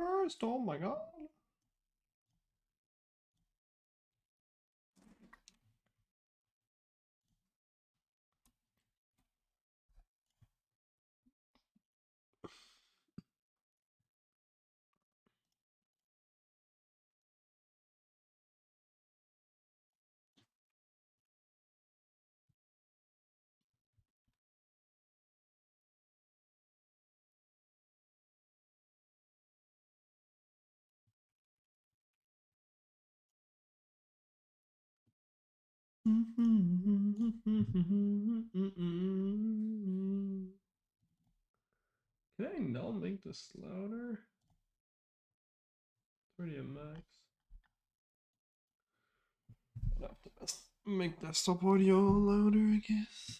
first. Oh my god. Can I not make this louder? 30 max. I'll have to make desktop audio louder, I guess.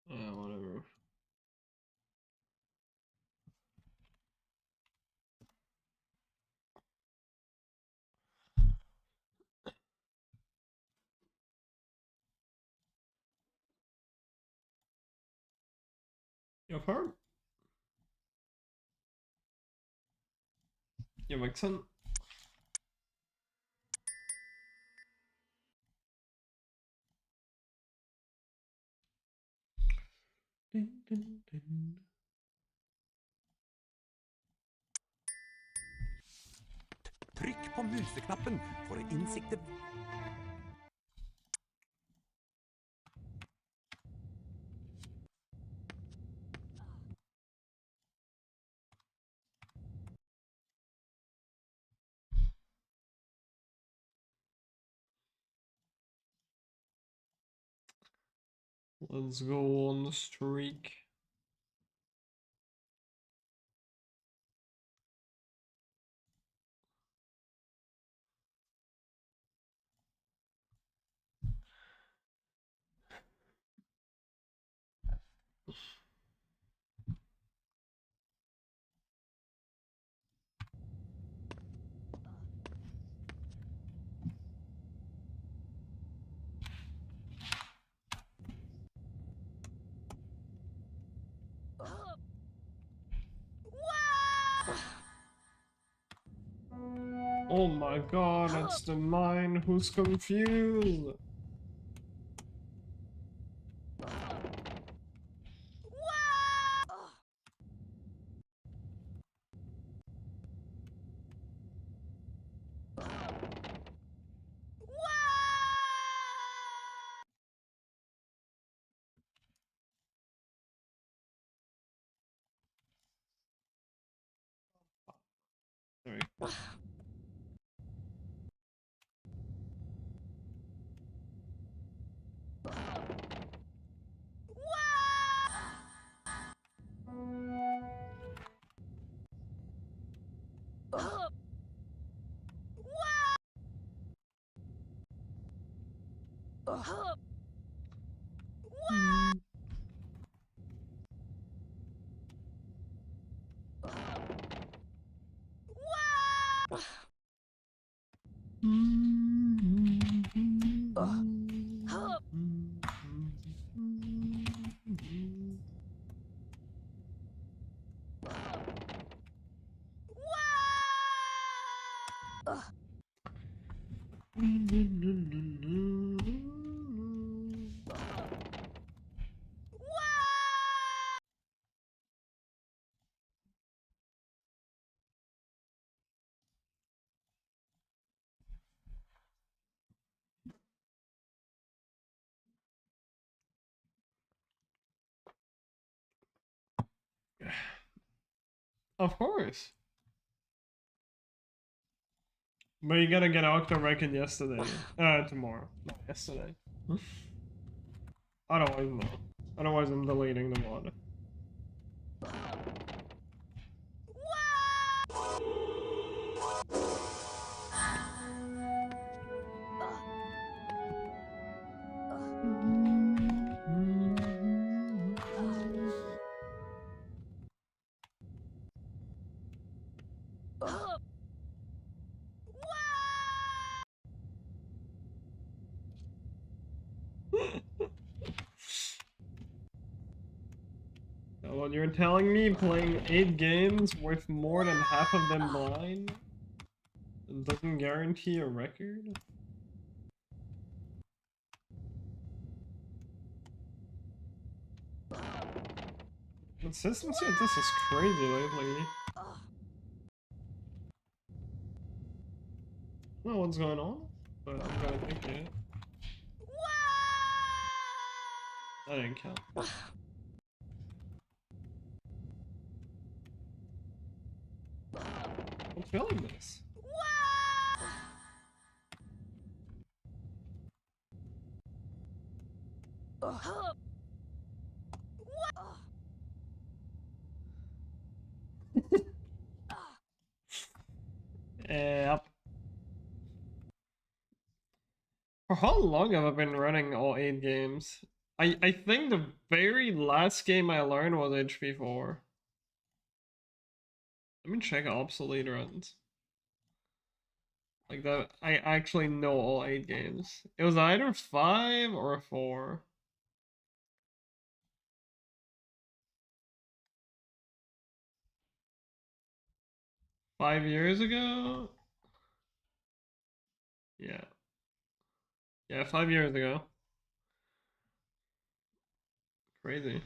Whatever. Jag hör. Jag är vuxen. Tryck på museknappen för insikter. Let's go on the streak. Oh my god, it's the mine who's confused. There we go. Of course. But you gotta get Octo Reckon yesterday. Tomorrow. Not yesterday. Otherwise, no. Otherwise, I'm deleting the mod. what you're telling me? Playing 8 games with more than half of them blind? It doesn't guarantee a record? Consistency of this is crazy lately. I don't know what's going on, but I'm gonna take it. That didn't count. I'm feeling this. Yep. For how long have I been running all 8 games? I think the very last game I learned was HP4. Let me check obsolete runs. Like that, I actually know all 8 games. It was either 5 or 4. $5 years ago? Yeah. Yeah, 5 years ago. Crazy.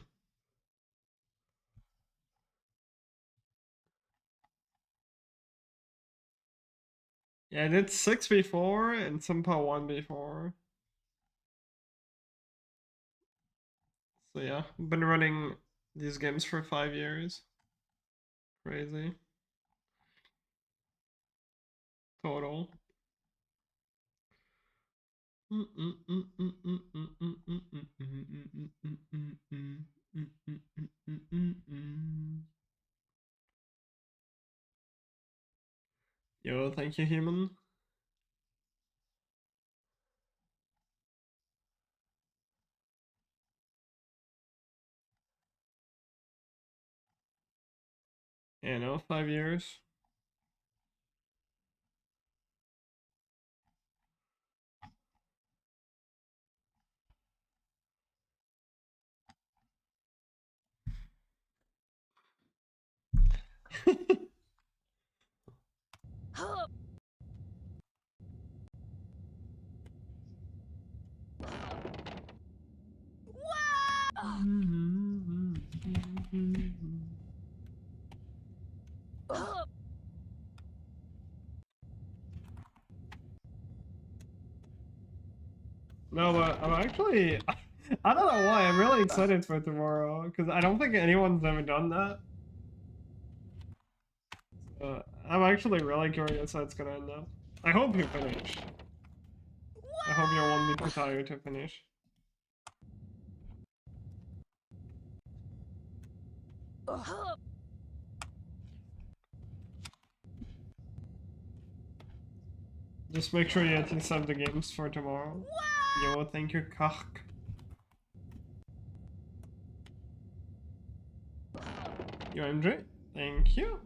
Yeah, I did 6 before and somehow 1 before. So yeah, I've been running these games for 5 years. Crazy. Total. Yo, thank you, human. Yeah, no, 5 years. No, but I'm actually, I don't know why, I'm really excited for tomorrow, because I don't think anyone's ever done that. I'm actually really curious how it's gonna end up. I hope you finish. I hope you won't be too tired to finish. Just make sure you at least have the games for tomorrow. Yo, thank you, Kach. Yo, MJ, thank you.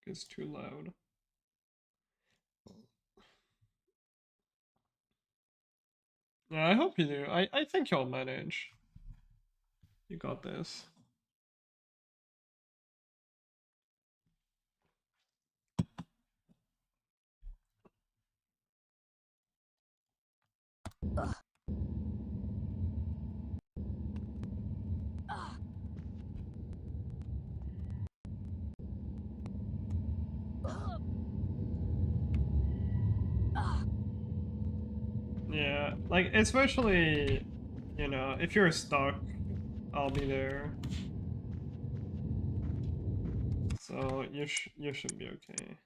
It's too loud. Yeah, I hope you do. I think you'll manage. You got this. Yeah, like, especially, you know, if you're stuck, I'll be there. So you should be okay.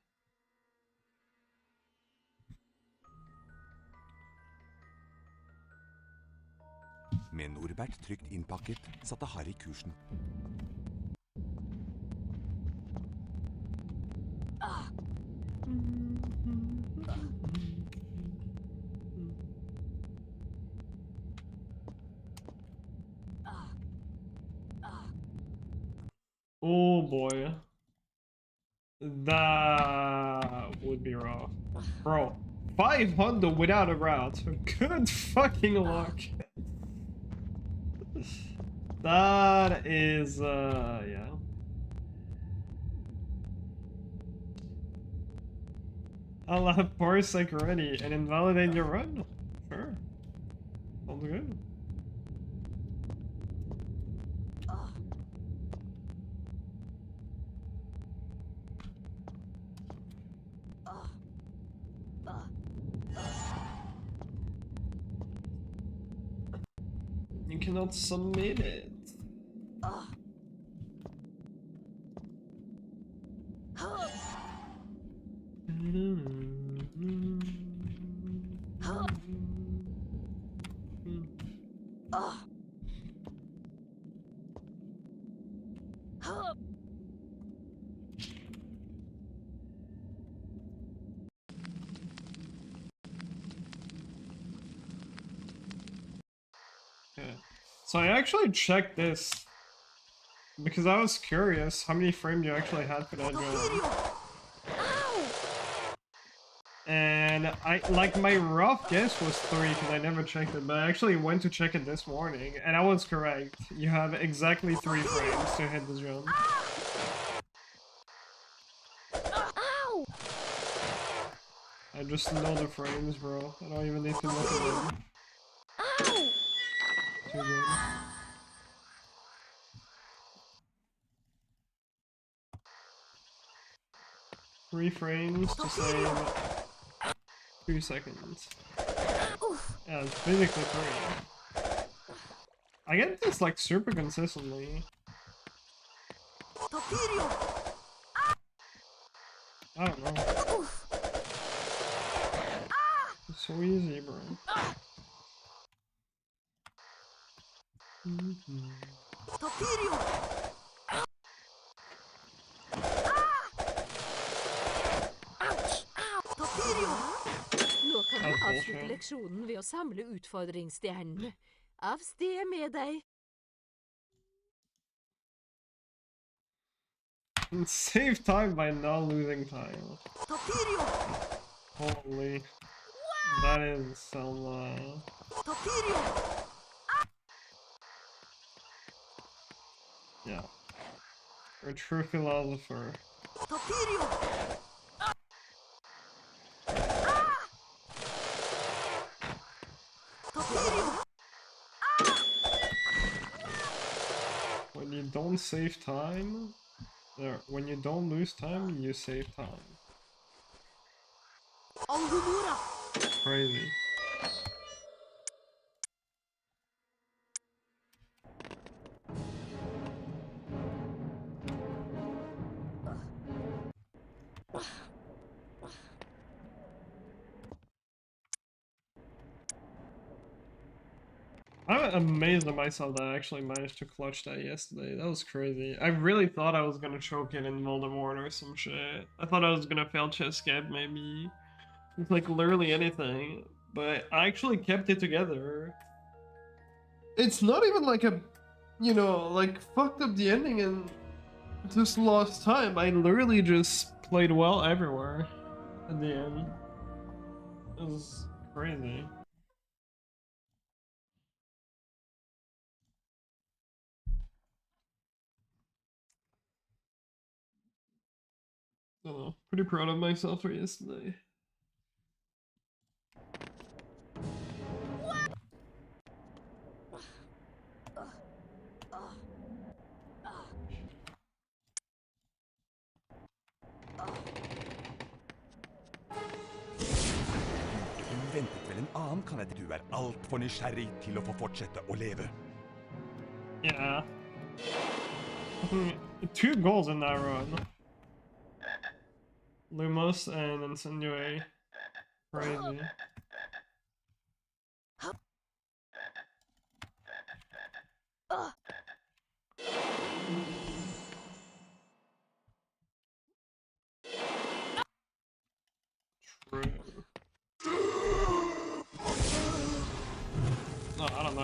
Med Norbert trygt innpakket, satte Harry kursen. Oh boy. That would be rough. Bro, 500 without a route. Good fucking luck. That is, yeah. I'll have Parsec ready and invalidate your run. Sure. Sounds good. You cannot submit it. Okay. So I actually checked this because I was curious how many frames you actually had for that jump. And my rough guess was 3 because I never checked it, but I actually went to check it this morning and I was correct. You have exactly 3 frames to hit the jump. I just know the frames, bro. I don't even need to look at them. Too good. Three frames to save 2 seconds. Yeah, it's basically 3. I get this like super consistently. I don't know. It's so easy, bro. Nå kan du avslutte leksjonen ved å samle utfordringsstjernene. Av sted med deg. Save time by not losing time. Holy. That is some, yeah. A true philosopher. When you don't save time, or when you don't lose time, you save time. Crazy. I'm amazed at myself that I actually managed to clutch that yesterday. That was crazy. I really thought I was gonna choke it in Voldemort or some shit. I thought I was gonna fail chess skip maybe. It's like literally anything. But I actually kept it together. It's not even like a, you know, like fucked up the ending and just lost time. I literally just played well everywhere at the end. It was crazy. I don't know. Pretty proud of myself for yesterday. Hun ventet vel en annen, kan jeg. Du alt for nysgjerrig til å få fortsette å leve. Yeah. 2 goals in that run. Lumos and Incendiary. Crazy.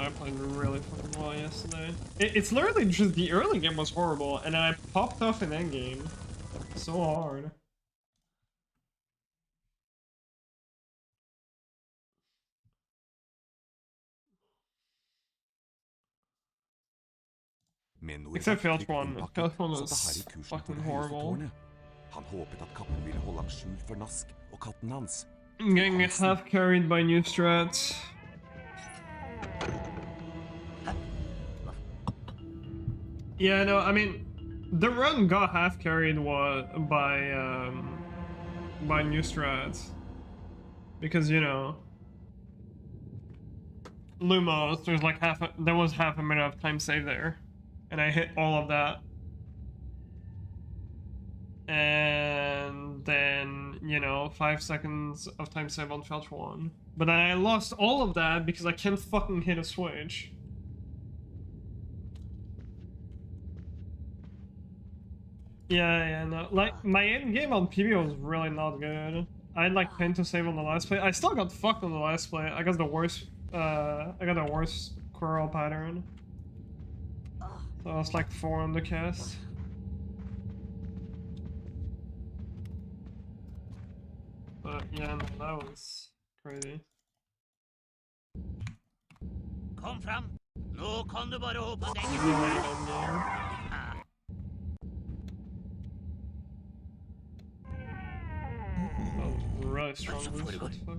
I played really fucking well yesterday. It's literally just the early game was horrible, and then I popped off in endgame. So hard. Except Filch one. Filch one was fucking horrible. Han håpet at katten ville holde ham skjult for Nask og katten hans. I'm getting half carried by new strats. Yeah, no, I mean, the run got half carried by new strats. Because, you know, Lumos, there was half a minute of time save there. And I hit all of that. And then, you know, 5 seconds of time save on Felch 1. But then I lost all of that because I can't fucking hit a switch. Yeah, no. Like, my end game on PB was really not good. I had like 10 to save on the last play. I still got fucked on the last play. I got the worst Quirrell pattern. So I was like 4 on the cast. But yeah, no, that was crazy. Kom fram. Nå kan du bare håpe at jeg Really late end game. That was really strong boost. What the fuck?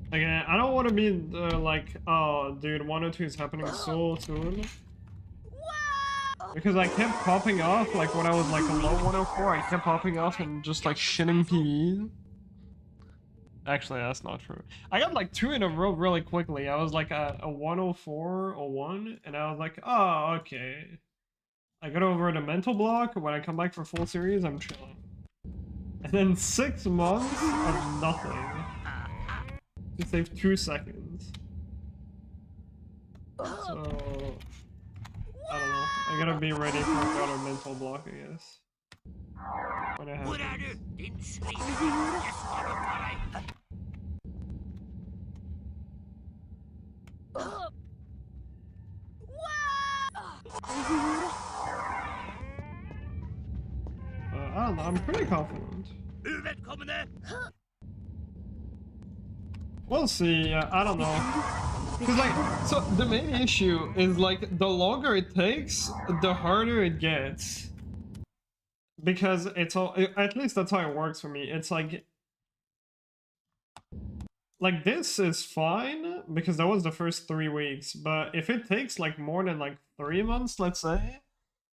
Again, I don't want to be like, oh, dude, 102 is happening so soon. Because I kept popping off, like when I was like a low 104, I kept popping off and just like shitting PVs. Actually, that's not true. I got like 2 in a row really quickly. I was like a 104 or 1, and I was like, oh, okay. I got over the mental block. When I come back for full series, I'm chilling. And then 6 months of nothing. To save 2 seconds. So I don't know. I gotta be ready for another mental block, I guess. When it Hvor happens. du, din slime? Jeg svarer på deg. I don't know. I'm pretty confident. Uvedkommende. We'll see. I don't know. Cause like, so the main issue is like the longer it takes, the harder it gets. Because it's all, at least that's how it works for me. It's like this is fine because that was the first 3 weeks. But if it takes like more than like 3 months, let's say,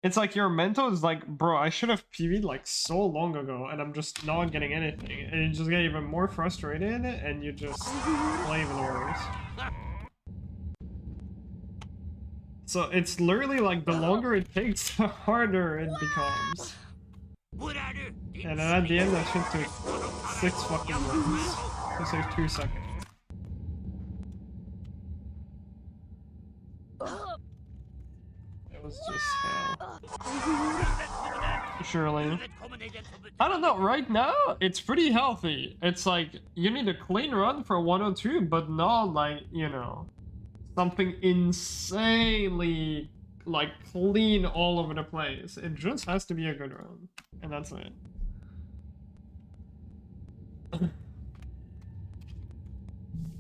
it's like your mental is like, bro, I should have PV'd like so long ago and I'm just not getting anything. And you just get even more frustrated and you just play even worse. So it's literally like the longer it takes, the harder it becomes. And then at the end, that shit took 6 fucking runs to save 2 seconds. It was just hell. Surely. I don't know, right now, it's pretty healthy. It's like, you need a clean run for 102, but not like, you know, something insanely, like, clean all over the place. It just has to be a good run. And that's it.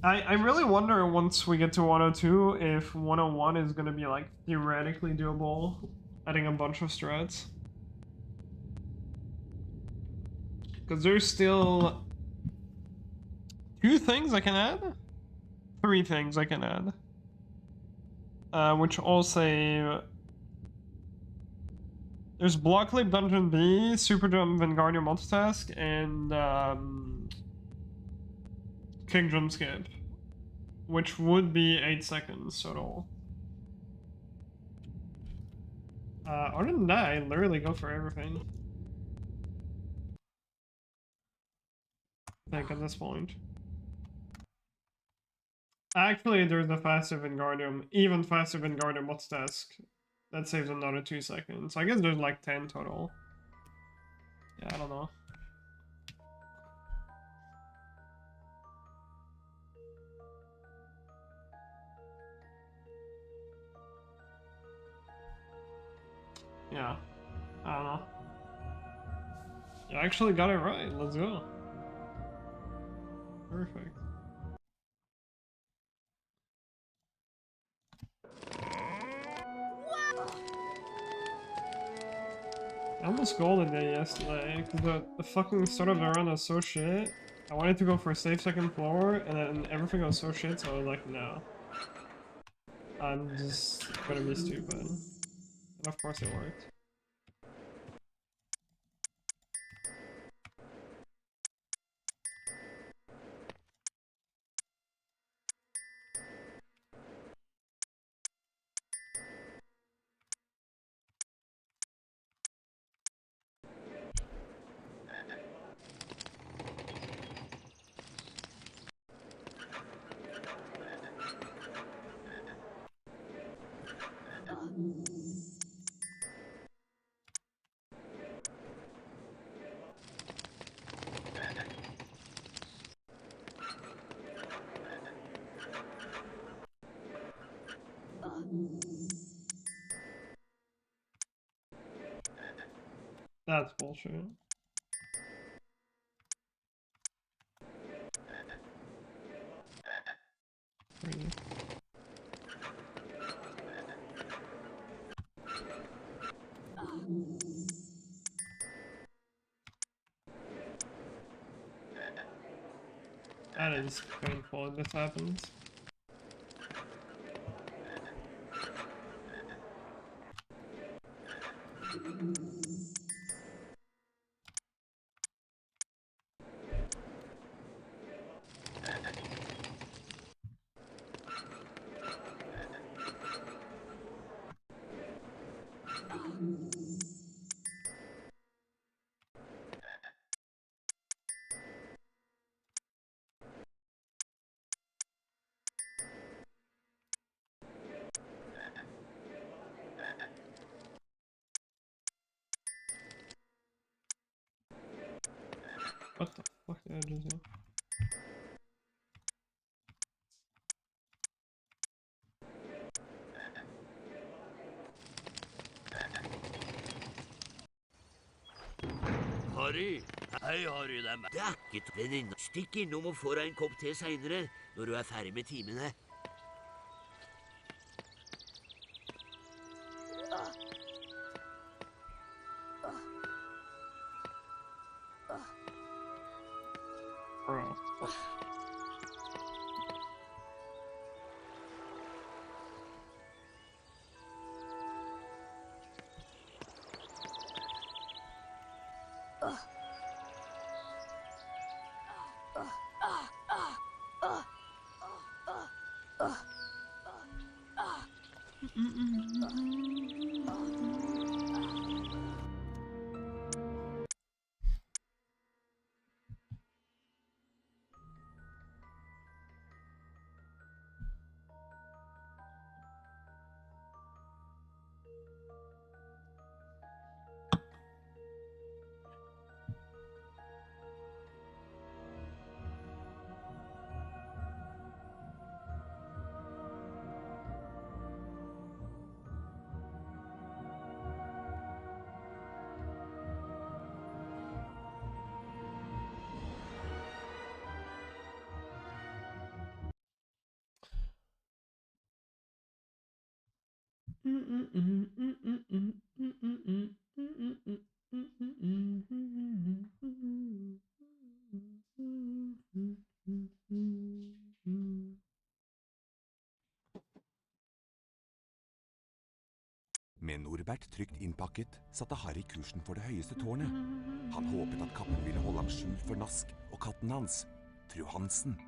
I really wonder once we get to 102 if 101 is gonna be like theoretically doable, adding a bunch of strats. Because there's still 2 things I can add? 3 things I can add. Which all save. There's Block Leap Dungeon B, Super Jump Vanguardian Multitask, and King Jump Skip. Which would be 8 seconds total. Other than that, I literally go for everything. I think at this point. Actually, there's a faster Wingardium, even faster Wingardium What's Task. That saves another 2 seconds. I guess there's like 10 total. Yeah, I don't know. Yeah, I don't know. You actually got it right. Let's go. Perfect. I almost golden day yesterday because the fucking start of the run was so shit. I wanted to go for a safe second floor and then everything was so shit, so I was like, no. I'm just gonna be stupid. And of course it worked. That's bullshit. Crazy. That is painful if this happens. What the fuck did I just do? Harry. Hei, Harry. Det er ikke venninna. Stikk innom og få deg en kopp te seinere, når du er ferdig med timene. Bro. Med Norbert trygt innpakket, satte Harry kursen for det høyeste tårnet. Han håpet at kappen ville holde ham skjult for Nask og katten hans, fru Hansen.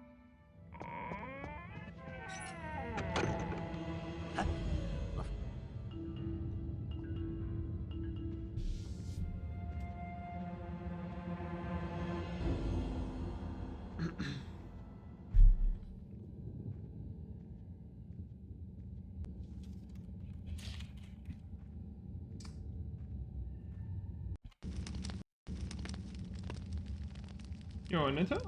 Jo, Anita?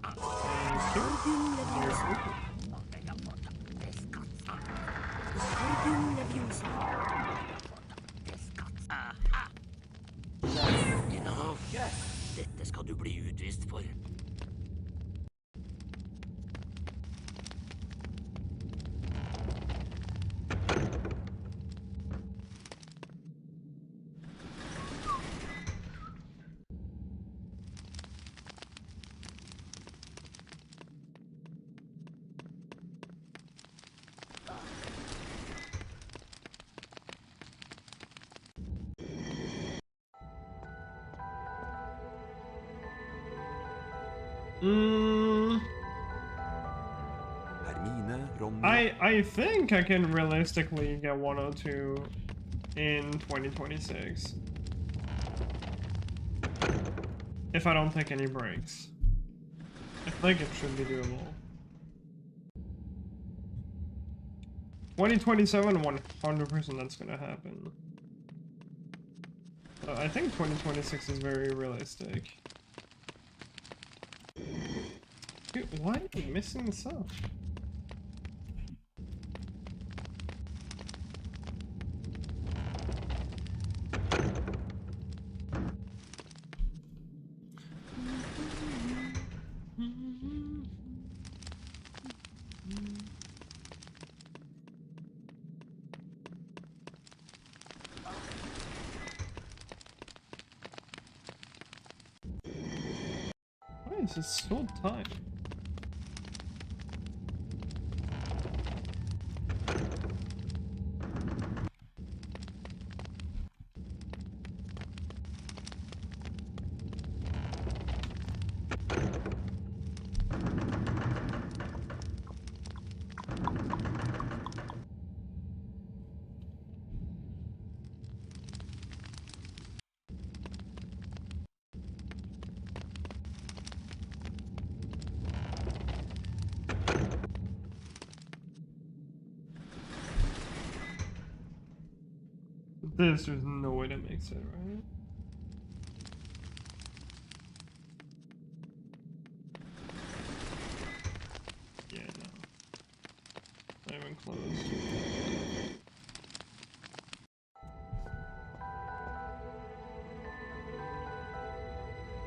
Dette skal du bli utvist for. Hermine, Ronny I think I can realistically get 102 in 2026. If I don't take any breaks. I think it should be doable. 2027, 100% that's gonna happen. I think 2026 is very realistic. Dude, why are you missing stuff? Why is this so tight? There's no way to mix it, right? Yeah, no. Not even close.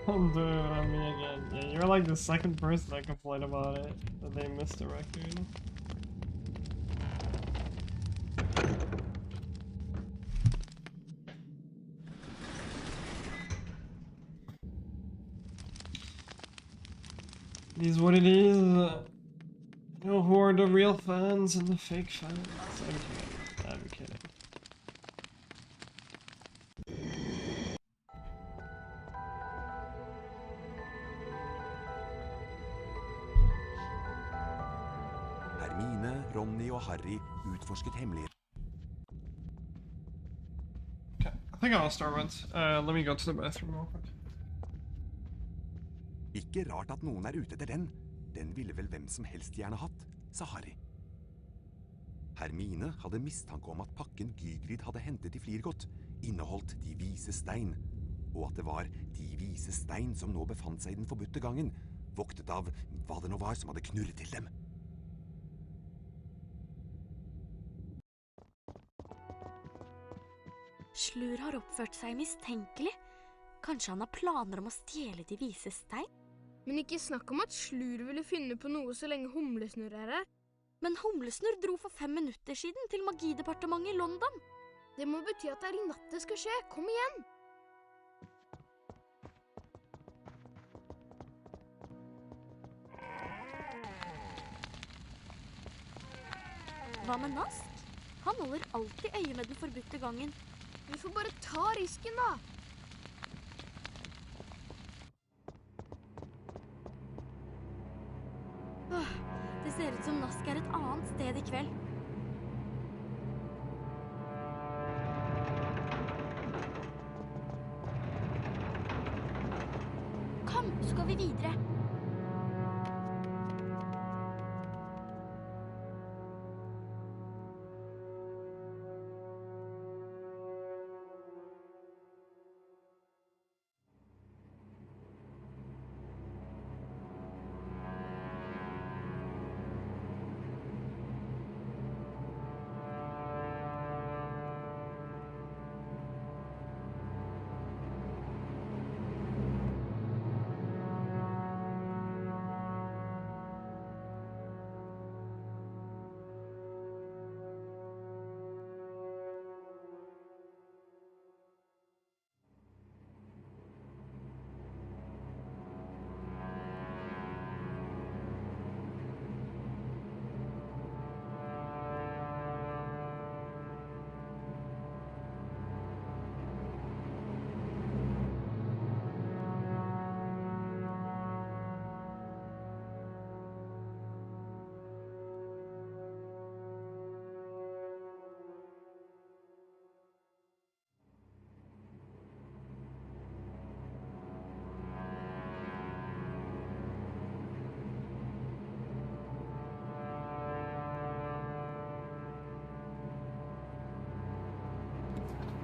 Oh, dude, I mean again. Yeah, you're like the second person that complained about it, that they missed the record. It is what it is. You know who are the real fans and the fake fans? I'm kidding. I'm kidding. Hermine, Ronny og Harry utforsket hemmeligheter. Okay, I think I'll start with. Let me go to the bathroom real quick. Ikke rart at noen er ute etter den. Den ville vel hvem som helst gjerne hatt, sa Harry. Hermine hadde mistanke om at pakken Gygrid hadde hentet i Flirgot inneholdt de vise stein, og at det var de vise stein som nå befant seg i den forbudte gangen, voktet av hva det nå var som hadde knurret til dem. Slur har oppført seg mistenkelig. Kanskje han har planer om å stjele de vise stein? Men ikke snakk om at Slur ville finne på noe så lenge Humlesnurr er her. Men Humlesnurr dro for 5 minutter siden til Magidepartementet i London. Det må bety at det er i natt det skal skje. Kom igjen! Hva med Nask? Han holder alltid øye med den forbudte gangen. Vi får bare ta risken da. Det ser ut som Nask er et annet sted i kveld. Kom, så skal vi videre.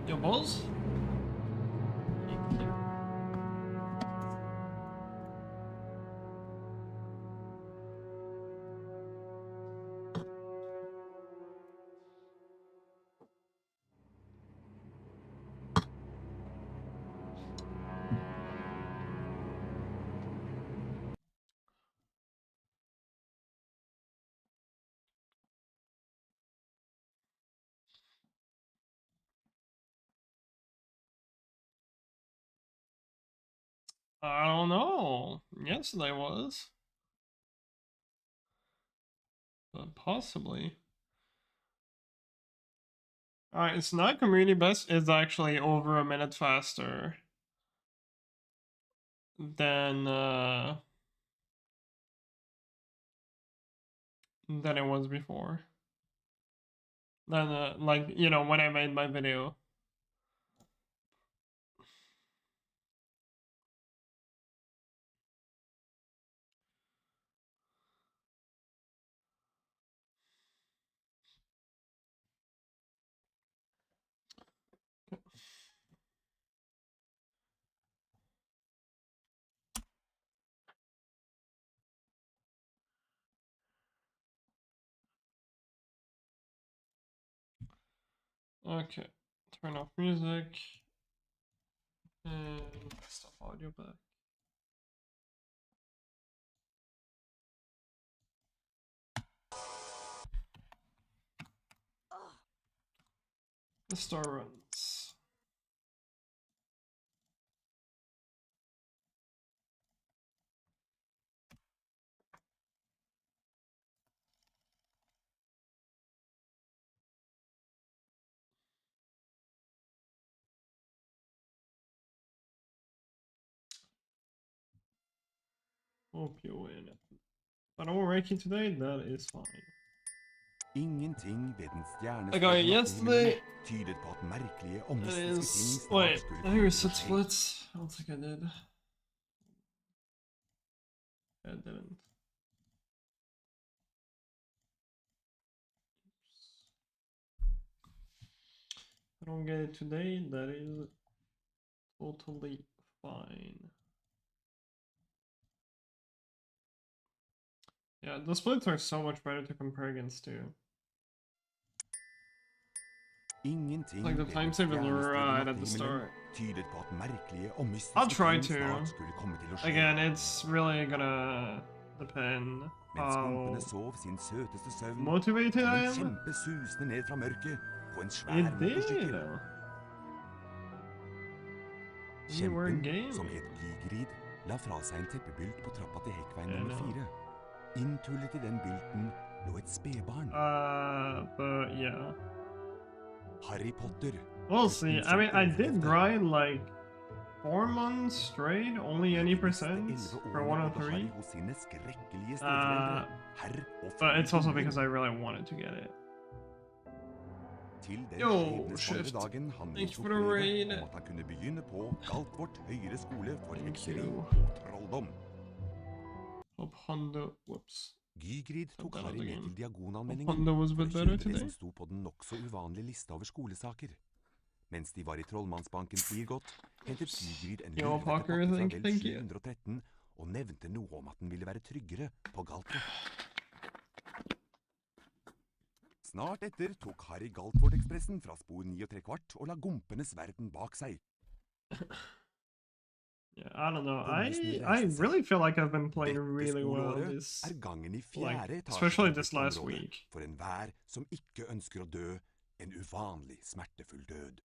Yo, balls? I don't know. Yesterday was. But possibly. Alright, it's not community best, it's actually over a minute faster than it was before. Then like, you know, when I made my video. Okay, turn off music and stop audio back. The star runs. Hope you win. If I don't rank you today, that is fine. Ingenting ved den I got it stjernespredte yesterday. nattehimmelen tydet på at merkelige og It mystiske ting is. snart Wait, skulle I komme think it til å was 6 skje. splits. I don't think I did. I didn't. I don't get it today, that is totally fine. Yeah, the splits are so much better to compare against too. Ingenting Like the ved time den savers were stjernestille right at the nattehimmelen start. tydet på at merkelige og I'll mystiske try ting to. snart skulle komme til å skje. Again, it's really gonna depend Mens how gompene sov sin søteste søvn, motivated kom I en am. kjempe susende ned fra mørket på en svær It did. motorsykkel. You were Kjempen, game. som het Gygerid, la fra seg en teppebylt på trappa til hekkveien I nummer know. 4. Inntullet i den bylten lå et spedbarn. But yeah. Harry Potter. We'll see. I mean, I did overlevde. grind like 4 months straight, only any I de neste percent 11 for årene 1 bodde of 3. Harry hos sine skrekkelige steforeldre, herr og fru But it's also Gomling. because I really wanted to get it. Til den Yo, skjebnesvangre Shift. dagen han Thanks for mottok the brevet raid. om at han kunne begynne på Galtvort høyere skole for Thank hekseri you. og trolldom. Hope Honda. Whoops. Gygrid tok Hope that Harry was med again. til diagonalmenningen Honda was a for å bit better kjøpe det today. som sto på den nokså uvanlige lista over skolesaker. Mens de var i Trollmannsbanken Flirgodt, hentet Gygrid en Yo, lurvete Parker, pakke fra thank vel you. 713 og nevnte noe om at den ville være tryggere på Galtvort. Snart etter tok Harry Galtvort-ekspressen fra spor 9 3/4 og la gompenes verden bak seg. Yeah, I don't know. Gommisen I reiste seg. really feel like I've been playing Dette really well skoleåret this, er gangen i like, fjerde etasje especially av this last driftområdet week. for enhver som ikke ønsker å dø en uvanlig smertefull død.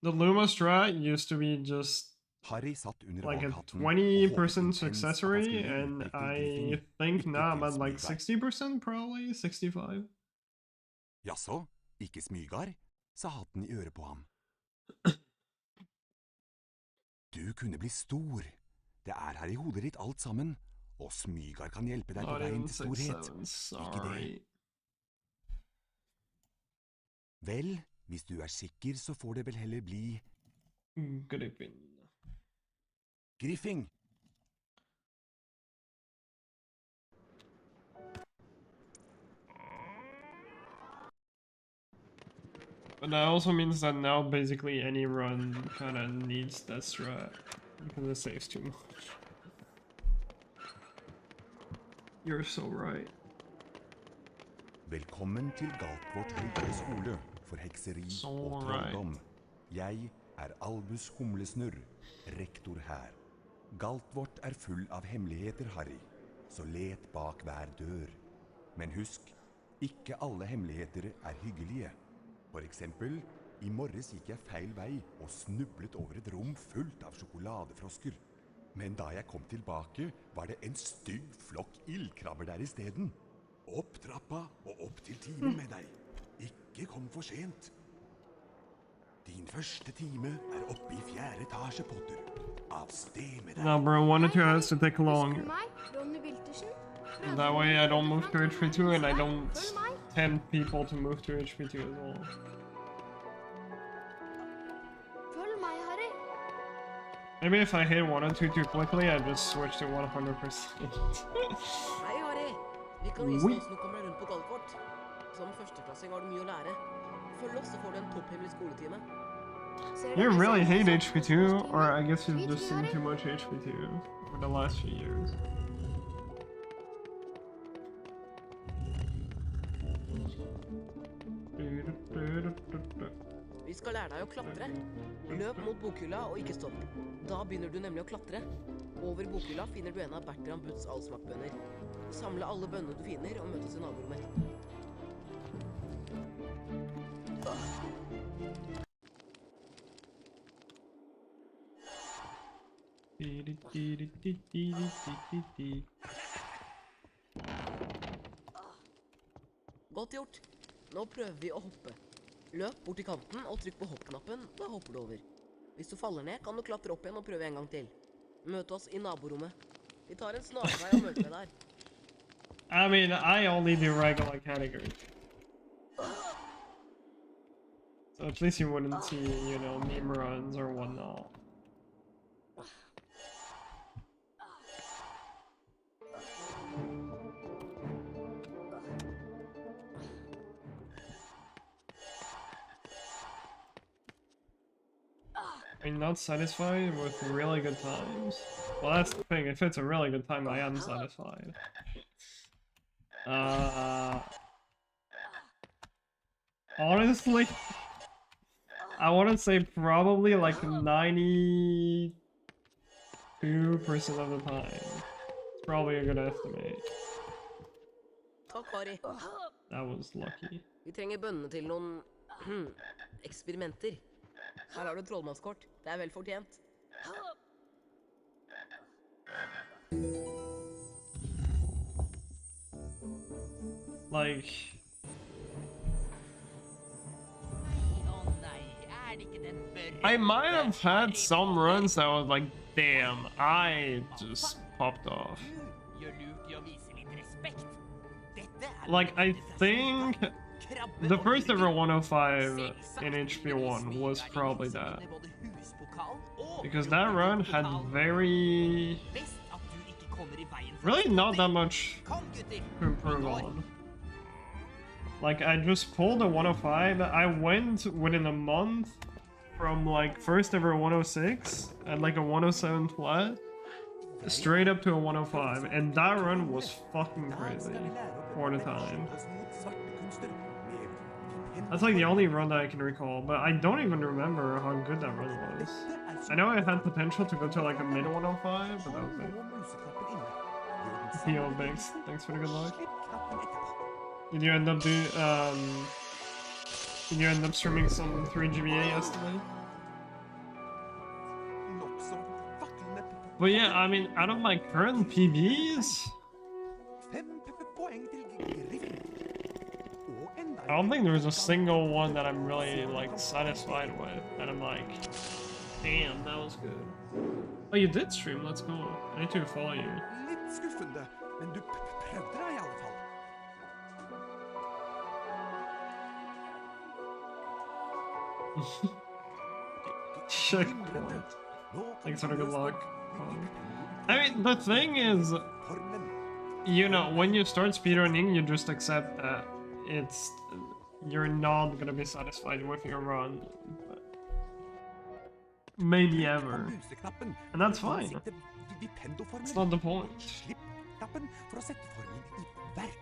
The Luma strat used to be just Harry satt under like a valghatten 20% intenst at han success skulle rate, and utvikle I Griffing, think ikke now I'm til at like Smygar. 60%, probably 65. Jaså, ikke Smygar? Sa hatten i øret på ham. Du kunne bli stor. Det er her i hodet ditt alt sammen, og Smygar kan hjelpe deg på Not veien even til storhet. 67, Ikke det. sorry. Vel, hvis du er sikker, så får det vel heller bli Griffin. Griffing. But that also means that now basically any run kind of needs that strat because it saves too much. You're so right. Velkommen til Galtvort høyere skole for hekseri og trolldom. Jeg Albus Humlesnurr, rektor her. Galtvort full av hemmeligheter, Harry, så let bak hver dør. Men husk, ikke alle hemmeligheter hyggelige. For eksempel, i morges gikk jeg feil vei og snublet over et rom fullt av sjokoladefrosker. Men da jeg kom tilbake, var det en stygg flokk ildkrabber der i stedet. Opp trappa og opp til timen med deg. Ikke kom for sent. Din første time oppe i 4. etasje, Potter. Av sted med deg. No, bro, 1 or 2 has to take long. That way I don't move to HP2 and I don't tempt people to move to HP2 as well. Følg meg, Harry. Maybe if I hit 1 or 2 too quickly, I just switch to 100%. Hei, Harry. Vi kan vise oss noe kommer rundt på Galtvort. Som førsteklassing har du mye å lære. Følg oss, så får du en topphemmelig skoletime. You really hate HP2, or I guess you've just seen too much HP2 for the last few years. Vi skal lære deg å klatre. Løp mot bokhylla og ikke stopp. Da begynner du nemlig å klatre. Over bokhylla finner du en av Bertram Butts allsmakkbønner. Samle alle bønnene du finner og møtes i naborommet. Godt gjort. Nå prøver vi å hoppe. Løp bort til kanten og trykk på hoppknappen, da hopper du over. Hvis du faller ned, kan du klatre opp igjen og prøve en gang til. Møt oss i naborommet. Vi tar en snarvei og møter deg der. I mean, I only do regular categories. So at least you wouldn't see, you know, meme runs or whatnot. Are you not satisfied with really good times? Well, that's the thing. If it's a really good time, I am satisfied. Honestly, I want to say probably like 92% of the time. It's probably a good estimate. Takk, Harry. That was lucky. Vi trenger bønnene til noen eksperimenter. Her har du trollmannskort. Det vel fortjent. Like... I might have had some runs that was like, damn, I just popped off. Like, I think the first ever 105 in HP1 was probably that. Because that run had really not that much to improve on. Like, I just pulled a 105, I went within a month from like first ever 106 and like a 107 flat straight up to a 105, and that run was fucking crazy for the time. That's like the only run that I can recall, but I don't even remember how good that run was. I know it had potential to go to like a mid 105, but that was it. Yo, thanks for the good luck. Did you end up streaming some 3GBA yesterday? But yeah, I mean, out of my current PBs, I don't think there's a single one that I'm really like satisfied with, and I'm like, damn, that was good. Oh, you did stream, let's go. I need to follow you. Checkpoint. Thanks for the good luck. I mean, the thing is, you know, when you start speedrunning, you just accept that you're not gonna be satisfied with your run. But maybe ever. museknappen And that's for å fine. sette Nintendo-formelen. It's not the point. Slipp knappen for å sette formelen i verk.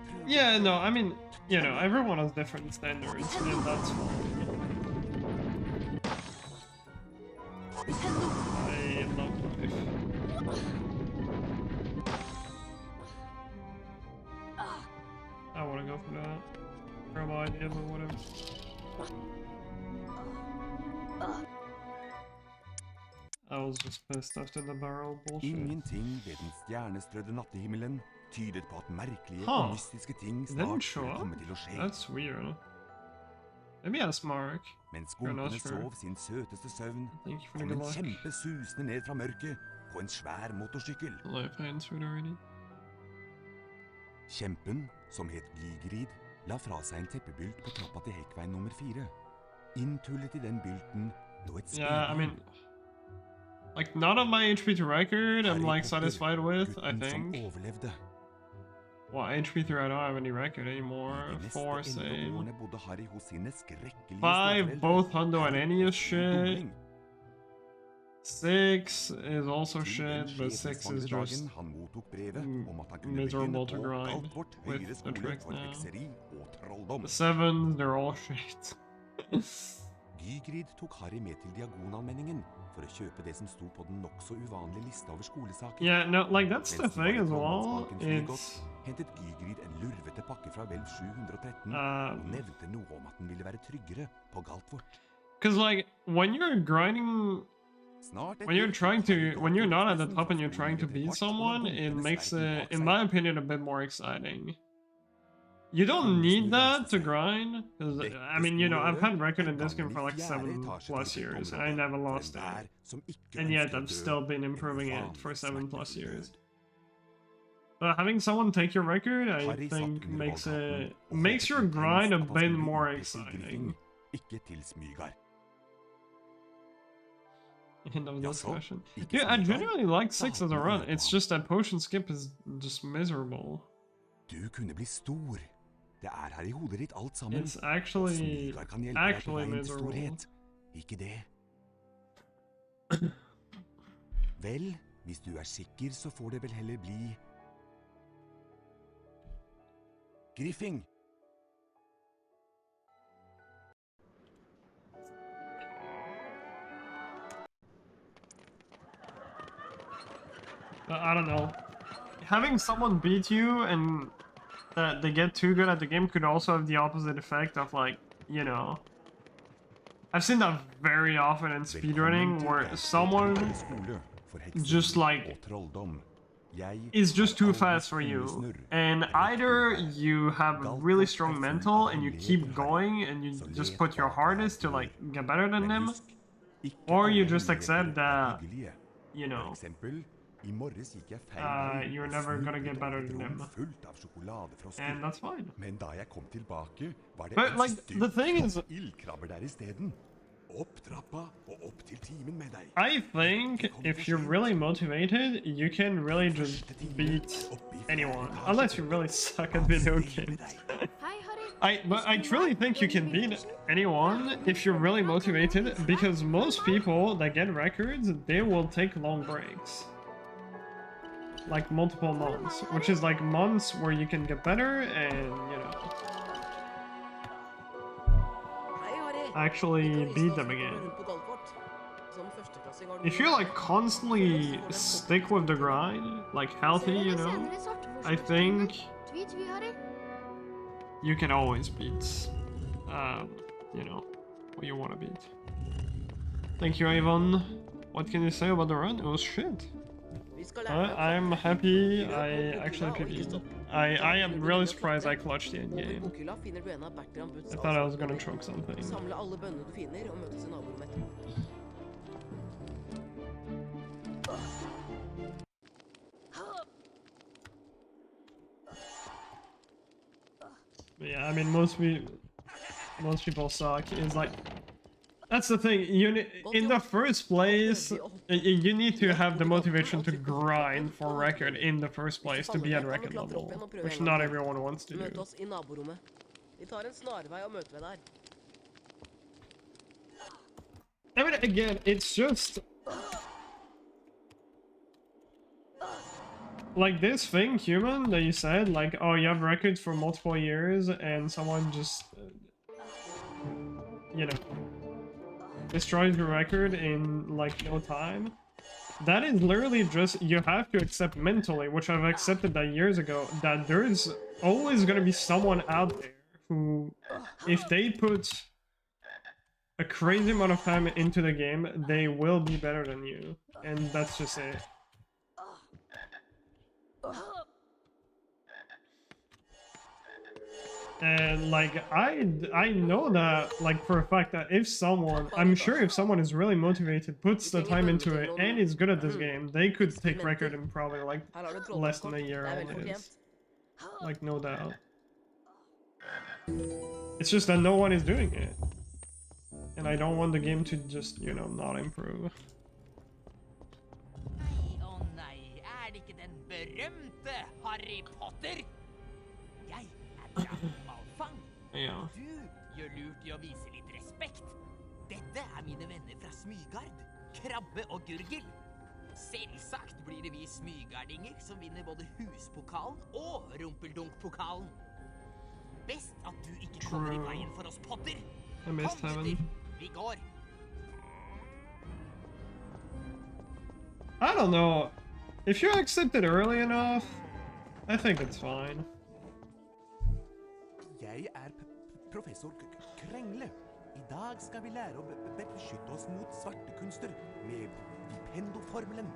Prøv Yeah, no, I mean, you know, everyone has different standards, and that's fine. I love life. I wanna go for that. Grab ideas or whatever. I was just pissed after the barrel bullshit. Ingenting ved den stjernestrødde nattehimmelen tydet på at merkelige Huh. og mystiske ting It didn't snart show skulle up? komme til å skje. That's weird. Maybe that's Mark. Mens You're not skumpene sure. sov sin søteste søvn, Thank you for kom the en good luck. kjempe susende ned fra mørket på en svær motorsykkel. Life I answered already. Kjempen, som het Gigrid, la fra seg en teppebylt på trappa til Hekkveien nummer 4. Inntullet i den bylten lå et Yeah, I spedbarn. mean, like, none of my HP to record I'm, Harry like, Potter, satisfied with, I gutten som think. overlevde. Well, HP 3 I don't have any record I anymore. de neste 4 11 save. årene bodde Harry hos sine skrekkelige 5, steforeldre. both Hundo and Harry Annie og is sin shit. dumling. 6 is also Til den shit, but 6 is skjebnesvangre just dagen han mottok brevet om at han kunne miserable begynne to på grind Galtvort with høyere the skole trick for now. hekseri og trolldom. The 7s, they're all shit. Gygrid tok Harry med til Diagonalmenningen for å kjøpe det som sto på den nokså uvanlige lista over skolesaker. Yeah, no, like, that's the Mens de var thing i as well. Trollmannsbanken Flygot, It's, hentet Gygrid en lurvete pakke fra Hvelv 713 og nevnte noe om at den ville være tryggere på Galtvort. because, like, when you're grinding, Snart when you're etter trying fikk Harry to, when you're not at the Galtvortfesten top and you're fra trying to skolen beat etter hvert, someone, og it dumpene makes sveip it, bak in seg. my opinion, a bit more exciting. You don't need that to grind, because, I mean, you know, I've had record in this game for like 7+ years, and I never lost it. And yet, I've still been improving it for 7+ years. But having someone take your record, I think, makes your grind a bit more exciting. Ikke til Smygar. End of Jaså, discussion. ikke Yeah, I Smygar? generally like 6 as a Da run. lurer jeg It's på. just that potion skip is just miserable. Du kunne bli stor. Det er her i hodet ditt alt sammen. It's actually Smygar kan hjelpe deg på actually veien til miserable. storhet. Ikke det. Vel, hvis du er sikker, så får det vel heller bli Griffing. I don't know. Having someone beat you and that they get too good at the game could also have the opposite effect of, like, you know. I've seen that very often in speedrunning where someone just, like, is just too fast for you. And either you have a really strong mental and you keep going and you just put your hardest to, like, get better than them, or you just accept that, you know, you're never gonna get better than them. And that's fine. Men da jeg kom tilbake, var det But, en like, stygg the thing is, ildkrabber der isteden. Opp trappa og opp til timen med deg. I think if you're really motivated, you can really just beat anyone. Unless you really suck at video games. Hei, Harry. But I truly think you can beat anyone if you're really motivated, because most people that get records, they will take long breaks. Like multiple months, which is like months where you can get better and, you know, Hei, Harry. actually beat them again. If you like constantly stick with the grind, like healthy, you know, I think Tweet, Harry. you can always beat, you know, what you want to beat. Thank you, Ivan. What can you say about the run? It was shit. I'm happy I actually PB'd. I am really surprised I clutched the end game. I thought I was gonna choke something. Samle alle bønnene du finner, og møtes i naborommet etterpå. But yeah, I mean, most people suck. Is like, that's the thing. In the first place, you need to have the motivation to grind for record in the first place to be at record level, which not everyone wants to Møte do. oss i naborommet. Vi tar en snarvei og møter ved der. I mean, again, it's just like this thing, human, that you said, like, oh, you have records for multiple years, and someone just, you know, destroys your record in like no time. That is literally just, you have to accept mentally, which I've accepted that years ago, that there's always gonna be someone out there who, if they put a crazy amount of time into the game, they will be better than you. And that's just it. And like I know that like for a fact that if someone, I'm sure if someone is really motivated, puts the time into it, and is good at this game, they could take record in probably like less than a year on this. Like no doubt. It's just that no one is doing it. And I don't want the game to just, you know, not improve. Nei, å nei, det ikke den berømte Harry Potter? Jeg Jack Malfang. Ja. Du gjør lurt i å vise litt respekt. Dette mine venner fra Smygard, Krabbe og Gurgel. Selvsagt blir det vi smygardinger som vinner både huspokalen og rumpeldunk-pokalen. Best at du ikke kommer i veien for oss, Potter. Kom, gutter, vi går. I don't know. If you accept it early enough, I think it's fine. Jeg professor Krengle. I dag skal vi lære å beskytte oss mot svarte kunster med Vipendo-formelen.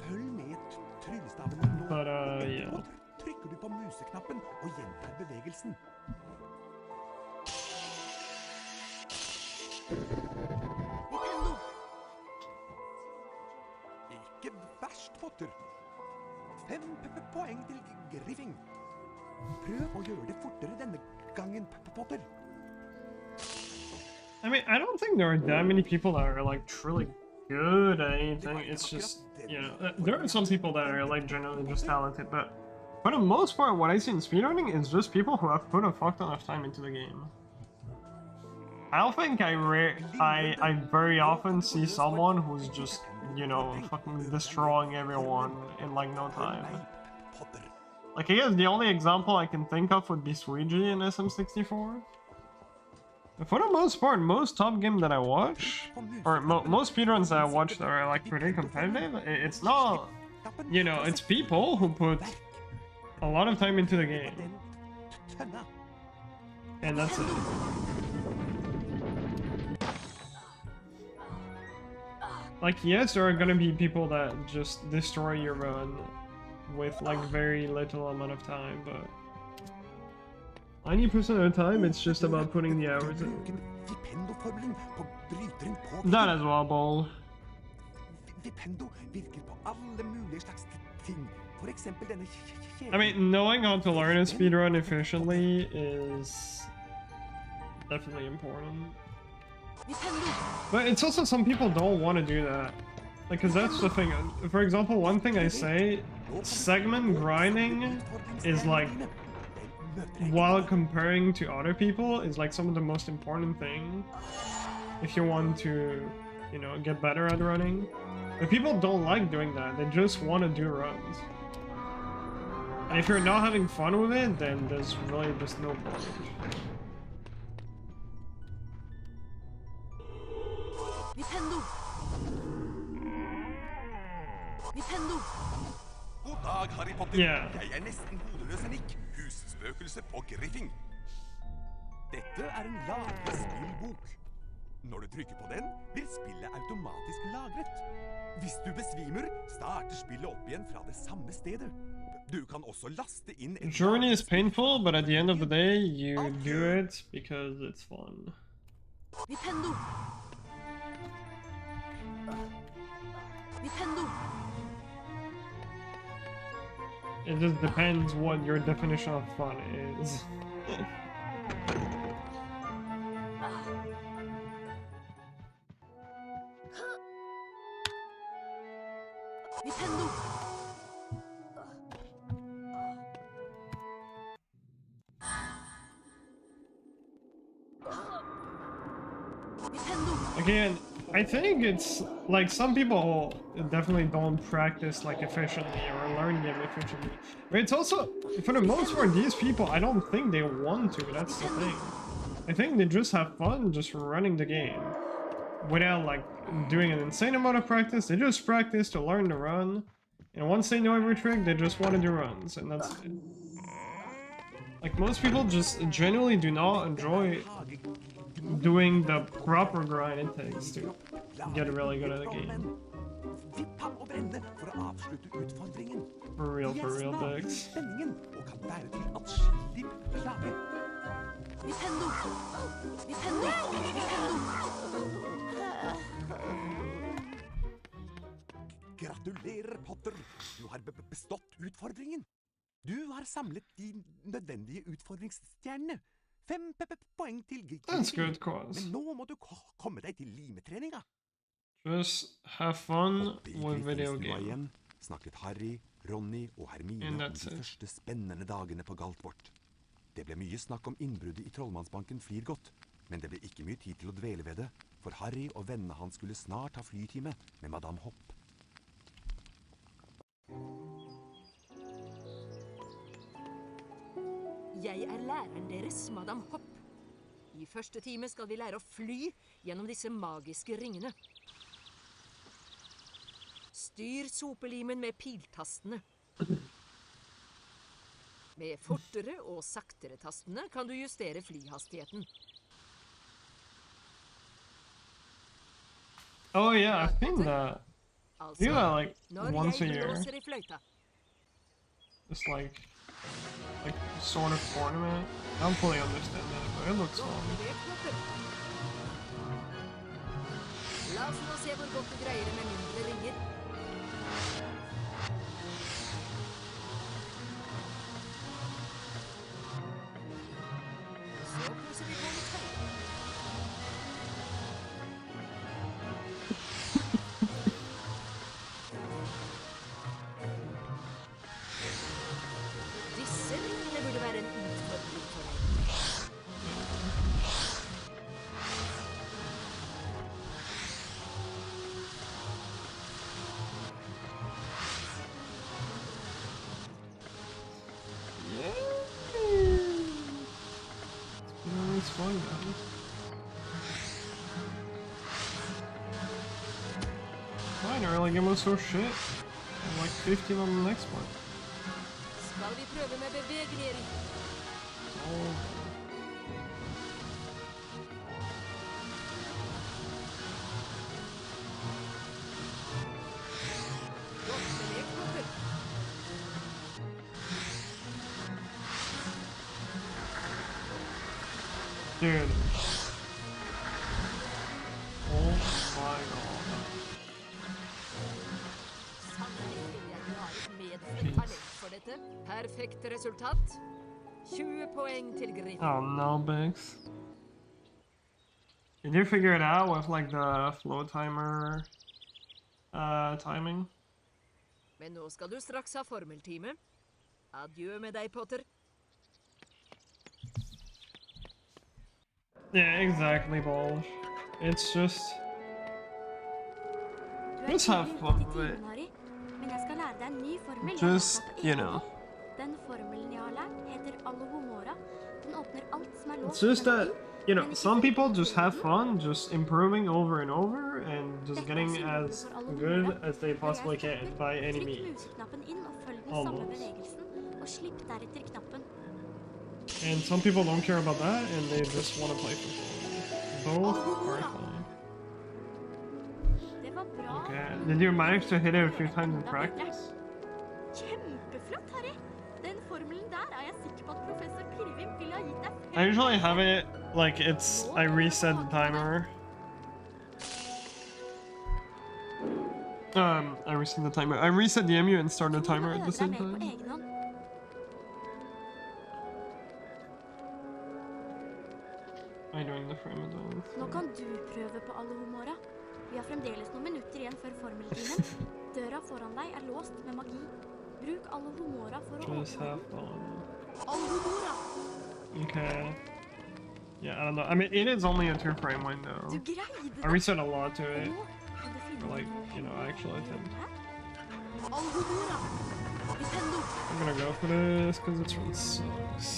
Følg med tryllestaven nå. Yeah. Trykker du på museknappen og gjentar bevegelsen. Vipendo! Ikke verst, Potter. 5 poeng til Griffing. Prøv å gjøre det fortere denne gangen, Potter. I mean, I don't think there are that many people that are like truly good at anything. It's just, you know, there are some people that are like generally just talented, but for the most part, what I see in speedrunning is just people who have put a fuck ton of time into the game. I don't think I very often see someone who's just, you know, fucking destroying everyone in like no time. Like, I guess the only example I can think of would be Squeegee in SM64. But for the most part, most top game that I watch, or most speedruns that I watch that are like pretty competitive, it's not, you know, it's people who put a lot of time into the game. And that's it. Like, yes, there are gonna be people that just destroy your run with like very little amount of time, but 90% of the time it's just about putting the hours in. That as well, Bull. I mean, knowing how to learn a speedrun efficiently is definitely important. But it's also some people don't want to do that. Like, cause that's the thing. For example, one thing I say, segment grinding is like, while comparing to other people, is like some of the most important thing if you want to, you know, get better at running. But people don't like doing that. They just want to do runs. And if you're not having fun with it, then there's really just no point. Vipendo! Vipendo! God dag, Harry Potter. Yeah. Jeg nesten hodeløs Nick, husspøkelse på Griffing. Dette en lagrespillbok. Når du trykker på den, blir spillet automatisk lagret. Hvis du besvimer, starter spillet opp igjen fra det samme stedet. Du kan også laste inn en journey is painful, but at the end of the day, you do it because it's fun. Vipendo! Vipendo! It just depends what your definition of fun is. Vipendo! Again, I think it's like some people definitely don't practice like efficiently or learn game efficiently. But it's also, for the most part, these people, I don't think they want to. That's the thing. I think they just have fun just running the game without like doing an insane amount of practice. They just practice to learn to run. And once they know every trick, they just want to do runs, and that's it. Like, most people just genuinely do not enjoy doing the proper grind it takes to get really good at the game. For real, Dex. Gratulerer, Potter! Du har bestått utfordringen! Du har samlet de nødvendige utfordringsstjernene. 5 poeng til That's good cause. Men nå må du komme deg til limetreninga. Just have fun with video game. Igjen snakket Harry, Ronny og Hermine om de første spennende dagene på Galtvort. Det ble mye snakk om innbruddet i Trollmannsbanken Flirgodt, men det ble ikke mye tid til å dvele ved det, for Harry og vennene hans skulle snart ha flytime med Madame Hopp. Jeg er læreren deres, Madame Hopp. I første time skal vi lære å fly gjennom disse magiske ringene. Styr sopelimen med piltastene. Med fortere og saktere tastene kan du justere flyhastigheten. Oh yeah, I think that. Do that like once a year. It's like sort of tournament. I don't fully understand that, but it looks fun. La oss nå se hvor godt du greier det med mindre ringer. Så plusser vi på litt høyere. Disse ringene burde være en utfordring for deg. It's fun, guys. Fine, early game was so shit. I'm like 15 on the next one. Skal vi prøve med bevegeligere? Oh. Godt beveget, Potter. Dude. Oh my god. Sannelig vil jeg du har et medfødt talent for dette. Perfekt resultat. 20 poeng til Griffin. Oh no, Bix. Did you figure it out with like the flow timer timing? Men nå skal du straks ha formeltime. Adjø med deg, Potter. Yeah, exactly, Ball. It's just have fun with it. Men jeg skal lære deg en ny formel. Just, you know. Den formelen jeg har lært heter Alohomora. Den åpner alt som låst. It's just that, you know, some people just have fun just improving over and over and just getting as good as they possibly can by any Trykk means. museknappen inn og følg den samme Almost. bevegelsen, og slipp deretter knappen. And some people don't care about that and they just want to play for fun. Both are fine. Det var bra. Okay. Did you manage to hit it a few times in practice? Kjempeflott, Harry. Den formelen der er jeg sikker på at professor Pirvim ville ha gitt deg. I usually have it like I reset the timer. I reset the timer. I reset the MU and start the timer at the same time. I'm doing the frame of those. Nå kan du prøve på Alohomora. Vi har fremdeles noen minutter igjen før formeltimen. Døra foran deg er låst med magi. Bruk Alohomora for å Just åpne have den. fun. Alohomora! Okay. Yeah, I don't know. I mean, it is only a 2-frame Du window. greide I det! reset a lot to Og it. nå kan du finne For like, noe you know, enda actual attempt. finere. Alhumura! Nintendo! I'm gonna go for this because this one sucks.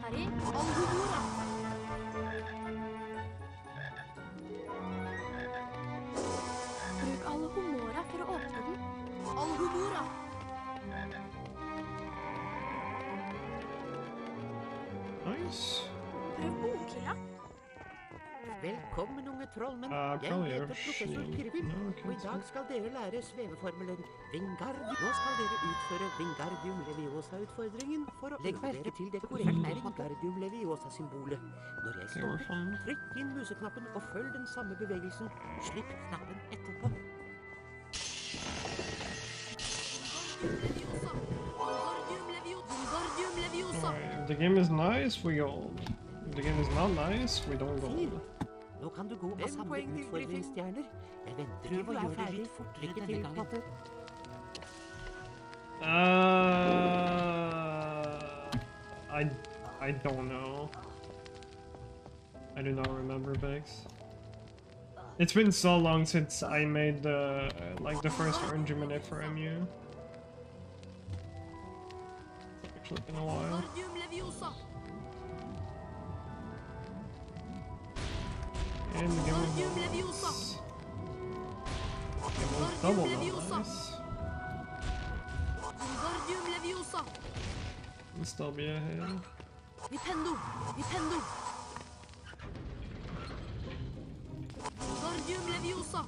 Harry, Alhumura! Bruk Alhumora for å åpne den. Alhumora! Nice. Prøv bokhylla. Velkommen, unge trollmenn. Jeg probably heter your professor shield. Pirvin, No, og i okay, dag skal dere lære sveveformelen Vingardium. Nå skal dere utføre Vingardium Leviosa-utfordringen for å legge merke til det korrekte Vingardium Leviosa-symbolet. Når jeg They were stopper, fun. trykk inn museknappen og følg den samme bevegelsen. Slipp knappen etterpå. Wingardium Leviosa! Wingardium Leviosa! Alright, if the game is nice, we gold. If the game is not nice, we don't gold. Nå kan du gå og samle utfordringsstjerner. Jeg venter til du er ferdig. Lykke til, Patte. I don't know. I do not remember, Bex. It's been so long since I made the like the first orange minute for MU. It's actually been a while. Wingardium Leviosa! And the game Wingardium was Leviosa! nice. It was double Leviosa. nice. Wingardium Leviosa! It'll still be ahead. Nintendo! Nintendo! Wingardium Leviosa!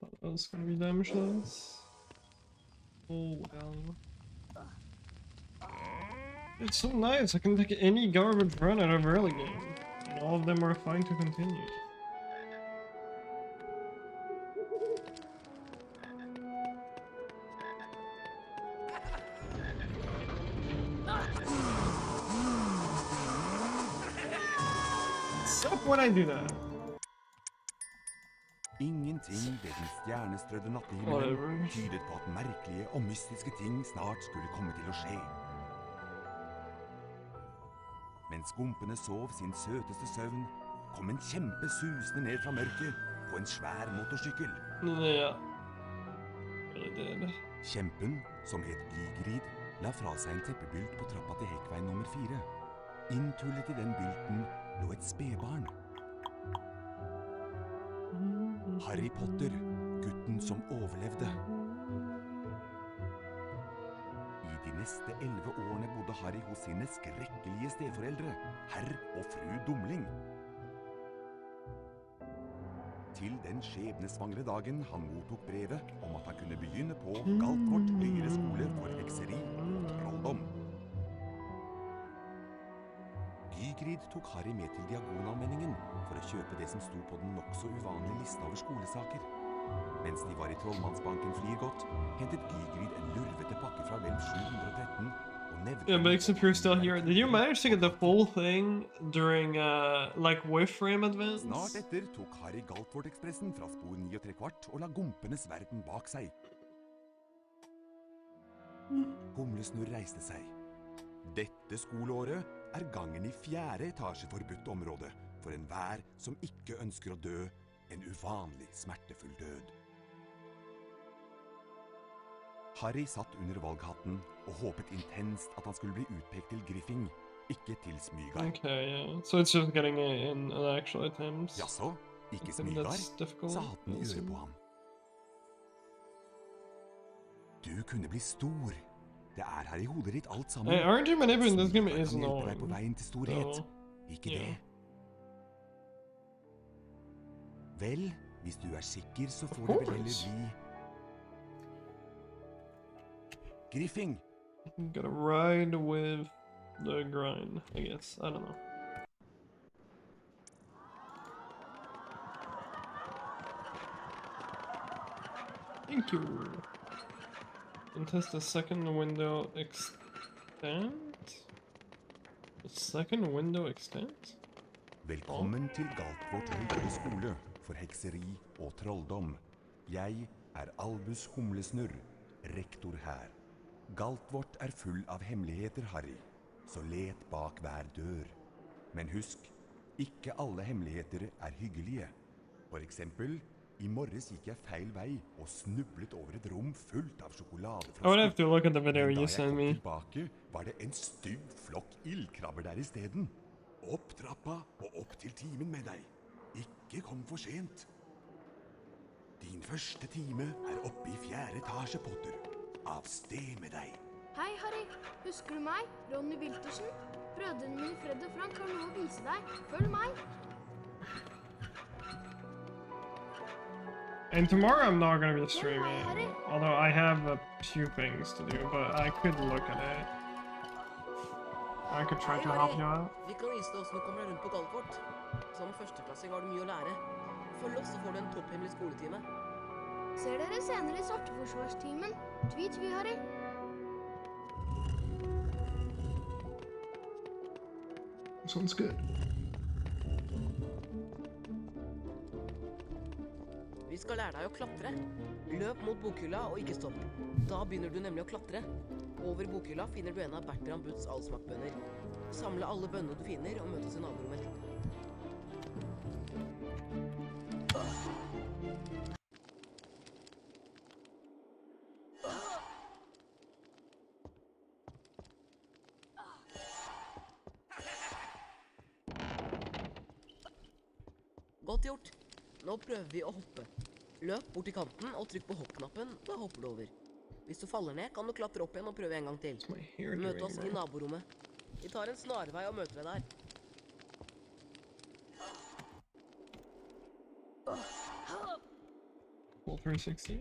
Thought that was gonna be damageless. Oh well. It's so nice, I can take any garbage run out of early game. And all of them are fine to continue. Suck when I do that. Ingenting ved den stjernestrødde nattehimmelen Whatever. tydet på at merkelige og mystiske ting snart skulle komme til å skje. Mens gompene sov sin søteste søvn, kom en kjempe susende ned fra mørket på en svær motorsykkel. Yeah. Really did. Kjempen, som het Gigrid, la fra seg en teppebylt på trappa til Hekkveien nummer 4. Inntullet i den bylten lå et spedbarn. Harry Potter, gutten som overlevde. I de neste 11 årene bodde Harry hos sine skrekkelige steforeldre, herr og fru Dumling. Til den skjebnesvangre dagen han mottok brevet om at han kunne begynne på Galtvort høyere skole for hekseri og trolldom. Gygrid tok Harry med til Diagonalmenningen for å kjøpe det som sto på den nokså uvanlige lista over skolesaker. Mens de var i Trollmannsbanken Flirgodt, hentet Gygrid en lurvete pakke fra vel 713 og nevnte... Yeah, but except you're still here. Did you manage to get the full thing during, like, with frame advance? Snart etter tok Harry Galtvort-ekspressen fra spor 9 3/4 og la gompenes verden bak seg. Humlesnurr reiste seg. Dette skoleåret er gangen i 4. etasje forbudt område for enhver som ikke ønsker å dø en uvanlig smertefull død. Harry satt under valghatten og håpet intenst at han skulle bli utpekt til Griffing, ikke til Smygar. Okay, yeah. So it's just getting in an actual attempt. Jaså, ikke Okay, Smygar, that's difficult. sa hatten i øret på ham. Du kunne bli stor. Det er her i hodet ditt alt sammen. Hey, aren't you manipulating this game Smygar is kan hjelpe deg på annoying. veien til storhet. So, Ikke yeah. det? Vel, hvis du er sikker, så får Of du vel course. heller bli... Griffing! Gotta ride with the grind, I guess. I don't know. Thank you. And test the second window extent? The second window extent? Velkommen til Galtvort høyere skole for hekseri og trolldom. Jeg er Albus Humlesnurr, rektor her. Galtvort er full av hemmeligheter, Harry, så let bak hver dør. Men husk, ikke alle hemmeligheter er hyggelige. For eksempel, i morges gikk jeg feil vei og snublet over et rom fullt av sjokolade fra I would have to look at the video Men da you jeg sent kom me. tilbake, var det en stygg flokk ildkrabber der i steden. Opp trappa og opp til timen med deg. Ikke kom for sent. Din første time er oppe i 4. etasje, Potter. Av sted med deg. Hei, Harry. Husker du meg? Ronny Wiltersen? Brødrene mine Fred og Frank har noe å vise deg. Følg meg. And tomorrow I'm not gonna be streaming, although I have a few things to do, but I could look at it. I could try to help you out. Vi kan vise deg hvordan du kommer deg rundt på Galtvort. Som førsteklassing har du mye å lære. Følg oss, så får du en topphemmelig skoletime. Ser dere senere i Svarteforsvarstimen. Tvi, Harry. Sounds good. Vi skal lære deg å klatre. Løp mot bokhylla og ikke stopp. Da begynner du nemlig å klatre. Over bokhylla finner du en av Bertram Butts allsmakkbønner. Samle alle bønnene du finner og møtes i naborommet. Godt gjort. Nå prøver vi å hoppe. Løp bort til kanten og trykk på hoppknappen, da hopper du over. Hvis du faller ned, kan du klatre opp igjen og prøve en gang til. Møt oss i naborommet. Vi tar en snarvei og møter deg der. Full 360.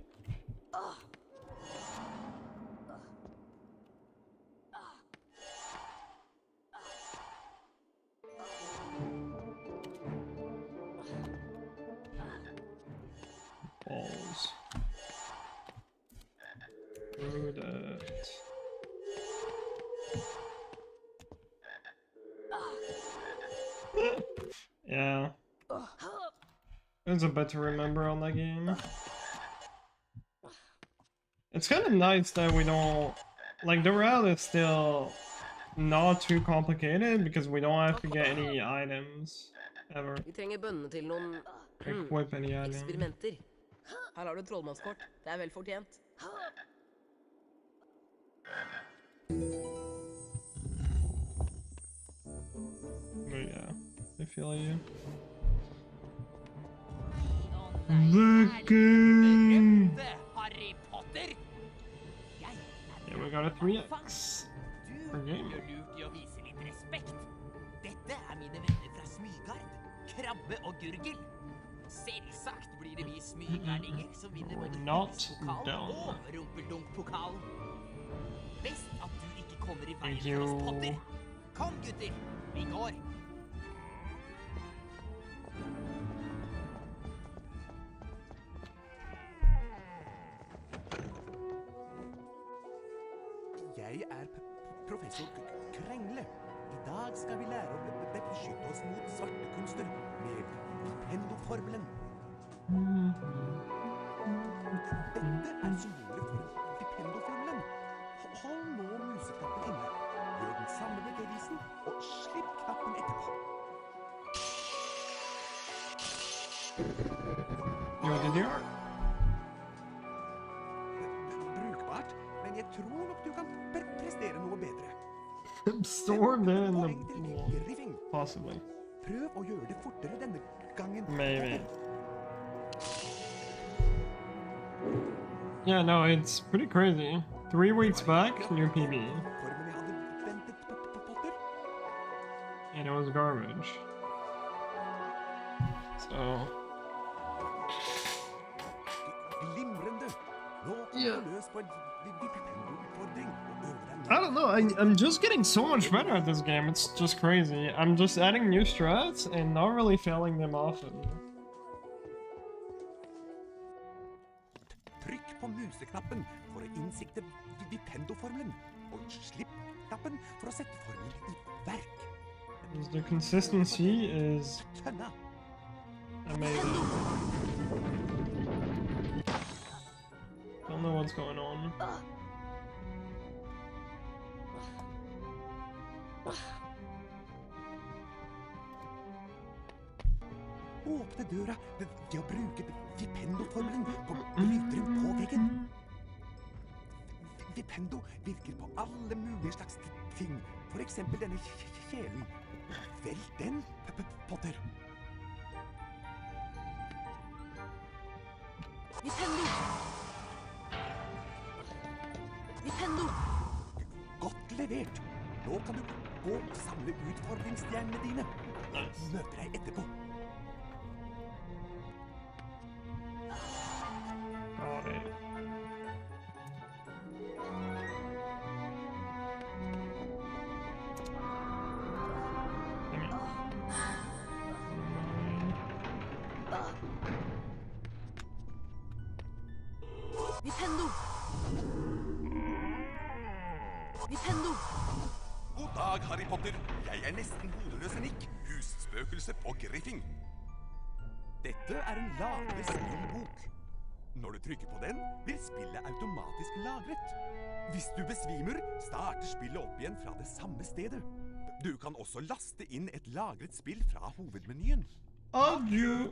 Balls. Through that. Yeah. There's a bit to remember on that game. It's kind of nice that we don't... Like, the route is still not too complicated because we don't have to get any items ever. Vi trenger bønnene til noen Equip any items. eksperimenter. Her har du et trollmannskort. Det er vel fortjent. Oh yeah, I feel you. Berømte Harry Potter! Yeah, we got a 3x. Du Okay. gjør lurt i å vise litt respekt. Dette er mine venner fra Smygard. Krabbe og Gurgel. Selvsagt blir det vi smygardinger som vinner både Not huspokal done. og rumpeldunk-pokal. Best at du ikke kommer i veien Thank for oss, you. Potter. Kom, gutter. Vi går. Jeg er professor Krengle. I dag skal vi lære å beskytte oss mot svarte kunster med Vipendo-formelen. Dette er symbolet for Vipendo-formelen. Hold nå museknappen inne. Gjør den samme bevegelsen, og slipp knappen etterpå. You want to do it? Brukbart, men jeg tror nok du kan prestere noe bedre. Absorb it in Poeng til the... Griffing. Possibly. Prøv å gjøre det fortere denne gangen. Maybe. Yeah, no, it's pretty crazy. 3 weeks back, new PB. Formen jeg hadde ventet på Potter. And it was garbage. So... Glimrende. Nå kan Yeah. du løs på en Vipendo-utfordring og øve deg I don't know, I'm just getting so much better at this game, it's just crazy. I'm just adding new strats and not really failing them often. Trykk på museknappen for å innsikte Vipendo-formelen, og slipp-knappen for å sette formelen i verk. The consistency is Tønna. amazing. Don't know what's going on. Åpne døra ved å bruke Vipendo-formelen på bryteren på veggen. Vipendo virker på alle mulige slags ting. For eksempel denne kjelen. Velg den, Potter. Vipendo! Vipendo! Godt levert. Nå kan du gå og samle utfordringsstjernene dine. Møter deg etterpå. Got it. Vipendo! Vipendo! God dag, Harry Potter. Jeg nesten hodeløse Nick, husspøkelse på Griffing. Dette en lagret spillbok. Når du trykker på den, blir spillet automatisk lagret. Hvis du besvimer, starter spillet opp igjen fra det samme stedet. Du kan også laste inn et lagret spill fra hovedmenyen. Adieu.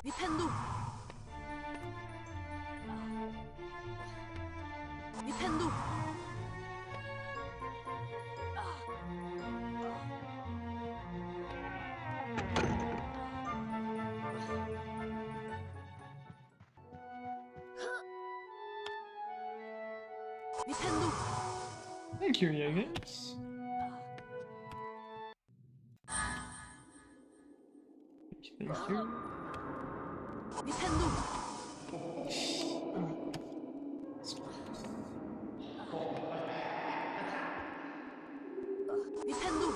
Vipendo! Vipendo! Vipendo! Thank you, Jagens. Thank you. Vipendo! Vipendo!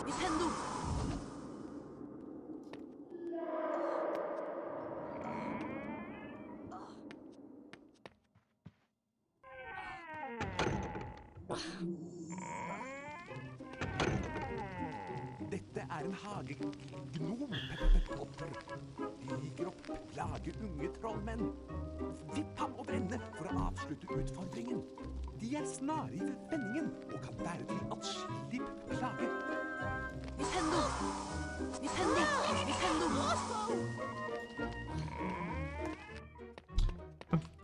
Vipendo! Dette en hagegnom, Potter. De liker å plage unge trollmenn. Vipp ham og brenne for å avslutte utfordringen. De snare i vendingen og kan være til atskillig plage. Vipendo! Vipendo! Vipendo!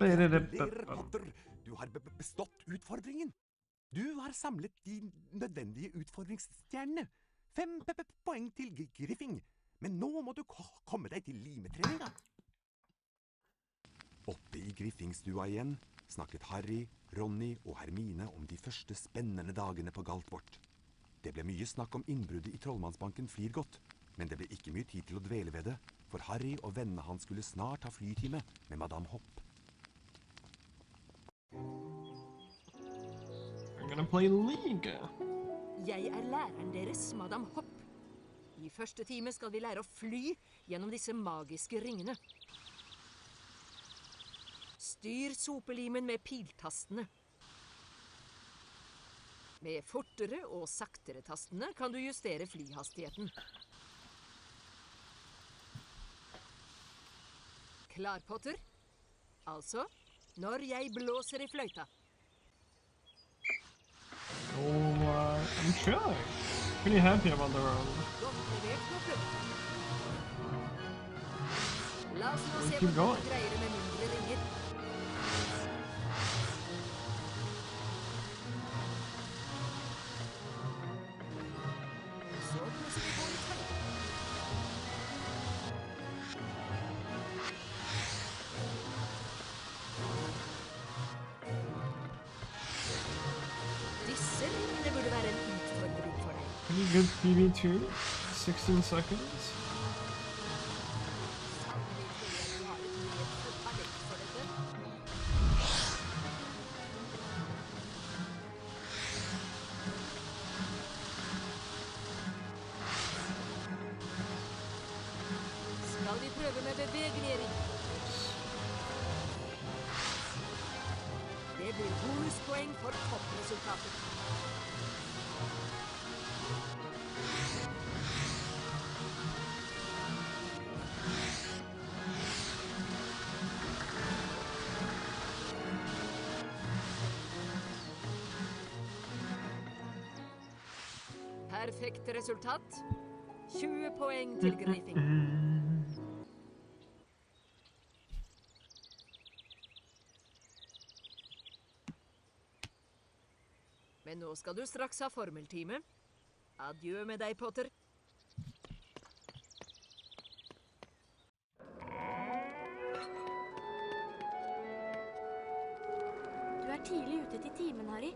Gratulerer, Potter. Du har bestått utfordringen. Du har samlet de nødvendige utfordringsstjernene. 5 poeng til Griffing. Men nå må du komme deg til limetreninga. Oppe i Griffingstua igjen snakket Harry, Ronny og Hermine om de første spennende dagene på Galtvort. Det ble mye snakk om innbruddet i Trollmannsbanken Flirgodt, men det ble ikke mye tid til å dvele ved det, for Harry og vennene hans skulle snart ha flytime med Madame Hopp. I'm gonna play League. Jeg læreren deres, Madame Hopp. I første time skal vi lære å fly gjennom disse magiske ringene. Styr sopelimen med piltastene. Med fortere og saktere tastene kan du justere flyhastigheten. Klar, Potter? Altså, når jeg blåser i fløyta. Oh, I'm sure. Pretty happy about the round. Godt levert, Potter. La oss nå We se keep på going. noen greier med mindre ringer. Så plusser vi på litt høyt. Disse ringene burde være en utfordring for deg. Pretty good PB2. 16 seconds. Sannelig tror jeg du har et medfødt talent for dette. Skal vi prøve med bevegning. Det blir bonuspoeng for toppresultatet. Perfekt resultat. 20 poeng til Griffing. Men nå skal du straks ha formeltime. Adjø med deg, Potter. Du er tidlig ute til timen, Harry.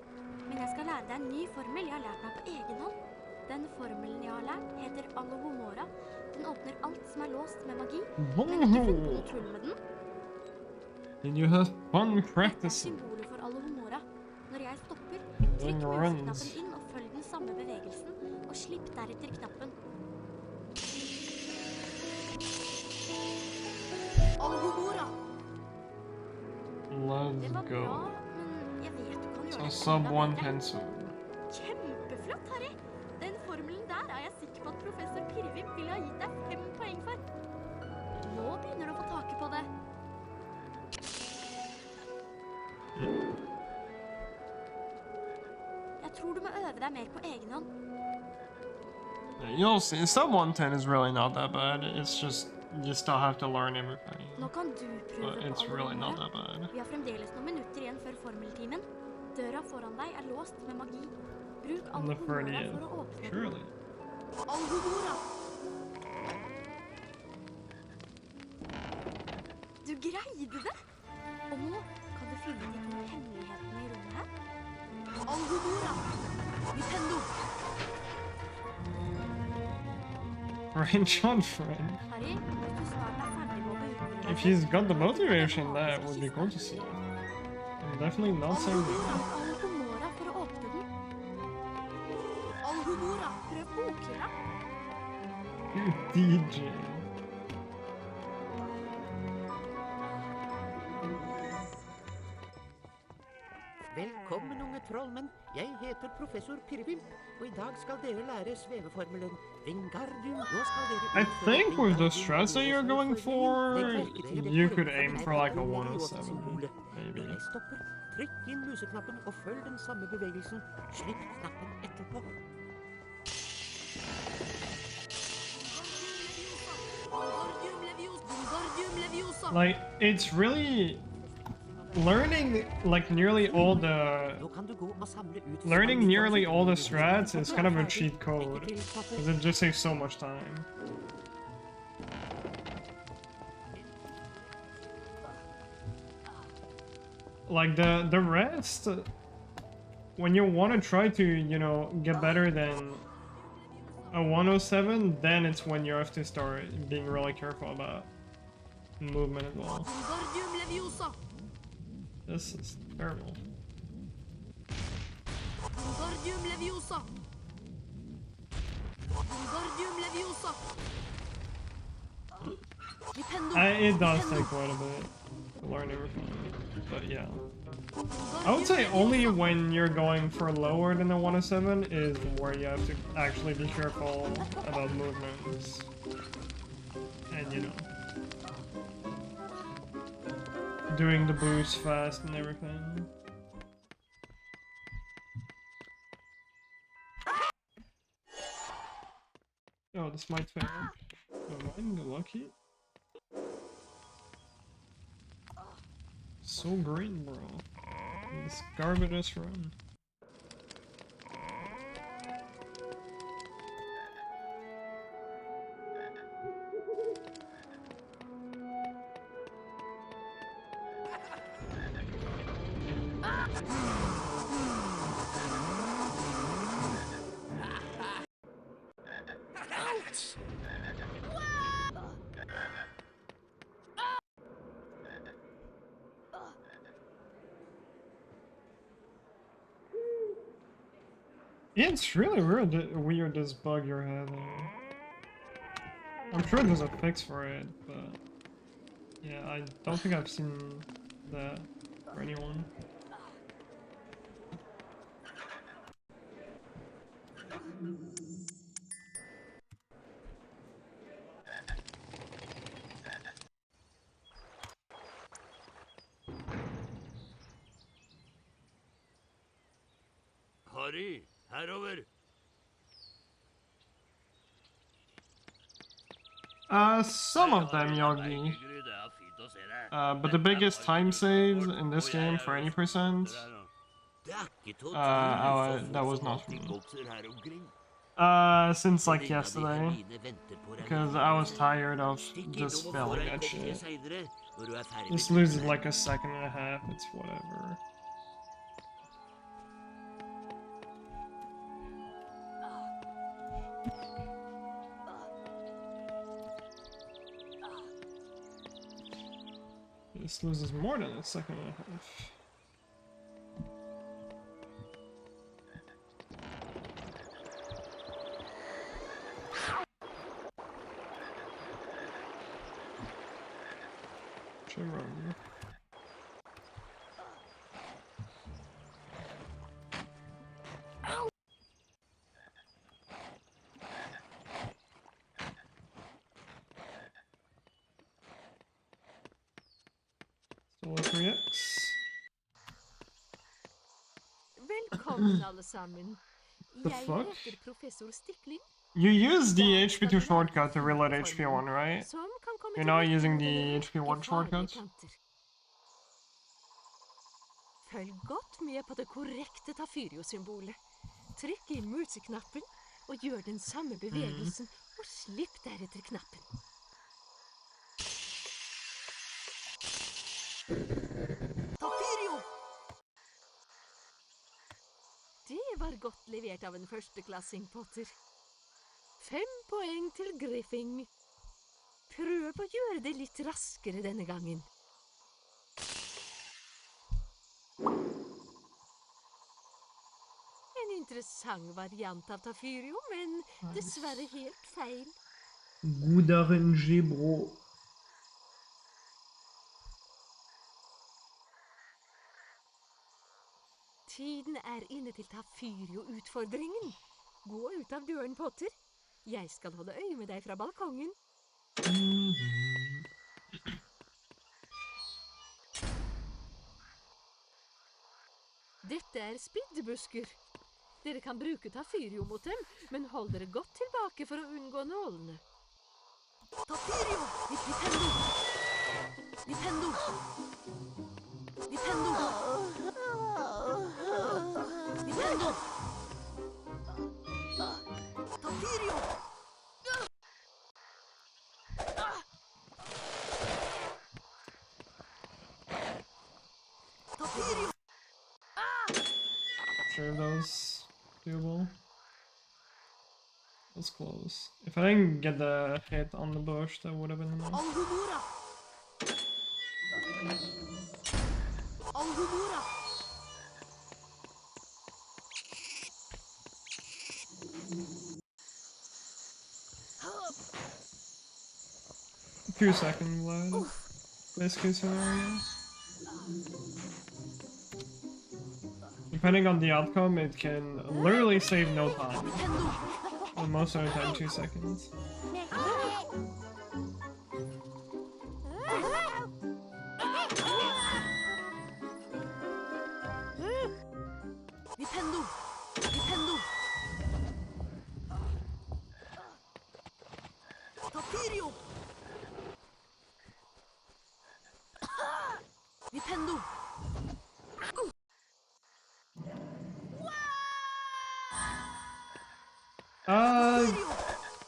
Men jeg skal lære deg en ny formel jeg har lært meg på egen hånd. Den formelen jeg har lært, heter Alohomora. Den åpner alt som er låst med magi. Men ikke funnet på noe tull med den. Did you have fun Dette er practicing? symbolet for Alohomora. Når jeg stopper, trykk museknappen inn og følg den samme bevegelsen, og slipp deretter knappen. Alohomora! Det Let's var go. bra, men jeg vet du kan gjøre So det sub enda one bedre. pencil. Kjempeflott, Harry! Den formelen der er jeg sikker på at professor Pirvim ville ha gitt deg 5 poeng for. Nå begynner du å få taket på det. Jeg tror du må øve deg mer på egen hånd. You'll see. Sub 110 is really not that bad. It's just you still have to learn everything. Nå kan du prøve But på it's really not Alohomora. that bad. Vi har fremdeles noen minutter igjen før formeltimen. Døra foran deg er låst med magi. Bruk On the Alohomora 30th. for å åpne den. Surely. Alohomora! Du greide det! Og nå kan du finne de 2 hemmelighetene i rommet her. Alohomora! Nintendo! Range on friend. Harry, hvis du snart er ferdig med å beundre If he's got the motivation, that would be cool to see. I'm definitely not saying that. Alohomora for å åpne den. Alohomora! Prøv bokhylla. DJ. Velkommen, unge trollmenn. Jeg heter professor Pirvimp, og i dag skal dere lære sveveformelen Wingardium. Nå skal dere I think with the strats that you're going for, you could aim for like a 107, Når maybe. jeg stopper, trykk inn museknappen og følg den samme bevegelsen. Slipp knappen etterpå. Wingardium Leviosa! Like, it's really learning like nearly all the Nå kan du gå og samle ut learning nearly all the strats is kind of a cheat code because it just saves so much time. Like the rest, when you want to try to, you know, get better than a 107, then it's when you have to start being really careful about movement as well. Wingardium Leviosa! This is terrible. Wingardium Leviosa! Wingardium Leviosa! Nintendo! It does take quite a bit to learn everything, but yeah. I would say only when you're going for lower than a 107 is where you have to actually be careful about movements. And you know, doing the boost fast and everything. Oh, this might fail. Am I lucky? So green, bro. This garbage run. Yeah, it's really weird this bug you're having. I'm sure there's a fix for it, but Yeah, I don't think I've seen that for anyone. Harry, herover. Some of them, Yogi. But the biggest time saves in this game for any percent, that was not for me. Since like yesterday, because I was tired of just failing that shit. This loses like a second and a half, it's whatever. This loses more than a second and a half. Should run. Still a 3x. Velkommen, alle sammen. The Jeg fuck? heter professor Stikling. You use the HP2 shortcut to reload HP1, right? Som kan komme You're til not nytte using når the dere HP1 rekker farlige shortcut? kanter. Følg godt med på det korrekte Tafirio-symbolet. Trykk inn museknappen og gjør den samme bevegelsen, og slipp deretter knappen. Tafirio! Det var godt levert av en førsteklassing, Potter. 5 poeng til Griffing. Prøv å gjøre det litt raskere denne gangen. En interessant variant av Tafirio, men dessverre helt feil. God RNG, bro. Tiden er inne til Tafirio-utfordringen. Gå ut av døren, Potter. Jeg skal holde øye med deg fra balkongen. Dette er spiddebusker. Dere kan bruke Tafirio mot dem, men hold dere godt tilbake for å unngå nålene. Tafirio! Nintendo! Nintendo! Nintendo! Nintendo! Tafirio! Tafirio! Sure that was doable. That was close. If I didn't get the hit on the bush, that would have been enough. Alhumura! Alhumura! A few seconds left. Best case scenario. Depending on the outcome, it can literally save no time. And most of the time, 2 seconds. Nintendo! Nintendo! Tafirio! Nintendo!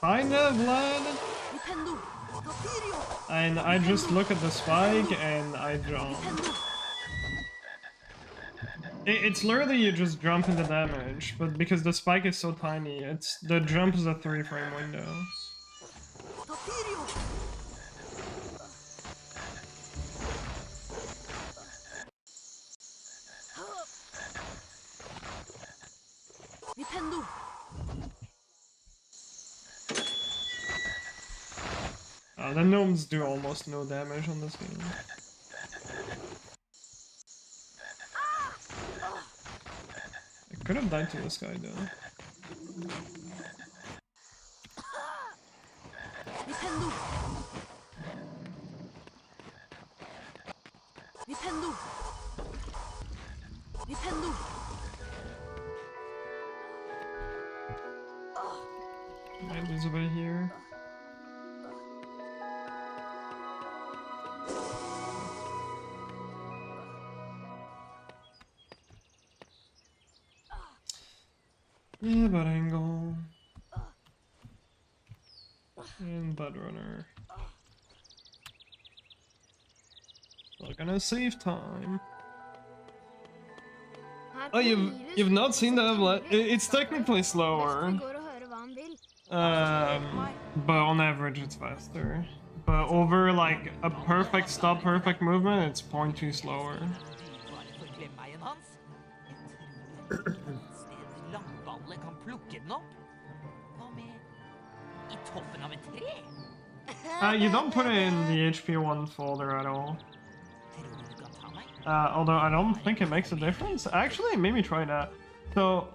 Kind of, Vlad. Nintendo! Tafirio! And I just look at the spike and I jump. It's literally you just jump into damage, but because the spike is so tiny, the jump is a 3-frame window. Tafirio! Nintendo! The gnomes do almost no damage on this game. I could have died to this guy though. Nintendo. Nintendo. Nintendo. Might lose a bit here. Yeah, but angle. And Bud Runner. Still gonna save time. Her Oh, på you've Iris not seen that september. yet? It's technically Best slower. vi går og hører hva han vil. But on average it's faster. But over like a perfect stop, perfect movement, it's 0.2 slower. Bare for klemmeien hans. Jeg tror et sted Langballe kan plukke den opp. Hva med i toppen av et tre? You don't put it in the HP1 folder at all. Tror du du kan ta meg? Although I don't think it makes a difference. Actually, maybe try that. So...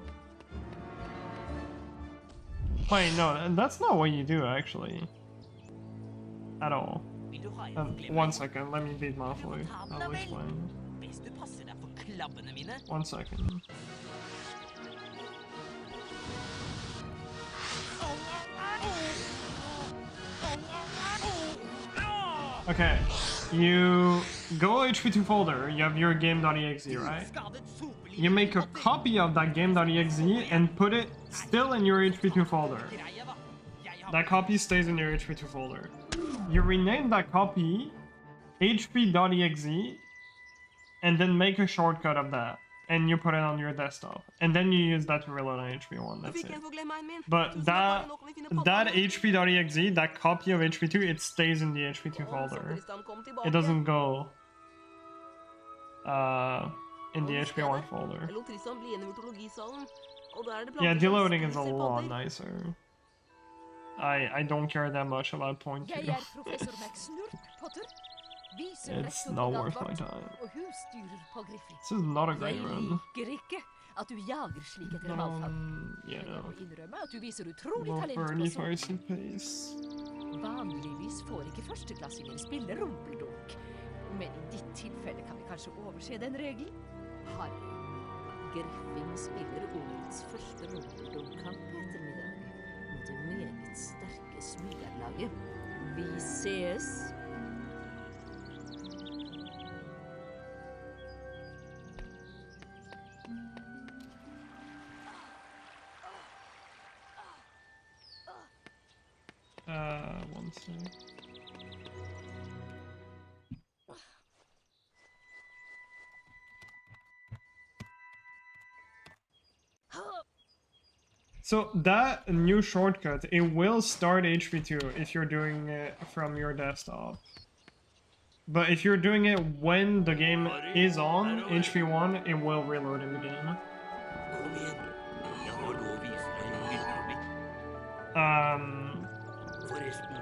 Wait, no, that's not what you do, actually. At all. Vil du ha en for 1 klemmeien? second, let me beat Malfoy. I'll explain. Best du passer deg for klabbene mine. 1 second. Okay, you go HP2 folder, you have your game.exe, right? You make a copy of that game.exe and put it still in your HP2 folder. That copy stays in your HP2 folder. You rename that copy hp.exe and then make a shortcut of that. And you put it on your desktop. And then you use that to reload on HP1, that's it. But that hp.exe, that copy of HP2, it stays in the HP2 folder. It doesn't go in the HP1 folder. Yeah, deloading is a lot nicer. I don't care that much about point 2. Jeg professor Max Snurp, Potter. Viser It's rektor not på worth my Dagvart time. og husstyrer på Griffith. This is not a great Jeg run. liker ikke at du jager slik etter valgfag. Yeah, Men jeg no. må innrømme at du viser utrolig Low talent på Bernie sånt. fires in pace. Vanligvis får ikke førsteklassinger spille rumpeldunk. Men i ditt tilfelle kan vi kanskje overse den regelen? Harry, Griffin spiller årets første rumpeldunk-kamp i ettermiddag mot det meget sterke smygerlaget. Vi ses! One sec. So that new shortcut, it will start HP2 if you're doing it from your desktop. But if you're doing it when the game is on HP1, it will reload in the game. Kom igjen. Jeg har nå å vise deg lytteren mitt. Forresten,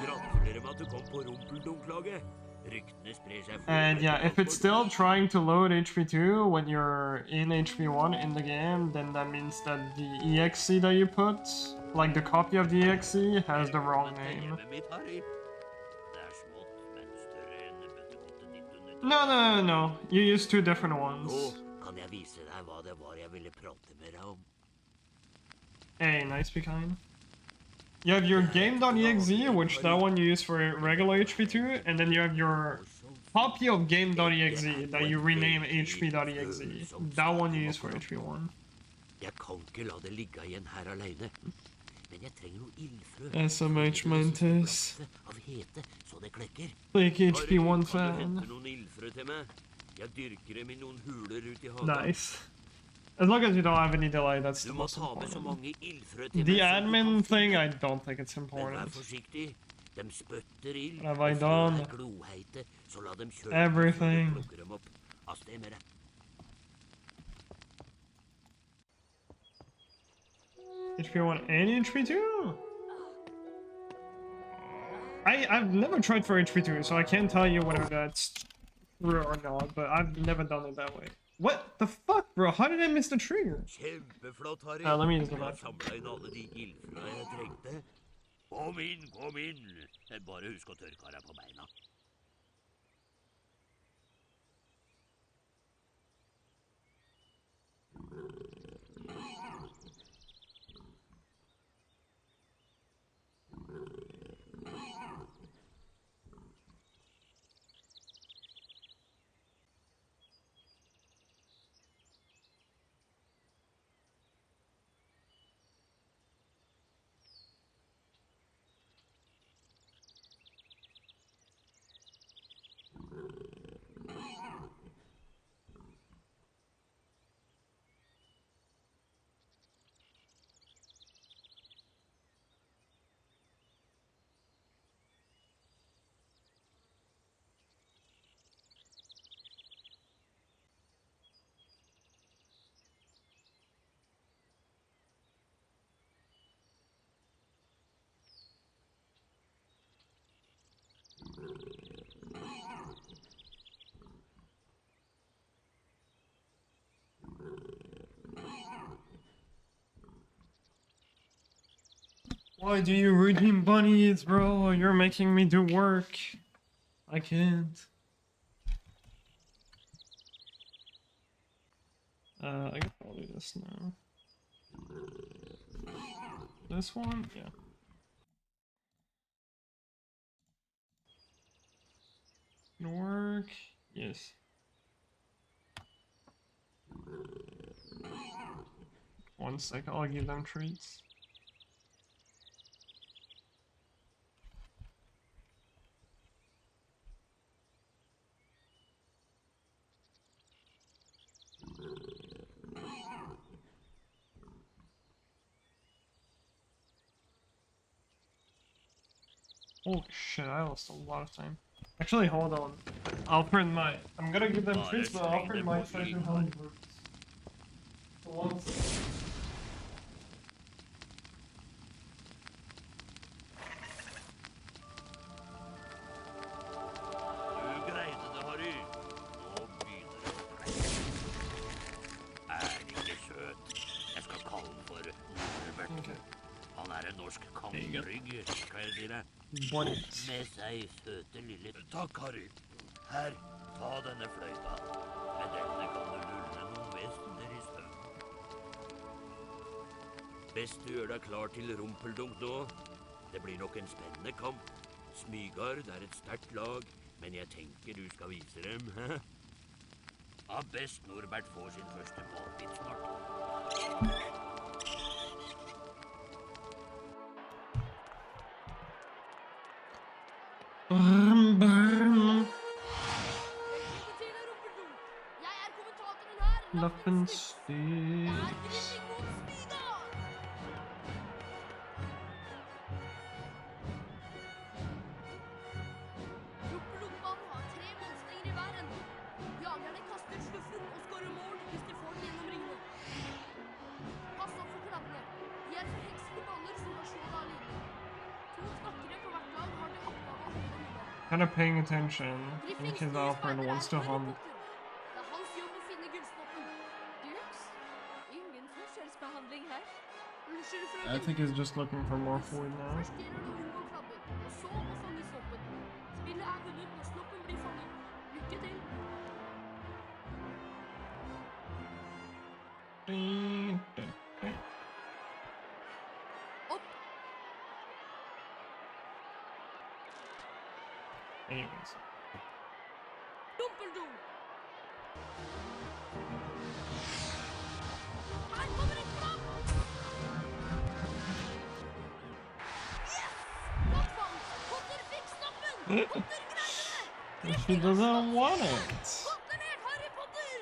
gratulerer med at du kom på rumpeldunklaget. Ryktene sprer seg And yeah, if it's still trying to load HP2 when you're in HP1 in the game, then that means that the EXE that you put, like the copy of the EXE, has the wrong name. Hjemmet mitt, Harry. Det er smått, men større enn bøttekottet ditt under No. You use 2 different ones. Nå kan jeg vise deg hva det var jeg ville prate med deg om. Hey, nice be kind. You have your game.exe, which that one you use for regular HP2, and then you have your copy of game.exe that you rename hp.exe. That one you use for HP1. Jeg kan ikke la det ligge igjen her alene. Men jeg trenger noe ildfrø. SMH Mantis. Av hete, så det klekker. Like Harry, HP1 kan du fan. hente noen ildfrø til meg? Jeg dyrker dem i noen huler ut i hagen. Nice. As long as you don't have any delay, that's Du the må most ta med så important. mange ildfrø til The meg som du admin kan thing, finne. I don't think it's Men vær important. forsiktig. De spytter ild, What have I og frø done? er gloheite, så la dem kjøre Everything. før du plukker dem opp. Av sted med deg. HP1 and HP2? I've never tried for HP2, so I can't tell you whether that's true or not, but I've never done it that way. What the fuck, bro? How did I miss the trigger? Kjempeflott, Harry. Let me use the Du har bathroom. samlet inn alle de ildfrøa jeg trengte. Kom inn, kom inn. Bare husk å tørke deg på beina. Why do you redeem bunnies, bro? You're making me do work. I can't. I guess I'll do this now. This one? Yeah. Gonna work? Yes. One sec, I'll give them treats. Holy shit, I lost a lot of time. Actually, hold on. Alfred might. I'm gonna give them treats, but Alfred might try to help me. So one second. Du greide det, Harry. Nå begynner det å dreie. Ikke søt. Jeg skal kalle den for Norbert. Okay. Han en norsk kantrygg, skal jeg si deg. Med seg søte lille... Takk, Harry. Her, ta denne fløyta. Med denne kan du lulle noen vesener i søvn. Best du gjør deg klar til rumpeldunk nå. Det blir nok en spennende kamp. Smygard et sterkt lag, men jeg tenker du skal vise dem, hæ? Ja, best Norbert får sin første målbit snart. Brum, brum. Jeg kommentatoren her. Lappen styrs. Rumpeldunk-banen har 3 målstenger i hver ende. Jagerne kaster sluffen og skårer mål hvis de får den gjennom ringene. Pass opp for klabbene. De forhekste baller som har slått av linjen. 2 snakkere på hvert lag har til oppgave å holde unna. Kind of paying attention in case Alfred wants to hunt. Det hans jobb å finne gullsnoppen. Dukes? Ingen forskjellsbehandling her. Unnskyld, frøken. I think he's just looking for more food now. Først gjelder det å unngå krabben, og så å fange snoppen. Spillet vunnet når snoppen blir fanget. Lykke til. Opp. Anyways. Rumpeldunk. Her kommer en klabb. Yes! Godt fang. Potter fikk snoppen. Potter greide det. She doesn't want it. Godt levert, Harry Potter.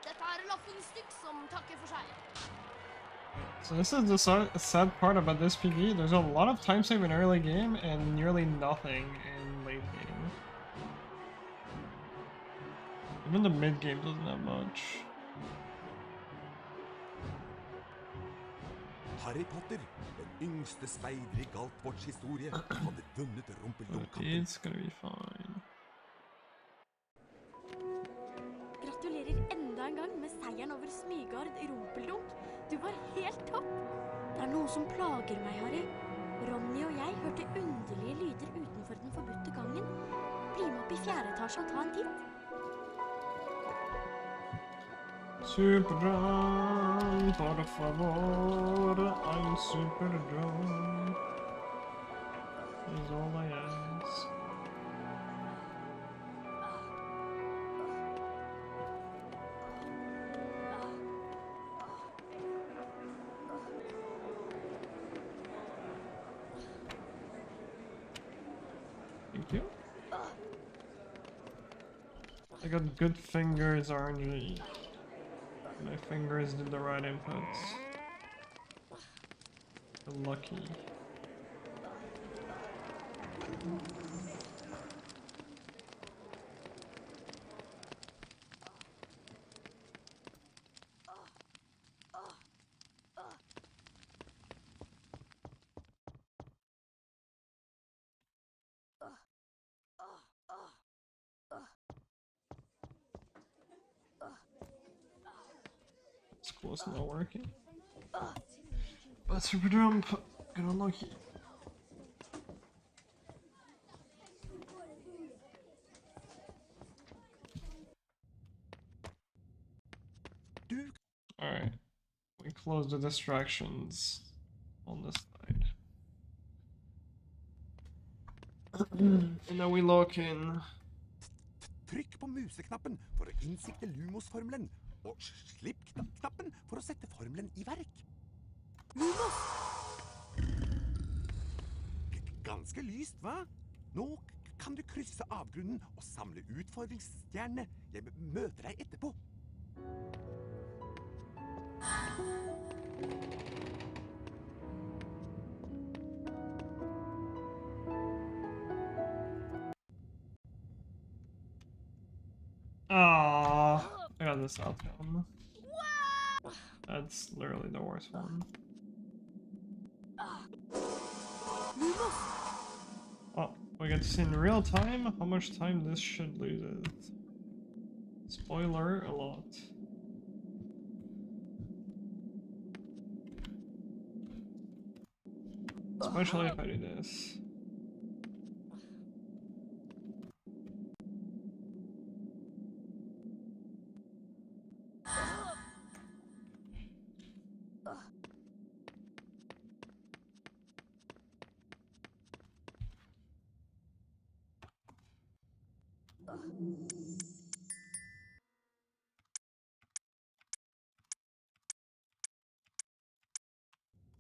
Dette laffen stykk som takker for seg. So this is the sad part about this PvE. There's a lot of time save in early game and nearly nothing in late game. Even the mid game doesn't have much. Harry Potter, yngste speider i Galtborts historie hadde vunnet rumpeldunkkampen. It's gonna be fine. Gratulerer enda en gang med seieren over Smygard Rumpeldunk. Du var helt topp. Det er noe som plager meg, Harry. Ronny og jeg hørte underlige lyder utenfor den forbudte gangen. Bli med opp i 4. etasje og ta en titt. Super drunk, por favor, I'm super drunk. Is all I ask. Thank you. I got good fingers, RNG. My fingers did the right inputs. Lucky. It's close to not working. But super jump, get unlucky. Alright. We close the distractions on this side. And now we lock in. Trykk på museknappen for å innsikte Lumos-formelen, og slipp knappen for å sette formelen i verk. Lumos! Ganske lyst, hva? Nå kan du krysse avgrunnen og samle utfordringsstjernene. Jeg møter deg etterpå. Ah, I got this outcome. That's literally the worst one. Oh, we get to see in real time how much time this should lose it. Spoiler, a lot. Especially if I do this.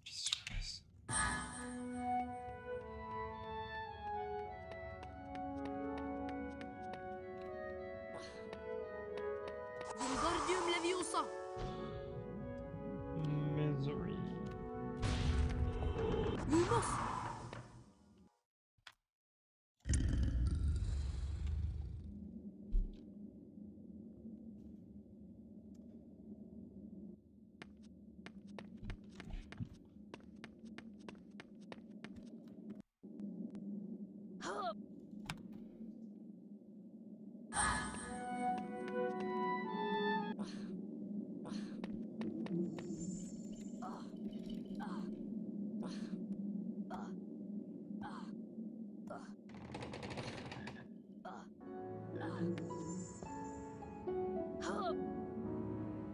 Jesus Christ. Wingardium Leviosa! Misery. Lumos!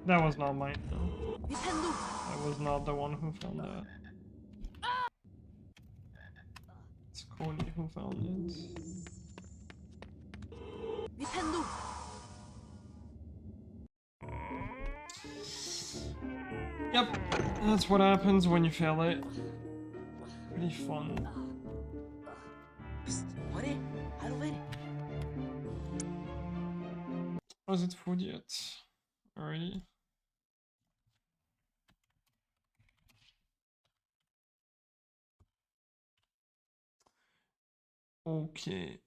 That was not mine, though. Nintendo! I was not the one who found that. It's Cody who found it. Nintendo! Yep, that's what happens when you fail it. Pretty fun. Psst, Harry, herover. Oh, is it food yet? Already? Okay.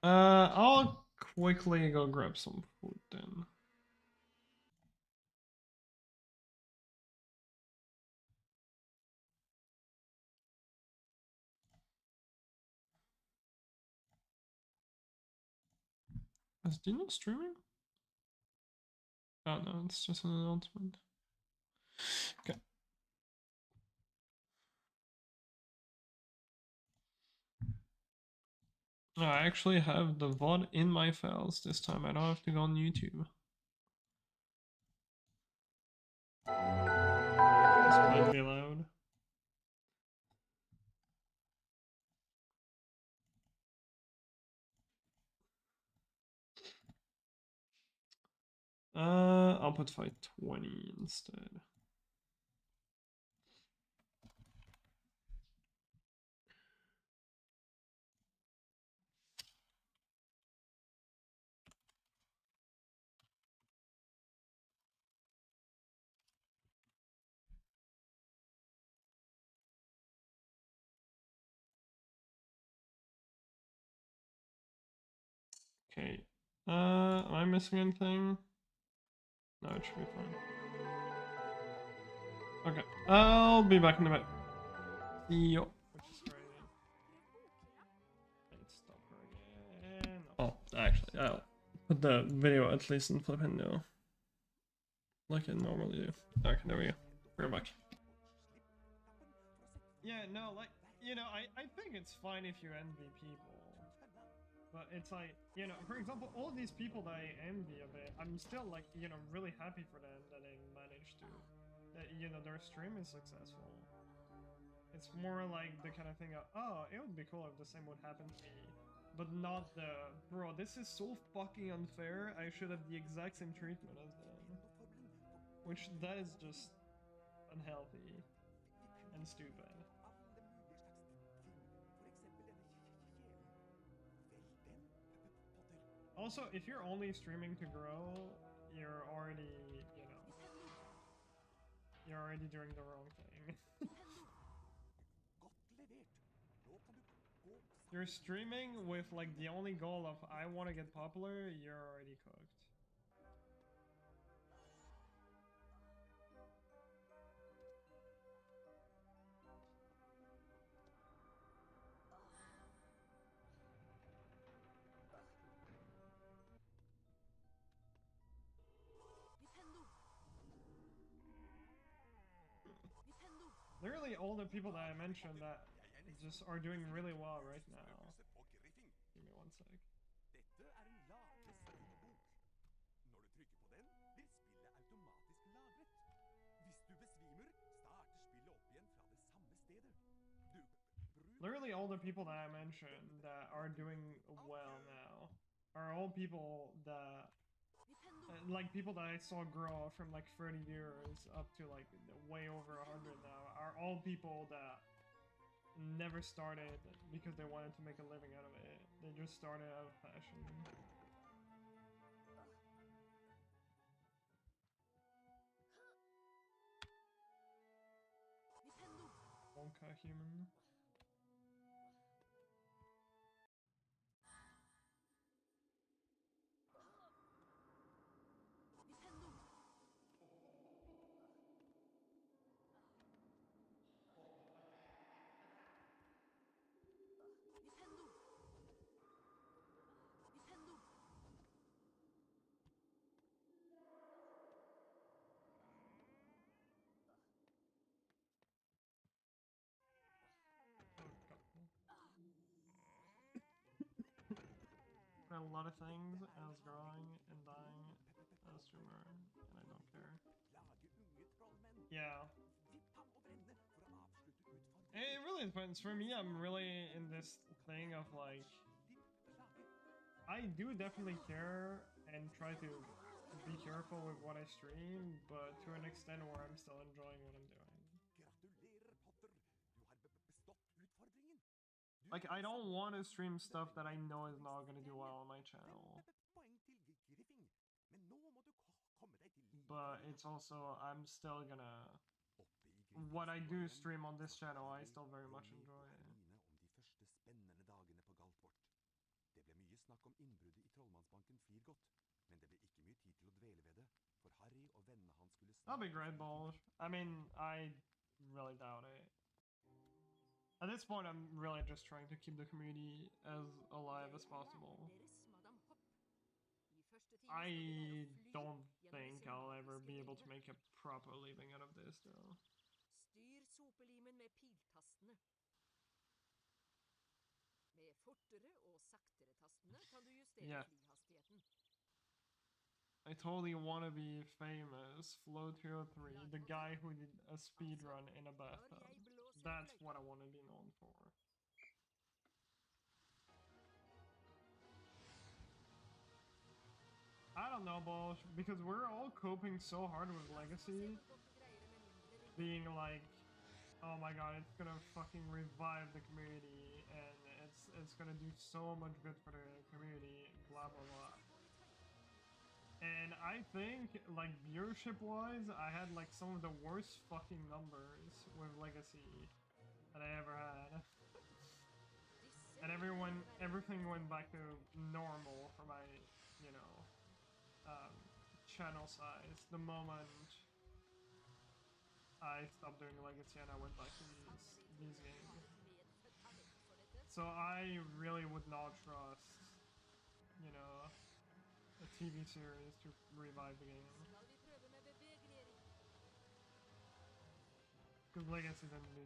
I'll quickly go grab some food then. Is Dino streaming? Oh no, it's just an announcement. Okay. No, I actually have the VOD in my files this time. I don't have to go on YouTube. This might be loud. I'll put fight 20 instead. Okay. Am I missing anything? No, it should be fine. Okay. I'll be back in a bit. See you. Which is crazy. Let's stop her again. Oh, actually, I'll put the video at least in flip window. Like I normally do. Okay, there we go. We're back. Yeah, no, like, you know, I think it's fine if you envy people. But it's like, you know, for example, all these people that I envy a bit, I'm still like, you know, really happy for them that they managed to, that, you know, their stream is successful. It's more like the kind of thing of, oh, it would be cool if the same would happen to me. But not the, bro, this is so fucking unfair, I should have the exact same treatment as them. Which, that is just unhealthy and stupid. Also, if you're only streaming to grow, you're already, you know, you're already doing the wrong thing. You're streaming with like the only goal of I want to get popular, you're already cooked. Literally all the people that I mentioned that just are doing really well right now. Give me one sec. Literally all the people that I mentioned that are doing well now are all people that like people that I saw grow from like 30 viewers up to like way over 100 now are all people that never started because they wanted to make a living out of it. They just started out of passion. Wonka human. A lot of things as growing and dying as a streamer, and I don't care. Yeah. It really depends. For me, I'm really in this thing of like, I do definitely care and try to be careful with what I stream, but to an extent where I'm still enjoying what I'm doing. Like, I don't want to stream stuff that I know is not going to do well on my channel. But it's also, I'm still gonna... What I do stream on this channel, I still very much enjoy it. Det ble mye snakk om innbruddet i Trollmannsbanken flir godt, men det ble ikke mye tid til å dvele ved det, for Harry og vennene hans skulle That'll be great, balls. I mean, I really doubt it. At this point, I'm really just trying to keep the community as alive as possible. I don't think I'll ever be able to make a proper living out of this, though. Styr sopelimen med piltastene. Med fortere og saktere tastene kan du justere flyhastigheten. I totally want to be famous. Flow 203, the guy who did a speedrun in a bathtub. That's what I want to be known for. I don't know, Bosch, because we're all coping so hard with Legacy. Being like, oh my god, it's gonna fucking revive the community, and it's gonna do so much good for the community, blah blah blah. And I think, like, viewership-wise, I had, like, some of the worst fucking numbers with Legacy that I ever had. And everything went back to normal for my, you know, channel size the moment I stopped doing Legacy and I went back to these games. So I really would not trust, you know, a TV series to revive the game. Because Legacy didn't do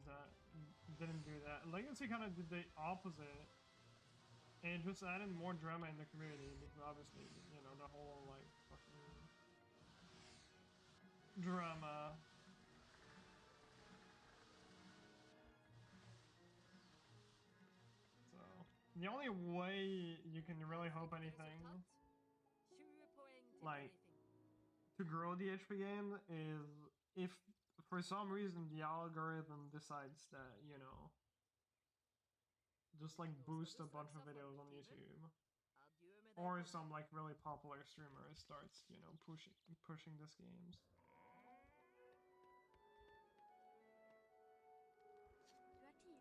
that. Legacy kind of did the opposite. And it just added more drama in the community, because obviously, you know, the whole, like, fucking drama. So, the only way you can really hope anything, like, to grow the HP game is if, for some reason, the algorithm decides that, you know, just, like, boost a bunch of videos on YouTube. Or some, like, really popular streamer starts, you know, pushing these games.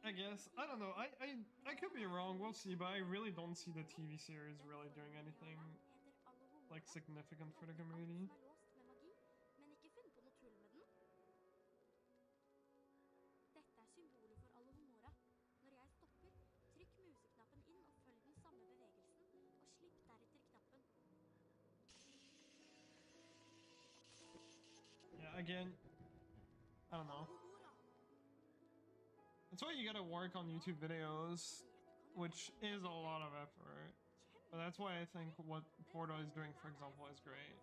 I guess. I don't know. I could be wrong. We'll see. But I really don't see the TV series really doing anything, like, significant for the community. Dette er symbolet for Alohomora. Når jeg stopper, trykk museknappen inn og følg den samme bevegelsen, og slipp deretter knappen. Yeah, again, I don't know. That's why you gotta work on YouTube videos, which is a lot of effort. But that's why I think what Porto is doing, for example, is great.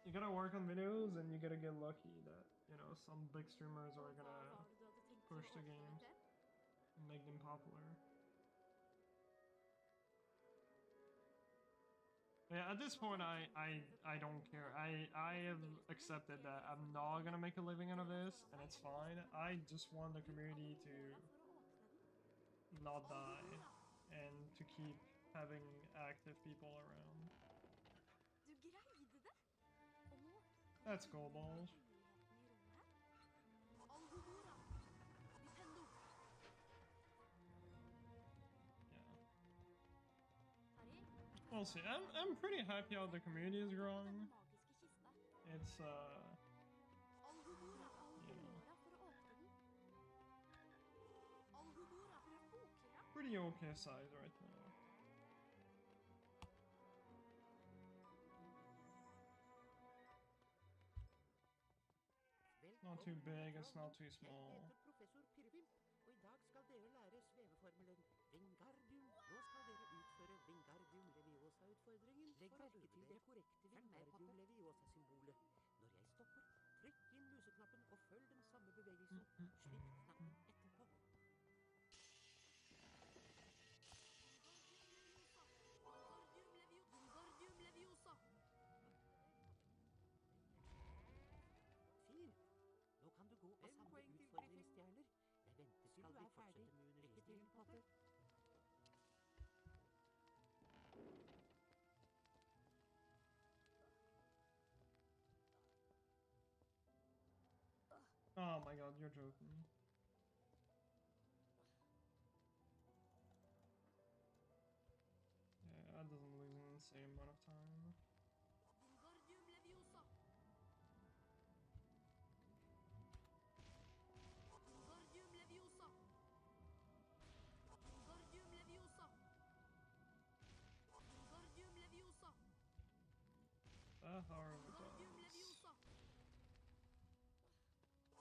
You gotta work on videos, and you gotta get lucky that, you know, some big streamers are gonna push the games and make them popular. Yeah, at this point, I don't care. I have accepted that I'm not gonna make a living out of this, and it's fine. I just want the community to not die, and to keep having active people around. That's cool, balls. We'll see. I'm pretty happy how the community is growing. It's you know, pretty okay size right now. It's not too big, it's not too small. Og i dag skal dere lære sveveformelen Wingardium. Nå skal dere utføre Wingardium Leviosa-utfordringen. Legg merke til det korrekte Wingardium Leviosa-symbolet. Når jeg stopper, trykk inn museknappen og følg den samme bevegelsen. Slipp knappen etterpå. Wingardium Leviosa! Fint. Nå kan du gå og samle utfordringsstjerner. Jeg venter skal vi fortsette med undervisningen, Potter. Oh my god, you're joking. Yeah, that doesn't lose an insane amount of time. Wingardium Leviosa! Wingardium Leviosa! Horror Wingardium dogs. Leviosa.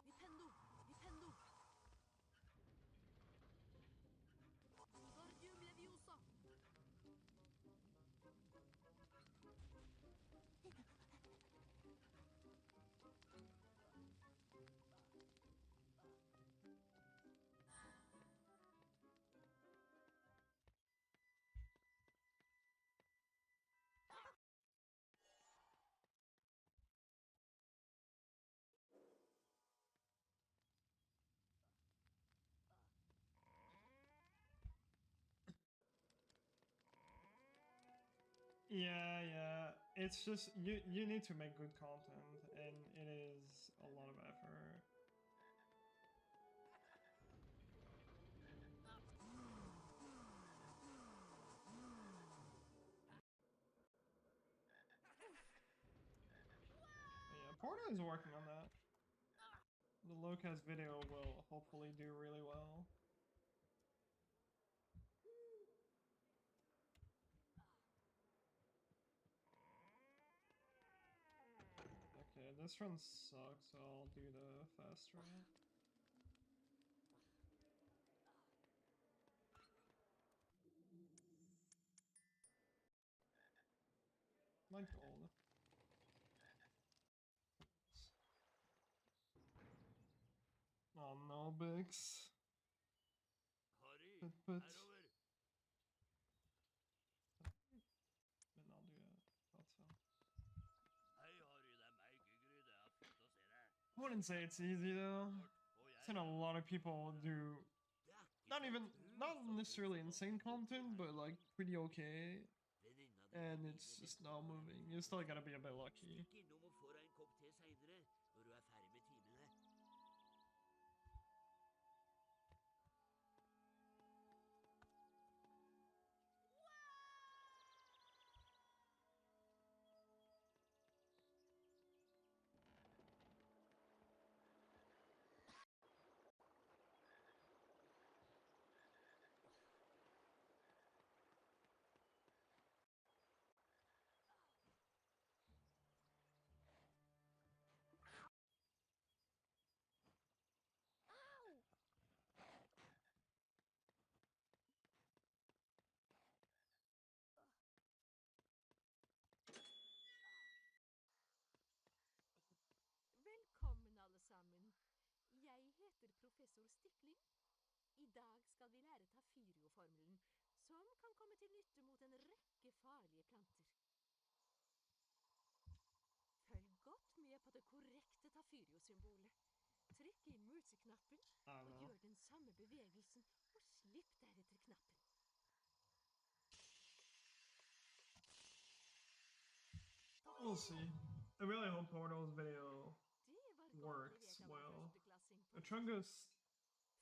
Nintendo. Nintendo. Wingardium Leviosa. Yeah. It's just you need to make good content, and it is a lot of effort. But yeah, Porto is working on that. The Locust video will hopefully do really well. Okay, this run sucks, so I'll do the fast run. My gold. Oh no, Bix. Harry, But herover. then I'll do it. Thought so. Hei, Harry, det er meg, Gygrid. Det er fint å se deg. I wouldn't say it's easy though. Og I've seen a lot of people do Det er ikke not til å even tro not så necessarily fort insane som man vokser content, but her. like pretty okay. Venninna di And Eline it's just venter not på deg moving. ved You still gotta telefonen. be a bit lucky. Stikk innom og få deg en kopp te senere, når du er ferdig med timene. Velkommen, alle sammen. Jeg heter professor Stikling. I dag skal vi lære Tafirio-formelen, som kan komme til nytte mot en rekke farlige planter. Følg godt med på det korrekte Tafirio-symbolet. Trykk inn museknappen, og gjør den samme bevegelsen, og slipp deretter knappen. We'll see. I really hope Porto's video works well. Chungus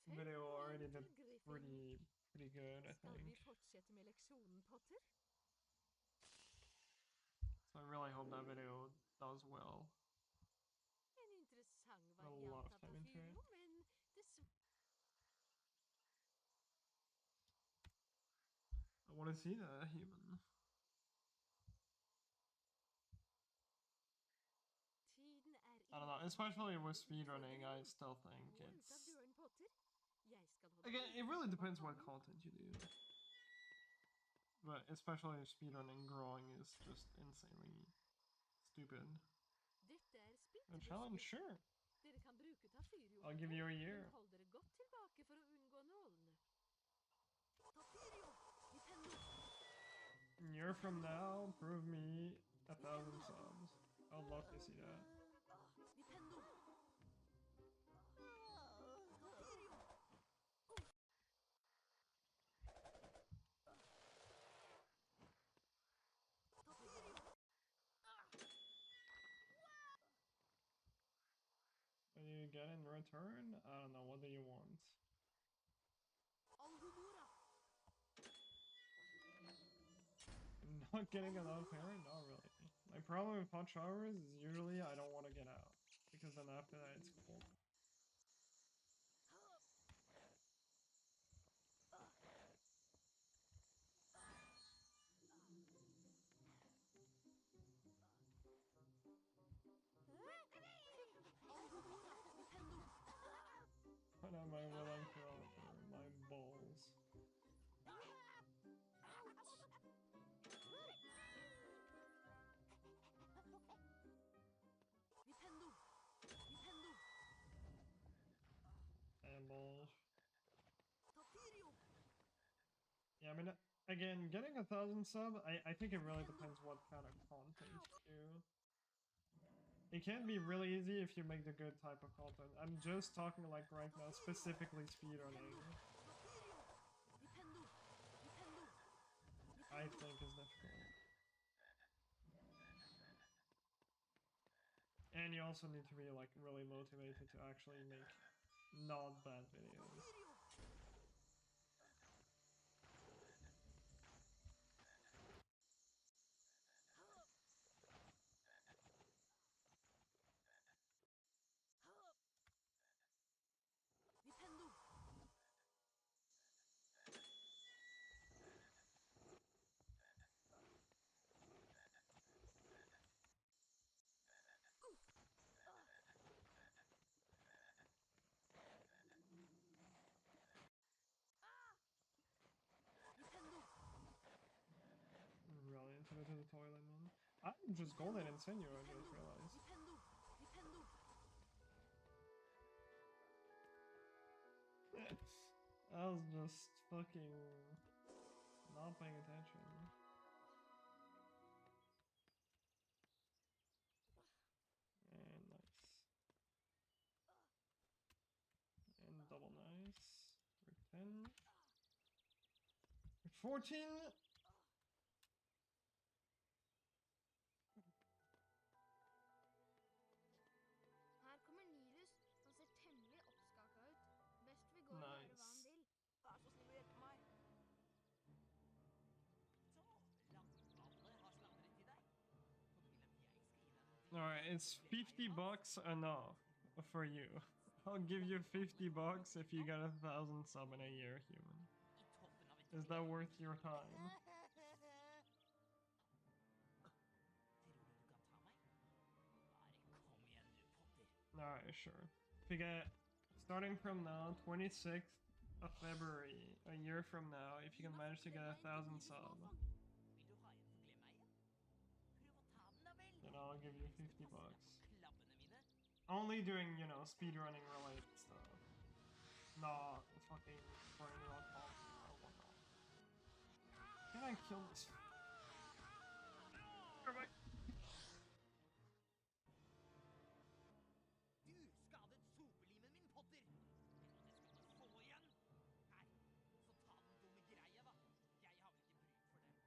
video already did pretty good, I think. So I really hope that video does well. En interessant A lot variant of av time into it. Tafirio, men I want to see that even. I don't know, especially with speedrunning, I still think it's... Again, it really depends what content you do. But especially speedrunning, growing is just insanely stupid. A challenge, sure. I'll give you a year. A year from now, prove me 1,000 subs. I'd love to see that. What do you get in return? I don't know, what do you want? Not getting enough hair? Not really. My problem with hot showers is usually I don't want to get out. Because then after that it's cold. am I willing to offer? My balls. Nintendo! Nintendo! And balls. Tafirio! Yeah, I mean, again, getting 1,000 sub, I think it really depends what kind of content you do. It can be really easy if you make the good type of content. I'm just talking like right now, specifically speedrunning. Nintendo! Nintendo! I think is difficult. And you also need to be like really motivated to actually make not bad videos. Nintendo! Nintendo! Really into the toilet, man. I'm just golden and send you, I just realized. Nintendo! Nintendo! I was just fucking not paying attention. And nice. And double nice. For 10. For 14! Her kommer Nilus. Han ser temmelig oppskaka ut. Best vi går og hører hva han vil. Vær så snill å hjelpe meg. Så, langballene har sladret til deg. Og du vil at jeg skal gi deg noe Alright, it's 50 bucks enough for you. I'll give you 50 bucks if you get 1,000 sub in a year, human. i toppen av et Is that worth your time? Tror du kan ta meg? Bare kom igjen, du potter. Alright, sure. If you get, starting from now, 26th of February, a year from now, if you can manage to get 1,000 sub, Vil du ha en for glemmeien? Prøv å ta den da vel. then I'll give you 50 bucks. Klabbene mine. Only doing, you know, speedrunning related stuff. Not fucking burning on content or whatnot. Can I kill this? Alright. Du skadet sopelimen min, Potter! Det skal du få igjen! Her, så ta den dumme greia, da. Jeg har vel ikke bruk for det.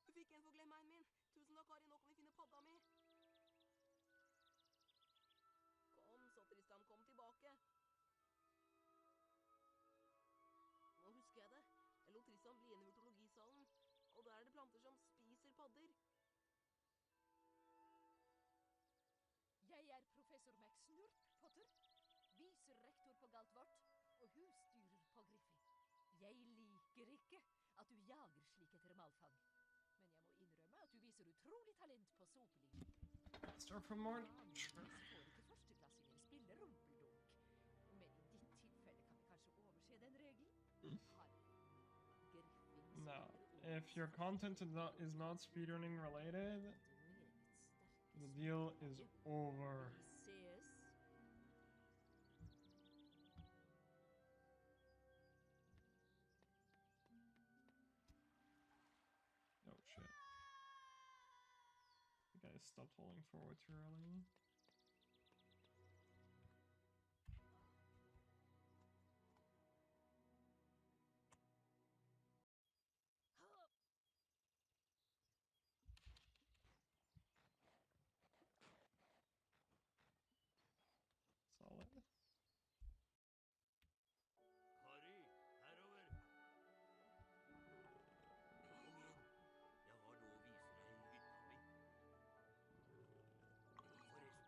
Du fikk en for glemmeien min. Tusen takk, Ari. Nå kan vi finne padda mi. Kom, så Tristan, kom tilbake. Nå husker jeg det. Jeg lot Tristan bli igjen i urtologisalen. Og der er det planter som spiser padder. Jeg er professor McSnurp, Potter. Viserektor på Galtvort og husstyrer på Griffy. Jeg liker ikke at du jager slik etter malfang. Men jeg må innrømme at du viser utrolig talent på sopeliv. Start from more. Vanligvis får ikke førsteklassinger spille rumpeldunk. Men i ditt tilfelle kan vi kanskje overse den regelen. No, if your content is not speedrunning related, the deal is over. Ses. Oh shit. The guy stopped holding forward too early. Solid. Harry, herover. Kom igjen. Jeg har noe å vise deg i hytta mi. Forresten,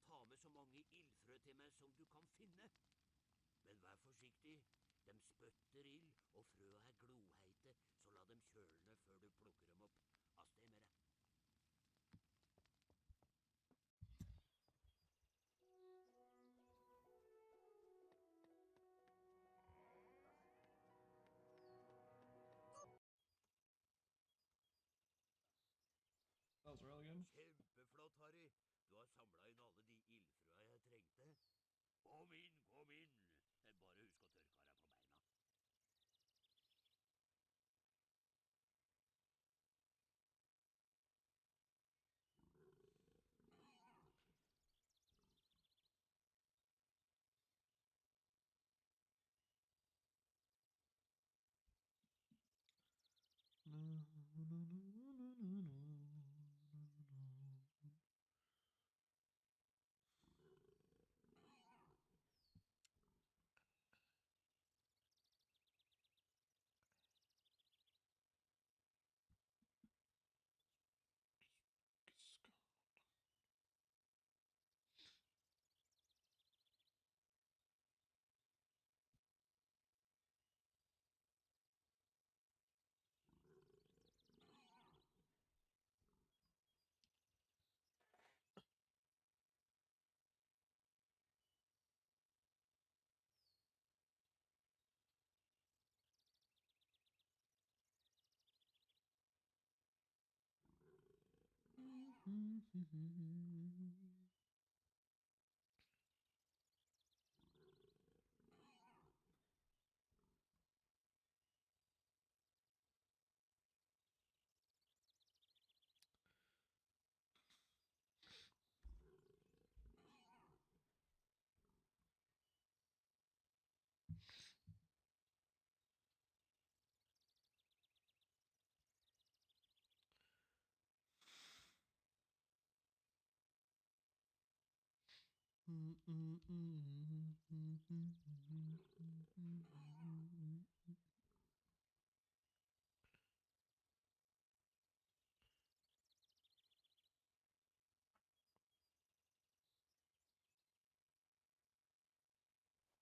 ta med så mange ildfrø til meg som du kan finne. Men vær forsiktig. De spytter ild, og frøa er gloheite, så la dem kjølne før du plukker dem opp. Avsted med deg. That was really good. Kjempeflott, Harry. Du har samlet inn alle de ildfrøa jeg trengte. Kom inn, kom inn. Bare husk å tørke deg på beina.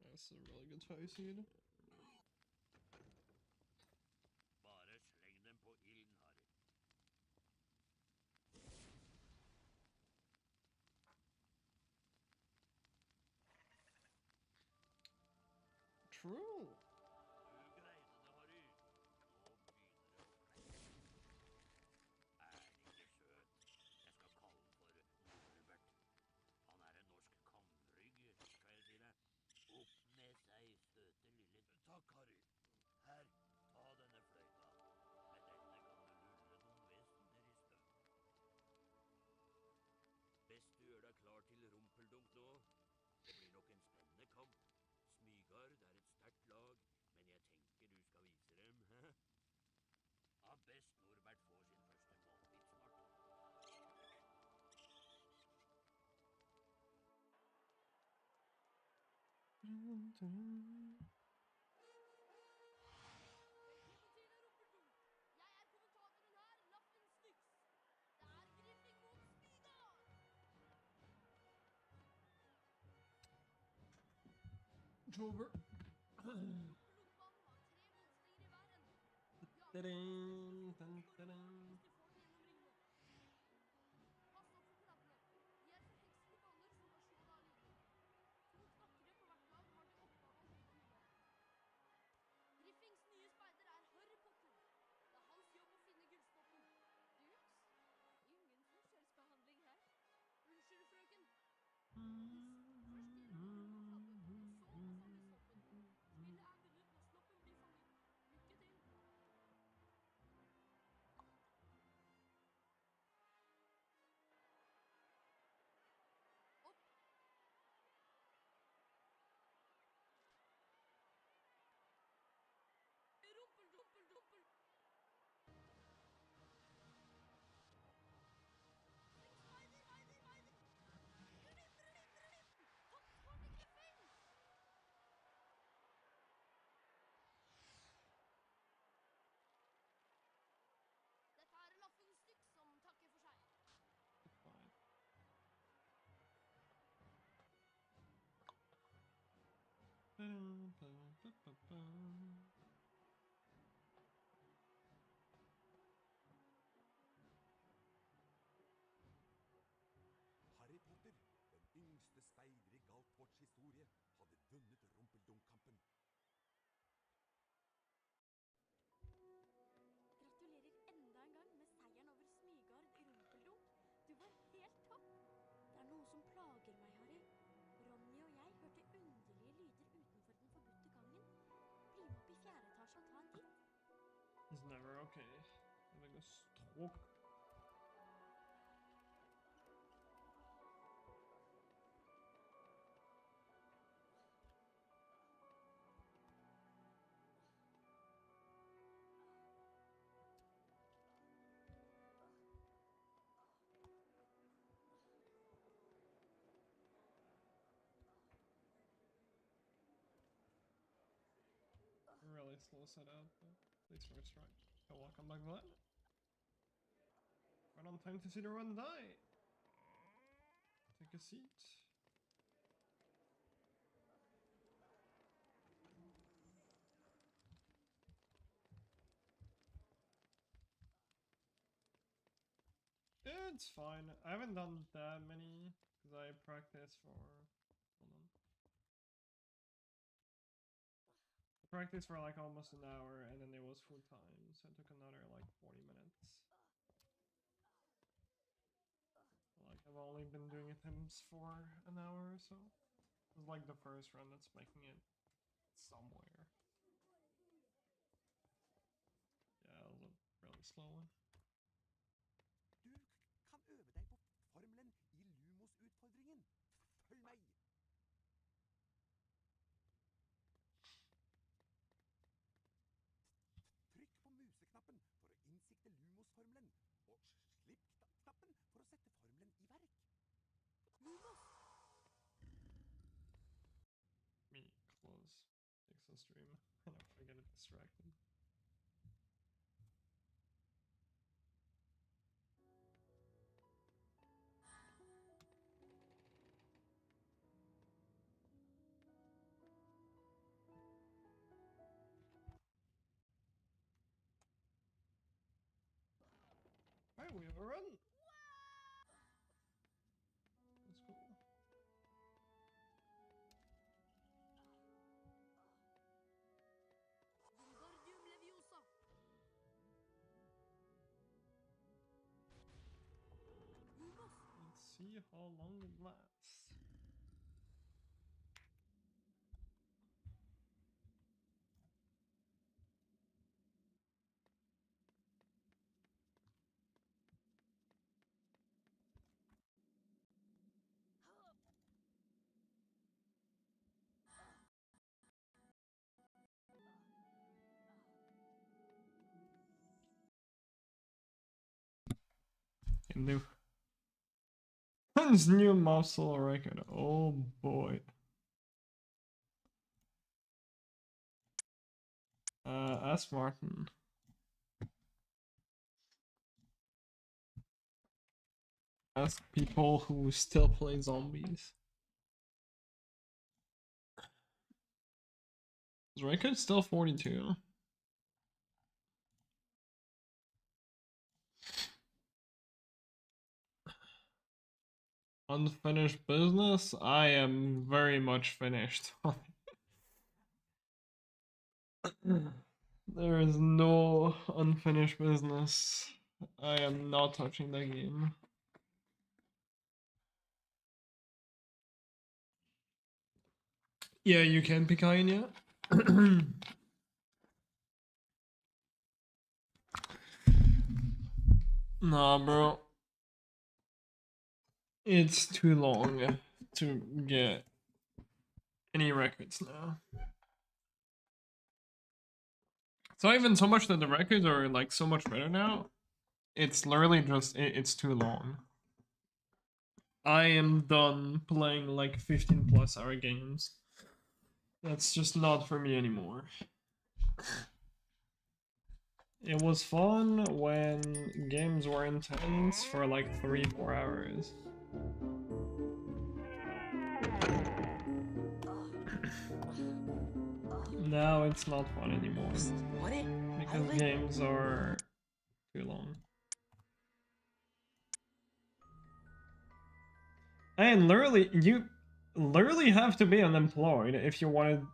That's a really good toy seed. Bare sleng dem på ilden, Harry. True. Du greide det, Harry. Nå begynner det å flekke. Er ikke søt. Jeg skal kalle den for Norbert. Han er en norsk kamrygg, skal jeg si deg. Opp med seg, søte lille... Takk, Harry. Her, ta denne fløyta. Med denne kan du lulle noen vesener i støvn. Best du gjør deg klar til rumpeldunk nå. Det blir nok en spennende kamp. Smygard er et sterkt lag, men jeg tenker du skal vise dem, hæ? Ja, best Norbert får sin første målbit snart. Velkommen til Rumpeldunk. Jeg er kommentatoren her, Lappen Styx. Det er Griffing mot Smygard. Jover. Rumpelunkbanen har 3 motstillere i hver ende. Jagerne kaster sluffen og skårer mål hvis de får den gjennom ringene. Pass opp for kladdene. De er forhekste baller som lar showet alene. 2 knakkere på hvert lag har til oppgave å holde unna. Griffings nye speider er Harry Potter. Det er hans jobb å finne gullstoppen. Duks? Ingen forskjellsbehandling her. Unnskyld, frøken. Husk, først hjelper du med kladde, og så å fange stoppen. Spillet er vunnet når stoppen blir fanget. Lykke til. Harry Potter, den yngste speider i Galtports historie, hadde vunnet rumpeldungkampen. Gratulerer enda en gang med seieren over Smygard i rumpeldunk. Du var helt topp. Det er noe som plager meg, Harry. Ronny og jeg hørte underlige lyder utenfor den forbudte gangen. Bli med opp i 4. etasje og ta en titt. It's never okay. Having a stroke. Really slow setup, but please first try. You're welcome back, bud. Right on time to see the run die. Take a seat. It's fine. I haven't done that many because I practiced for. Hold on. I practiced for like almost an hour and then it was full time, so it took another like 40 minutes. Like I've only been doing attempts for an hour or so. It was like the first run that's making it somewhere. Yeah, it was a really slow one. Du kan øve deg på formelen i Lumos-utfordringen. Følg meg! Trykk på museknappen for å innsikte Lumos-formelen, og slipp knappen for å sette formelen i verk. Lumos! Me close Pixel stream and I get distracted. Alright, we have a run! That's cool. Wingardium Leviosa. Lumos. Let's see how long it lasts. New. His new muscle record. Oh boy. Ask Martin. Ask people who still play zombies. His record's still 42. Unfinished business? I am very much finished. There is no unfinished business. I am not touching that game. Yeah, you can pick Iron yet? Nah, bro. It's too long to get any records now. It's not even so much that the records are like so much better now. It's literally just, it's too long. I am done playing like 15+ hour games. That's just not for me anymore. It was fun when games were intense for like 3-4 hours. Now it's not fun anymore. Bare, Because Alvin. games are too long. And literally, you literally have to be unemployed if you want to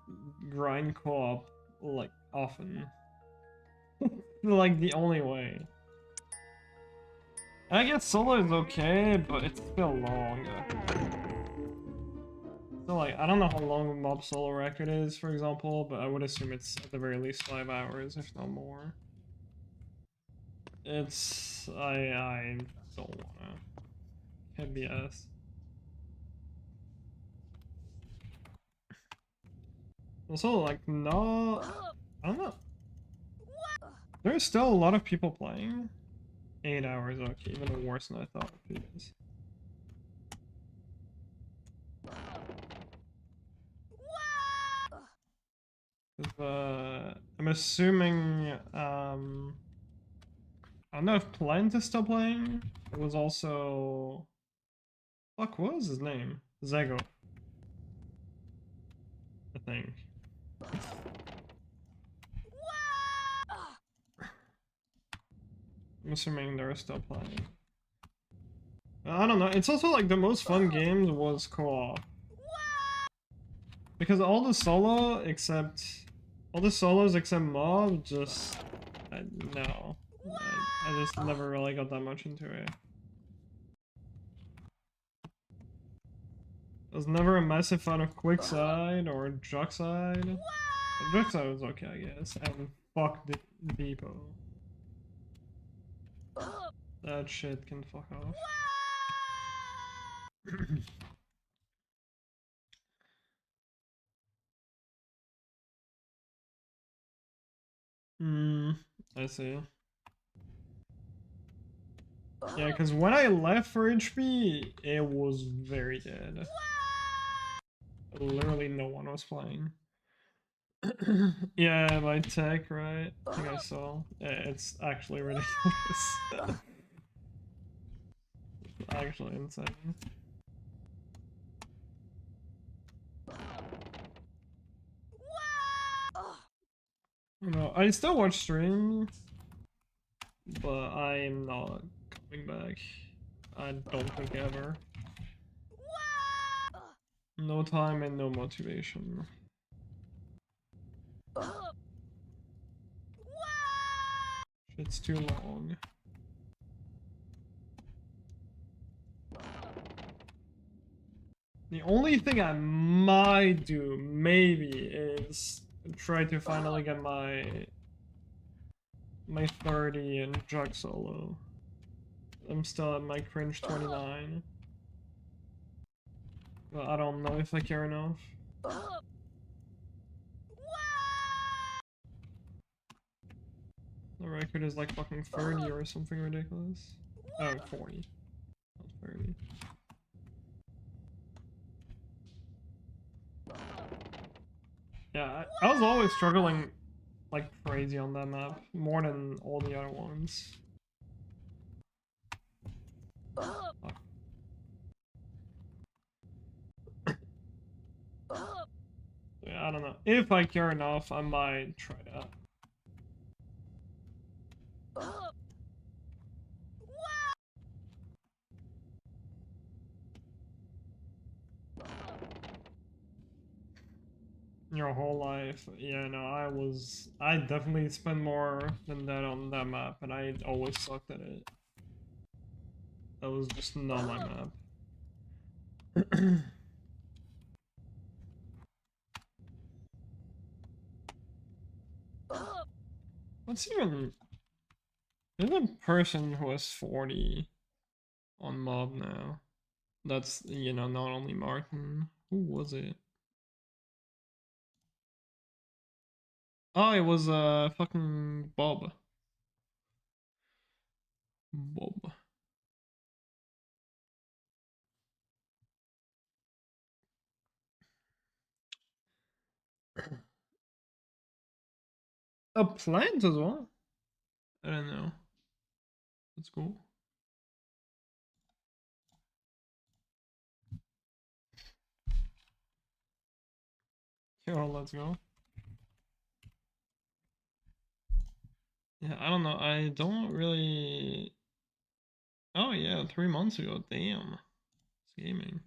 grind co-op, like, often. Like, the only way. I guess solo is okay, but it's still long. So, like, I don't know how long mob solo record is, for example, but I would assume it's at the very least 5 hours, if not more. It's... I don't wanna... Can't be asked. Also, like, no... I don't know. There's still a lot of people playing. 8 hours, okay, even worse than I thought it is. I'm assuming, I don't know if Plant is still playing. It was also... Fuck, what was his name? Zego. I think. I'm assuming they're still playing. I don't know, it's also like the most fun games was co-op. Because all the solos except Mob just... no. I just never really got that much into it. I was never a massive fan of Quickside or Juckside. Juckside was okay, I guess. And fuck the Depot. That shit can fuck off. I see. Yeah, because when I left for HP, it was very dead. Literally no one was playing. Yeah, my tech, right? I think I saw. Yeah, it's actually ridiculous. Actually insane. No, I still watch stream, but I'm not coming back. I don't think ever. No time and no motivation. It's too long. The only thing I might do, maybe, is try to finally get my 30 and jug solo. I'm still at my cringe 29. But I don't know if I care enough. The record is like fucking 30 or something ridiculous. Oh, 40. Not 30. Yeah, I was always struggling like crazy on that map, more than all the other ones. Fuck. Yeah, I don't know. If I care enough, I might try that. Your whole life, yeah, no, I definitely spent more than that on that map, and I always sucked at it. That was just not my map. What's even... There's a person who is 40 on mob now. That's, you know, not only Martin. Who was it? Oh, it was fucking Bob. Bob. A plant as well? I don't know. That's cool. Yo, let's go. Yeah, I don't know. I don't really. Oh yeah, 3 months ago. Damn. It's gaming.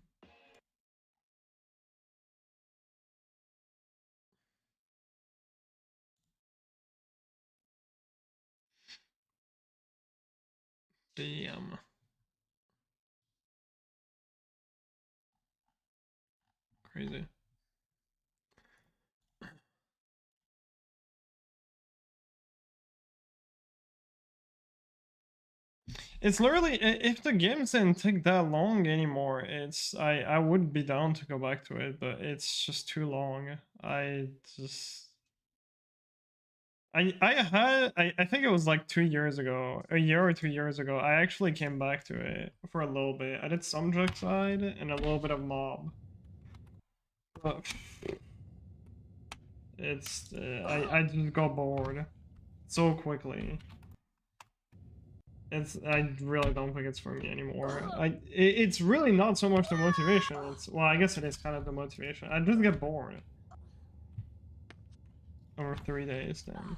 Damn. Crazy. It's literally if the games didn't take that long anymore, I would be down to go back to it, but it's just too long. I think it was like 2 years ago, a year or 2 years ago. I actually came back to it for a little bit. I did some drug side and a little bit of mob. But it's I just got bored so quickly. I really don't think it's for me anymore. It's really not so much the motivation. Well, I guess it is kind of the motivation. I just get bored over 3 days then.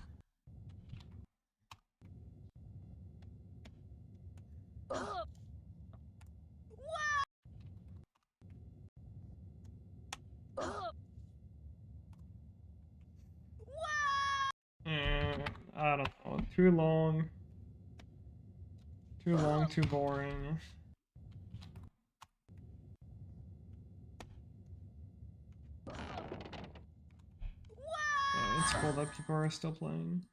I don't know. Too long. Too long, too boring. It's cool that people are still playing.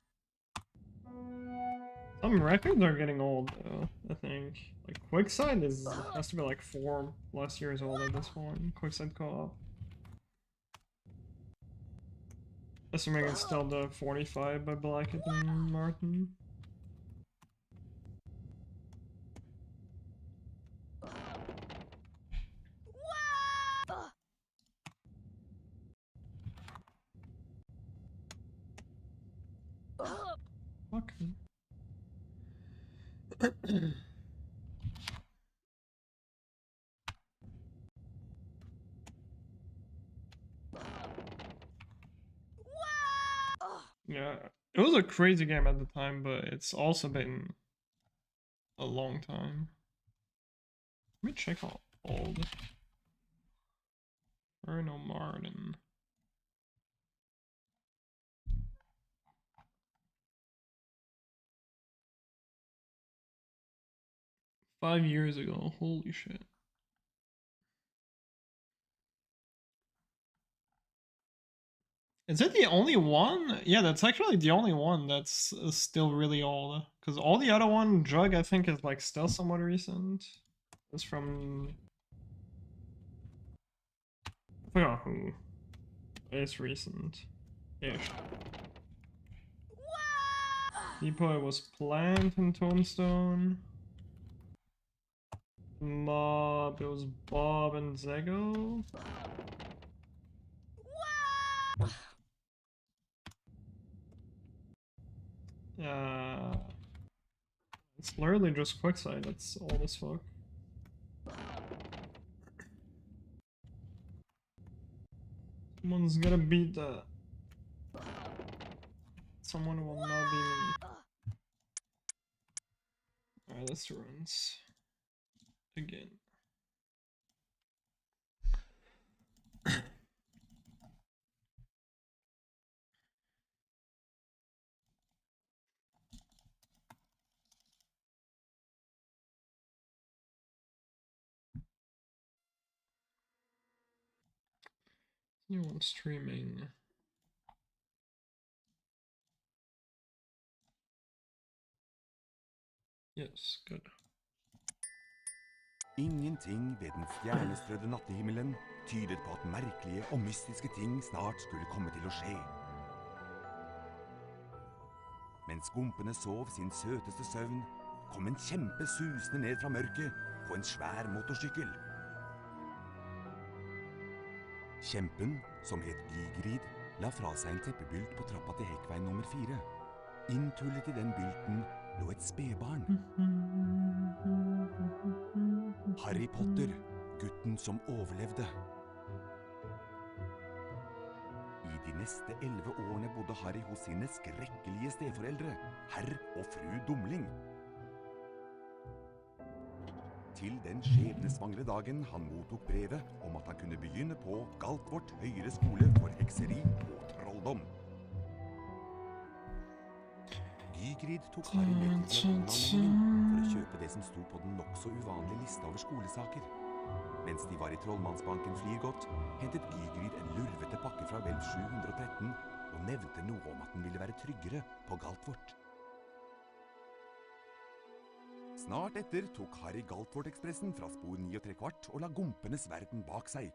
Some records are getting old though, I think. Like Quickside has to be like 4+ years old at this point. Quickside co-op. Assuming it's still the 45 by Blackett and Martin. Fuck. Yeah, it was a crazy game at the time, but it's also been a long time. Let me check how old. Bruno Martin. $5 years ago. Holy shit. Is it the only one? Yeah, that's actually the only one that's still really old. Because all the other one, Jug, I think is like still somewhat recent. It's from... I forgot who. It's recent-ish. Depot was Plant and Tombstone. Mob, it was Bob and Zego. It's literally just Quickside, that's old as fuck. Someone's gonna beat that. Someone will not be me. Alright, let's do runs. Again. Anyone streaming? Yes, good. Ingenting ved den stjernestrødde nattehimmelen tydet på at merkelige og mystiske ting snart skulle komme til å skje. Mens skumpene sov sin søteste søvn, kom en kjempe susende ned fra mørket på en svær motorsykkel. Kjempen, som het Gigrid, la fra seg en teppebylt på trappa til Hekkveien nummer 4. Inntullet i den bylten lå et spedbarn. Harry Potter, gutten som overlevde. I de neste 11 årene bodde Harry hos sine skrekkelige steforeldre, herr og fru Dumling. Til den skjebnesvangre dagen han mottok brevet om at han kunne begynne på Galtvort høyere skole for hekseri og trolldom. Gygrid tok Harry med til diakonalmenningen for å kjøpe det som sto på den nok så uvanlige lista over skolesaker. Mens de var i trollmannsbanken Flirgodt, hentet Gygrid en lurvete pakke fra hvelv 713 og nevnte noe om at den ville være tryggere på Galtvort. Snart etter tok Harry Galtvort-ekspressen fra spor 9 3/4 og la gompenes verden bak seg.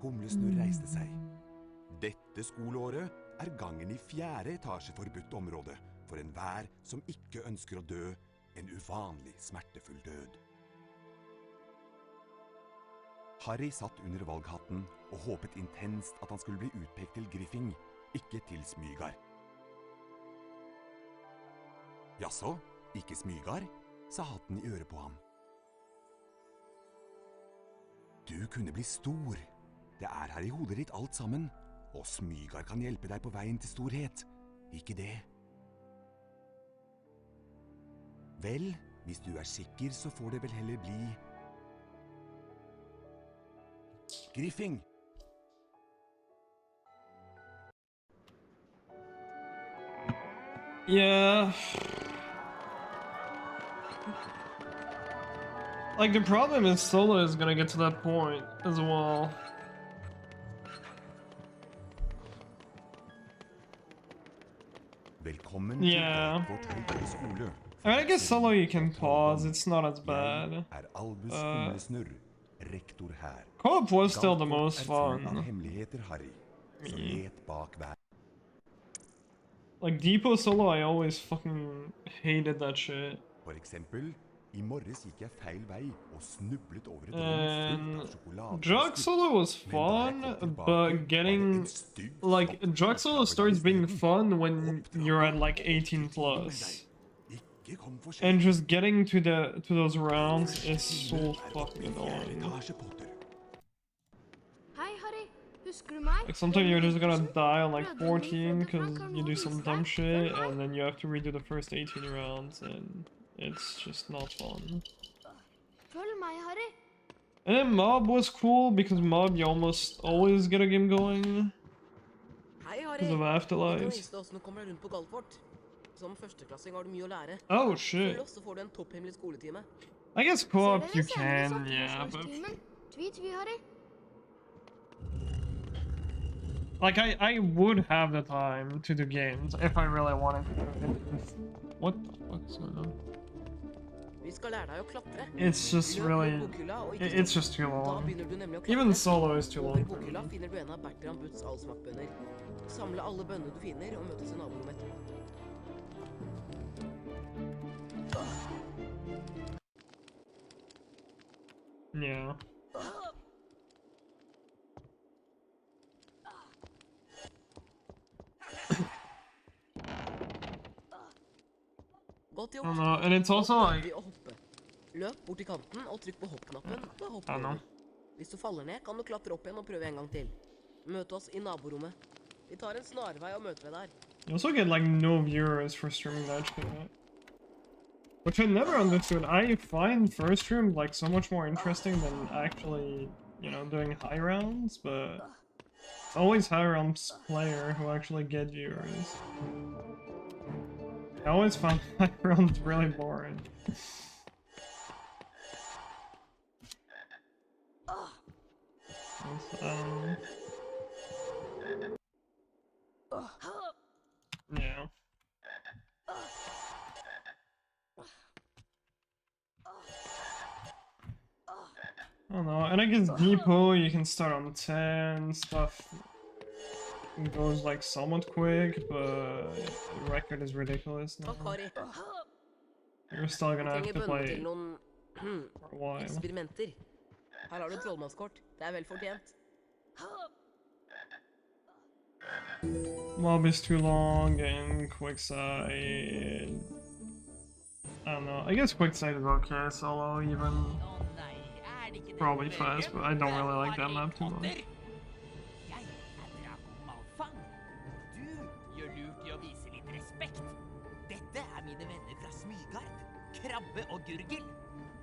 Humlesnurr reiste seg. Dette skoleåret er gangen i 4. etasje forbudt område for enhver som ikke ønsker å dø en uvanlig smertefull død. Harry satt under valghatten og håpet intenst at han skulle bli utpekt til Griffing, ikke til Smygar. Jaså, ikke Smygar, sa hatten i øret på ham. Du kunne bli stor. Det er her i hodet ditt alt sammen, og Smygar kan hjelpe deg på veien til storhet. Ikke det? Vel, hvis du er sikker, så får det vel heller bli Griffing. Yeah. Like, the problem is Solo is gonna get to that point as well. Velkommen Yeah. til vårt høyere skole. I mean, I guess Solo you can pause, it's not as bad. Jeg er Albus Humlesnurr, rektor her. Co-op was still the most Galtvort er full av fun. hemmeligheter, Harry. Så let bak hver. Like, Depot Solo, I always fucking hated that shit. For eksempel, i morges gikk jeg feil vei og snublet over et rom fullt av sjokolade. Drug Solo was fun, but getting... Like, Drug Solo starts being fun when you're at like 18 plus. And just getting to those rounds is so fucking annoying. Hei, Harry. Husker du meg? Like, sometimes you're just gonna die on like 14 because you do some dumb shit, and then you have to redo the first 18 rounds, and it's just not fun. Følg meg, Harry. And then Mob was cool because Mob you almost always get a game going Hei, Harry. because of Du kan Afterlife. vise deg hvordan du kommer deg rundt på Galtvort. Som førsteklassing har du mye å lære. Oh Følg shit. oss, så får du en topphemmelig skoletime. I guess Ser co-op dere you senere can, i yeah, but forsvarstimen? Tvi, Harry. like I would have the time to do games if I really wanted to. What the fuck is going on? Vi skal lære deg å klatre. It's just Løp really, mot bokhylla og ikke it's stopp. just too Da long. begynner du nemlig å klatre. Even Solo is too Over long for bokhylla me. finner du en av Bertram Butts allsmaktbønner. Samle alle bønnene du finner, og møtes i naborommet etterpå. Yeah. Godt I gjort. don't know, and it's also Nå prøver like, vi å hoppe. Løp bort til kanten og trykk på hoppknappen. Da I hopper don't du know. over. Hvis du faller ned, kan du klatre opp igjen og prøve en gang til. Møte oss i naborommet. Vi tar en snarvei og møter deg der. You also get like no viewers for streaming that shit. Which I never understood. I find first stream like so much more interesting than actually, you know, doing high rounds, but it's always high rounds player who actually get viewers. I always found high rounds really boring. Yeah. I don't know, and I guess Depot you can start on 10, stuff goes like somewhat quick, but the record is ridiculous now. Takk, Harry. You're still Du gonna have trenger to bønner til play noen for a while. eksperimenter. Her har du et trollmannskort. Det er vel fortjent. Mob is too long and Quickside. I don't know. I guess Quickside is okay. Solo even Å nei, er det ikke det probably opplegget? fast, but I don't really like that Harry map too much. Potter? krabbe og gurgel.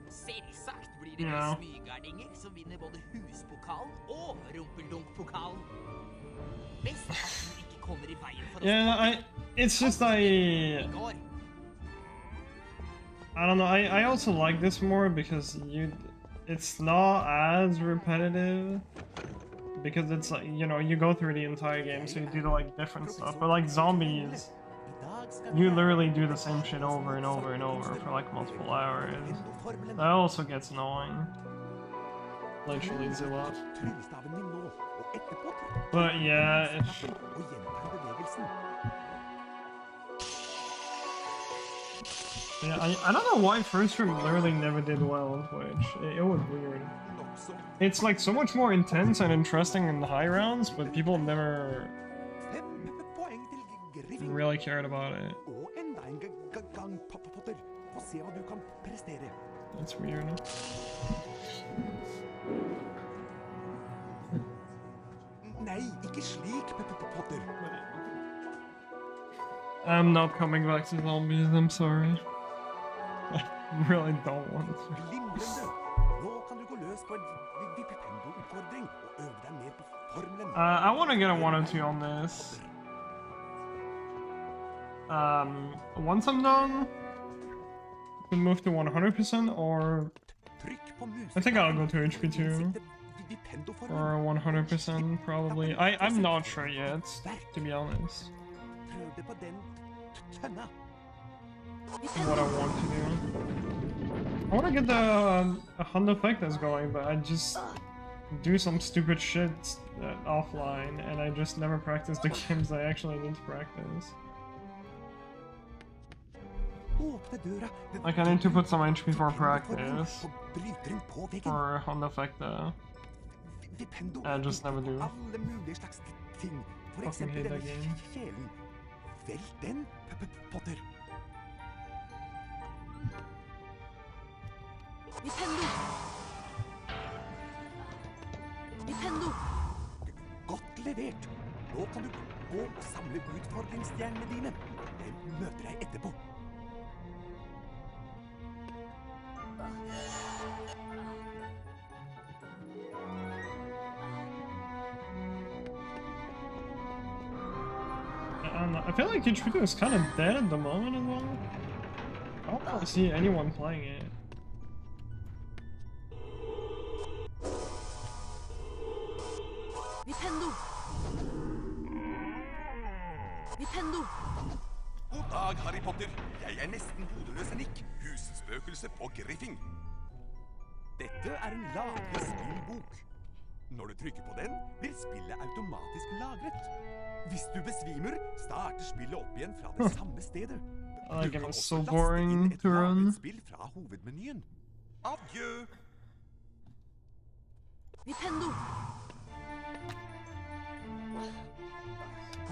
Selvsagt blir det vi smygardinger som vinner både huspokalen og rumpeldunk-pokalen. Best at du ikke kommer i veien for oss. Yeah, it's just I don't know, I also like this more because it's not as repetitive. Because it's like, you know, you go through the entire game, so you do like different stuff. But like zombies, you literally do the same shit over and over and over for like multiple hours. That also gets annoying. Literally Zilla. But yeah, I don't know why First Stream literally never did well on Twitch. It was weird. It's like so much more intense and interesting in the high rounds, but people never really cared about it. That's weird. I'm not coming back to zombies, I'm sorry. I really don't want to. I want to get a 1 or 2 on this. Once I'm done, I can move to 100% or I think I'll go to HP2 or 100% probably. I'm not sure yet, to be honest. What I want to do. I want to get the Honda effect that's going, but I just do some stupid shit offline, and I just never practice the games I actually need to practice. Like I need to put some HP for practice for Honda effect. I just never do. Fucking hate that game. Nintendo! Godt levert! Nå kan du gå og samle utfordringsstjernene dine. Jeg møter deg etterpå. I feel like HP2 is kind of dead at the moment as well. I don't really see anyone playing it. Nintendo! Nintendo! God dag, Harry Potter. Jeg nesten hodeløs Nick, husspøkelse på Griffing. Dette en lagrespillbok. Når du trykker på den, blir spillet automatisk lagret. Hvis du besvimer, starter spillet opp igjen fra det samme stedet. Du kan også laste inn et lagret spill fra hovedmenyen. Adjø! Nintendo!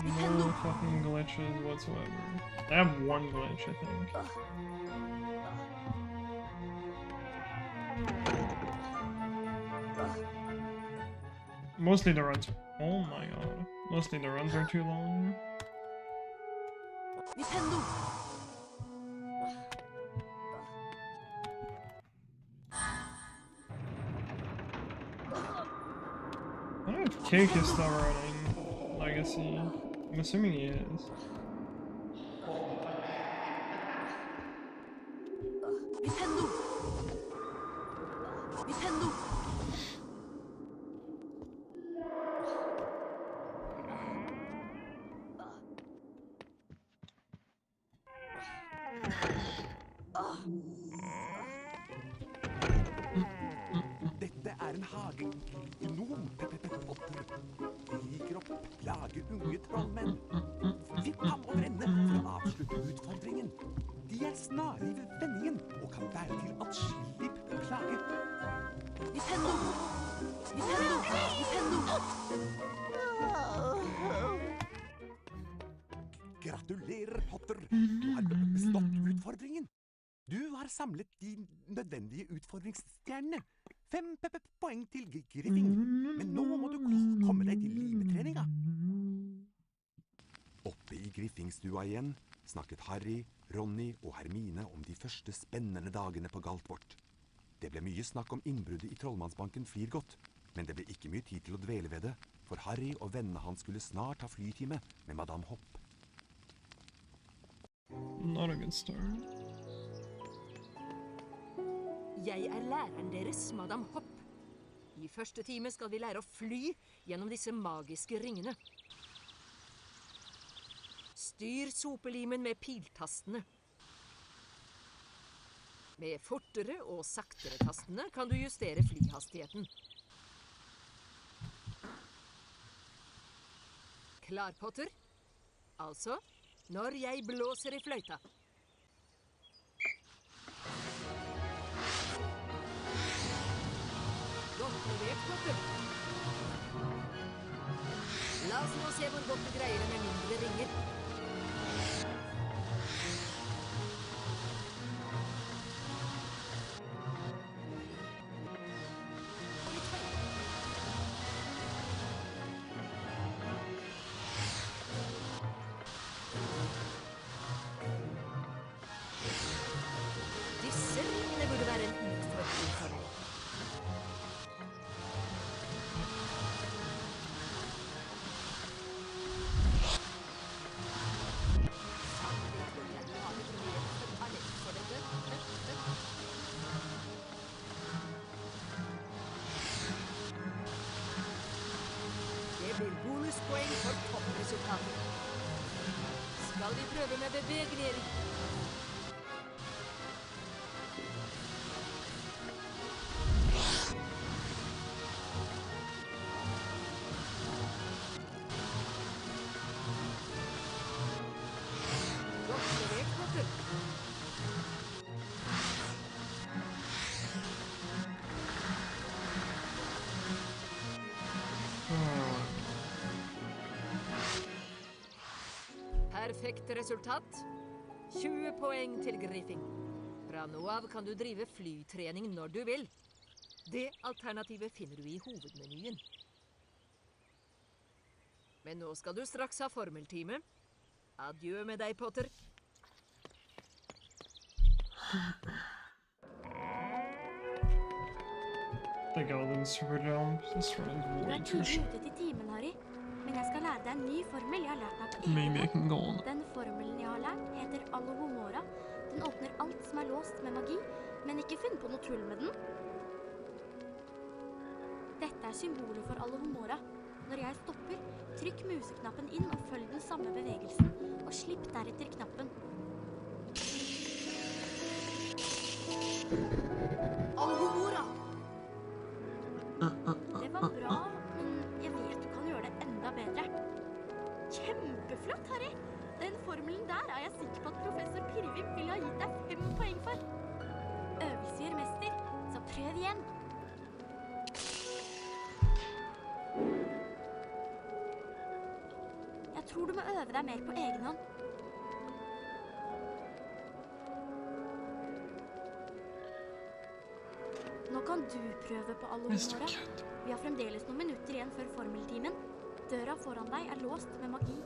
No fucking glitches whatsoever. I have one glitch, I think. Mostly the runs. Oh my god. Mostly the runs are too long. Nintendo. I don't know if Cake is still running Legacy. I'm assuming he is. Nintendo. Nintendo. Dette en hage. Gnom, Potter. De liker å plage unge trollmenn. Vipp ham over ende for å avslutte utfordringen. De snare i vendingen og kan være til atskillig plage. Nintendo! Nintendo! Nintendo! Gratulerer, Potter. Du har bestått utfordringen. Du har samlet de nødvendige utfordringsstjernene. 5 poeng til Griffing. Men nå må du komme deg til limetreninga. Oppe i Griffingstua igjen, snakket Harry, Ronny og Hermine om de første spennende dagene på Galtvort. Det ble mye snakk om innbruddet i Trollmannsbanken Flirgodt, men det ble ikke mye tid til å dvele ved det, for Harry og vennene hans skulle snart ha flytime med Madame Hopp. Not a good start. Jeg læreren deres, Madame Hopp. I første time skal vi lære å fly gjennom disse magiske ringene. Styr sopelimen med piltastene. Med fortere og saktere tastene kan du justere flyhastigheten. Klar, Potter? Altså, når jeg blåser i fløyta. Godt levert, Potter. La oss nå se hvor godt du greier det med mindre ringer. Disse ringene burde være en utfordring for deg. Det blir bonuspoeng for toppresultatet. Skal vi prøve med bevegeligere? Godt levert, Potter. Perfekt resultat. 20 poeng til Griffing. Fra nå av kan du drive flytrening når du vil. Det alternativet finner du i hovedmenyen. Men nå skal du straks ha formeltime. Adjø med deg, Potter. The golden super jump. This one is Du way too tidlig short. ute til timen, Harry. Men jeg skal lære deg en ny formel jeg har lært meg på Maybe I egen can go on. hånd. Den formelen jeg har lært, heter Alohomora. Den åpner alt som er låst med magi, men ikke finn på noe tull med den. Dette er symbolet for Alohomora. Når jeg stopper, trykk museknappen inn og følg den samme bevegelsen, og slipp deretter knappen. Alohomora! Det var bra, men jeg vet du kan gjøre det enda bedre. Kjempeflott, Harry! Den formelen der er jeg sikker på at professor Pirvim ville ha gitt deg 5 poeng for. Øvelse gjør mester, så prøv igjen. Jeg tror du må øve deg mer på egen hånd. Nå kan du prøve på Mr. Alohomora. Cat. Vi har fremdeles noen minutter igjen før formeltimen. Døra foran deg er låst med magi.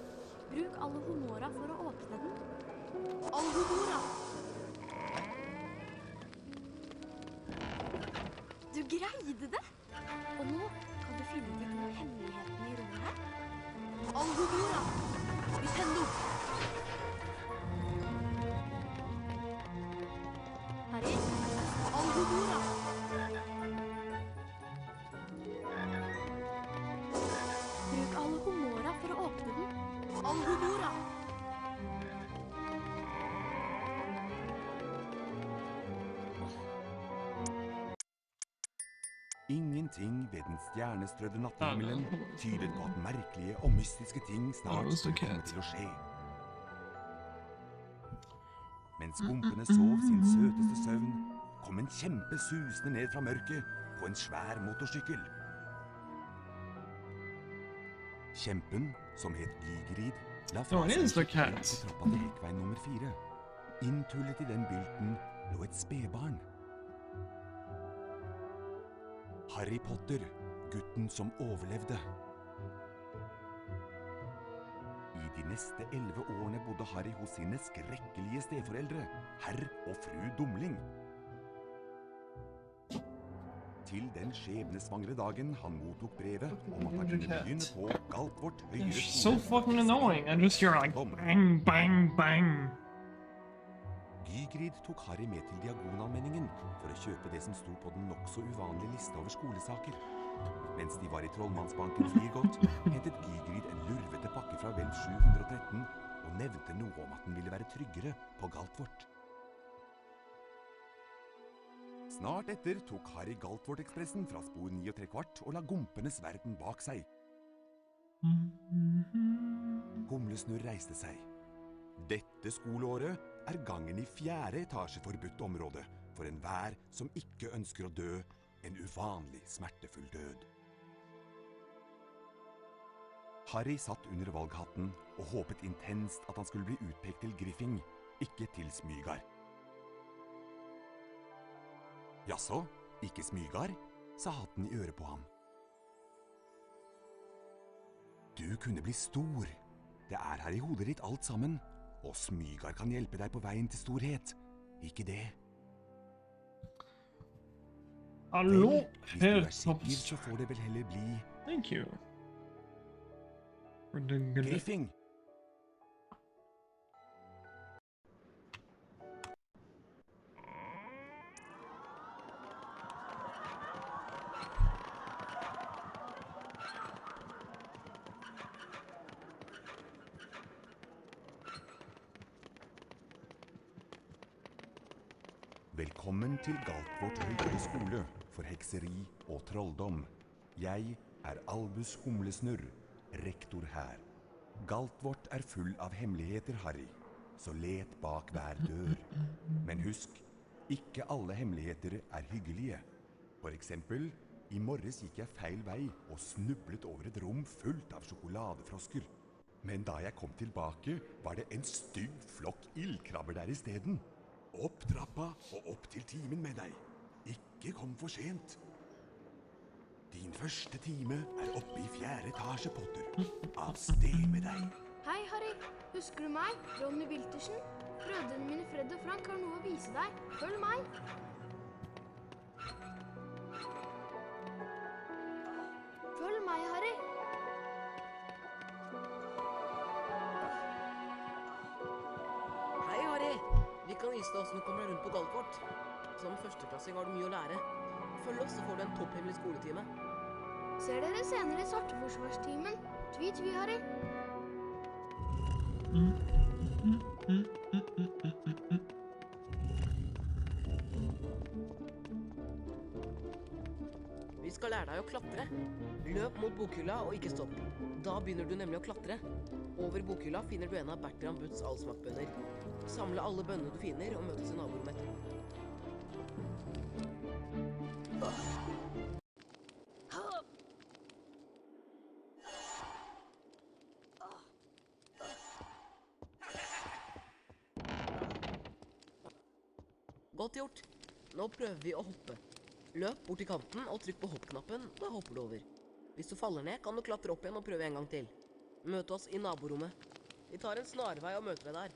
Bruk Alohomora for å åpne den. Alohomora! Du greide det! Og nå kan du finne de to hemmelighetene i rommet her. Alohomora! Nintendo! Harry, Alohomora! bruk Alohomora for å åpne den. Alohomora! Ingenting ved den stjernestrødde natthimmelen tydet på at merkelige og mystiske ting snart Mr. skulle komme Cat. til å skje. Mens skumpene sov sin søteste søvn, kom en kjempe susende ned fra mørket på en svær motorsykkel. Kjempen, som het Gigrid, la fra Oh, it seg is the sykkelen cat. på trappa til Ekkveien nummer 4. Inntullet i den bylten lå et spedbarn. Harry Potter, gutten som overlevde. I de neste 11 årene bodde Harry hos sine skrekkelige steforeldre, herr og fru Dumling. Til den skjebnesvangre dagen han mottok brevet om at han kunne begynne på Galtvort høyere It's so fucking annoying. I just hear like bang, bang, bang. Gygrid tok Harry med til Diagonalmenningen for å kjøpe det som sto på den nok så uvanlige lista over skolesaker. Mens de var i Trollmannsbanken Flirgodt, hentet Gygrid en lurvete pakke fra Velv 713 og nevnte noe om at den ville være tryggere på Galtvort. Snart etter tok Harry Galtvort-ekspressen fra spor 9¾ og la gompenes verden bak seg. Humlesnurr reiste seg. Dette skoleåret er gangen i 4. etasje forbudt område for enhver som ikke ønsker å dø en uvanlig smertefull død. Harry satt under valghatten og håpet intenst at han skulle bli utpekt til Griffing, ikke til Smygar. Jaså, ikke Smygar, sa hatten i øret på ham. Du kunne bli stor. Det er her i hodet ditt alt sammen, og Smygar kan hjelpe deg på veien til storhet. Ikke det? Hallo, hvis du er sikker, så får det vel heller bli... Thank you. For the good. Griffing! Velkommen til Galtvort høyere skole for hekseri og trolldom. Jeg er Albus Humlesnurr, rektor her. Galtvort er full av hemmeligheter, Harry, så let bak hver dør. Men husk, ikke alle hemmeligheter er hyggelige. For eksempel, i morges gikk jeg feil vei og snublet over et rom fullt av sjokoladefrosker. Men da jeg kom tilbake, var det en stygg flokk ildkrabber der i stedet. Opp trappa og opp til timen med deg. Ikke kom for sent. Din første time er oppe i 4. etasje, Potter. Av sted med deg. Hei, Harry. Husker du meg? Ronny Wiltersen? Brødrene mine Fred og Frank har noe å vise deg. Følg meg. Følg meg, Harry. Hei, Harry. Vi kan vise deg hvordan du kommer deg rundt på Galtvort. Som førsteklassing har du mye å lære. Følg oss, så får du en topphemmelig skoletime. Ser dere senere i Svarteforsvarstimen. Tvi, Harry. Vi skal lære deg å klatre. Løp mot bokhylla og ikke stopp. Da begynner du nemlig å klatre. Over bokhylla finner du en av Bertram Butts allsmaktbønner. Samle alle bønnene du finner og møtes i naborommet etterpå. Godt gjort. Nå prøver vi å hoppe. Løp bort til kanten og trykk på hoppknappen, da hopper du over. Hvis du faller ned, kan du klatre opp igjen og prøve en gang til. Møte oss i naborommet. Vi tar en snarvei og møter deg der.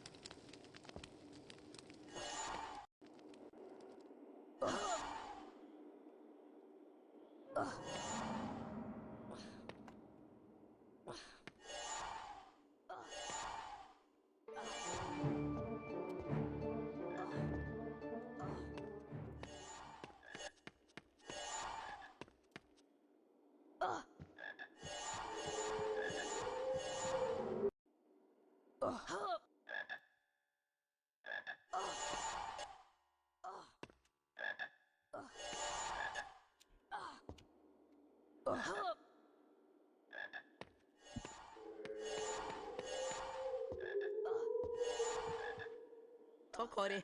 Takk, Harry.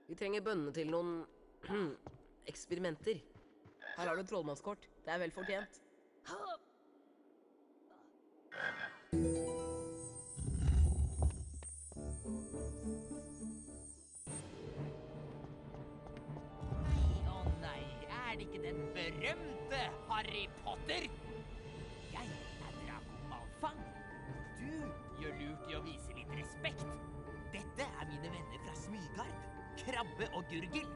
Vi trenger bønnene til noen eksperimenter. Her har du et trollmannskort. Det er vel fortjent. Å nei, er det ikke den berømte Harry Potter? Jeg er Draco Malfang. Du gjør lurt I å vise litt respekt. Dette mine venner fra Smygard. Krabbe og Gurgel.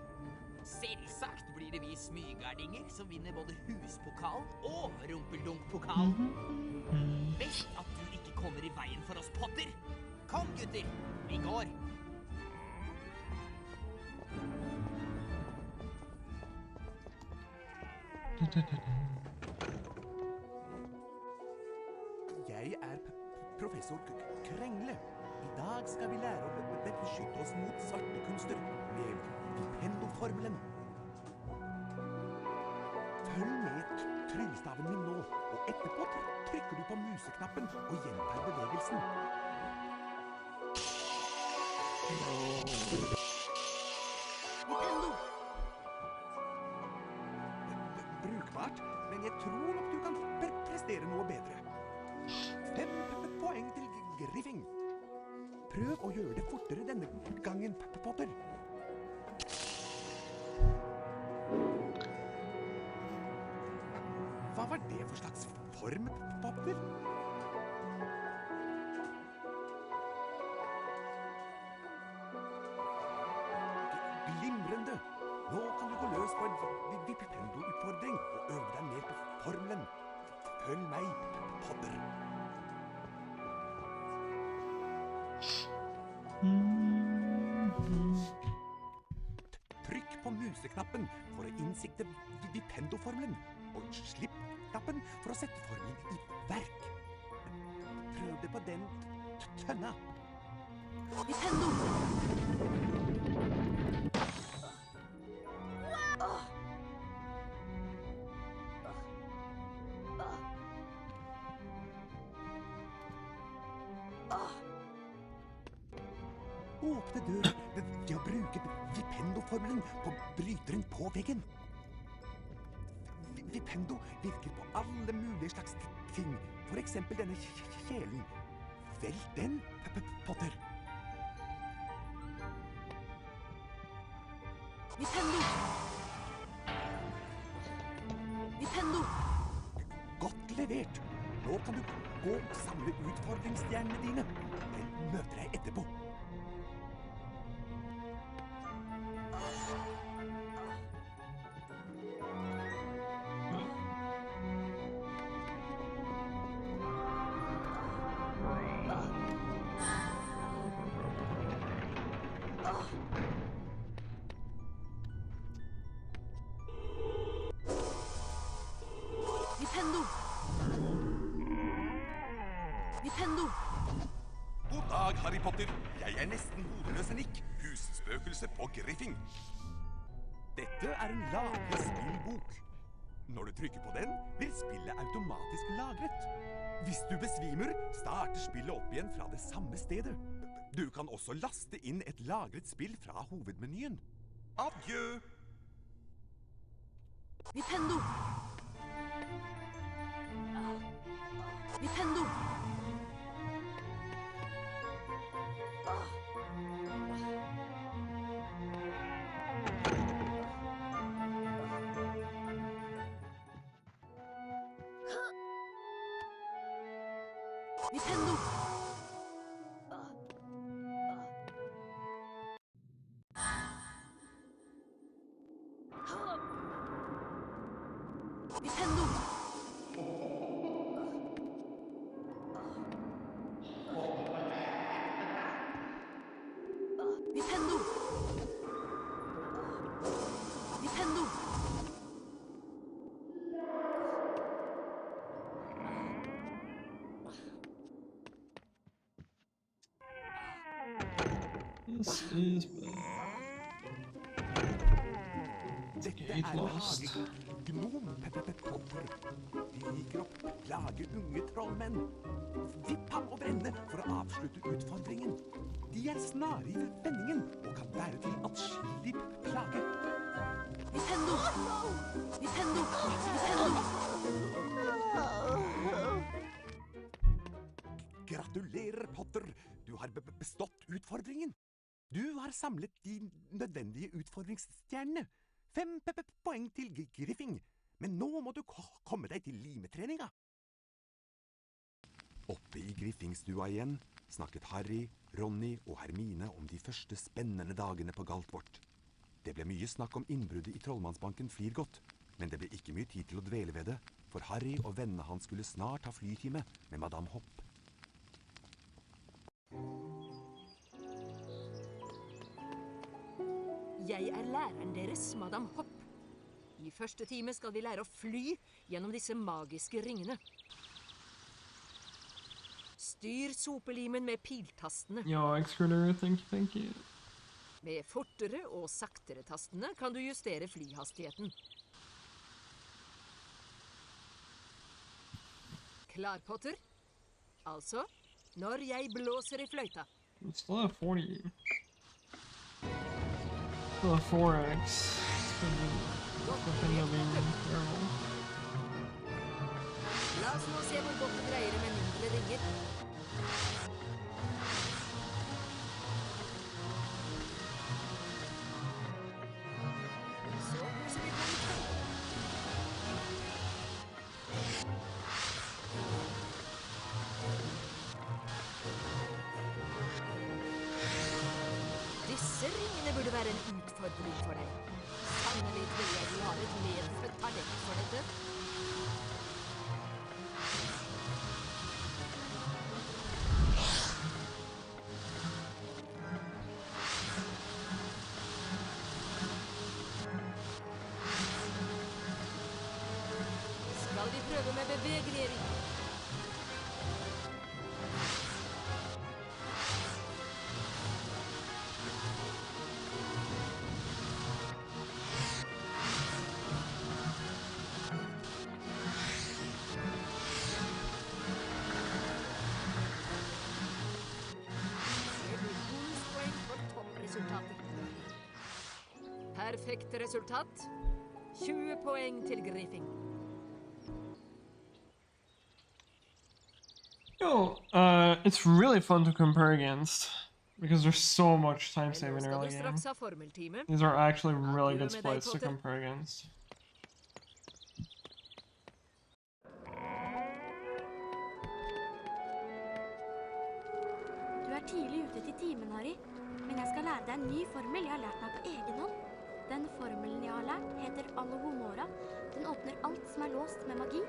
Selvsagt blir det vi smygardinger som vinner både huspokalen og rumpeldunk-pokalen. Best at du ikke kommer I veien for oss, Potter. Kom, gutter. Vi går. Jeg professor Krengle. I dag skal vi lære å beskytte oss mot svarte kunster med Vipendo-formelen. Følg med tryllestaven min nå, og etterpå trykker du på museknappen og gjentar bevegelsen. Vipendo! Brukbart, men jeg tror nok du kan prestere noe bedre. 5 poeng til Griffing. Prøv å gjøre det fortere denne gangen, Potter. Hva var det for slags form, Potter? Glimrende! Nå kan du gå løs på en Vipendo-utfordring og øve deg mer på formelen. Følg meg, Potter. Trykk på museknappen for å innsikte Vipendo-formelen, og slipp knappen for å sette formelen I verk. Prøv det på den tønna. Vipendo! Åpne dør ved å bruke Vipendo-formelen på bryteren på veggen. Vipendo virker på alle mulige slags ting. For eksempel denne kjelen. Velg den, Potter. Vipendo! Vipendo! Godt levert. Nå kan du gå og samle utfordringsstjernene dine. Jeg møter deg etterpå. Vipendo! Vipendo! God dag, Harry Potter. Jeg nesten hodeløs enikk. Husspøkelse på Griffing. Dette en lagret spillbok. Når du trykker på den, blir spillet automatisk lagret. Hvis du besvimer, starter spillet opp igjen fra det samme stedet. Du kan også laste inn et lagret spill fra hovedmenyen. Adjø! Vipendo! Vipendo! Vipendo! Vipendo! Vipendo! Vipendo! This is bad. Dette hagegnom, Potter. De liker å plage unge trollmenn. Vipp ham og brenne for å avslutte utfordringen. De snare I vendingen og kan være til atskillig plage. Vipendo! Vipendo! Vipendo! Gratulerer, Potter. Du har bestått utfordringen. Du har samlet de nødvendige utfordringsstjernene. 5 poeng til Griffing. Men nå må du komme deg til limetreninga. Oppe I Griffingstua igjen snakket Harry, Ronny og Hermine om de første spennende dagene på Galtvort. Det ble mye snakk om innbruddet I Trollmannsbanken Flirgodt, men det ble ikke mye tid til å dvele ved det, for Harry og vennene hans skulle snart ha flytime med Madame Hopp. Jeg læreren deres, Madame Hopp. I første time skal vi lære å fly gjennom disse magiske ringene. Styr sopelimen med piltastene. Ja, Excruder, thank you. Med fortere og saktere tastene kan du justere flyhastigheten. Klar, Potter? Altså, når jeg blåser I fløyta. Still have 40. Still have 4x. La oss nå se hvor godt det dreier med mindre ringer. Så puser vi på litt. Disse ringene burde være en utfordring for deg. Sannelig tror jeg du har et medfødt talent for dette. Skal vi prøve med bevegelige ringer? Perfekt resultat. 20 poeng til Griffing. Yo, it's really fun to compare against because there's so much time saving early game. These are actually really good splits to compare against. Du tidlig ute til timen, Harry. Men jeg skal lære deg en ny formel jeg har lært meg på egen hånd. Den formelen jeg har lært heter Alohomora. Den åpner alt som låst med magi,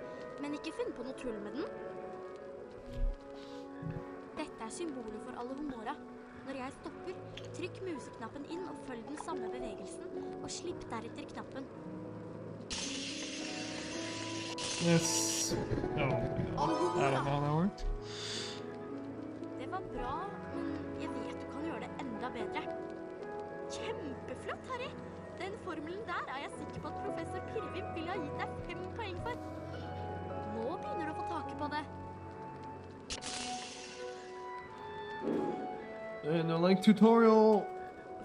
men ikke finn på noe tull med den. Dette symbolet for Alohomora. Når jeg stopper, trykk museknappen inn og følg den samme bevegelsen, og slipp deretter knappen. Yes. Oh, I don't know how that worked. Det var bra, men jeg vet du kan gjøre det enda bedre. Kjempeflott, Harry! Den formelen der jeg sikker på at professor Pirvim ville ha gitt deg 5 poeng for. Nå begynner du å få taket på det. And like tutorial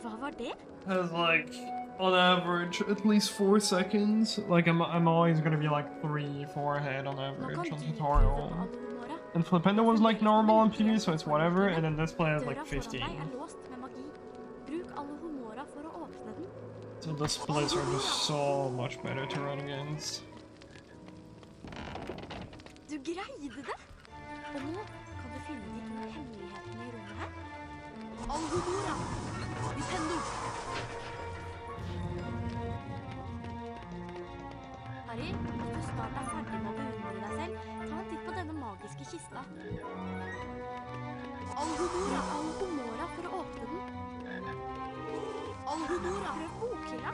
Hva var det? has like on average at least 4 seconds. Like I'm always gonna be like 3-4 ahead on average on tutorial. And Flipendo was like normal on PV, so it's whatever. And then this play has like 15. So the splits are just so much better to run against. Du greide det! Og nå kan du finne de 2 hemmelighetene I rommet her. Algodora! Nintendo! Harry, hvis du snart ferdig med å beundre deg selv, ta en titt på denne magiske kista. Algodora! Algodora for å åpne den. Algodora! Prøv bokhylla.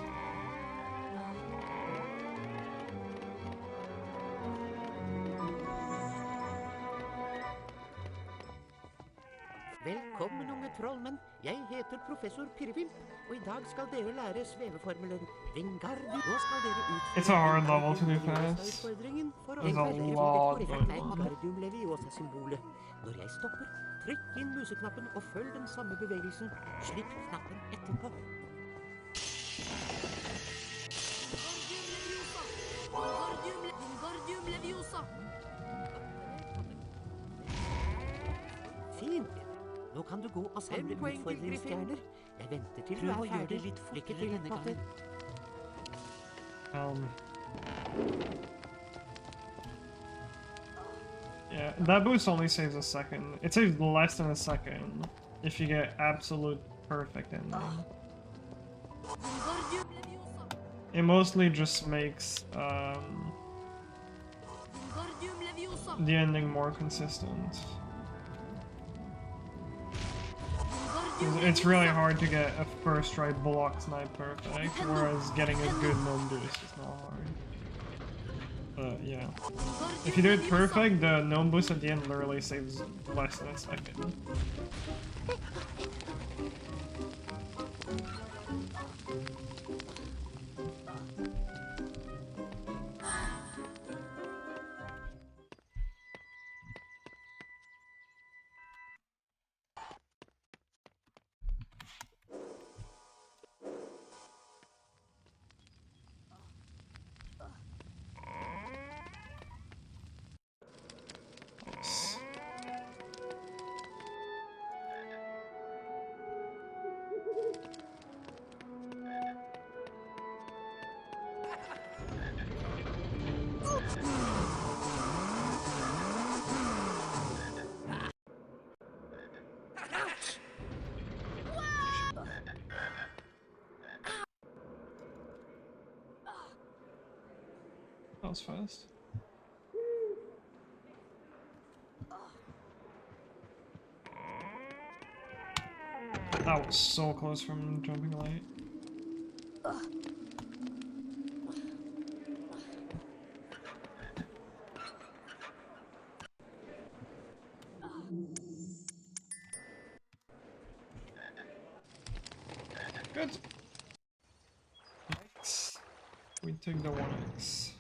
Velkommen, unge trollmenn. Jeg heter professor Pirvimp, og I dag skal dere lære sveveformelen Vingardium. Nå skal dere It's a hard utføre level to do fast. utfordringen for å There's a legge til lot det going korrekte on. Vingardium Leviosa-symbolet. Når jeg stopper, trykk inn museknappen og følg den samme bevegelsen. Slipp knappen etterpå. Wingardium Leviosa! Fint. Nå kan du gå og samle utfordringsstjerner. Jeg venter til du er ferdig. Lykke til, Potter. Yeah, that boost only saves a second. It saves less than a second if you get absolute perfect ending. Wingardium Leviosa. It mostly just makes Wingardium Leviosa. the ending more consistent. It's really hard to get a first try block snipe perfect, whereas getting a good gnome boost is not hard. But yeah. If you do it perfect, the gnome boost at the end literally saves less than a second. Nice. That was fast. That was so close from jumping light. Good. Nice. We took the 1x.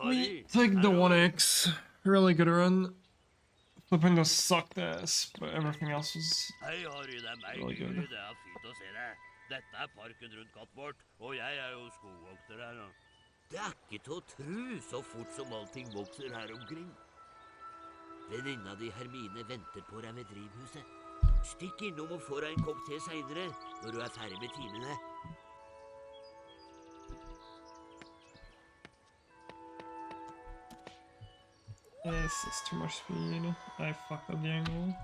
We take the 1x. Really good run. Flipping the sucked ass, but everything else was Hei, Harry, det er meg, really Guri. good. Det er fint å se deg. Dette er parken rundt katten vårt, og jeg er jo skogvokter her nå. Det er ikke til å tro så fort som allting vokser her omkring. Venninna di Hermine venter på deg ved drivhuset. Stikk innom og få deg en kopp te senere, når du er ferdig med timene. This is too much speed. I fucked up the angle.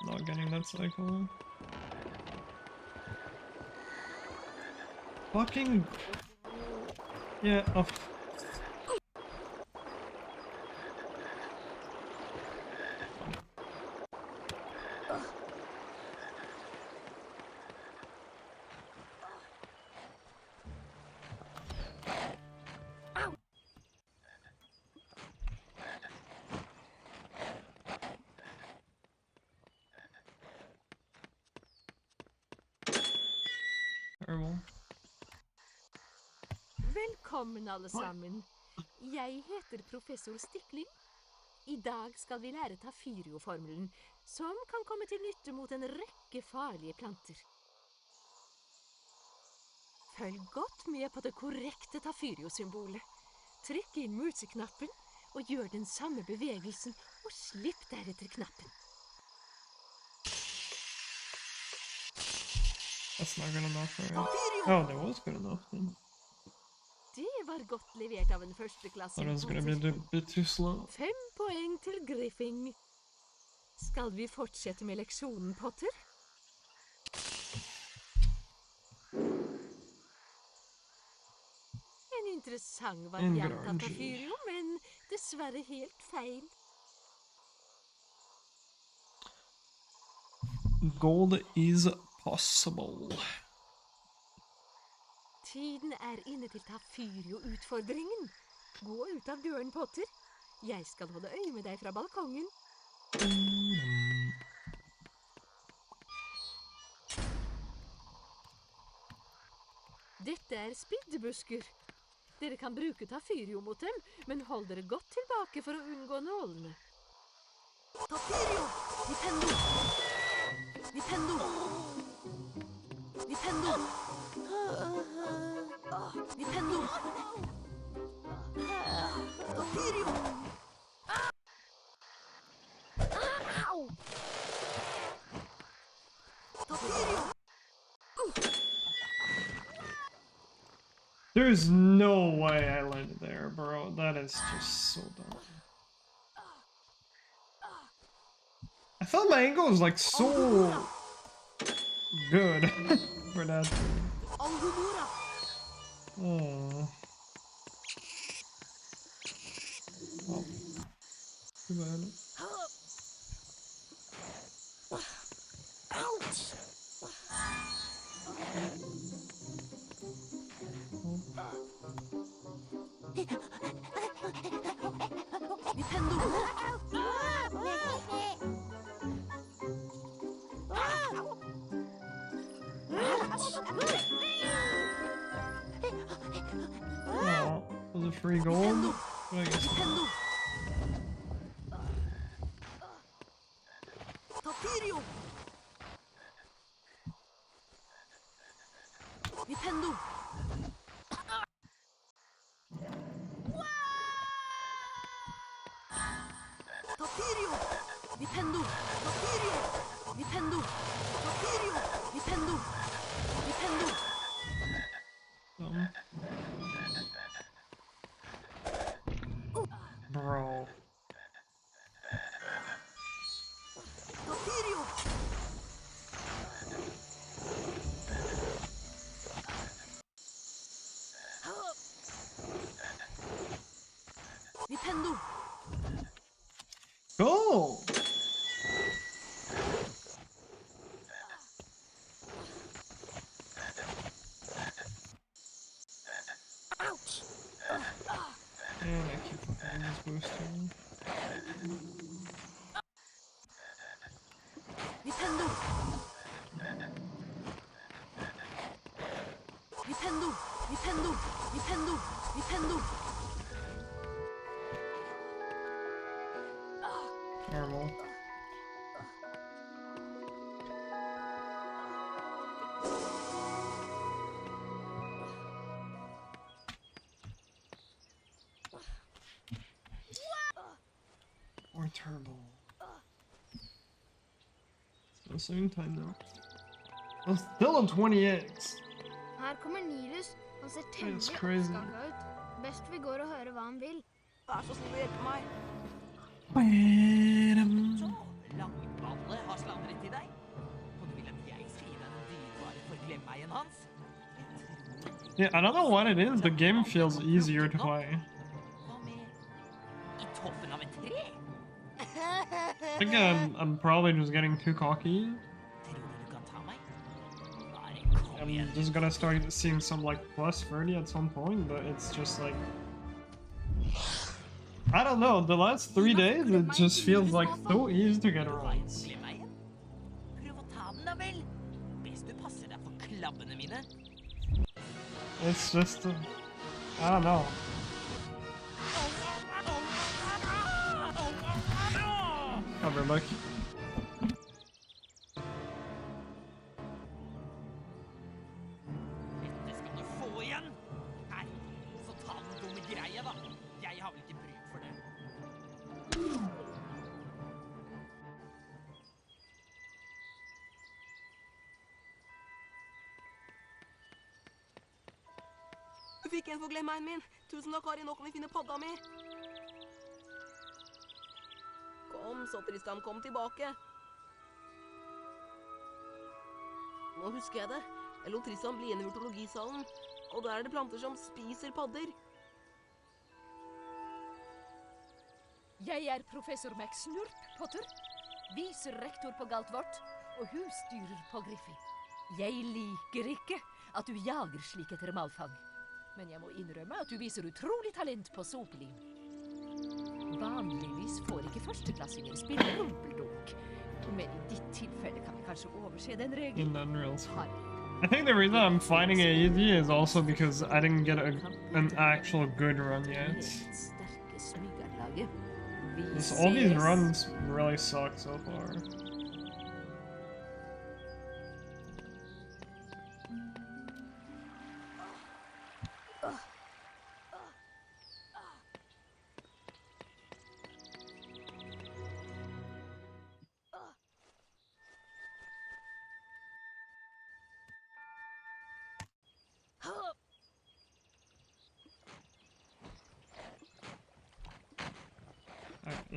Not getting that cycle. Fucking... Yeah, off. Terrible. Velkommen, alle sammen. Jeg heter professor Stikling. I dag skal vi lære Tafirio-formelen, som kan komme til nytte mot en rekke farlige planter. Følg godt med på det korrekte Tafirio-symbolet. Trykk inn museknappen, og gjør den samme bevegelsen, og slipp deretter knappen. That's not good enough, right? Oh, that was good enough then. Det var godt levert av en førsteklasse. Thought it was gonna be a bit too slow. 5 poeng til Griffing. Skal vi fortsette med leksjonen, Potter? En interessant variant av Tafirio, men dessverre helt feil. Gold is possible. Tiden er inne til Tafirio-utfordringen. Gå ut av døren, Potter. Jeg skal holde øye med deg fra balkongen. Dette er spiddebusker. Dere kan bruke Tafirio mot dem, men hold dere godt tilbake for å unngå nålene. Tafirio! Nintendo! Nintendo! Nintendo! Nintendo! Tafirio! Au! Tafirio! There's no way I landed there, bro. That is just so dumb. I thought my angle was like so good for that. Oh. Oh. Too bad. Oh, was it free gold? I guess not. Bro. Go! And I keep fucking this boosting. Normal. Or turbo. Still same time though. I'm still on 20x. Her kommer Nilus. Han ser That's temmelig crazy. oppskaka ut. Best vi går og hører hva han vil. Vær så snill å hjelpe meg. Så, Langballe har sladret til deg. Og du vil at jeg skal gi deg den dyrebare forglemmeien hans? Yeah, I don't know what it is. The game feels easier to play. Hva med i toppen av et tre? I think I'm probably just getting too cocky. Tror du kan ta meg? Bare kom I'm igjen. just gonna start seeing some like plus 30 at some point, but it's just like I don't know. The last 3 days, it just feels like so easy to get around. Forglemmeien? Prøv å ta den da vel. Best du passer deg for klabbene mine. It's just I don't know. Cover look. Dette skal du få igjen. Nei, så ta den dumme greia da. Jeg har vel ikke bruk for det. Du fikk en forglemmeien min. Tusen takk, Kari. Nå kan vi finne padda mi. Kom, så Tristan, kom tilbake. Nå husker jeg det. Jeg lot Tristan bli igjen i urtologisalen. Og der er det planter som spiser padder. Jeg er professor Max Snurp, Potter. Viserektor på Galtvort og husstyrer på Griffy. Jeg liker ikke at du jager slik etter malfang. Men jeg må innrømme at du viser utrolig talent på sopelim. Vanligvis får ikke førsteklassinger spille rumpeldunk. Men i ditt tilfelle kan vi kanskje overse den In regelen. the unreals. Herregud. I think the reason I'm finding it easy is also because I didn't get an actual good run yet. Sterke smygerlaget. Vi All these ses. runs really suck so far.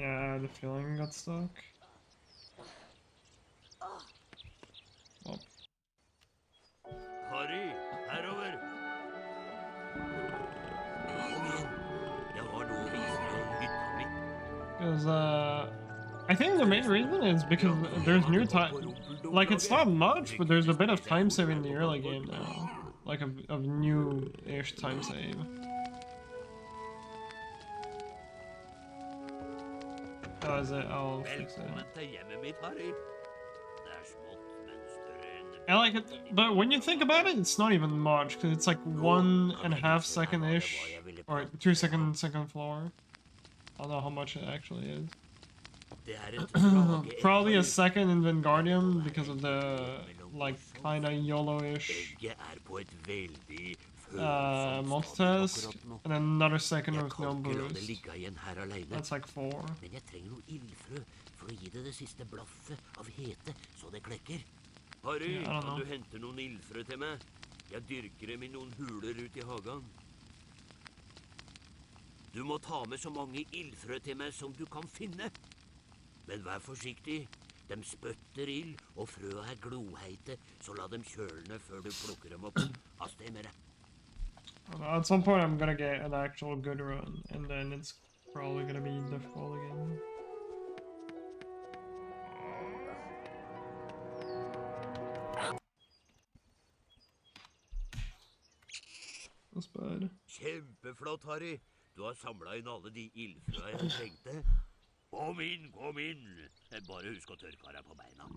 Yeah, the feeling got stuck. Oh. Harry, herover. Kom igjen. Jeg har noe å vise deg om hytta mi. Because, I think the main reason is because there's new time. Like, it's not much, but there's a bit of time save in the early game now. Like, of new-ish time save. Oh, is it? I'll fix it. Velkommen til hjemmet mitt, Harry. Det er smått, men større enn... I like it, but when you think about it, it's not even much, because it's like 1.5 second-ish, or 2 second floor. I don't know how much it actually is. Det er et drage... Probably a second in Wingardium because of the, like, kinda YOLO-ish Egget er på et veldig multitest, and then another second Jeg with no kan ikke la det boost. ligge igjen her alene. That's like 4. Men jeg trenger noe ildfrø for å gi det det siste blaffet av hete, så det klekker. Harry, Yeah, I don't kan du know. hente noen ildfrø til meg? Jeg dyrker dem i noen huler ut i hagen. Du må ta med så mange ildfrø til meg som du kan finne. Men vær forsiktig. De spøtter ild, og frøa er gloheite, så la dem kjølne før du plukker dem opp. Hast deg med det. At some point I'm gonna get an actual good run, and then it's probably gonna be difficult again. That's bad. Kjempeflott, Harry. Du har samlet inn alle de ildfrøa jeg trengte. Kom inn, kom inn. Bare husk å tørke deg på beina.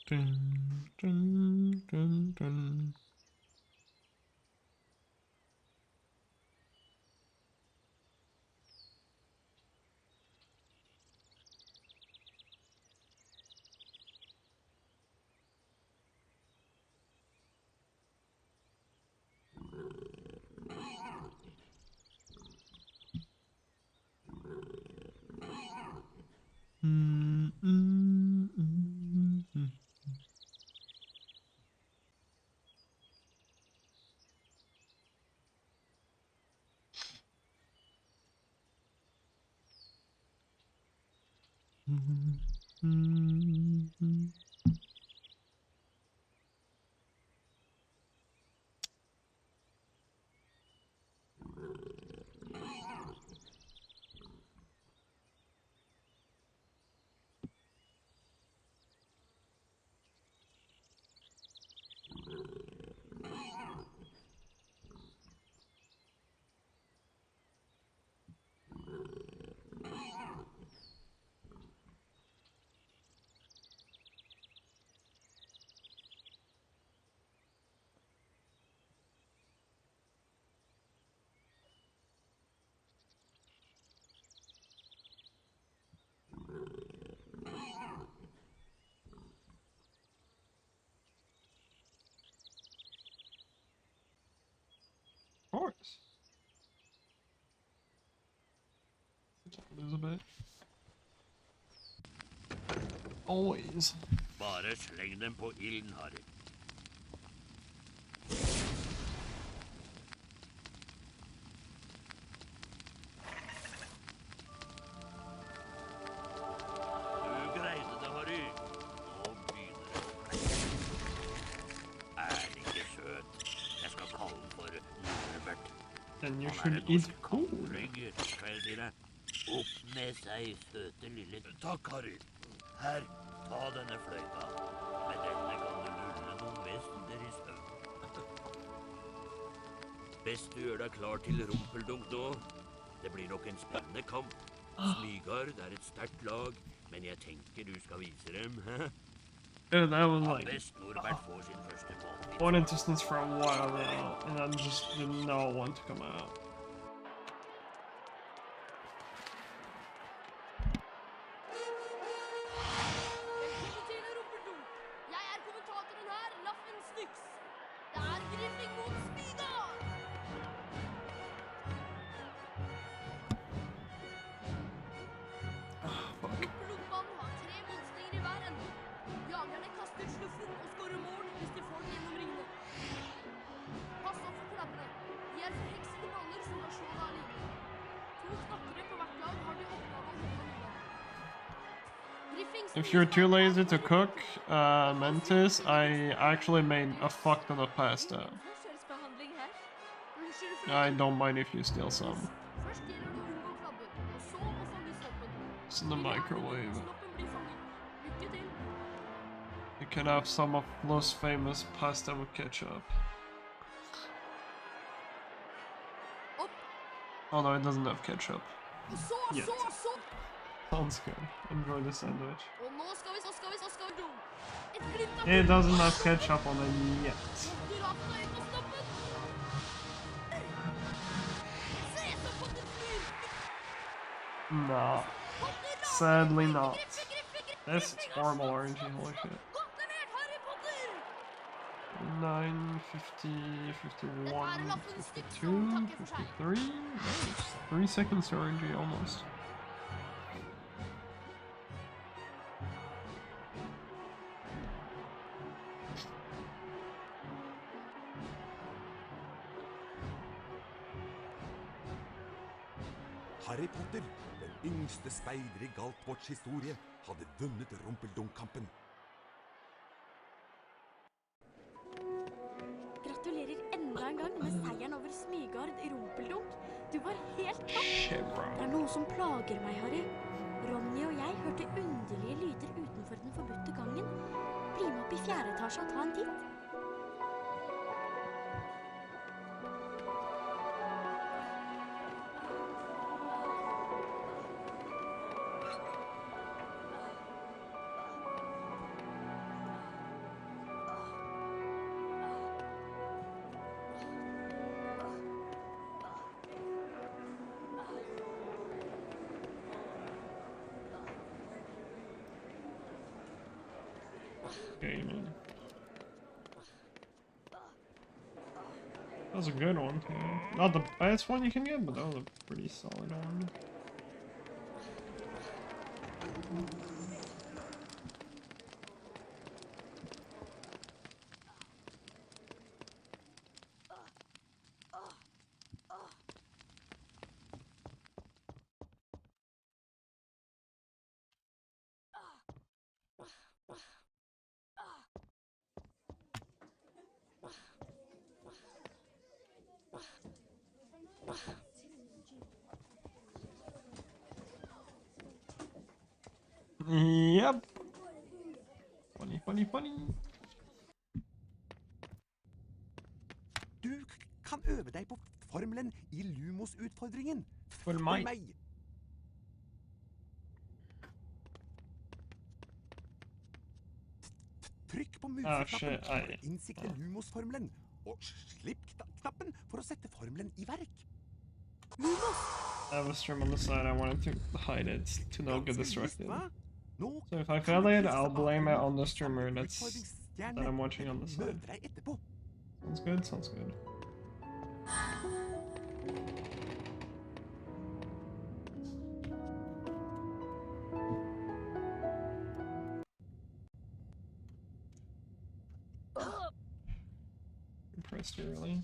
Dun, dun, dun, dun. Of course. Elizabeth. Always. Bare sleng dem på ilden, Harry. Du greide det, Harry. Nå begynner det. Er det ikke søt? Jeg skal kalle den for Norbert. Then you Han should en eat norsk food. kammerrygg, skal jeg si deg. Opp med seg, søte lille... Takk, Harry. Her, ta denne fløyta. Med denne kan du lulle noen vester i søvn. Best du gjør deg klar til rumpeldunk nå. Det blir nok en spennende kamp. Smygard er et sterkt lag, men jeg tenker du skal vise dem, hæ? Dude, that was Ja, like best Norbert får sin første måltid. one instance for a while now, and I just did not want to come out. Velkommen til Rumpeldunk. Jeg er kommentatoren her, Laffen Styx. Det er griffing mot Speedruns. If you're too lazy to cook Mentis, I actually made a fuck ton of pasta. Forskjellsbehandling her. Unnskyld, I frøken. don't mind if you steal some. Først gjelder det å unngå krabben, og så å fange snoppen. It's in the Vi vil gjerne microwave. at snoppen blir fanget. Lykke til. You can have some of Los famous pasta with ketchup. Opp, Oh no, it doesn't have ketchup. og så, Yet. så. Sounds good. Enjoy the sandwich. Og nå skal vi do. Et glimt av It doesn't have ketchup on it yet. akkurat øye på snoppen. Se, så potten flyr. No. Potter, Sadly not. griffe. This is horrible RNG, holy shit. Godt levert, Harry Potter. 9, 50, 51, 52, 53. Nice. 3 seconds to RNG almost. Harry Potter, den yngste speider i Galtborts historie, hadde vunnet rumpeldunk-kampen. Gratulerer enda en gang med seieren over Smygard i rumpeldunk. Du var helt topp. Shit, bro. Det er noe som plager meg, Harry. Ronny og jeg hørte underlige lyder utenfor den forbudte gangen. Bli med opp i 4. etasje og ta en titt. Okay, man. That was a good one, too. Not the best one you can get, but that was a pretty solid one. Yep. Funny, funny, funny. Du kan øve deg på formelen i Lumos-utfordringen. Følg meg. Trykk på shit, museknappen for ei. å innsikte Lumos-formelen, og slipp knappen for å sette formelen i verk. Lumos! I have a stream on the side. I wanted to hide it to not get Ganske distracted. visst, hva? Nå So if I kan fail du it, krysse I'll av blame it Lumos on the som streamer en that utfordringsstjerne. I'm watching on the side. Møter deg etterpå. Sounds good, sounds good. Impressed early.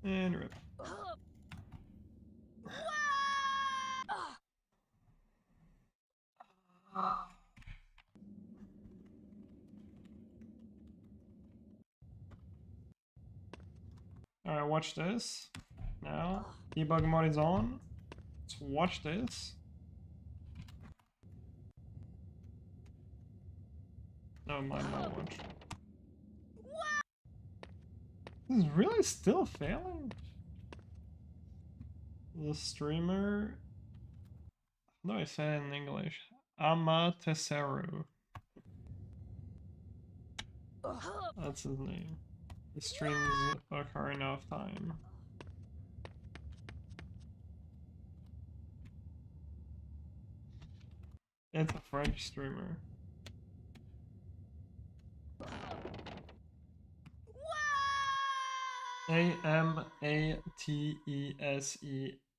And rip. Alright, watch this. Now, debug mode is on. Let's watch this. No, mind, not watch. This is really still failing? The streamer... How do I say it in English? Amateseru. That's his name. The streams a current enough time. It's a French streamer.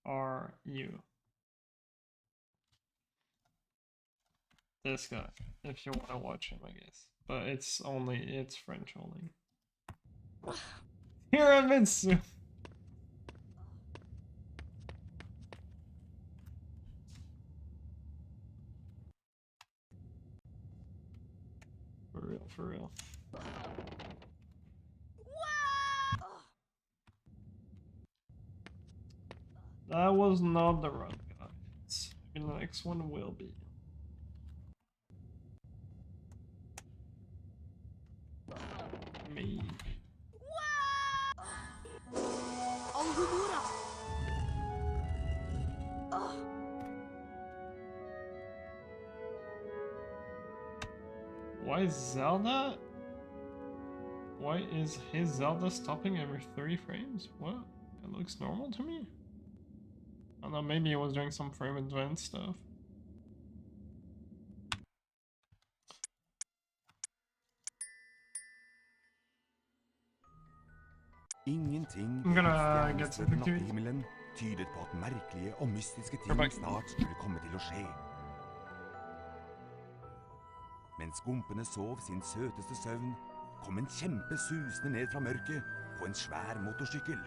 Amateseru. This guy, if you want to watch him, I guess. But it's French only. Tiramisu! For real, for real. That was not the run, guys. And the next one will be. Me. Alhumora. Why is Zelda? Why is his Zelda stopping every 3 frames? What? It looks normal to me. I don't know, maybe he was doing some frame advance stuff. Ingenting I'm gonna på get some stjernestrømmen pictures. nattehimmelen tydet på at merkelige og mystiske ting Perfekt. snart skulle komme til å skje. Mens gompene sov sin søteste søvn, kom en kjempe susende ned fra mørket på en svær motorsykkel.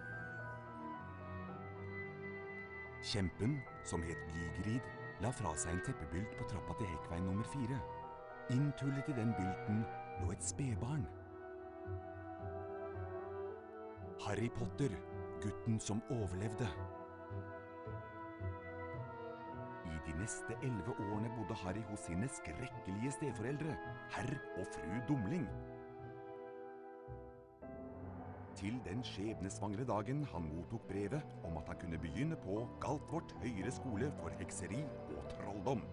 Kjempen, som het Gygrid, la fra seg en teppebylt på trappa til Hekkveien nummer 4. Inntullet i den bylten lå et spedbarn. Harry Potter, gutten som overlevde. I de neste 11 årene bodde Harry hos sine skrekkelige steforeldre, herr og fru Dumling. Til den skjebnesvangre dagen han mottok brevet om at han kunne begynne på Galtvort høyere skole for hekseri og trolldom.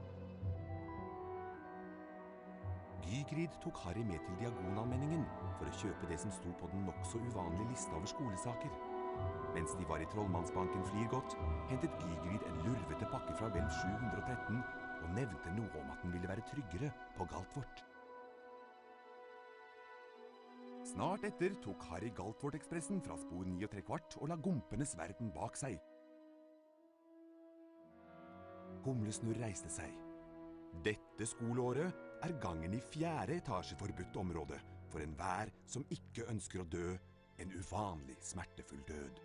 Gygrid tok Harry med til Diagonalmenningen for å kjøpe det som sto på den nok så uvanlige lista over skolesaker. Mens de var i Trollmannsbanken Flirgodt, hentet Gygrid en lurvete pakke fra Hvelv 713 og nevnte noe om at den ville være tryggere på Galtvort. Snart etter tok Harry Galtvort-ekspressen fra spor 9¾ og la gompenes verden bak seg. Humlesnurr reiste seg. Dette skoleåret er gangen i 4. etasje forbudt område for enhver som ikke ønsker å dø en uvanlig smertefull død.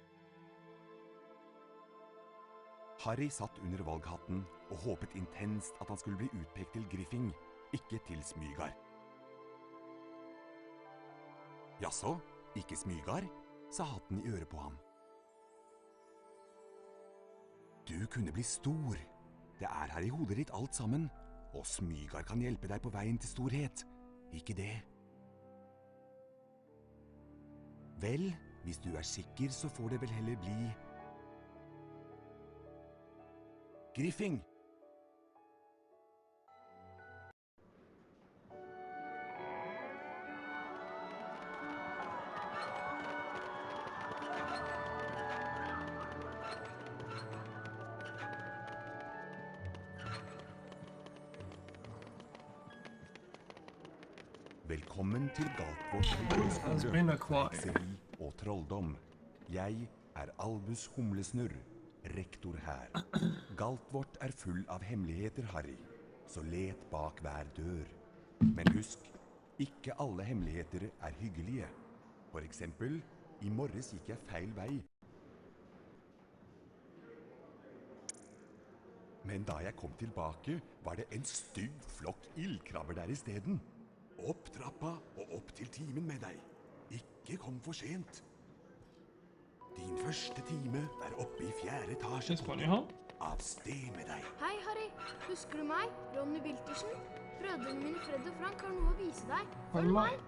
Harry satt under valghatten og håpet intenst at han skulle bli utpekt til Griffing, ikke til Smygar. Jaså, ikke Smygar, sa hatten i øret på ham. Du kunne bli stor. Det er her i hodet ditt alt sammen, og Smygar kan hjelpe deg på veien til storhet. Ikke det? Vel, hvis du er sikker, så får det vel heller bli Griffing. Velkommen til Galtvort Has been acquired. hekseri og trolldom. Jeg er Albus Humlesnurr, rektor her. Galtvort er full av hemmeligheter, Harry, så let bak hver dør. Men husk, ikke alle hemmeligheter er hyggelige. For eksempel, i morges gikk jeg feil vei. Men da jeg kom tilbake, var det en stygg flokk ildkrabber der i stedet. Opp trappa og opp til timen med deg. Ikke kom for sent. Din første time er oppe i 4. etasje. This one, huh? Av sted med deg. Hei, Harry. Husker du meg? Ronny Biltersen? Brødrene mine Fred og Frank har noe å vise deg. Følg meg.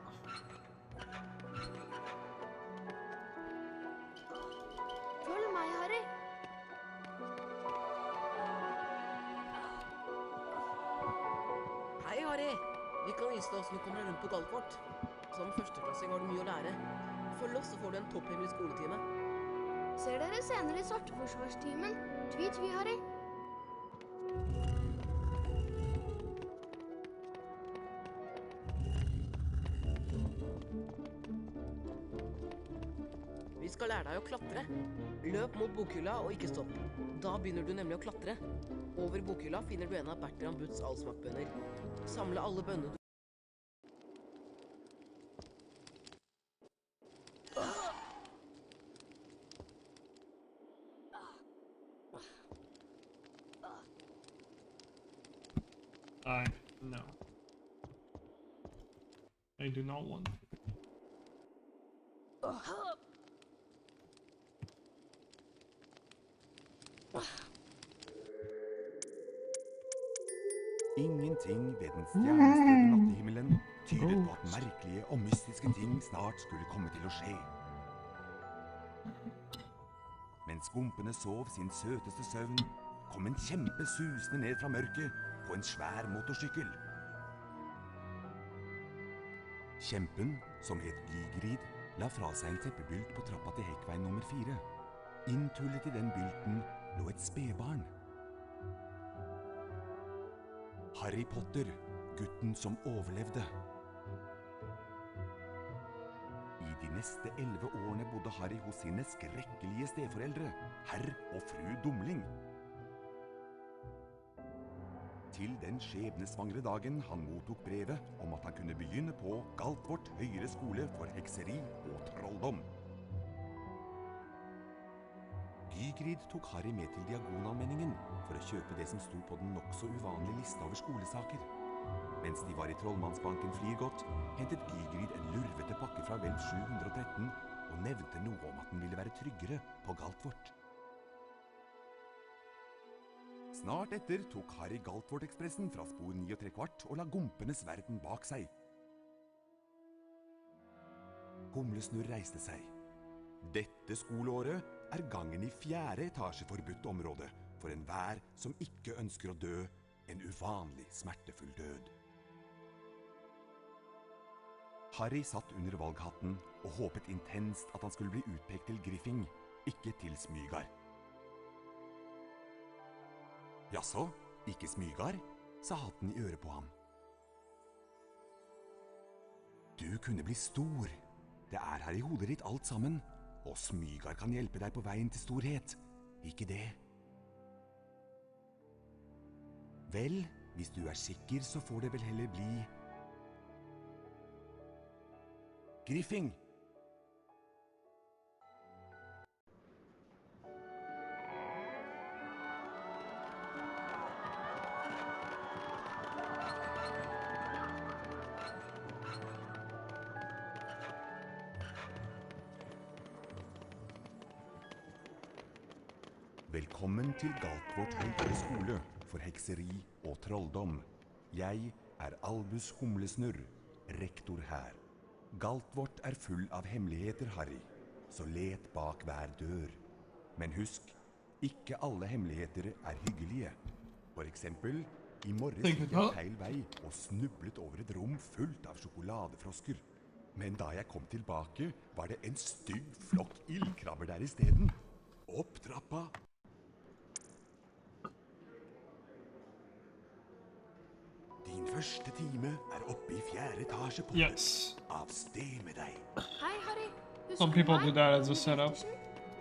Følg meg, Harry. Hei, Harry. Vi kan vise deg hvordan du kommer rundt på Galtvort. Som førsteklassing har du mye å lære. Følg oss, så får du en topphemmelig skoletime. Ser dere senere i Svarteforsvarstimen. Tvi, Harry. Vi skal lære deg å klatre. Løp mot bokhylla og ikke stopp. Da begynner du nemlig å klatre. Over bokhylla finner du en av Bertram Butts allsmaktbønner. Samle alle bønnene du... No. I do not want to. Ingenting ved den stjernestrødde nattehimmelen tydet på at merkelige og mystiske ting snart skulle komme til å skje. Mens gompene sov sin søteste søvn, kom en kjempe susende ned fra mørket på en svær motorsykkel. Kjempen, som het Gygrid, la fra seg en teppebylt på trappa til Hekkveien nummer 4. Inntullet i den bylten lå et spedbarn. Harry Potter, gutten som overlevde. I de neste 11 årene bodde Harry hos sine skrekkelige steforeldre, herr og fru Dumling. Til den skjebnesvangre dagen han mottok brevet om at han kunne begynne på Galtvort høyere skole for hekseri og trolldom. Gygrid tok Harry med til Diagonalmenningen for å kjøpe det som sto på den nok så uvanlige lista over skolesaker. Mens de var i Trollmannsbanken Flirgodt, hentet Gygrid en lurvete pakke fra Hvelv 713 og nevnte noe om at den ville være tryggere på Galtvort. Snart etter tok Harry Galtvort-ekspressen fra spor 9¾ og la gompenes verden bak seg. Humlesnurr reiste seg. Dette skoleåret er gangen i 4. etasje forbudt område for enhver som ikke ønsker å dø en uvanlig smertefull død. Harry satt under valghatten og håpet intenst at han skulle bli utpekt til Griffing, ikke til Smygar. Jaså, ikke Smygar, sa hatten i øret på ham. Du kunne bli stor. Det er her i hodet ditt alt sammen, og Smygar kan hjelpe deg på veien til storhet. Ikke det? Vel, hvis du er sikker, så får det vel heller bli Griffing! Velkommen til Galtvort høyere skole for hekseri og trolldom. Jeg er Albus Humlesnurr, rektor her. Galtvort er full av hemmeligheter, Harry, så let bak hver dør. Men husk, ikke alle hemmeligheter er hyggelige. For eksempel, i morges gikk jeg feil vei og snublet over et rom fullt av sjokoladefrosker. Men da jeg kom tilbake, var det en stygg flokk ildkrabber der i stedet. Opp trappa. Din første time er oppe i 4. etasje på Av sted med deg. Hei, Harry. Some people do that as a setup.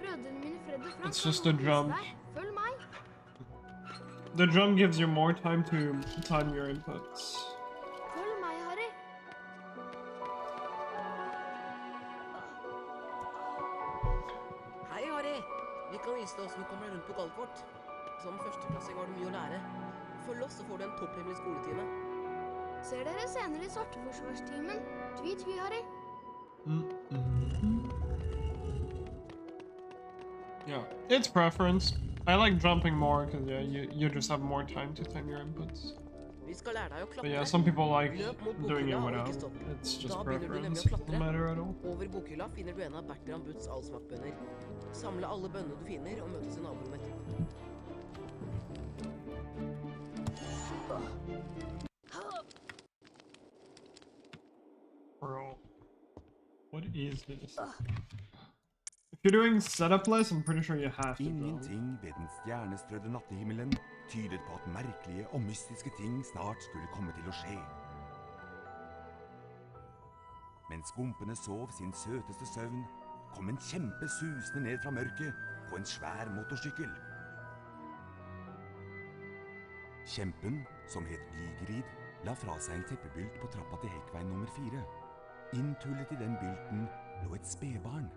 Brødrene mine Fred og Frank It's just a jump. Følg meg. The drum gives you more time to time your inputs. Følg meg, Harry. Hei, Harry. Vi kan vise deg hvordan du kommer rundt på Galtvort. Som førsteklassing har du mye å lære. Følg oss, så får du en topphemmelig skoletime. Ser dere senere i Svarteforsvarstimen. Tvi, Harry. Yeah, it's preference. I like jumping more because you just have more time to time your inputs. Vi skal lære deg å klatre. But yeah, some people like Løp mot doing it bokhylla og without. ikke stopp. It's just Da begynner du nemlig preference. å klatre. No matter at all. Over bokhylla finner du en av Bertram Butts allsmakkbønner. Samle alle bønnene du finner og møtes i naborommet etterpå. Bro, what is this? If you're doing setup less, I'm pretty sure you have to. Ingenting ved den stjernestrødde nattehimmelen tydet på at merkelige og mystiske ting snart skulle komme til å skje. Mens gompene sov sin søteste søvn, kom en kjempe susende ned fra mørket på en svær motorsykkel. Kjempen, som het Gygrid, la fra seg en teppebylt på trappa til Hekkveien nummer 4. Inntullet i den bylten lå et spedbarn.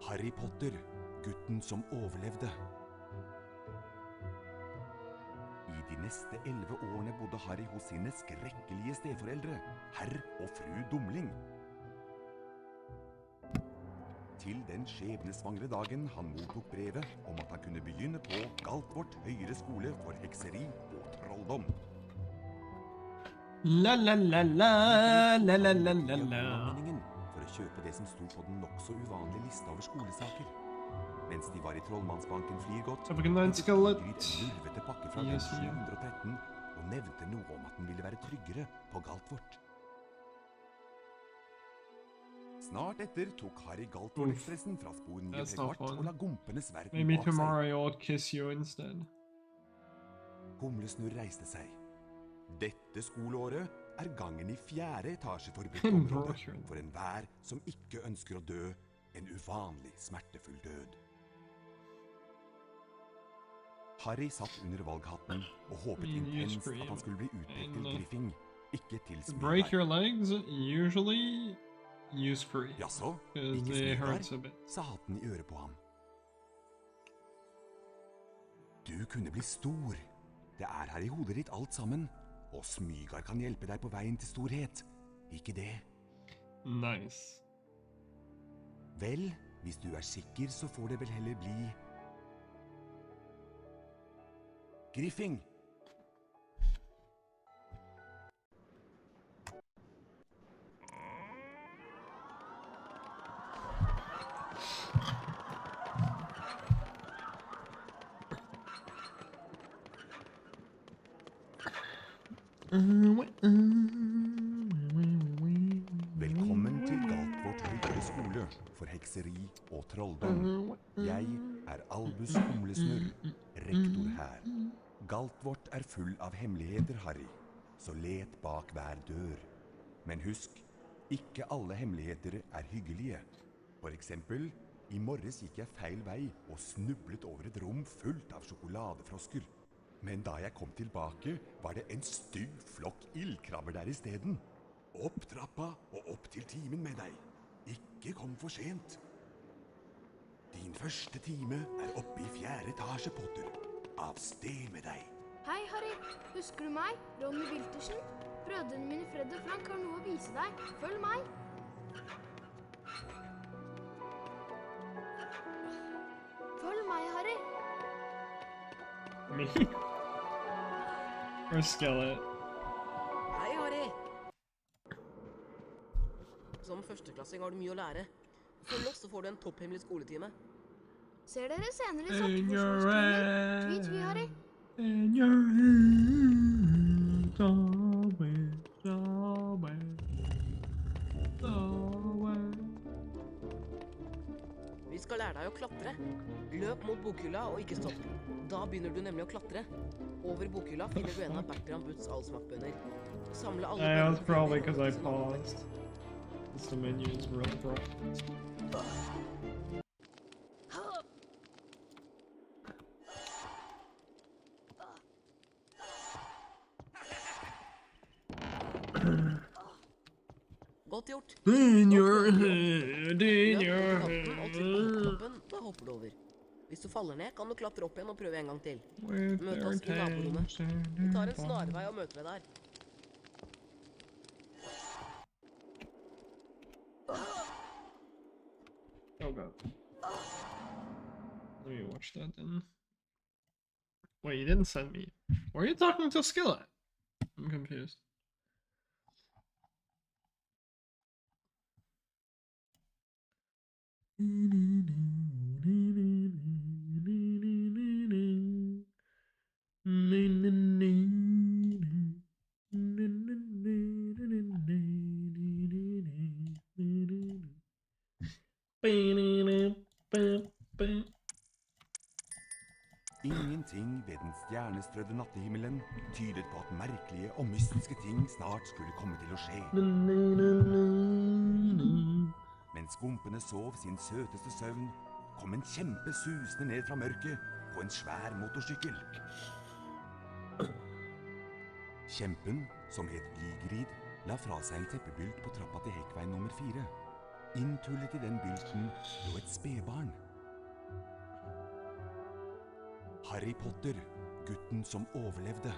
Harry Potter, gutten som overlevde. Neste 11 årene bodde Harry hos sine skrekkelige steforeldre, herr og fru Dumling. Til den skjebnesvangre dagen han mottok brevet om at han kunne begynne på Galtvort høyere skole for hekseri og trolldom. La la la la, la la la la la. For å kjøpe det som sto på den nok så uvanlige lista over skolesaker. Mens de var i trollmannsbanken Flirgodt, Så fikk en skelet. en lurvete pakke fra Yes, 713 og nevnte noe om at den ville være tryggere på Galtvort. Snart etter tok Harry Galtvort-ekspressen fra spor 9 That's not kvart og fun. la gumpenes verden Maybe bak tomorrow seg. I'll kiss you instead. Gumlesnurr reiste seg. Dette skoleåret er gangen i 4. etasje forbudt område for enhver som ikke ønsker å dø en uvanlig smertefull død. Harry satt under valghatten og håpet intenst at han skulle bli utpekt til Griffing, ikke til To break Smeagol. your legs, usually use free. Jaså, Because ikke it hurts a Smeagol, bit. sa hatten i øret på ham. Du kunne bli stor. Det er her i hodet ditt alt sammen, og Smeagol kan hjelpe deg på veien til storhet. Ikke det? Nice. Vel, hvis du er sikker, så får det vel heller bli Griffing. Velkommen til Galtvort høyere skole for hekseri og trolldom. Jeg er Albus Humlesnurr, rektor her. Galtvort er full av hemmeligheter, Harry, så let bak hver dør. Men husk, ikke alle hemmeligheter er hyggelige. For eksempel, i morges gikk jeg feil vei og snublet over et rom fullt av sjokoladefrosker. Men da jeg kom tilbake, var det en stygg flokk ildkrabber der i stedet. Opp trappa og opp til timen med deg. Ikke kom for sent. Din første time er oppe i 4. etasje, Potter. Av sted med deg. Hei, Harry. Husker du meg? Ronny Wiltersen? Brødrene mine Fred og Frank har noe å vise deg. Følg meg. Følg meg, Harry. Me. Or skillet. Hei, Harry! Som førsteklassing har du mye å lære. Følg oss, så får du en topphemmelig skoletime. Ser dere senere i sorteforsvarstimer. Tvi, tvi, Harry. In your hands, always, always, always. Vi skal lære deg å klatre. Løp mot bokhylla og ikke stopp. Da begynner du nemlig å klatre. Over bokhylla finner du en av Bertram Butts allsmaktbønner. Samle alle Yeah, that's bønnene probably til en 'cause I som er oppvekst. paused. The menu is real broken. Godt gjort. In your head, in Løp your mot kanten og trykk på head. hoppknappen, da hopper du over. Hvis du faller ned, kan du klatre opp igjen og prøve en gang til. With Møt their oss i naborommet. tanks Vi tar en and snarvei og møter deg der. Oh god. Let me watch that then. Wait, you didn't send me. Were you talking to Skillet? I'm confused. Ingenting ved den stjernestrødde nattehimmelen tydet på at merkelige og mystiske ting snart skulle komme til å skje. Mens gumpene sov sin søteste søvn, kom en kjempe susende ned fra mørket på en svær motorsykkel. Kjempen, som het Gygrid, la fra seg en teppebylt på trappa til hekkveien nummer 4. Inntullet i den bylten lå et spedbarn. Harry Potter, gutten som overlevde.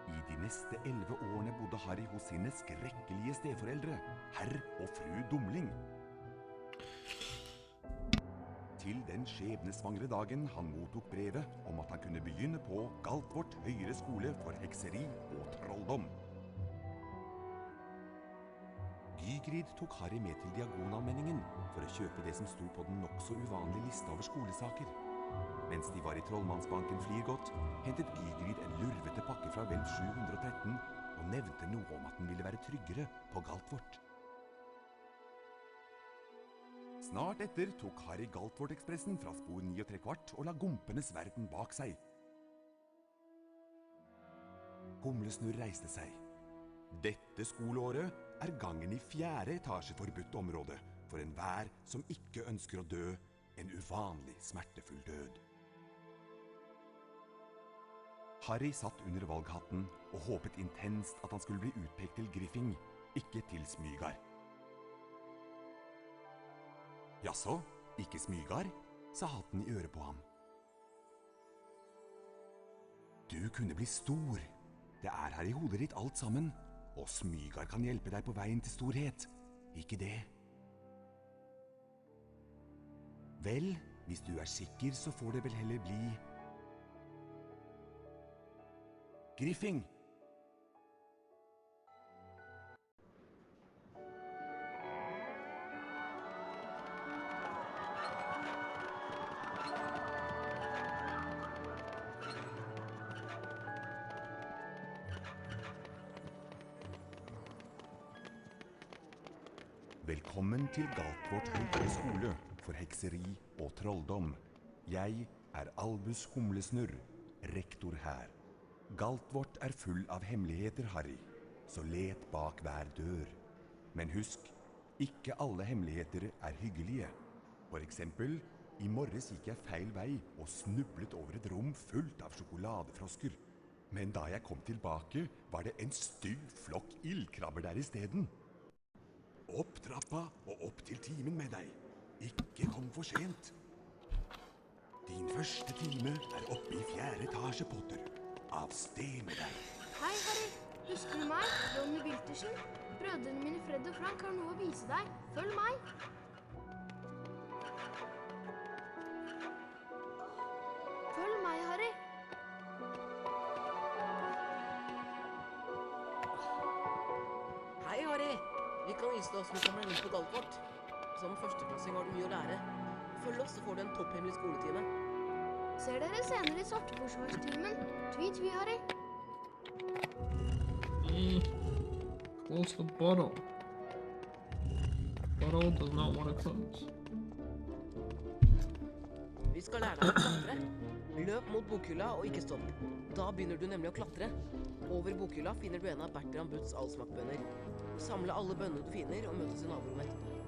I de neste 11 årene bodde Harry hos sine skrekkelige steforeldre, herr og fru Dumling. Til den skjebnesvangre dagen han mottok brevet om at han kunne begynne på Galtvort høyere skole for hekseri og trolldom. Gygrid tok Harry med til Diagonalmenningen for å kjøpe det som sto på den nok så uvanlige lista over skolesaker. Mens de var i trollmannsbanken Flirgodt, hentet Gygrid en lurvete pakke fra Hvelv 713 og nevnte noe om at den ville være tryggere på Galtvort. Snart etter tok Harry Galtvort-ekspressen fra spor 9¾ og la gompenes verden bak seg. Humlesnurr reiste seg. Dette skoleåret er gangen i 4. etasje forbudt område for enhver som ikke ønsker å dø en uvanlig smertefull død. Harry satt under valghatten og håpet intenst at han skulle bli utpekt til Griffing, ikke til Smygar. Jaså, ikke Smygar, sa hatten i øret på ham. Du kunne bli stor. Det er her i hodet ditt alt sammen, og Smygar kan hjelpe deg på veien til storhet. Ikke det? Vel, hvis du er sikker, så får det vel heller bli Griffing. Velkommen til Galtvort høyere skole for hekseri og trolldom. Jeg er Albus Humlesnurr, rektor her. Galtvort er full av hemmeligheter, Harry, så let bak hver dør. Men husk, ikke alle hemmeligheter er hyggelige. For eksempel, i morges gikk jeg feil vei og snublet over et rom fullt av sjokoladefrosker. Men da jeg kom tilbake, var det en stygg flokk ildkrabber der i stedet. Opp trappa og opp til timen med deg. Ikke kom for sent. Din første time er oppe i 4. etasje, Potter. Av sted med deg. Hei, Harry. Husker du meg? Ronny Wiltersen? Brødrene mine Fred og Frank har noe å vise deg. Følg meg. Følg meg, Harry. Hei, Harry. Vi kan vise deg hvordan vi kommer rundt på Galtvort. Som førsteklassing har du mye å lære. Følg oss, så får du en topphemmelig skoletime. Ser dere senere i svarteforsvarstimen. Tvi, Harry. Close the bottle. Bottle does not want to close. Vi skal lære deg å klatre. Løp mot bokhylla og ikke stopp. Da begynner du nemlig å klatre. Over bokhylla finner du en av Bertram Butts allsmaktbønner. Samle alle bønnene du finner og møtes i naborommet etterpå.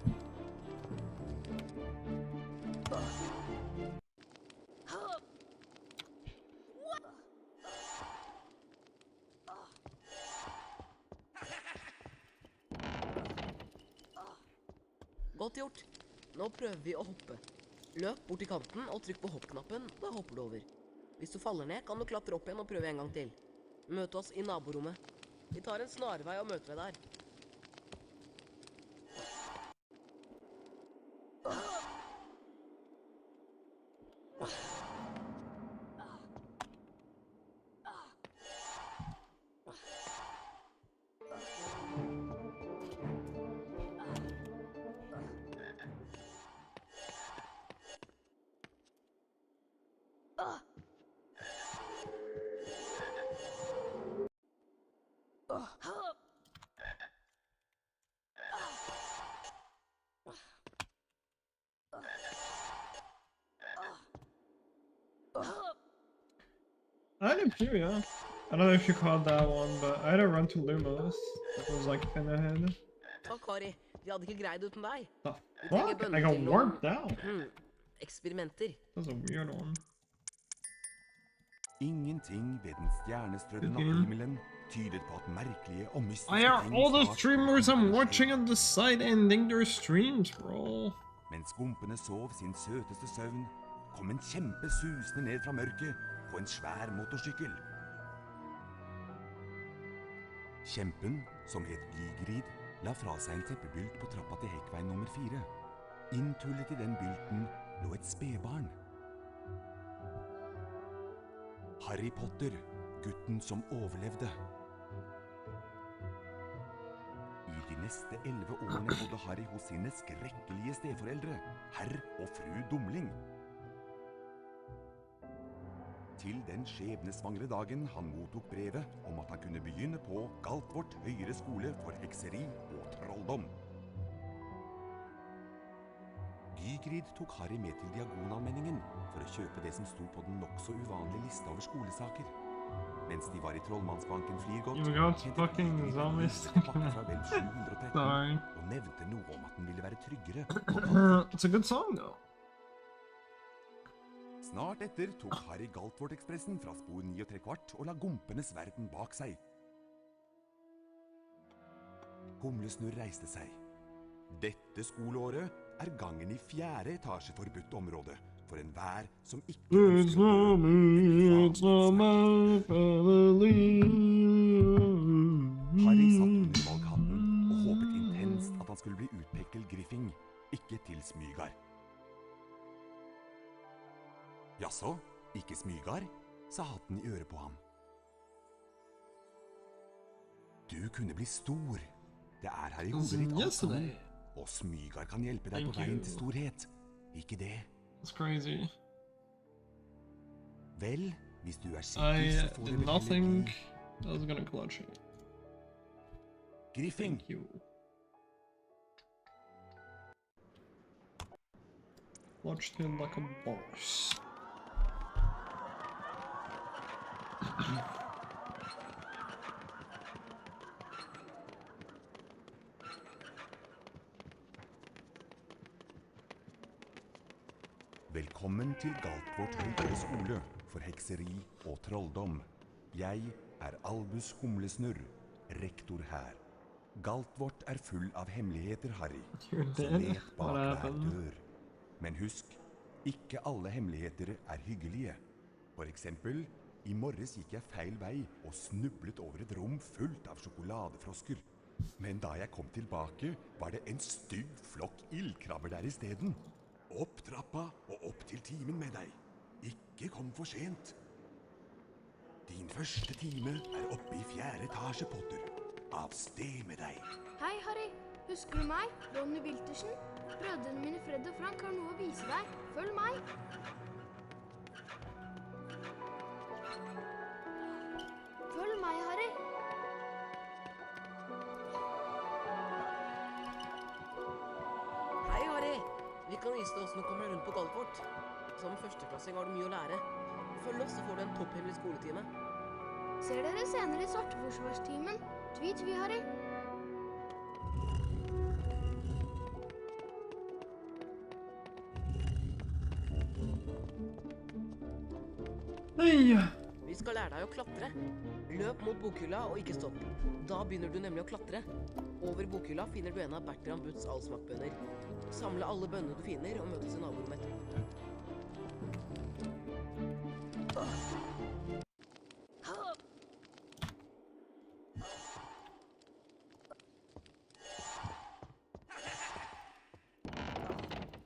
Godt gjort. Nå prøver vi å hoppe. Løp bort til kanten og trykk på hoppknappen, da hopper du over. Hvis du faller ned, kan du klatre opp igjen og prøve en gang til. Møte oss i naborommet. Vi tar en snarvei og møter deg der. I had a few, yeah. I don't know if you caught that one, but I had a run to Lumos. That was like thin ahead. Takk, Harry. Vi hadde ikke greid uten deg. The fuck? I got warped out. Eksperimenter. That was a weird one. Ingenting ved den stjernestrødde natthimmelen tydet på at merkelige og mystiske Why are all the streamers I'm watching on the side ending their streams, bro? Mens gompene sov sin søteste søvn, kom en kjempe susende ned fra mørket på en svær motorsykkel. Kjempen, som het Gygrid, la fra seg en teppebylt på trappa til hekkveien nummer 4. Inntullet i den bylten lå et spedbarn. Harry Potter, gutten som overlevde. I de neste 11 årene bodde Harry hos sine skrekkelige steforeldre, herr og fru Dumling. Til den skjebnesvangre dagen han mottok brevet om at han kunne begynne på Galtvort høyere skole for hekseri og trolldom. Gygrid tok Harry med til Diagonalmenningen for å kjøpe det som sto på den nok så uvanlige lista over skolesaker. Mens de var i trollmannsbanken Flirgodt, fra vel 713 og nevnte noe om at den ville være tryggere. It's a good song, though. Snart etter tok Harry Galtvort-ekspressen fra spor 9¾ og la gompenes verden bak seg. Humlesnurr reiste seg. Dette skoleåret er gangen i 4. etasje forbudt område for enhver som ikke It's not me, it's not my family. Harry satt under valghatten og håpet intenst at han skulle bli utpekt til Griffing, ikke til Smygar. Jaså, ikke Smygar, sa hatten i øret på ham. Du kunne bli stor. Det er her i hodet ditt alt sammen. Og Smygar kan hjelpe deg på veien til storhet. Ikke det? It's crazy. Vel, hvis du er sikker, så får I du did nothing. I was gonna clutch it. Griffing. Thank you. Clutched him like a boss. Velkommen til Galtvort høyere skole for hekseri og trolldom. Jeg er Albus Humlesnurr, rektor her. Galtvort er full av hemmeligheter, Harry. Så let bak hver dør. Men husk, ikke alle hemmeligheter er hyggelige. For eksempel, i morges gikk jeg feil vei og snublet over et rom fullt av sjokoladefrosker. Men da jeg kom tilbake, var det en stygg flokk ildkrabber der i stedet. Opp trappa og opp til timen med deg. Ikke kom for sent. Din første time er oppe i 4. etasje, Potter. Av sted med deg. Hei, Harry. Husker du meg? Ronny Wiltersen? Brødrene mine Fred og Frank har noe å vise deg. Følg meg. Følg meg, Harry. Hei, Harry. Vi kan vise deg hvordan du kommer rundt på Galtvort. Som førsteklassing har du mye å lære. Følg oss, så får du en topphemmelig skoletime. Ser dere senere i Svarteforsvarstimen. Tvi, tvi, Harry. Hey! Vi skal lære deg å klatre. Løp mot bokhylla og ikke stopp. Da begynner du nemlig å klatre. Over bokhylla finner du en av Bertram Butts allsmakkbønner. Samle alle bønnene du finner og møtes i naborommet etterpå.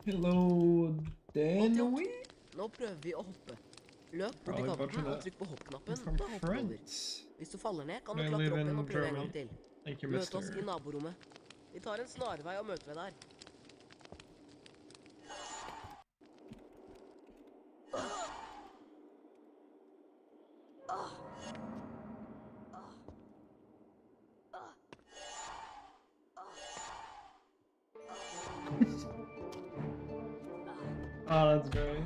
Hello, Danny. Nå prøver vi å hoppe. Løp bort til kanten og trykk på hoppknappen, da hopper du over. Hvis du faller ned, kan du klatre opp igjen og prøve en gang til. Møt oss i naborommet. Vi tar en snarvei og møter deg der. Oh, that's great.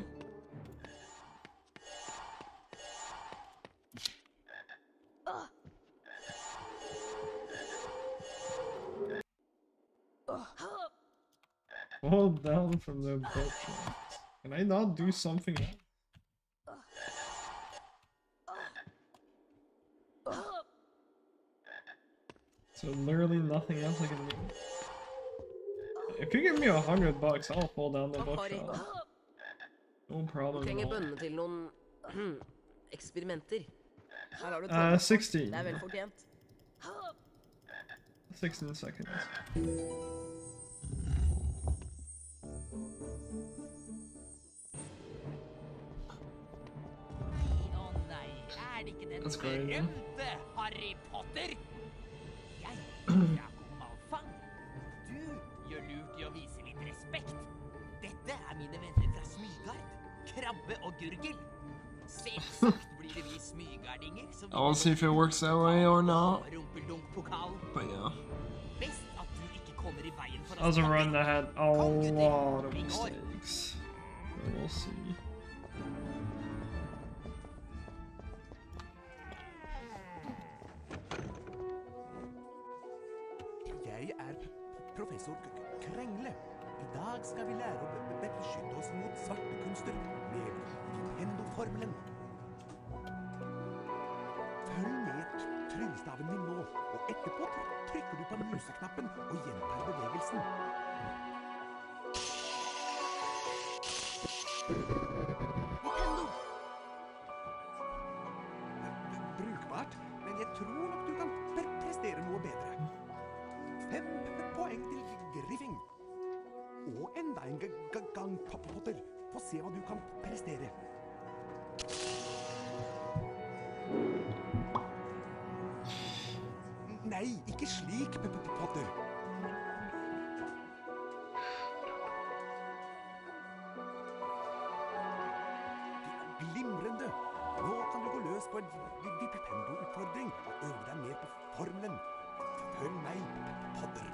Fall down from the boat. Can I not do something else? So literally nothing else I can do. If you give me $100, I'll fall down the bookshelf. No Du problem trenger at all. bønnene til noen eksperimenter. Her har du 12 16. Det er vel fortjent. 16 seconds. Å nei, er det ikke den That's great. berømte Harry Potter? Jeg er Jakob Malfang. Du gjør lurt i å vise litt respekt. Dette er mine venner fra Smygard, Krabbe og Gurgel. Selvsagt blir det vi smygardinger som I'll see if it works that way or not. Rumpeldunk-pokal. But yeah. Best at du ikke kommer i veien for That was a oss, run Potter. that had a lot of mistakes. But we'll see. Jeg er professor Krengle. I dag skal vi lære å beskytte oss mot svarte kunster med Nintendo-formelen. Følg med tryllestaven min nå, og etterpå trykker du på museknappen og gjentar bevegelsen. Nintendo! Brukbart, men jeg tror nok du kan prestere noe bedre. 5 poeng til Griffing. Og enda en gang, Potter. Få se hva du kan prestere. Nei, ikke slik, Potter. Glimrende. Nå kan du gå løs på en Nintendo-utfordring og øve deg mer på formelen. Følg meg, Potter.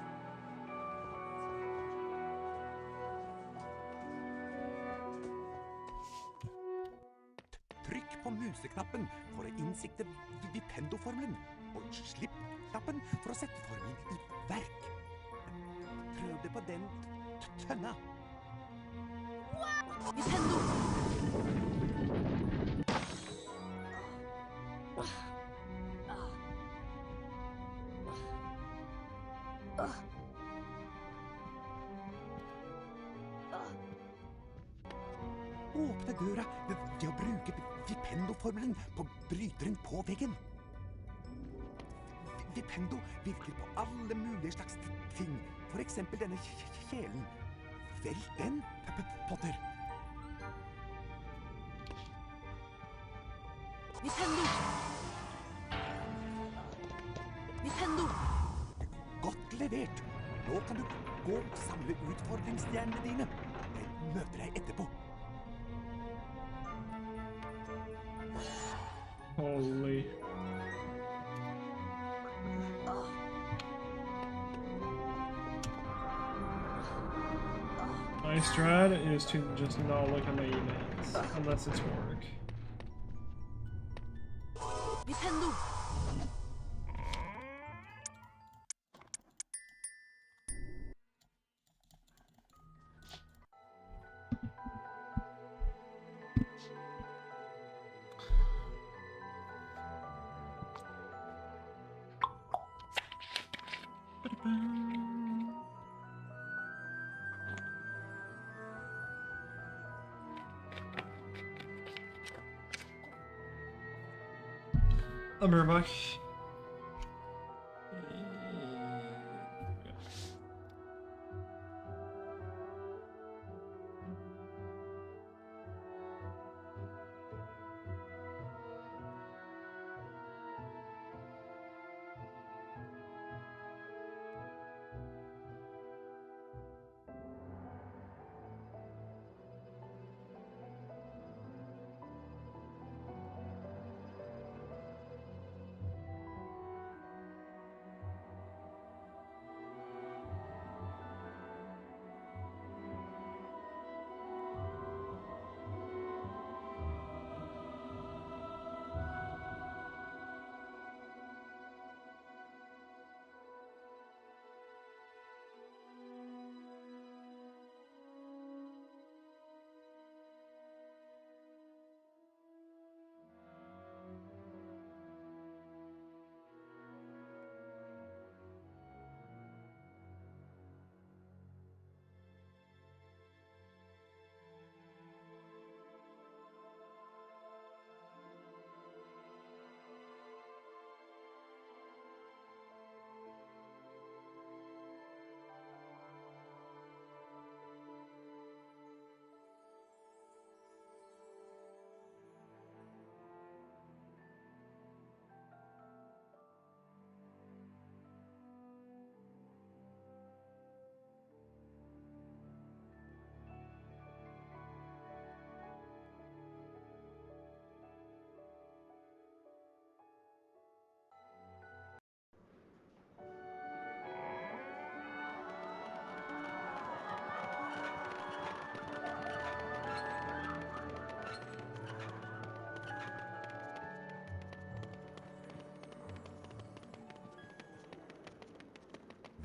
Trykk på museknappen for å innsikte Nintendo-formelen, og slipp knappen for å sette formelen i verk. Prøv det på den tønna. Nintendo! Åpne døra ved å bruke Vipendo-formelen på bryteren på veggen. Vipendo virker på alle mulige slags ting. For eksempel denne kjelen. Velg den, Potter. Nintendo! Nintendo! Godt levert. Nå kan du gå og samle utfordringsstjernene dine. Jeg møter deg etterpå. Holy. My strat is to just not look at my emails, unless it's work. Nintendo! I'll be right back.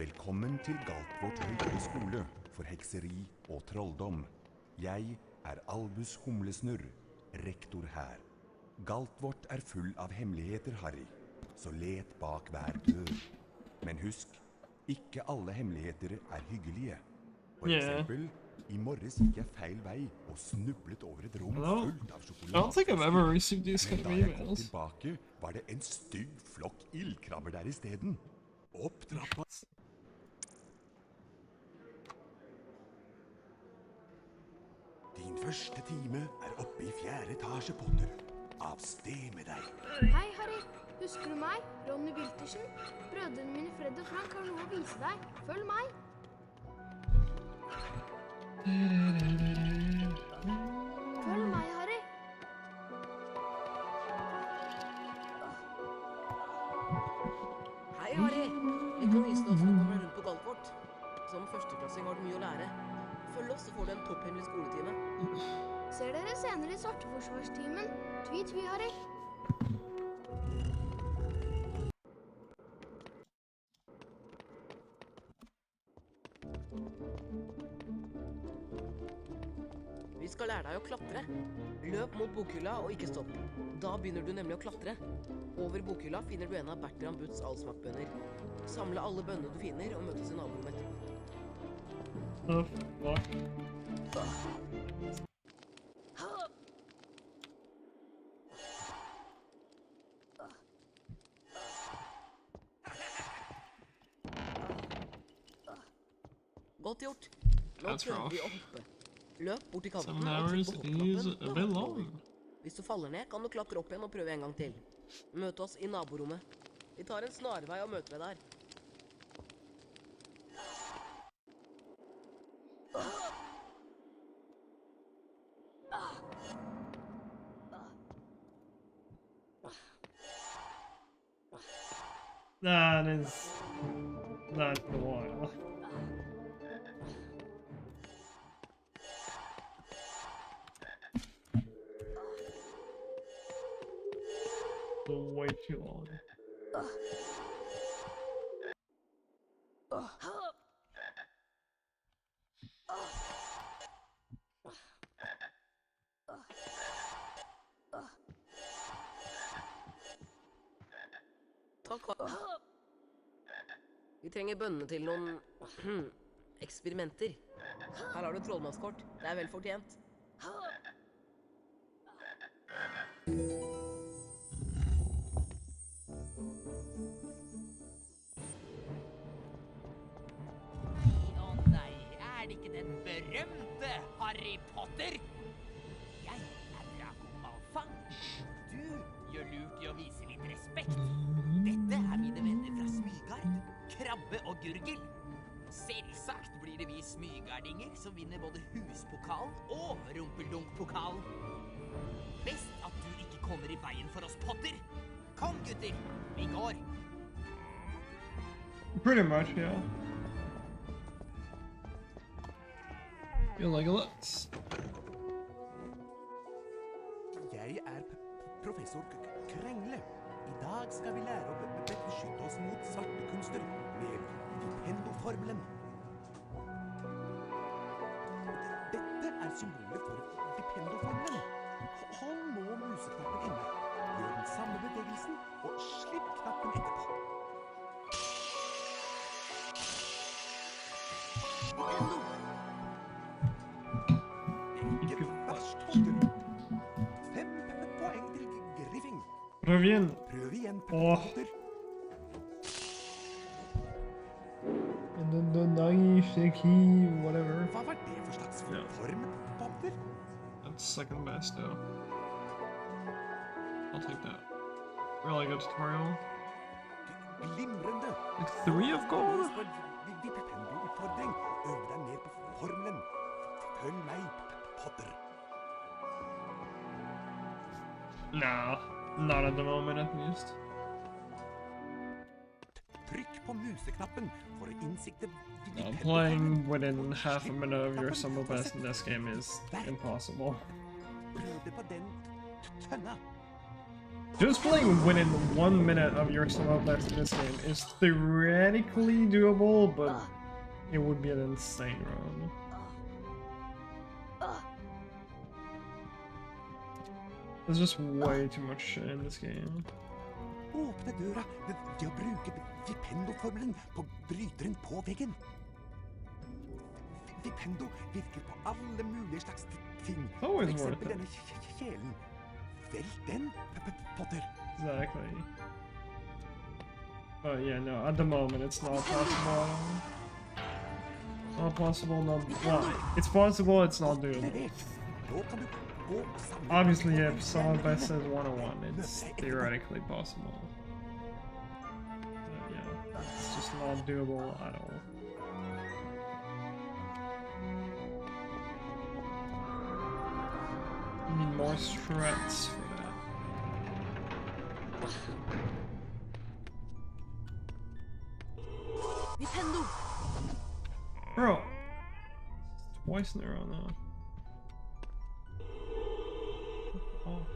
Velkommen til Galtvort høyere skole for hekseri og trolldom. Jeg er Albus Humlesnurr, rektor her. Galtvort er full av hemmeligheter, Harry, så let bak hver dør. Men husk, ikke alle hemmeligheter er hyggelige. For eksempel, i morges gikk jeg feil vei og snublet over et rom fullt av sjokolade. I don't think I've ever received these kind of Men da jeg kom emails. tilbake, var det en stygg flokk ildkrabber der i stedet. Opp trappa. Din første time er oppe i 4. etasje, Potter. Av sted med deg. Hei, Harry. Husker du meg? Ronny Wiltersen? Brødrene mine Fred og Frank har noe å vise deg. Følg meg. Følg meg, Harry. Hei, Harry. Vi kan vise deg hvordan du kommer rundt på Galtvort. Som førsteklassing har du mye å lære. Følg oss, så får du en topphemmelig skoletime. Ser dere senere i Svarteforsvarstimen. Tvi, tvi, Harry. Vi skal lære deg å klatre. Løp mot bokhylla og ikke stopp. Da begynner du nemlig å klatre. Over bokhylla finner du en av Bertram Butts allsmakkbønner. Samle alle bønnene du finner og møtes i naborommet etterpå. Godt gjort. Nå prøver vi å hoppe. Løp bort til kanten og trykk på hoppknappen. Da hopper vi. Hvis du faller ned, kan du klatre opp igjen og prøve en gang til. Møt oss i naborommet. Vi tar en snarvei og møter deg der. That's the one. Way too long. Takk. Vi trenger bønnene til noen eksperimenter. Her har du trollmannskort. Det er vel fortjent. Å nei, er det ikke den berømte Harry Potter? Jeg er Draco Malfang. Du gjør lurt i å vise litt respekt. Dette er mine venner fra Smygard, Krabbe og Gurgel. Selvsagt blir det vi smygardinger som vinner både huspokalen og rumpeldunk-pokalen. Best at du ikke kommer i veien for oss, Potter. Kom, gutter, vi går. Pretty much, yeah. Feel like a lot. Jeg er professor Krengle. I dag skal vi lære å beskytte oss mot svarte kunster med Vipendo-formelen. Dette er symbolet for Vipendo-formelen. Hold nå museknappen inne. Gjør den samme bevegelsen, og slipp knappen etterpå. Vipendo! Ikke verst, Potter. 5 poeng til Griffing. Prøv igjen. Prøv igjen, Åh. Potter. And then the nice key, whatever. Hva var det for slags form, Potter? That's second best, though. I'll take that. Really good tutorial. Glimrende. Like 3 of gold? Vipendo-utfordring. Øv deg mer på formelen. Følg meg, Potter. Nah, not at the moment at least. Trykk på museknappen for å innsikte No, playing within half a minute of your summer best in this game is impossible. Prøv det på den tønna. Just playing within 1 minute of your solo best in this game is theoretically doable, but it would be an insane run. There's just way too much shit in this game. Åpne døra ved å bruke Vipendo-formelen på bryteren på veggen. Vipendo virker på alle mulige slags ting. For eksempel denne kjelen. Velg den, Potter. Exactly. But yeah, no, at the moment it's not possible. Not possible, not... Well, it's possible, it's not doable. Obviously, if someone best says 101, it's theoretically possible. But yeah, it's just not doable at all. You need more strats for that. Nintendo! Bro! Twice in a row now. Oh.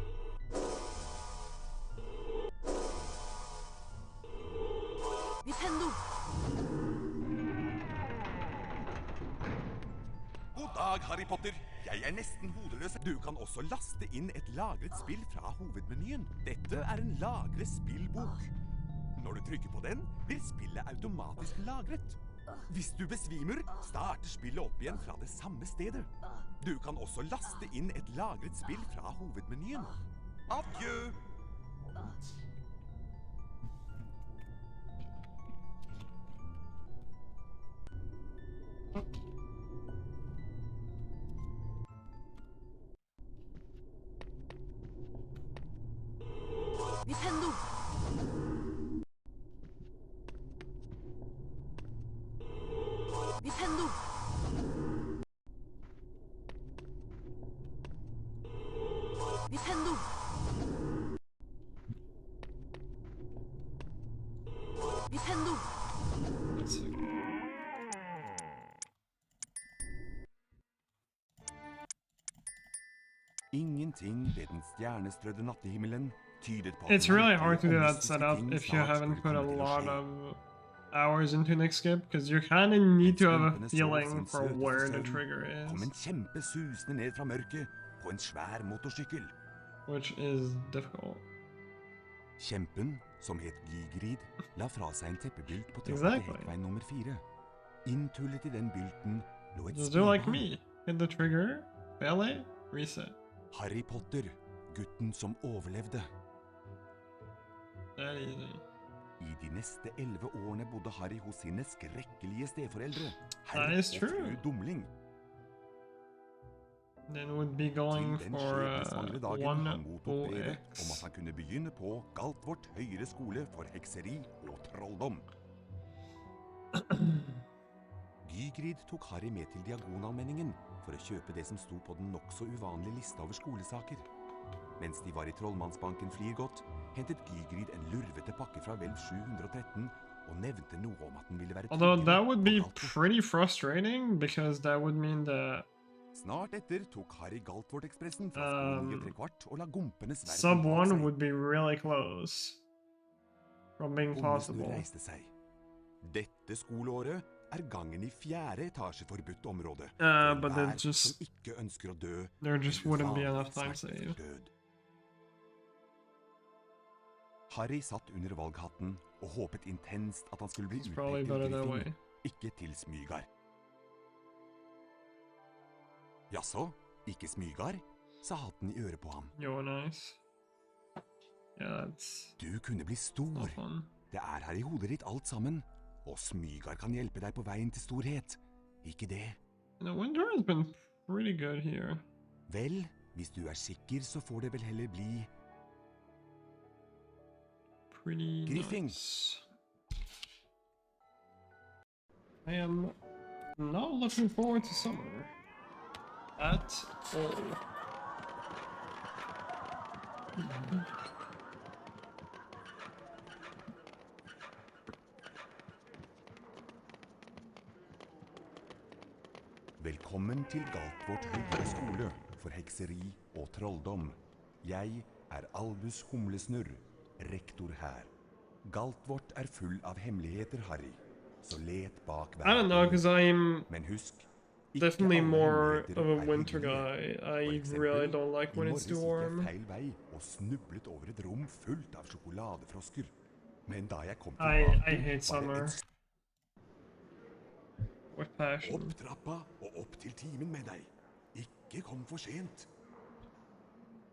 Nintendo! God dag, Harry Potter. Jeg er nesten hodeløs. Du kan også laste inn et lagret spill fra hovedmenyen. Dette er en lagret spillbok. Når du trykker på den, blir spillet automatisk lagret. Hvis du besvimer, starter spillet opp igjen fra det samme stedet. Du kan også laste inn et lagret spill fra hovedmenyen. Adjø! Nintendo! Nintendo! Nintendo! Nintendo! Ingenting ved den stjernestrødde nattehimmelen tydet på It's really hard to do that setup if you haven't put a lot of hours into Nick Skip, because you kind of need to have a feeling for where the trigger kom en is, kjempe susende ned fra mørket på en svær motorsykkel. which is difficult. Kjempen, som het Gygrid, la fra seg en teppebylt på trappa Exactly. til Hekveien nummer 4. Inntullet i den bylten lå et Just do like spedbarn. me. Hit the trigger, fail it, reset. Harry Potter, gutten som overlevde. That easy. I de neste 11 årene bodde Harry hos sine skrekkelige steforeldre, That herr is og true. fru Dumling. Then we'd be going Til den for skjebnesvangre dagen han mottok brevet 1OX. om at han kunne begynne på Galtvort høyere skole for hekseri og trolldom. Gygrid tok Harry med til Diagonalmenningen for å kjøpe det som sto på den nokså uvanlige lista over skolesaker. Mens de var i trollmannsbanken Flirgodt, hentet Gygrid en lurvete pakke fra vel 713 og nevnte noe om at den ville være Although tryggere that would på be Galtvort. pretty frustrating, because that would mean that Snart etter tok Harry Galtvort-ekspressen fra skolen 9 3/4 og la gumpene sverd sub bak 1 seg. would be really close from being Ongesnurr possible. reiste seg. Dette skoleåret er gangen i 4. etasje forbudt område. But Hver it just som ikke ønsker å dø, there just en wouldn't be uvanlig enough time smertefull save. død. Harry satt under valghatten og håpet intenst at han skulle bli It's probably utpekt better til that way. Griffin, ikke til Smygar. Jaså, ikke Smygar? Sa hatten i øret på ham. Yo, nice. Yeah, that's Du kunne bli stor. not fun. Det er her i hodet ditt alt sammen. Og Smygar kan hjelpe deg på veien til storhet. Ikke det? You know, winter has been pretty good here. Vel, hvis du er sikker, så får det vel heller bli Pretty Griffin. nice. I am not looking forward to summer at all. Velkommen til Galtvort høyere skole for hekseri og trolldom. Jeg Albus Humlesnurr, rektor her. Galtvort full av hemmeligheter, Harry. Så let bak hver I don't know, because I'm Men husk, definitely more of a winter guy. I really don't like when it's too warm. feil vei og snublet over et rom fullt av sjokoladefrosker. Men da jeg kom I tilbake, hate summer. With passion. Opp trappa og opp til timen med deg. Ikke kom for sent.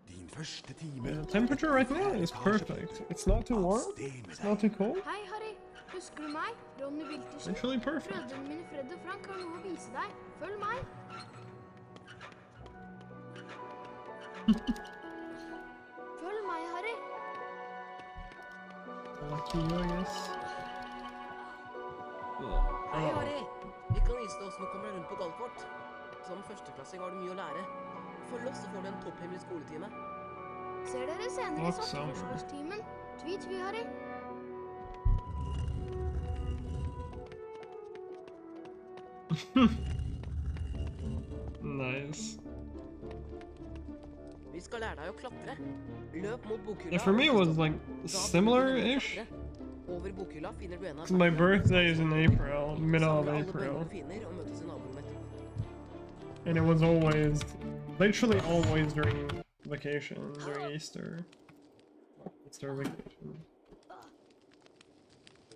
Din første time. The temperature right now is perfect. It's not too warm. It's not too cold. Hei, Harry. Husker du meg? Ronny Wiltersen. Actually perfect. Brødrene mine Fred og Frank har noe å vise deg. Følg meg. Følg meg, Harry. Lucky you, I guess. Hei, Harry. Vi kan vise deg hvordan du kommer deg rundt på Galtvort. Som førsteklassing har du mye å lære. Følg oss, så får du en topphemmelig skoletime. Ser dere senere i Awesome. svarteforskårstimen. Tvi, Harry. Nice. Vi skal lære deg å klatre. Løp mot bokhylla. Yeah, for me it was like similar-ish. Over bokhylla finner du en av My birthday is in April, middle of Samle alle April. brødre og fiender og møtes i naborommet. And it was always, literally always during vacation, during Easter. Easter vacation.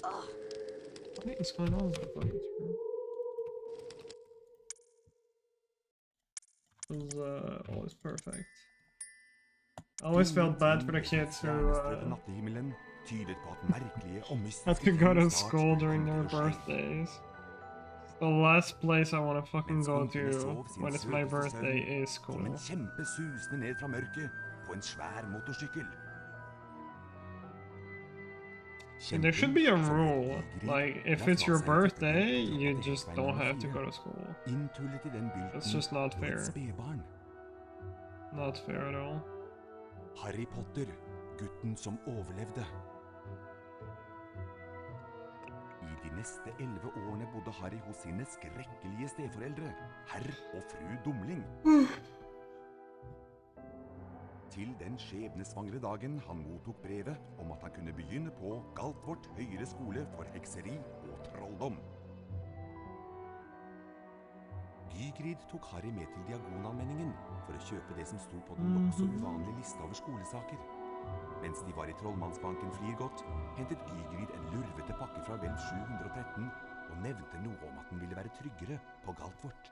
What is going on with the buttons, bro? It was always perfect. I always felt bad for the kids who had to go to school during their birthdays. The last place I want to fucking go to when it's my birthday is school. And there should be a rule, like if it's your birthday, you just don't have to go to school. That's just not fair. Not fair at all. Harry Potter, gutten som overlevde. I de neste 11 årene bodde Harry hos sine skrekkelige steforeldre, herr og fru Dumling. Til den skjebnesvangre dagen han mottok brevet om at han kunne begynne på Galtvort høyere skole for hekseri og trolldom. Gygrid tok Harry med til Diagonalmenningen for å kjøpe det som sto på den nokså uvanlige lista over skolesaker. Mens de var i trollmannsbanken Flirgodt, hentet Gygrid en lurvete pakke fra vel 713 og nevnte noe om at den ville være tryggere på Galtvort.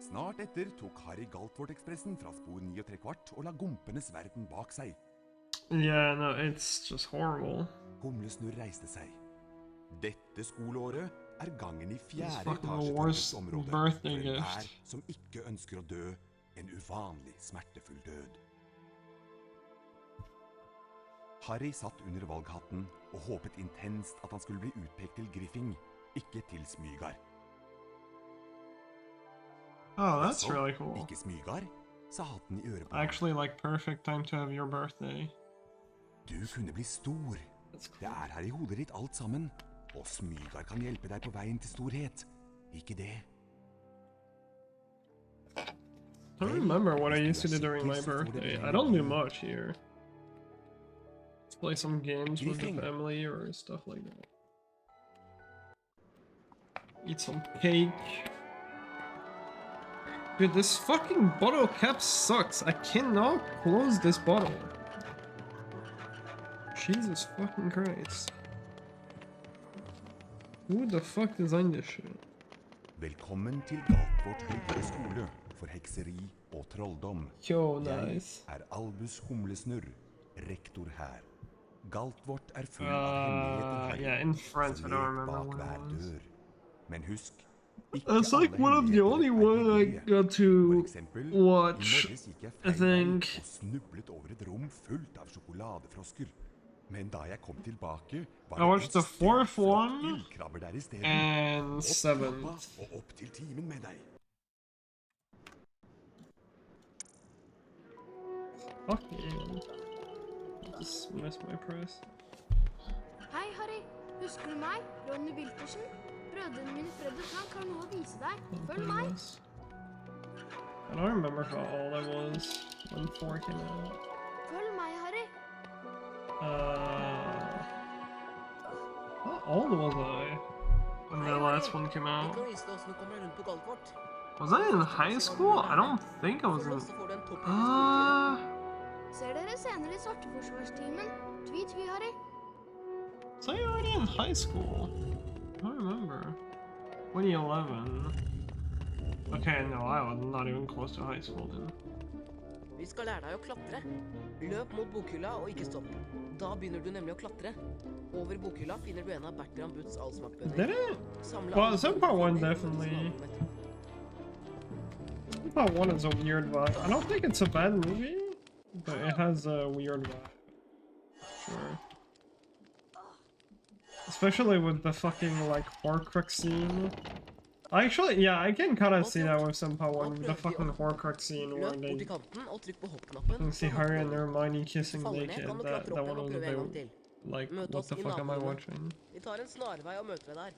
Snart etter tok Harry Galtvort-ekspressen fra spor 9¾ og la gompenes verden bak seg. Yeah, no, it's just horrible. Humlesnurr reiste seg. Dette skoleåret gangen i 4. It's fucking the etasje worst på området birthday for gift. enhver som ikke ønsker å dø en uvanlig smertefull død. Harry satt under valghatten og håpet intenst at han skulle bli utpekt til Griffing, ikke til Smygar. Oh, that's Så, really cool. Ikke Smygar, sa hatten i øret på Actually, like perfect time to have your birthday. Du kunne bli stor. That's Det her i hodet ditt alt sammen, og Smygar kan hjelpe deg på veien til storhet. Ikke det? I don't remember what I used to do during my birthday. I don't do much here. Let's play some games with the family or stuff like that. Eat some cake. Dude, this fucking bottle cap sucks. I cannot close this bottle. Jesus fucking Christ. Who the fuck designed this shit? Velkommen til Galtvort høyere skole for hekseri og trolldom. Yo, nice. Jeg Albus Humlesnurr, rektor her. Galtvort full av hemmeligheter her, yeah, in France, så I don't let remember bak when hver it was. dør. Men husk, ikke That's like alle one of the only hemmeligheter one I hemmelige. got For to eksempel, watch, i morges gikk jeg I feil vei think. og snublet over et rom fullt av sjokoladefrosker. Men da jeg kom tilbake, var I watched the fourth one ildkrabber der i stedet. and Opp seventh. trappa og opp til timen med deg. Fuck yeah. Just miss my press. Hei, Harry. Husker du meg? Ronny Wiltersen. Brødrene mine Fred og Frank har noe å vise deg. Følg meg. I don't remember how old I was when 4 came out. Følg meg, Harry. How old was I when the last one came Vi out? kan vise deg hvordan du kommer deg rundt på golvet vårt. Was I in high school? I don't think I was Følg in... oss, så får du en toppløs utside. Ser dere senere i Svarteforsvarstimen. Tvi, tvi, Harry. Was I already in high school? I don't remember. 2011. Okay, no, I was not even close to high school then. Vi skal lære deg å klatre. Løp mot bokhylla og ikke stopp. Da begynner du nemlig å klatre. Over bokhylla finner du en av Bertram Butts allsmaktbønner. Did it? Samle Well, alle some part one bønner, definitely. som Part 1 is a weird vibe. I don't think it's a bad movie, but it has a weird vibe. Sure. Especially with the fucking, like, Horcrux scene. Actually, yeah, I can kind of see that with some part 1, with the fucking Horcrux scene where Løp they bort til kanten og trykk på hoppknappen. can see Harry and Hermione Hvis kissing du faller ned, naked. kan du That klatre opp one igjen og was a prøve en gang bit, til. like, Møt what oss the i fuck am I naborommet. watching? Vi tar en snarvei og møter deg der.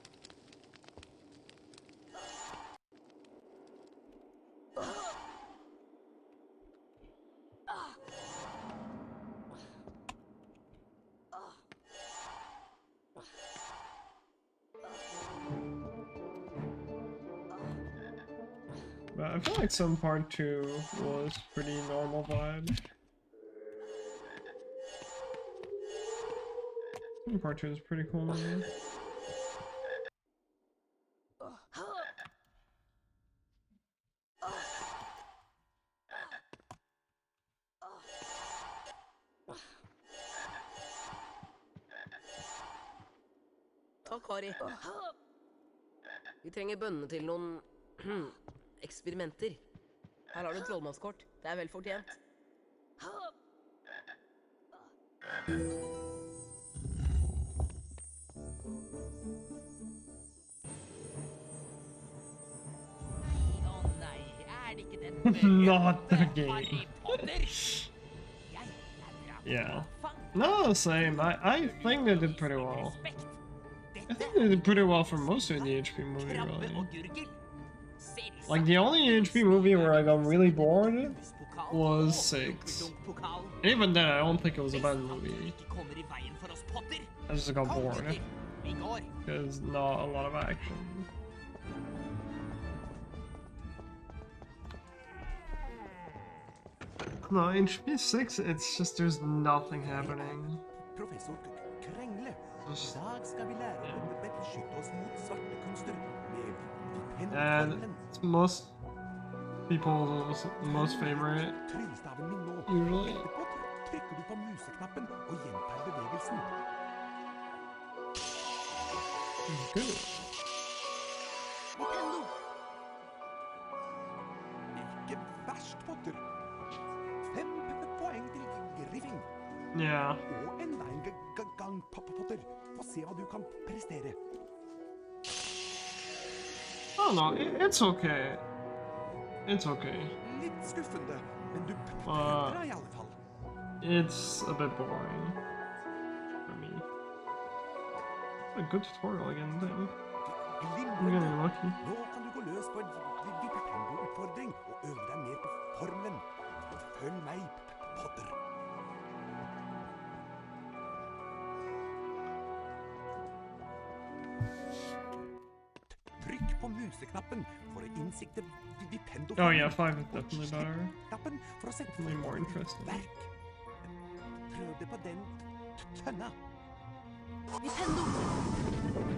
But I feel like some part 2 was pretty normal vibe. Some part 2 is pretty cool movie. Takk, Harry. Vi trenger bønnene til noen eksperimenter. Her har du et trollmannskort. Det er vel fortjent. Å nei, er det ikke den berømte Not the game. Harry Potter? Jeg er bra på Yeah. fang. No, same. I think they did pretty well. Respekt. I think they did pretty well for most of the HP movie, Krabbe really. og gurgel. Selvsagt Like, the only HP movie where I got really bored huspokal was og 6. dumpedunkpokal. And even then, I don't think it was a bad Hvis han movie. ikke kommer i veien for oss, Potter. I just got Kom, bored. gutter. Vi går. There's not a lot of action. No, in HP6, it's just there's nothing happening. Professor Krengle. I Just, dag skal vi lære å beskytte oss mot svarte kunster med and penneformelen. it's most people's most favorite, Tryllestaven min nå. usually. Etterpå trykker du på museknappen og gjentar bevegelsen. Good. Nintendo! Ikke verst, Potter. 5 poeng til Griffing. Yeah. Og enda en gang, Potter. Få se hva du kan prestere. I don't know. It's okay. It's okay. Litt skuffende, men du prøver deg i alle fall. It's a bit boring for me. A good tutorial again, then. I'm Glimrende. getting lucky. Nå kan du gå løs på en Vipendo-utfordring og øve deg mer på formelen. Følg meg, Potter. Trykk på museknappen for å innsikte Vipendo. Oh yeah, 5 is definitely better. Knappen for å sette Definitely more interesting. verk. Prøv det på den tønna. Nintendo!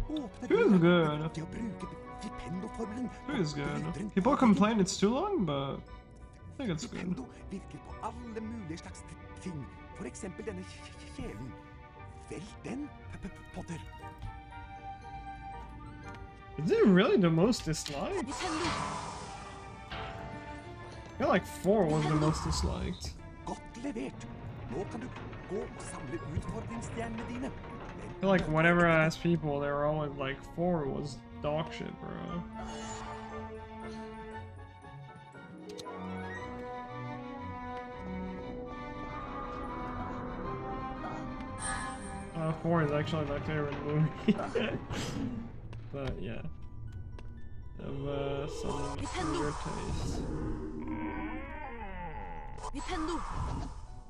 Åpne Feels døra good. ved å bruke Vipendo-formelen. It is og bryter good. en People farlig complain it's too long, but I think it's good. Vipendo virker på alle mulige slags ting. For eksempel denne kjelen. Velg den, Potter. Is it really the most disliked? Nintendo! I feel like 4 was the most disliked. Godt levert. Nå kan du gå og samle utfordringsstjernene dine. I feel like whenever I ask people, they were always like 4 was dog shit, bro. 4 is actually my favorite movie. But yeah. Have some weird taste.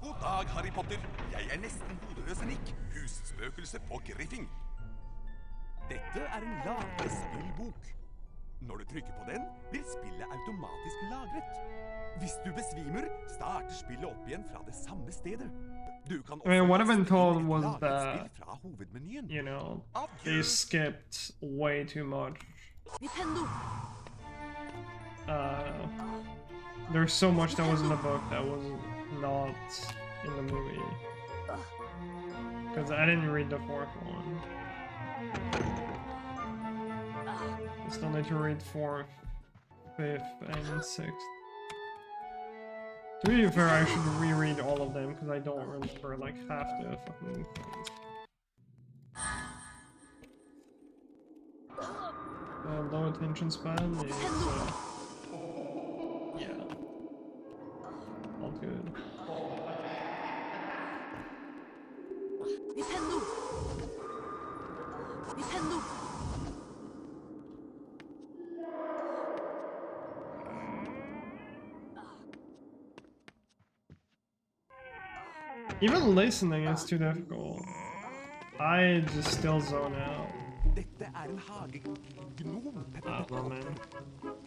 God dag, Harry Potter. Jeg nesten hodeløs Nick, husspøkelse på Griffing. Dette en lagrespillbok. Når du trykker på den, blir spillet automatisk lagret. Hvis du besvimer, starter spillet opp igjen fra det samme stedet. Du kan også what I've been told was lagret that, spill fra hovedmenyen. you know, they skipped way too much. There's so much that was in the book that was not in the movie. Because I didn't read the 4th one. I still need to read 4th, 5th, and 6th. To be fair, I should reread all of them because I don't remember like half the fucking things. Low attention span is yeah, all good. Even listening is too difficult. I just still zone out. Dette en hagegnom, man.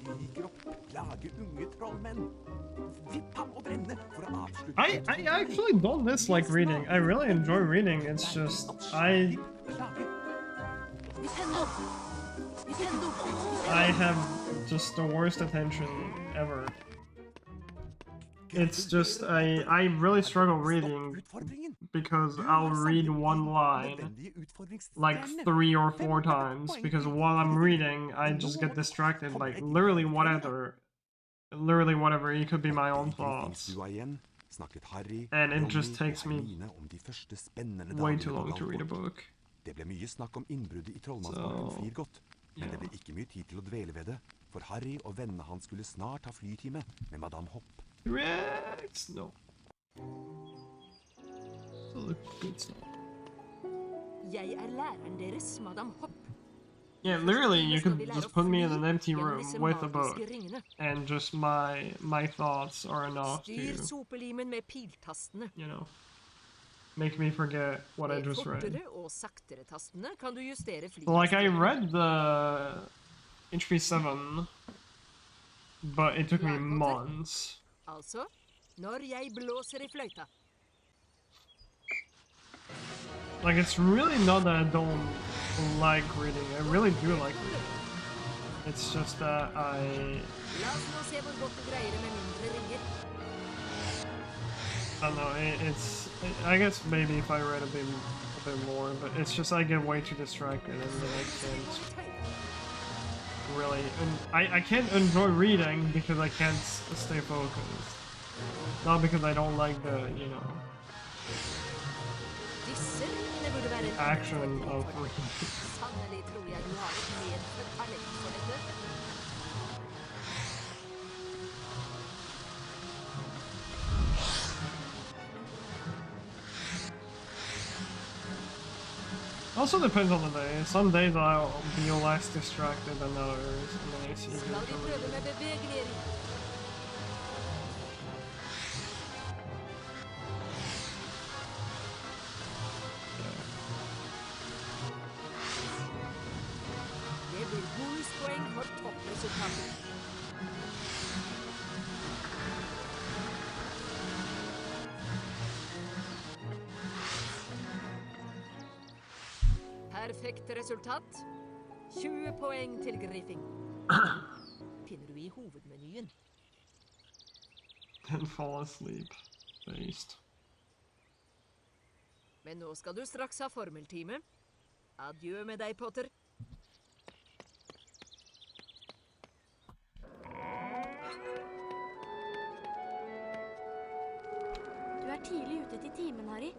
Stiger opp, lager unge trollmenn. Vipp ham og brenne for å avslutte. I actually don't dislike reading. I really enjoy reading. It's just I have just the worst attention ever. It's just I really struggle reading because I'll read one line like 3 or 4 times because while I'm reading I just get distracted by literally whatever. It could be my own thoughts. And it just takes me way too long to read a book. Det ble mye snakk om innbruddet I trollmannsbakken Firgot, men det ble ikke mye tid til å dvele ved det, for Harry og vennene hans skulle snart ha flytime med Madame Hopp. Rex, no. So good stuff. Jeg læreren deres, Madame Hopp. Yeah, literally, you could just put me in an empty room with a book, and just my thoughts are enough to, you know, make me forget what I just read. So, like, I read the HP 7, but it took me months. Altså, når jeg blåser I fløyta. Like, it's really not that I don't like reading. I really do like reading. It's just that I... La oss nå se hvor godt du greier det med mindre ringer. I don't know, I guess maybe if I read a bit more, but it's just I get way too distracted and then I can't really... I can't enjoy reading because I can't stay focused. Not because I don't like the, you know... action of reading. Also depends on the day. Some days I'll be less distracted than others, and then I see Perfekt resultat. 20 poeng til Griffing. Finner du I hovedmenyen. Then fall asleep. Based. Men nå skal du straks ha formeltime. Adjø med deg, Potter. Du tidlig ute til timen, Harry.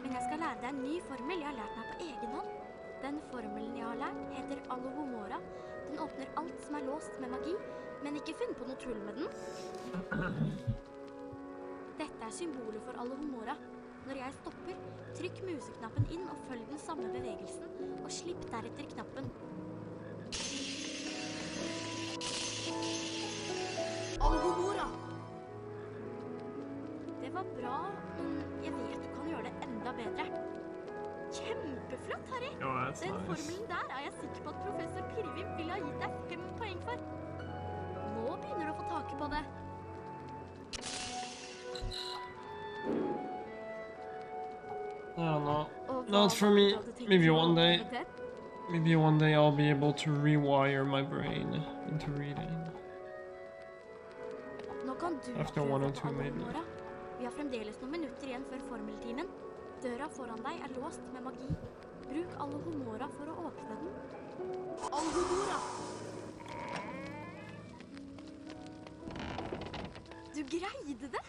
Men jeg skal lære deg en ny formel jeg har lært meg på egen hånd. Den formelen jeg har lært heter Alohomora. Den åpner alt som låst med magi, men ikke finn på noe tull med den. Dette symbolet for Alohomora. Når jeg stopper, trykk museknappen inn og følg den samme bevegelsen, og slipp deretter knappen. Algomora! Det var bra, men jeg vet du kan gjøre det enda bedre. Kjempeflott, Harry! Jo, that's Den nice. formelen der er jeg sikker på at professor Pirvim ville ha gitt deg 5 poeng for. Nå begynner du å få taket på det. I don't know. Og hva Not for var me. det du hadde tenkt Maybe å one day. med det? Maybe one day I'll be able to rewire my brain into reading. Nå kan du After prøve 1 or på 2 maybe. Algomora. Vi har fremdeles noen minutter igjen før formeltimen. Døra foran deg er låst med magi. Bruk Algomora for å åpne den. Algomora! Du greide det!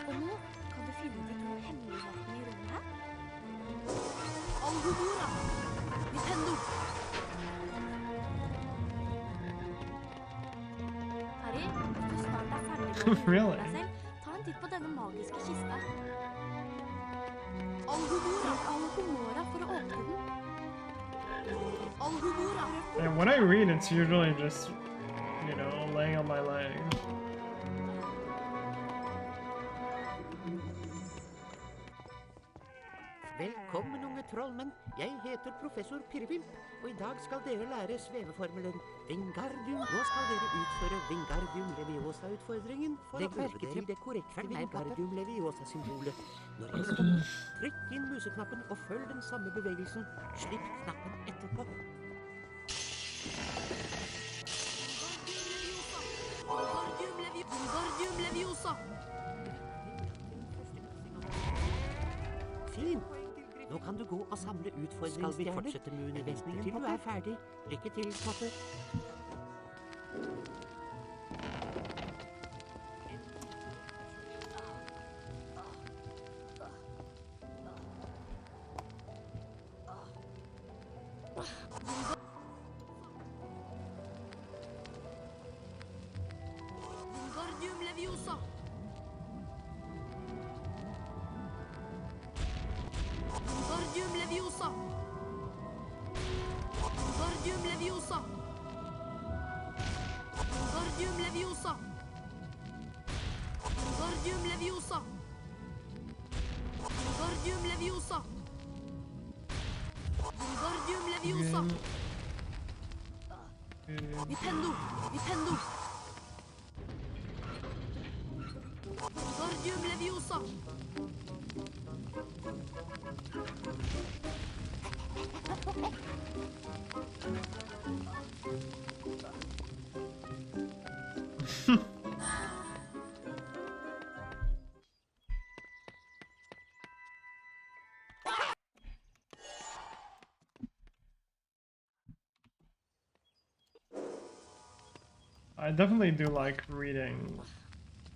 Og nå kan du finne de 2 hemmelighetene i rommet her. Algomora! Nintendo! Harry, hvis du snart er ferdig med å Really? deg selv, ta en titt på denne magiske kista. Algomora! Bruk Algomora for å åpne den. Algomora! And when I read, it's usually just, you know, laying on my leg. Velkommen, unge trollmenn. Jeg heter professor Pirvimp, og i dag skal dere lære sveveformelen Wingardium. Nå skal dere utføre Wingardium Leviosa-utfordringen for å øve dere i det korrekte Wingardium Leviosa-symbolet. Når jeg stopper, trykk inn museknappen og følg den samme bevegelsen. Slipp knappen etterpå. Wingardium Leviosa! Fint. Nå kan du gå og samle utfordringsstjerner. Skal vi fortsette med undervisningen til du er ferdig? Lykke til, Potter. Wingardium Leviosa! Wingardium Leviosa! Wingardium Leviosa! Wingardium Leviosa! Wingardium Leviosa! Wingardium Leviosa! Wingardium Leviosa! Nintendo! Nintendo! Wingardium Leviosa! I definitely do like reading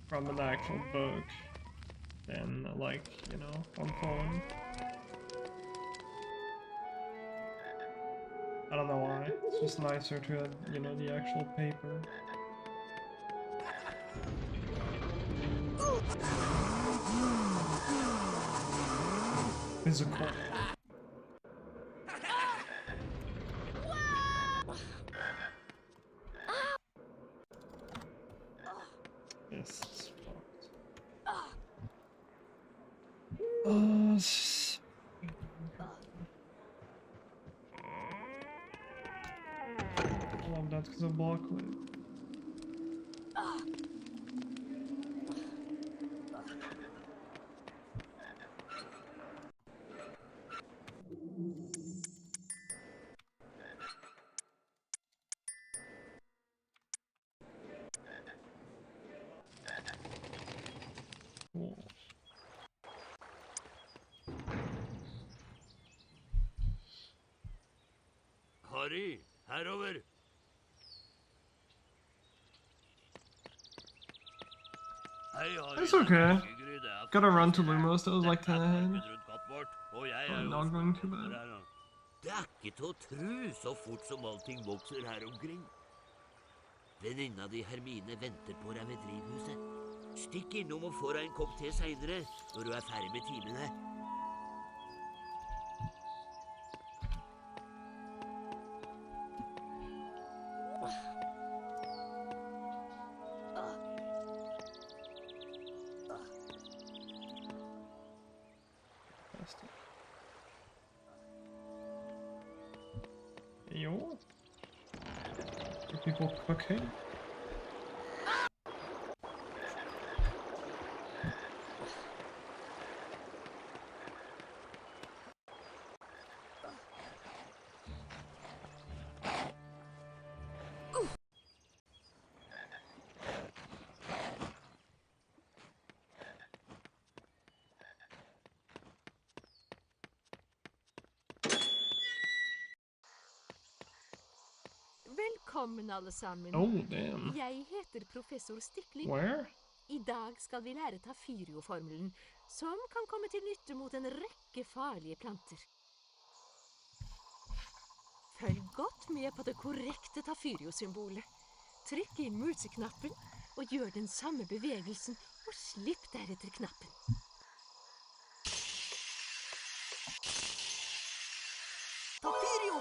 from an actual book than like, you know, on phone. I don't know why. It's just nicer to have, you know, the actual paper. Physical. This is fucked. I love that because of Barclay. Cool. Harry, herover. Hei, Harry. It's okay. Sigrid er Gotta run to Lumos, that was like 10 ahead. rundt katten vårt, og jeg er jo Not going too bad. her nå. Det er ikke til å tro så fort som allting vokser her omkring. Venninna di Hermine venter på deg ved drivhuset. Stikk innom og få deg en kopp te senere, når du er ferdig med timene. Jo. Are people cooking? Velkommen, alle sammen. Oh, damn. Jeg heter professor Stikling. Where? I dag skal vi lære Tafyrio-formelen, som kan komme til nytte mot en rekke farlige planter. Følg godt med på det korrekte Tafyrio-symbolet. Trykk inn museknappen, og gjør den samme bevegelsen, og slipp deretter knappen. Tafyrio!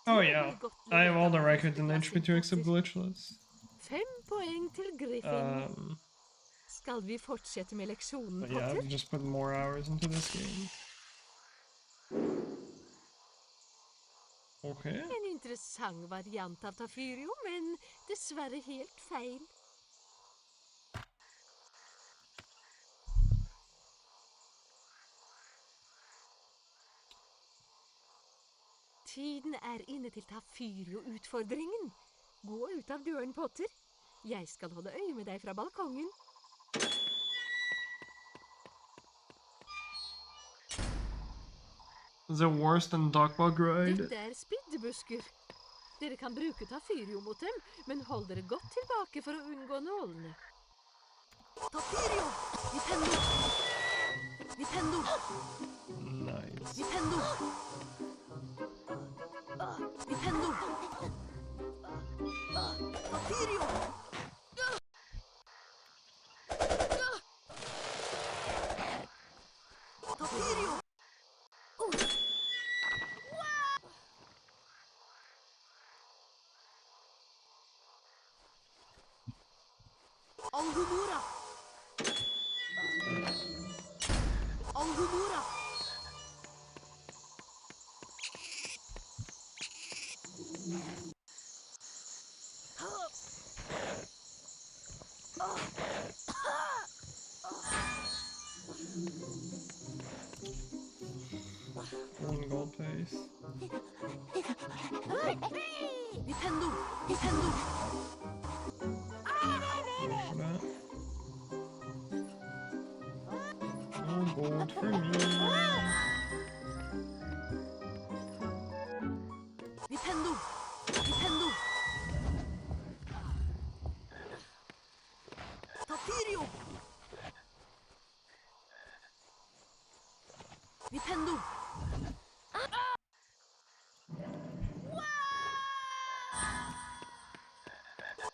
Oh yeah, I have all the records in HP2 except glitchless. 5 poeng til Griffin. Skal vi fortsette med leksjonen, But yeah, Potter? I've just put more hours into this game. Okay. En interessant variant av Tafyrio, men dessverre helt feil. Tiden er inne til Tafyrio-utfordringen. Gå ut av døren, Potter. Jeg skal holde øye med deg fra balkongen. Is it worse than Dogbug Ride? Dette er spiddebusker. Dere kan bruke Tafyrio mot dem, men hold dere godt tilbake for å unngå nålene. Tafyrio! Nintendo! Nintendo! Nice. Nintendo! Nintendo! Tafyrio! Tafyrio! Alhumora! Alhumora! One gold pace. Nintendo! Nintendo! For that. No gold for me. Nintendo! Nintendo! Tafyrio! Nintendo!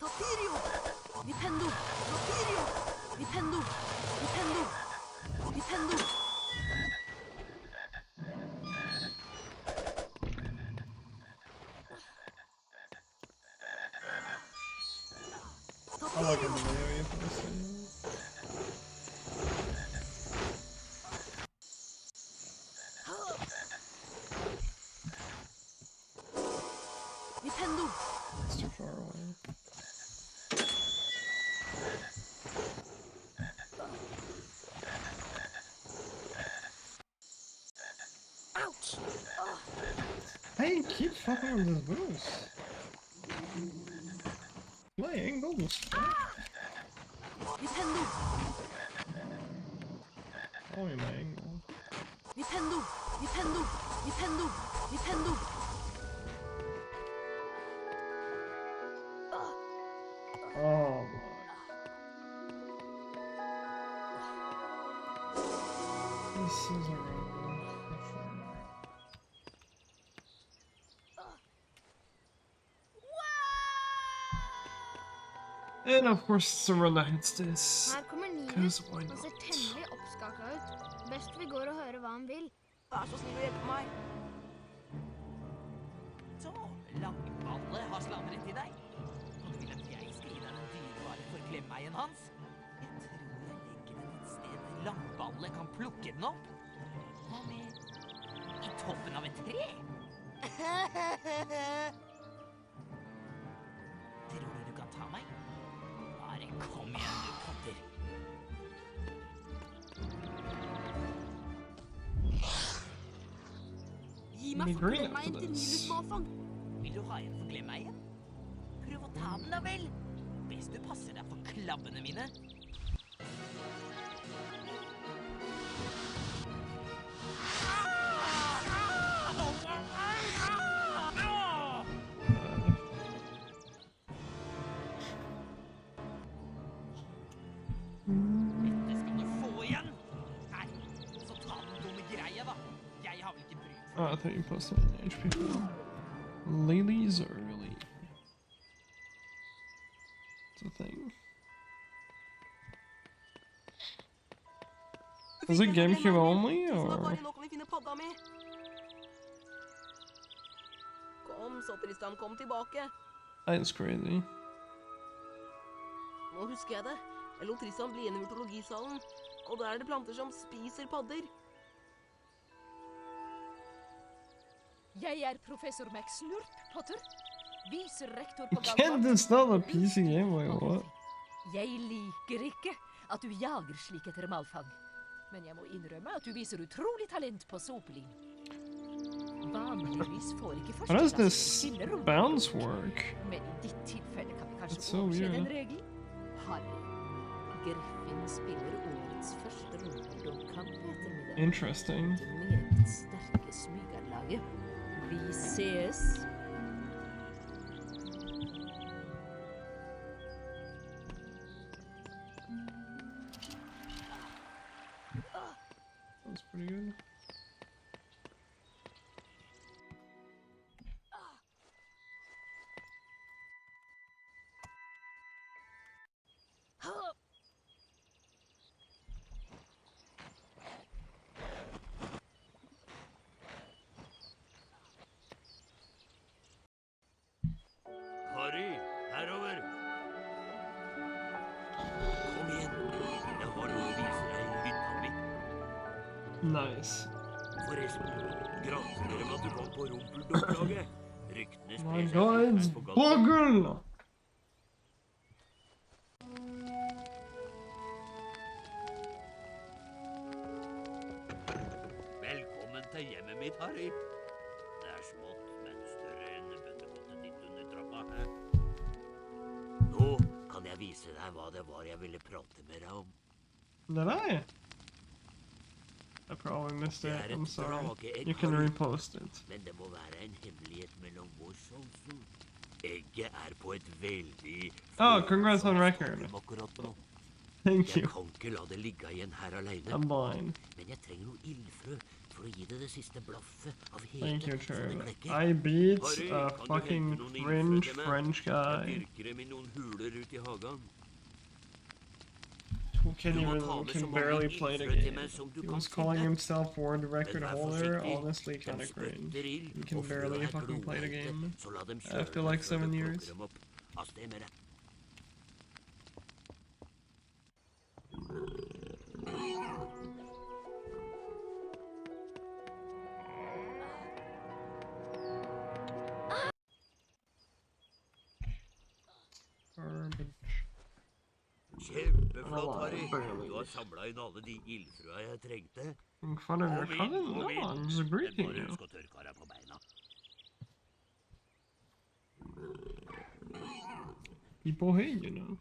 Tafyrio! Nintendo! Tafyrio! Nintendo! Nintendo! Nintendo! I like the video you posted. Nintendo! It's too far away. Ouch! Hey, keep fucking with this boost. My angle was Nintendo! oh, my angle. Nintendo! Nintendo! Nintendo! Nintendo! Oh my. This is a road for sure. And of course, Serena hits this. Her kommer Nine. Because why Han ser not? temmelig oppskaka ut. Best vi går og hører hva han vil. Vær så snill å hjelpe meg. Så, Langballe har sladret til deg. Og du vil at jeg skal gi deg den dyrebare forklemmeien hans? Jeg tror jeg legger den et sted der Langballe kan plukke den opp. Hva med i toppen av et tre? Tror du kan ta meg? Bare kom igjen, du katter. Gi meg forklemmeien til Nines småfang. Vil du ha en forklemmeien? Prøv å ta den da vel. Best du passer deg for klabbene mine. Dette skal du få igjen. Her, så ta den dumme greia da. Jeg har vel ikke bruk for Oh, I thought you posted an HP file. Lilies early. It's a thing. Is it GameCube only, Tusen takk, or? Kari. Nå kan vi finne padda mi. Kom så, Tristan. Kom tilbake. That's crazy. Nå husker jeg det. Jeg lot Tristan bli igjen i mytologisalen. Og der er det planter som spiser padder. Jeg er professor Max Snurp, Potter. Viserektor på Can't install a PC game, wait, what? Jeg liker ikke at du jager slik etter malfang. Men jeg må innrømme at du viser utrolig talent på sopelim. Vanligvis får ikke How does førsteklassinger this spille rumpe. bounce work? Men i ditt tilfelle kan vi It's kanskje so overse weird. den regelen. Harry, Griffin spiller årets første rumpeldunk-kamp i ettermiddag. Interesting. Det meget sterke smygerlaget. Vi ses. That's pretty good. Harry, herover. Kom igjen. Jeg har noe å vise deg i hytta mi. Nice. Forresten, gratulerer med at du kom på rumpeldunk-laget. Ryktene My sprer seg god, fort it's her på gata. Buggle! Velkommen til hjemmet mitt, Harry. Det er smått, men større enn bøttekottet ditt under trappa. Nå kan jeg vise deg hva det var jeg ville prate med deg om. Did I? I probably missed Det it. er I'm et sorry. drageegg, You can Harry. repost it. Men det må være en hemmelighet mellom oss, altså. Egget er på et veldig Oh, congrats on følsomt record. stadium akkurat nå. Thank Jeg you. kan ikke la det ligge igjen her alene. I'm blind. Men jeg trenger noe ildfrø for å gi det det siste blaffet av Thank you, hete som det Trevor. klekker. I beat Harry, a kan du fucking hente noen fringe ildfrø til meg? French Jeg guy dyrker dem i noen huler ute i hagen. who can't Du må even ta med så can mange barely play the ildfrø til game. meg som du He kan was calling finne. himself world record Men vær holder. forsiktig. Honestly, De kind of cringe. spytter ild, You can og frøa barely er fucking play the blodhete, game så la dem after kjøle like før 7 du years. plukker dem opp. Av sted med det. Garbage. Kjempeflott, Harry. Du har samla inn alle de ildfrøa jeg trengte. In front of your Kom inn, cousin? kom No, inn. I'm just Men greeting bare you. husk å tørke av deg på beina. People hate you know.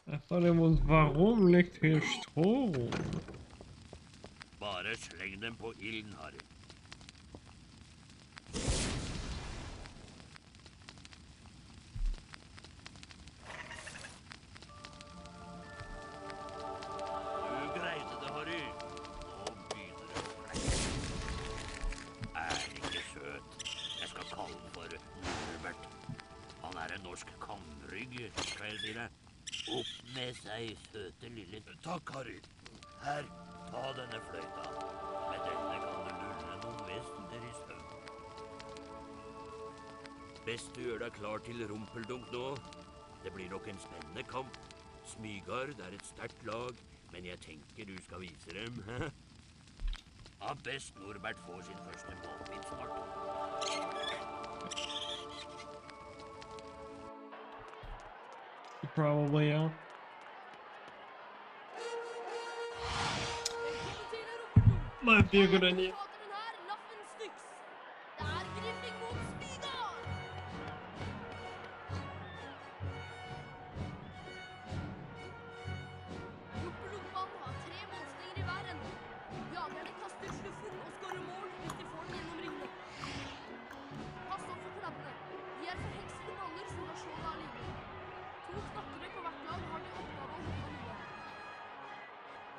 I thought it was warum liegt hier Strom? Bare sleng dem på ilden, Harry. Du greide det, Harry. Nå begynner det å flekke. Er ikke søt. Jeg skal kalle den for Norbert. Han er en norsk kamrygg, skal jeg si deg. Opp med seg, søte lille... Takk, Harry. Her, ta denne fløyta. Med denne kan du lulle noen vester i søvn. Best du gjør deg klar til rumpeldunk nå. Det blir nok en spennende kamp. Smygard er et sterkt lag, men jeg tenker du skal vise dem, hæ? Ja, best Norbert får sin første målbit snart. Probably, yeah. Might be a good idea.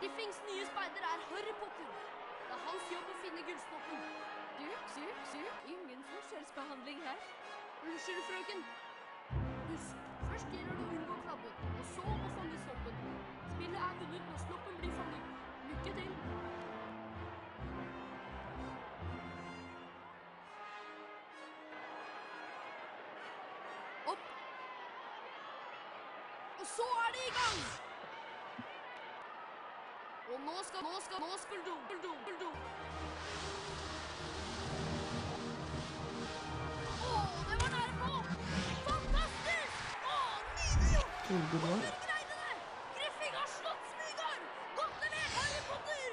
Griffings nye speider er Harry Potter. Det er hans jobb å finne gullstokken. Ingen forskjellsbehandling her. Unnskyld, frøken. Husk, først gjelder det å unngå krabben, og så å fange snoppen. Spillet er vunnet når snoppen blir fanget. Lykke til. Opp. Og så er det i gang! Og nå skal du. Det var nære på! Fantastisk! Nydelig gjort! Dere greide det! Griffing har slått Smygard! Godt levert, Harry Potter!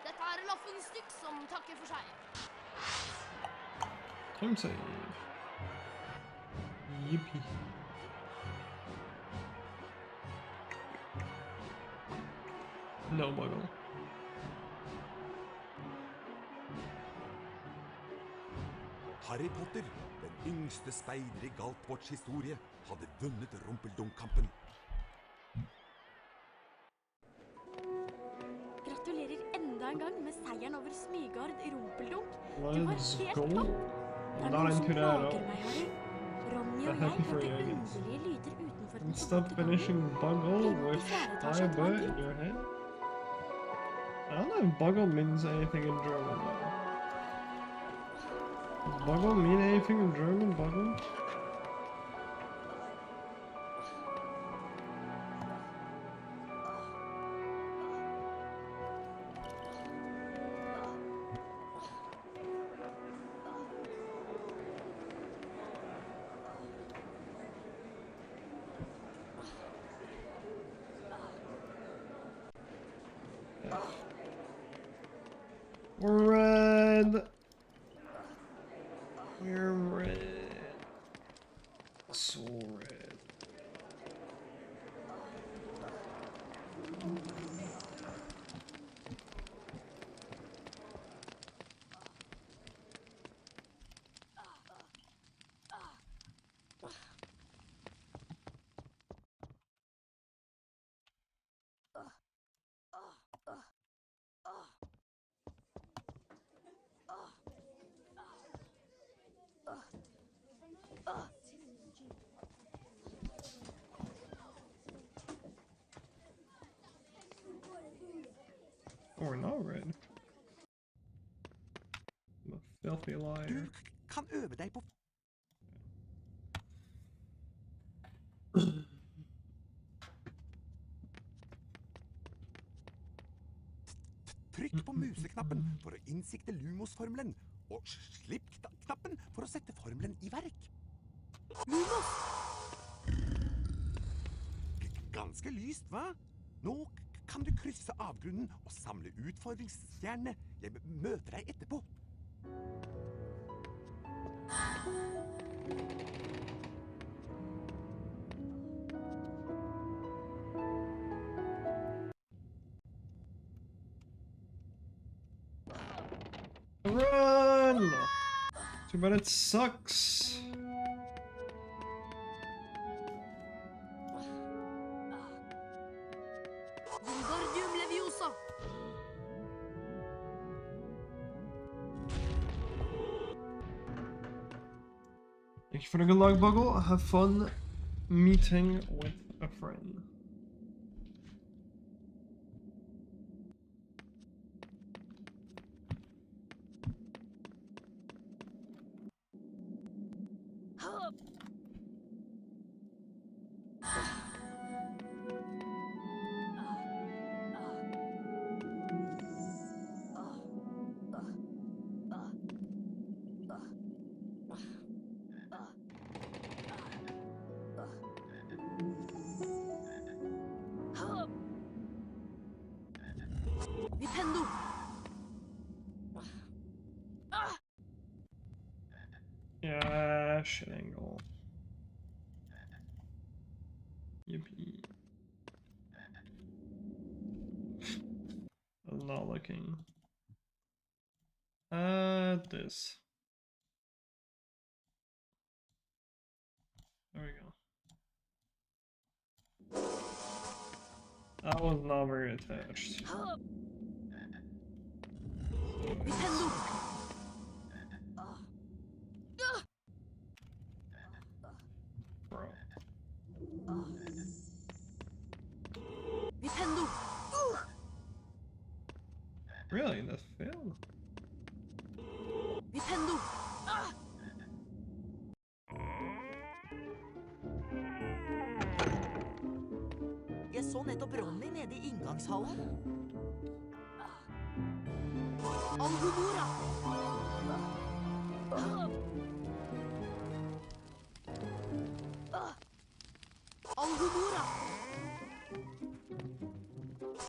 Dette er Laffen Styx som takker for seg. Time save. Yippee. No buggle. Harry Potter, den yngste speider i Galtborts historie, hadde vunnet rumpeldunk-kampen. Gratulerer enda en gang med seieren over Smygard i rumpeldunk. Du var Let's helt go. topp. Det er Not noe som into that at plager all. meg, Harry. Ronny But og happy jeg for hørte you, I guess. underlige lyder utenfor den And stop fortalte finishing gangen. buggle Blir du with i fjerde etasje I but automatisk? in your head. I don't know if buggle means anything in German though. Does buggle mean anything in German, buggle? We're red. We're red. So red. be a liar. Du kan øve deg på... Trykk på museknappen for å innsikte Lumos-formelen, og slipp knappen for å sette formelen i verk. Lumos! Ganske lyst, hva? Nå kan du krysse avgrunnen og samle utfordringsstjernene. Jeg møter deg etterpå. Run! Too bad it sucks. Wingardium Leviosa! Thank you for the good luck, Buggle. Have fun meeting with a friend. Nintendo! Yeah, shit angle. Yippee. I'm not looking. This. There we go. That was not very attached. Nintendo! Bro. Nintendo! Really? That failed? Nintendo! Jeg så nettopp Ronny nede i inngangshallen. Alhumora! Alhumora!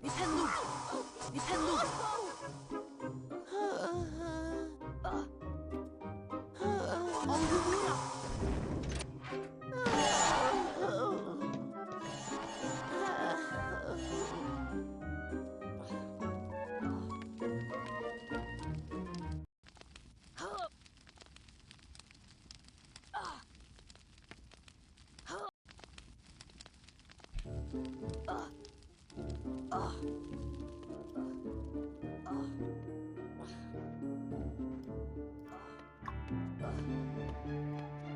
Nintendo! Nintendo! Alhumora!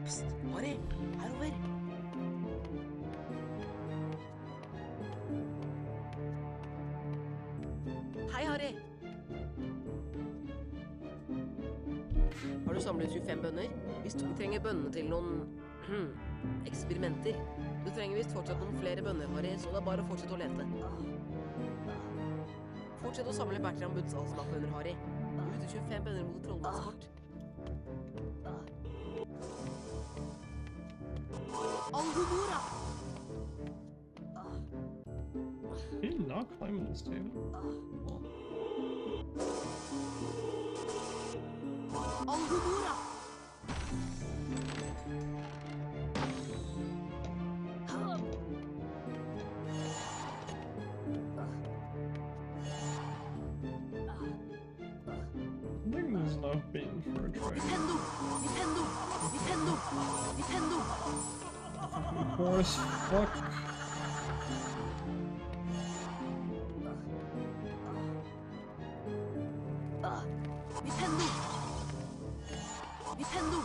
Psst, Harry, herover. Hei, Harry. Har du samlet 25 bønner? Vi trenger bønnene til noen eksperimenter. Du trenger visst fortsatt noen flere bønner, Harry, så det er bare å fortsette å lete. Fortsett å samle Bertram Buds alsmappbønner, Harry. Du bytter 25 bønner mot et trollmannskort. Alhumora! He did not climb this table. Alhumora! I think there's enough being for a try. Nintendo! Nintendo! Nintendo! Nintendo! Of course, fuck. Nintendo! Nintendo!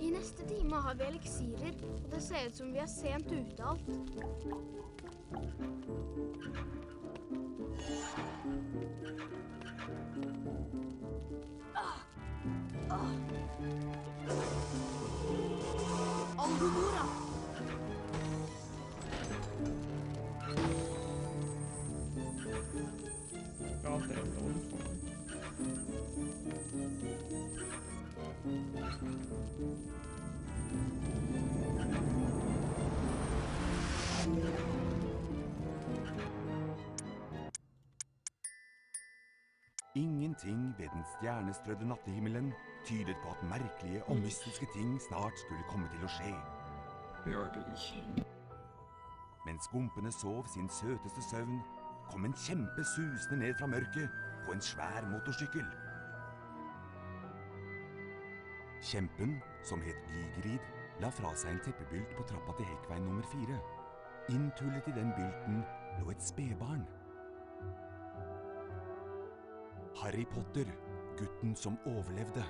I neste time har vi eliksirer, og det ser ut som vi er sent ute alt. Alvomora! God damn, don't fall. Ingenting ved den stjernestrødde nattehimmelen tydet på at merkelige og mystiske ting snart skulle komme til å skje. Mens gompene sov sin søteste søvn, kom en kjempe susende ned fra mørket på en svær motorsykkel. Kjempen, som het Gygrid, la fra seg en teppebylt på trappa til Hekkveien nummer 4. Inntullet i den bylten lå et spedbarn. Harry Potter, gutten som overlevde.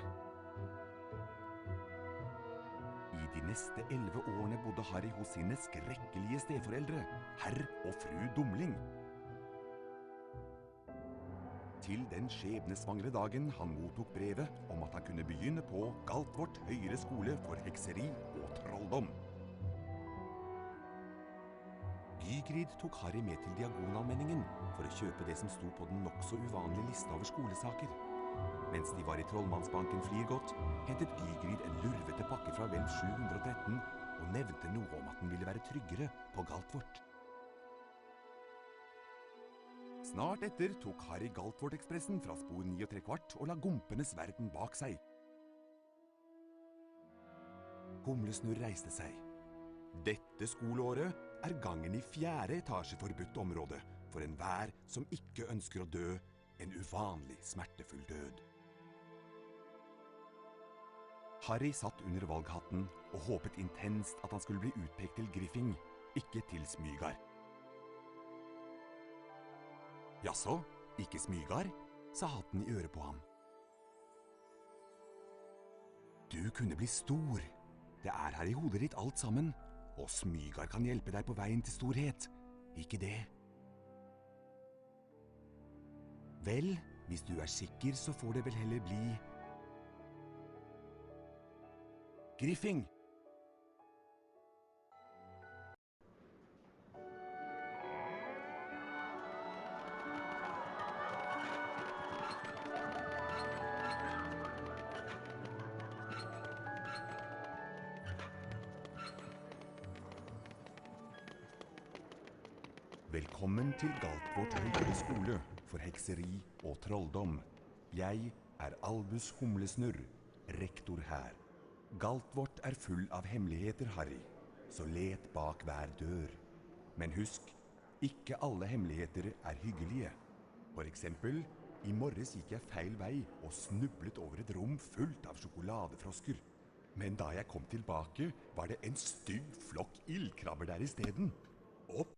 I de neste 11 årene bodde Harry hos sine skrekkelige steforeldre, herr og fru Dumling. Til den skjebnesvangre dagen han mottok brevet om at han kunne begynne på Galtvort høyere skole for hekseri og trolldom. Gygrid tok Harry med til Diagonalmenningen for å kjøpe det som sto på den nok så uvanlige lista over skolesaker. Mens de var i trollmannsbanken Flirgodt, hentet Gygrid en lurvete pakke fra vel 713 og nevnte noe om at den ville være tryggere på Galtvort. Snart etter tok Harry Galtvort-ekspressen fra spor 9¾ og la gompenes verden bak seg. Humlesnurr reiste seg. Dette skoleåret er gangen i 4. etasje forbudt område for enhver som ikke ønsker å dø en uvanlig smertefull død. Harry satt under valghatten og håpet intenst at han skulle bli utpekt til Griffing, ikke til Smygar. Jaså, ikke Smygar, sa hatten i øret på ham. Du kunne bli stor. Det er her i hodet ditt alt sammen, og Smygar kan hjelpe deg på veien til storhet. Ikke det? Vel, hvis du er sikker, så får det vel heller bli Griffing! Velkommen til Galtvort høyere skole for hekseri og trolldom. Jeg er Albus Humlesnurr, rektor her. Galtvort er full av hemmeligheter, Harry, så let bak hver dør. Men husk, ikke alle hemmeligheter er hyggelige. For eksempel, i morges gikk jeg feil vei og snublet over et rom fullt av sjokoladefrosker. Men da jeg kom tilbake, var det en stygg flokk ildkrabber der i stedet. Opp!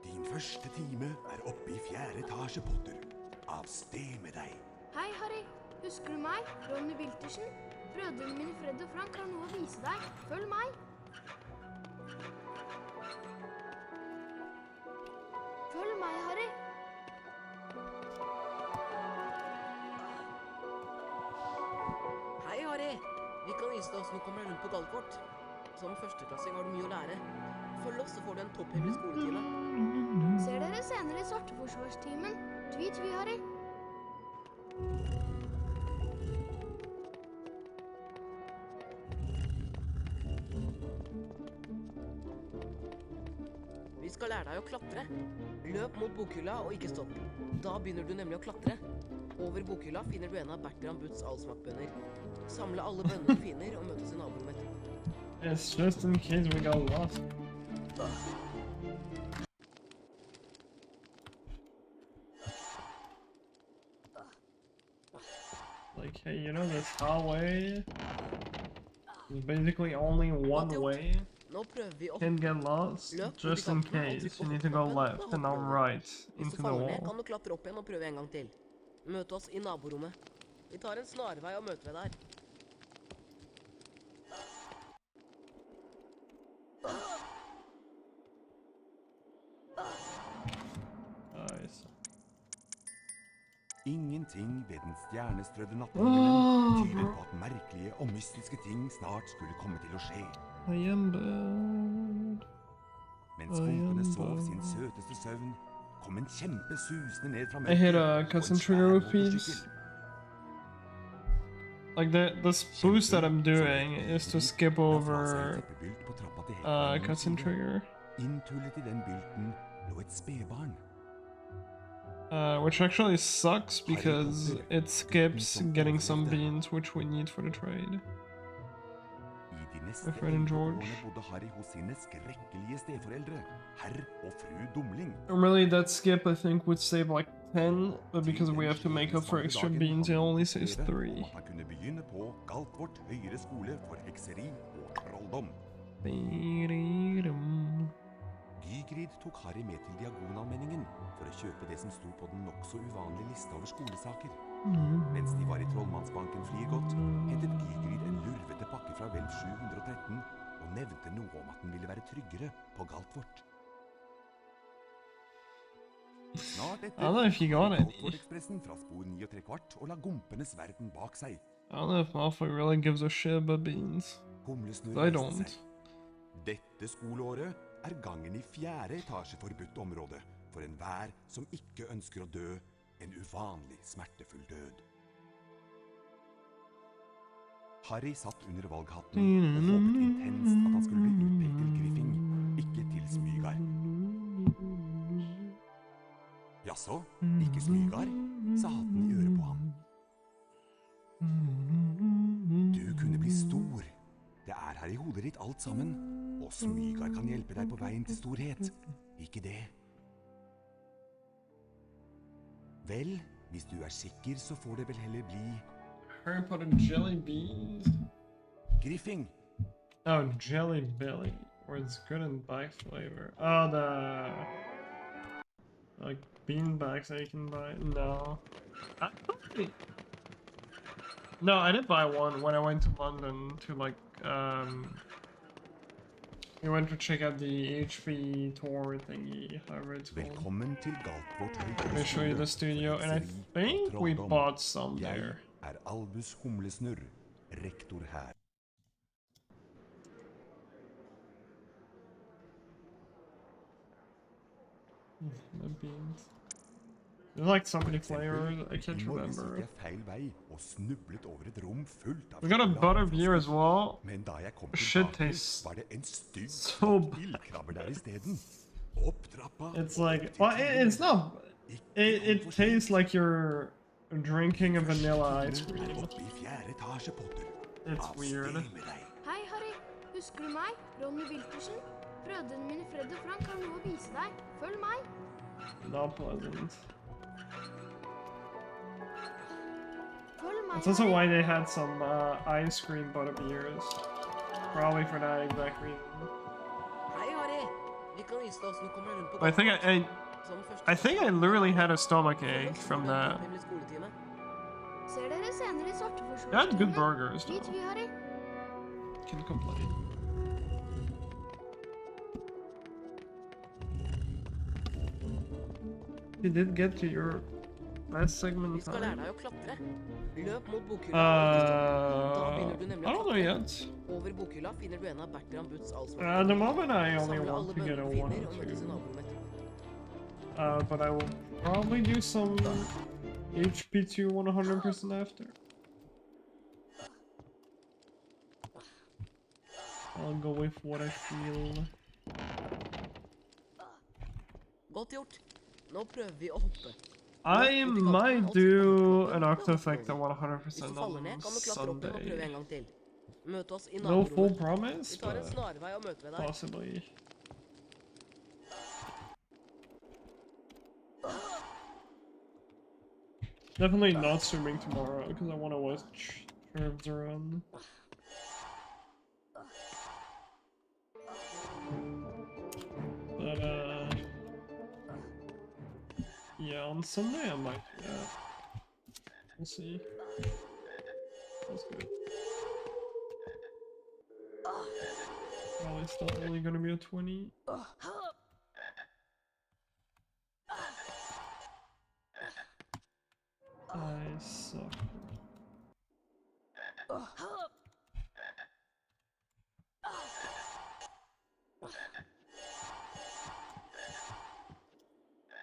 Din første time er oppe i 4. etasje, Potter. Av sted med deg. Hei, Harry. Husker du meg? Ronny Wiltersen? Brødrene mine Fred og Frank har noe å vise deg. Følg meg. Følg meg, Harry. Hei, Harry. Vi kan vise deg hvordan du kommer deg rundt på Galtvort. Som førsteklassing har du mye å lære. Følg oss, så får du en topphemmelig skoletime. Ser dere senere i svarteforsvarstimen. Tvi, Harry. Vi skal lære deg å klatre. Løp mot bokhylla og ikke stopp. Da begynner du nemlig å klatre. Over bokhylla finner du en av Bertram Butts allsmakbønner. Samle alle bønner og finner og møtes i naborommet etterpå. It's just in case we got lost. Like, hey, you know this hallway? There's basically only one way. Nå prøver vi opp. Can't get lost. Just in case, you need to go left and then right Hvis into du the faller ned, wall. kan du klatre opp igjen og prøve en gang til. Møte oss i naborommet. Vi tar en snarvei og møter deg der. Nice. Ingenting ved den stjernestrødde natthimmelen tyder på at merkelige og mystiske ting snart skulle komme til å skje. I am bad. Mens skumpene sov sin søteste søvn, kom en kjempe susende ned fra I hit mørket a på en custom svær trigger repeats. motorsykkel. Like the boost that I'm doing is to skip La fra seg en over teppebylt på trappa til helt på cutscene side. trigger. Inntullet i den bylten lå et spedbarn. Which actually sucks because it skips getting some beans, which we need for the trade. I de neste My friend 11 George. årene bodde Harry hos sine skrekkelige steforeldre, herr og fru Dumling. Really, that skip I think would save like 10, but because we have to make up for extra beans, it only saves 3. Om at han kunne begynne på Galtvort høyere skole for hekseri og trolldom. Gygrid tok Harry med til Diagonalmenningen for å kjøpe det som sto på den nokså uvanlige lista over skolesaker. Mens de var i trollmannsbanken Flirgodt, hentet Gygrid en lurvete pakke fra vel 713 og nevnte noe om at den ville være tryggere på Galtvort. Snart etter I don't know if you got any. Galtvort-ekspressen fra spor 9 3/4 og la gumpenes verden bak seg. I don't know if Malfoy really gives a shit about beans. Humlesnurr I reiste don't. seg. Dette skoleåret er gangen i 4. etasje forbudt område for enhver som ikke ønsker å dø en uvanlig smertefull død. Harry satt under valghatten og håpet intenst at han skulle bli utpekt til Griffing, ikke til Smygar. Jaså, ikke Smygar, sa hatten i øret på ham. Du kunne bli stor. Det er her i hodet ditt alt sammen, og Smygar kan hjelpe deg på veien til storhet. Ikke det? Vel, hvis du er sikker, så får det vel heller bli Harry Potter jelly beans? Griffing. Oh, jelly belly. Or it's good in bag flavor. Oh, the like bean bags that you can buy. No. No, I did buy one when I went to London to like we went to check out the HP tour thingy, however it's called. Velkommen til Galtvort Let me show you the studio, and I think we bought some Jeg there. er Albus Humlesnurr, rektor her. The beans. There's like so many flavors, I can't Morges gikk remember. jeg feil vei og snublet over et rom fullt av We got a sjokolade butter fra beer as skolen. well. Men da jeg kom Shit tilbake, tastes var det en stygg so bad. ildkrabber der isteden. Opp trappa. It's like, well, it's not. It tastes like you're drinking a vanilla ice cream. Oppe i 4. etasje, Potter. It's Av weird. sted med deg. Hei, Harry. Husker du meg? Ronny Wiltersen? Brødrene mine Fred og Frank har noe å vise deg. Følg meg. Not pleasant. Følg meg, That's also Harry. why they had some ice cream butter beers. Probably for that exact reason. Hei, Harry. Vi kan vise deg hvordan du kommer rundt på But I think Galtvort. Som første I think I literally had a stomach Følg ache oss from på den that. hemmelige skoletime. Ser dere senere i They had good Svarteforsvarstimen. burgers Dit, though. vi, Harry. Can't complain. You did get to your last segment Vi in skal lære time. deg å klatre. Løp mot bokhylla. Da begynner du I nemlig å don't know klatre. yet. Over bokhylla finner du en av Bertram Butts At the moment, I only Samle want alle to get a bønnene one finner or og møtes i two. naborommet. But I will probably do some HP2 100% after. I'll go with what I feel. Godt gjort. Nå prøver vi å hoppe. I might do an Octo-Effect at Hvis du 100% faller ned, on kan du klatre opp igjen og prøve Sunday. en gang til. Møte oss i No full naborommet. promise, Vi tar en but snarvei og møter ved deg. possibly. Definitely not swimming tomorrow because I want to watch Curves run. But yeah, on Sunday I might do that. We'll see. That's good. probably still only gonna be a 20. I suck.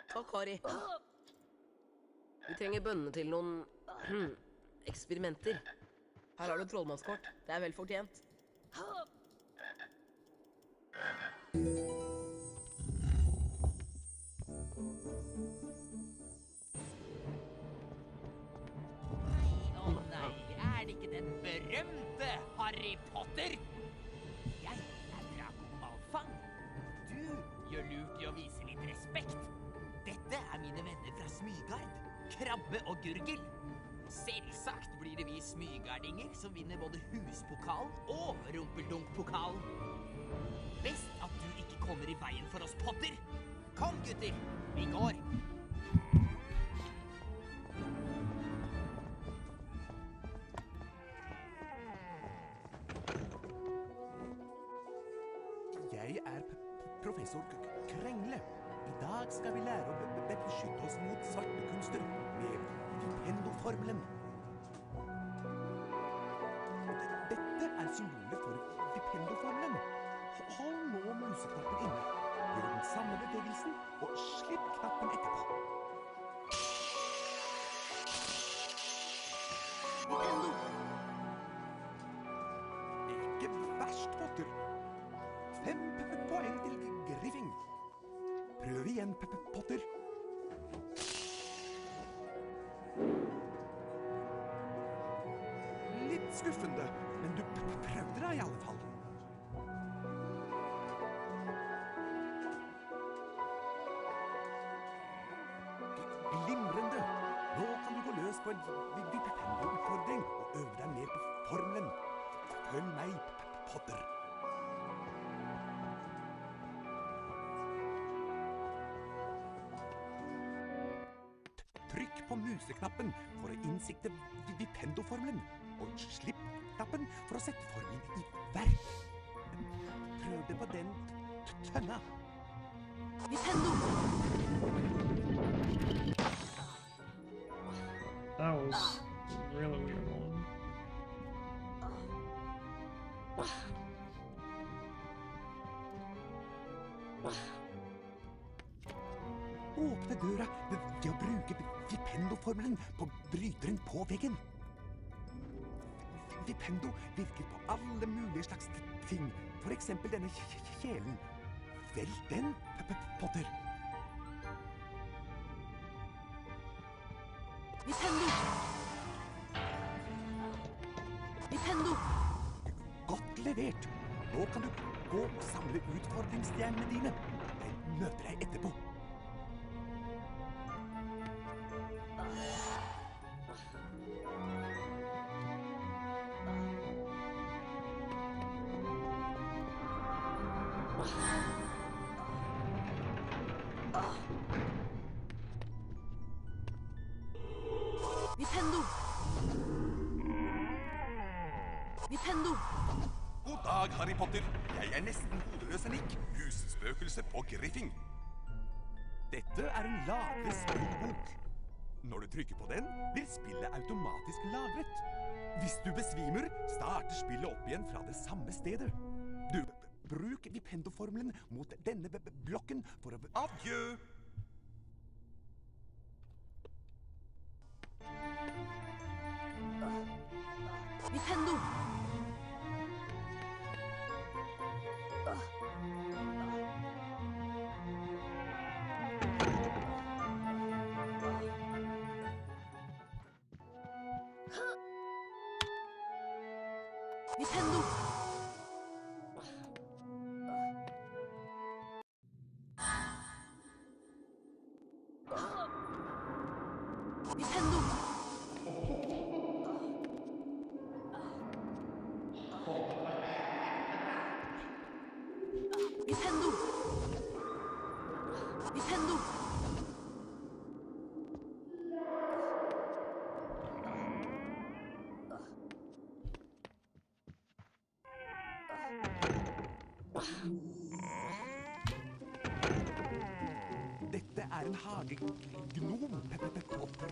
Takk, Harry. Vi trenger bønnene til noen eksperimenter. Her har du trollmannskort. Det er vel fortjent. Å nei, er det ikke den berømte Harry Potter? Jeg er Draco Malfang. Du gjør lurt i å vise litt respekt. Dette er mine venner fra Smygard, Krabbe og Gurgel. Selvsagt blir det vi smygardinger som vinner både huspokalen og rumpeldunk-pokalen. Best at du ikke kommer i veien for oss, Potter. Kom, gutter, vi går. Jeg er professor Krengle. I dag skal vi lære å beskytte oss mot svarte kunster med Vipendo-formelen. Dette er symbolet for Vipendo-formelen. Hold nå museknappen inne. Gjør den samme bevegelsen, og slipp knappen etterpå. Vipendo! Ikke verst, Potter. 5 poeng til Griffing. Prøv igjen, Potter. Litt skuffende, men du prøvde deg i alle fall. Glimrende. Nå kan du gå løs på en Vipendo-utfordring og øve deg mer på formelen. Følg meg, Potter. Trykk på museknappen for å innsikte Vipendo-formelen, og slipp knappen for å sette formelen i verk. Prøv det på den tønna. Vipendo! That was a really weird one. Åpne døra ved å bruke Vipendo-formelen på bryteren på veggen. Vipendo virker på alle mulige slags ting. For eksempel denne kjelen. Velg den, Potter. Vipendo! Vipendo! Godt levert. Nå kan du gå og samle utfordringsstjernene dine. Jeg møter deg etterpå. Vipendo! Vipendo! God dag, Harry Potter. Jeg er nesten hodeløs Nick, husspøkelse på Griffing. Dette er en lagre-spillbok. Når du trykker på den, blir spillet automatisk lagret. Hvis du besvimer, starter spillet opp igjen fra det samme stedet. Du, bruk Vipendo-formelen mot denne blokken for å... Adjø! Vipendo! Vipendo! Vipendo! Vipendo! Vipendo! er en hagegnom, Potter.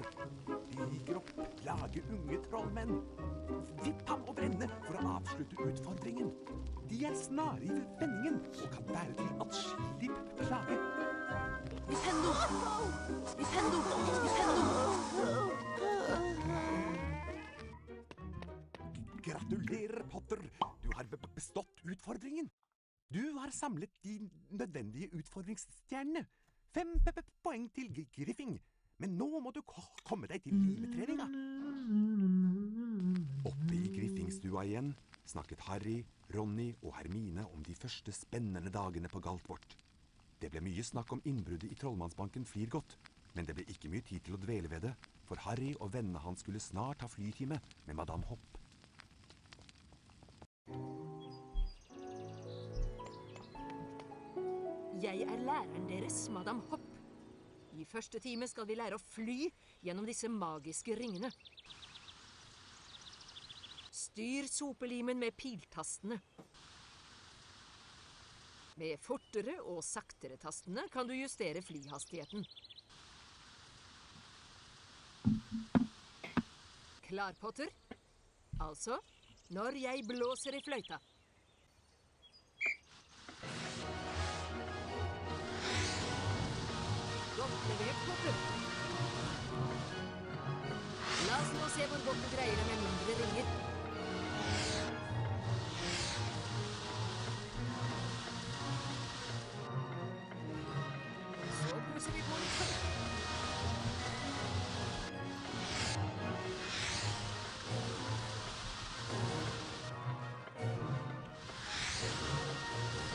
De liker å plage unge trollmenn. Vipp ham over ende for å avslutte utfordringen. De er snare i vendingen og kan bære til atskillig plage. Nintendo! Nintendo! Nintendo! Gratulerer, Potter. Du har bestått utfordringen. Du har samlet de nødvendige utfordringsstjernene. 5 poeng til Griffing. Men nå må du komme deg til limetreninga. Oppe i Griffingstua igjen snakket Harry, Ronny og Hermine om de første spennende dagene på Galtvort. Det ble mye snakk om innbruddet i Trollmannsbanken Flirgodt, men det ble ikke mye tid til å dvele ved det, for Harry og vennene hans skulle snart ha flytime med Madame Hopp. Jeg er læreren deres, Madame Hopp. I første time skal vi lære å fly gjennom disse magiske ringene. Styr sopelimen med piltastene. Med fortere og saktere tastene kan du justere flyhastigheten. Klar, Potter? Altså, når jeg blåser i fløyta. Godt levert, Potter. La oss nå se hvor godt du greier det med mindre ringer. Så pusser vi på litt.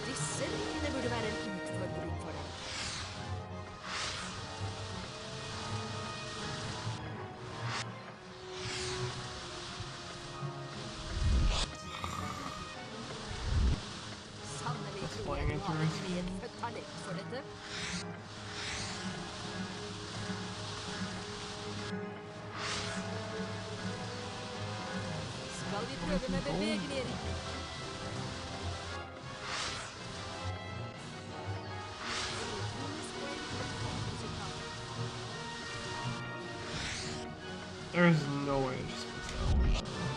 Disse ringene burde være en utfordring for deg. Sannelig tror jeg du har et medfødt talent for dette. Skal vi prøve med bevegelige ringer? There's no way to just miss that one.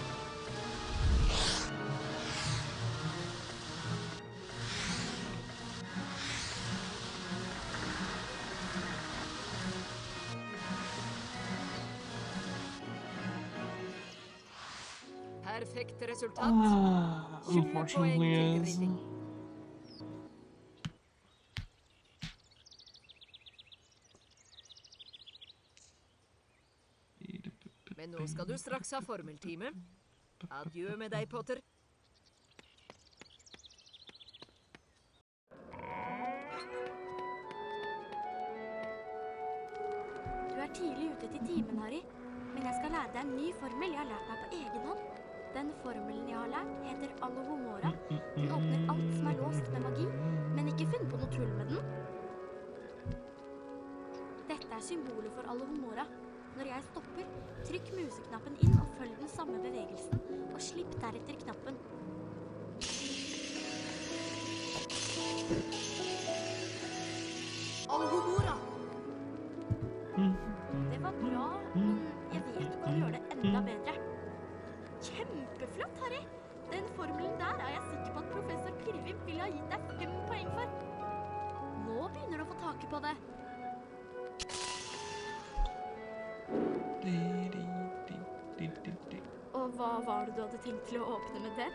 Perfekt resultat. 20 poeng Unfortunately til is. Griffing. Men nå skal du straks ha formeltime. Adjø med deg, Potter. Du er tidlig ute til timen, Harry. Men jeg skal lære deg en ny formel jeg har lært meg på egen hånd. Den formelen jeg har lært, heter Alohomora. Den åpner alt som er låst med magi, men ikke finn på noe tull med den. Dette er symbolet for Alohomora. Når jeg stopper, trykk museknappen inn og følg den samme bevegelsen, og slipp deretter knappen. Alohomora! Det var bra, men jeg vet du kan gjøre det enda bedre. Kjempeflott, Harry! Den formelen der er jeg sikker på at professor Pilvim ville ha gitt deg 5 poeng for. Nå begynner du å få taket på det. Og hva var det du hadde tenkt til å åpne med det?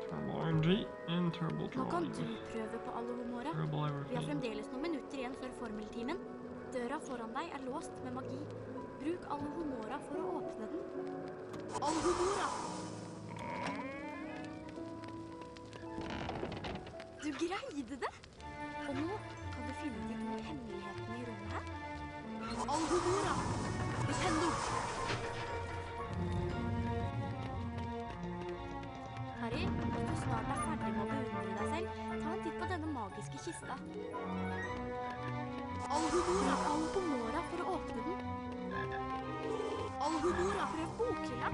Turbo RNG and Turbo Nå kan Drawing. du prøve på Alohomora. Turbo Vi har Everything. fremdeles noen minutter igjen før formeltimen. Døra foran deg er låst med magi. Bruk Alohomora for å åpne den. Alohomora! Du greide det! Og nå kan du finne de 2 hemmelighetene i rommet her. Alohomora! Nintendo! Harry, hvis du snart er ferdig med å beundre deg selv, ta en titt på denne magiske kista. Alohomora! Alohomora for å åpne den. Alohomora! Prøv bokhylla.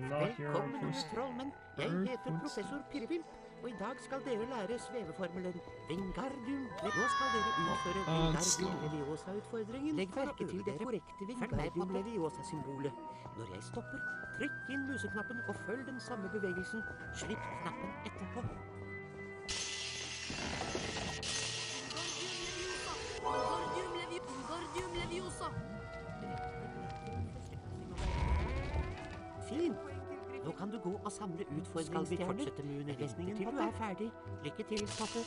not your Velkommen, first trollmenn. Jeg heter professor Pirrevimp, og I dag skal dere lære sveveformelen Wingardium. Nå skal dere utføre Wingardium Leviosa-utfordringen. Legg merke til det korrekte Wingardium Leviosa-symbolet. Når jeg stopper, trykk inn museknappen og følg den samme bevegelsen. Slipp knappen etterpå. Wingardium Leviosa! Fint. Nå kan du gå og samle utfordringsstjerner. Skal vi fortsette med undervisningen til du er ferdig? Lykke til, Potter.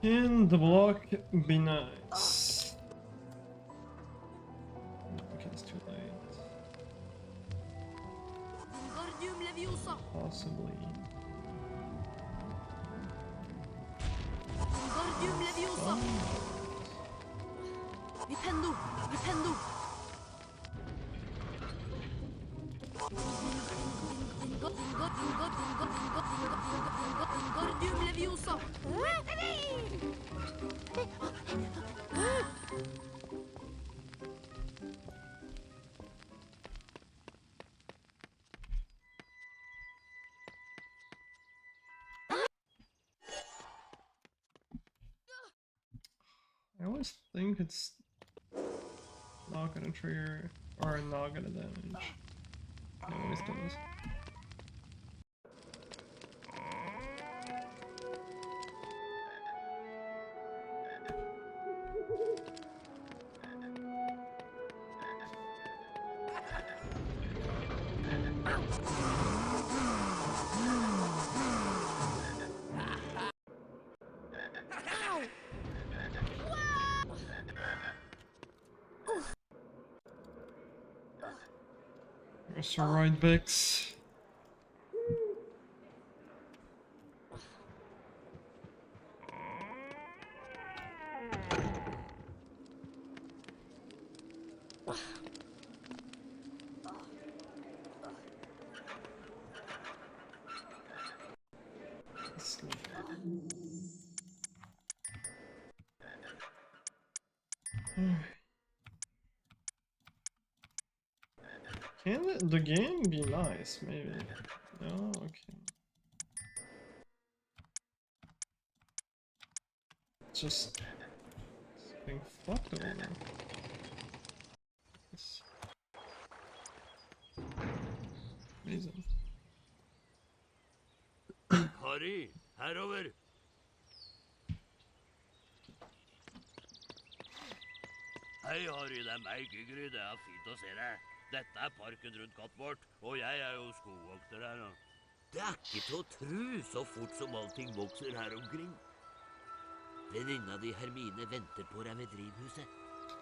Can the block be nice? Okay, it's too late. Wingardium Leviosa! Possibly. Wingardium Leviosa! Vipendo! Vipendo! Wingardium Leviosa! I always think it's not gonna trigger or not gonna damage. It always does. Steroid Bix. Can the game be nice? Maybe. No? Okay. Just being fucked over. It's amazing. Harry, herover! Hei, Harry, det er meg, Gygrid. Det er fint å se deg. Dette er parken rundt Kattbort, og jeg er jo skogvokter her. Det er ikke til å tro så fort som allting vokser her omkring. Venninna di Hermine venter på deg ved drivhuset.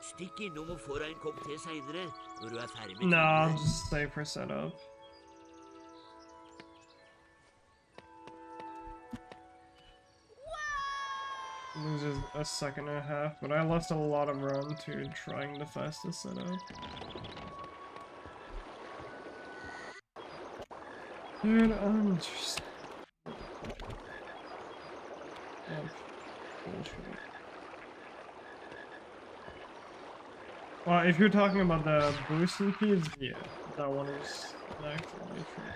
Stikk innom og få deg en kopp te senere, når du er ferdig med Nah, I'll just stay for setup. Loses a second and a half, but I lost a lot of run to trying the fastest setup. Dude, I'm just... bullshit. Well, if you're talking about the boosting keys, yeah, that one is actually true.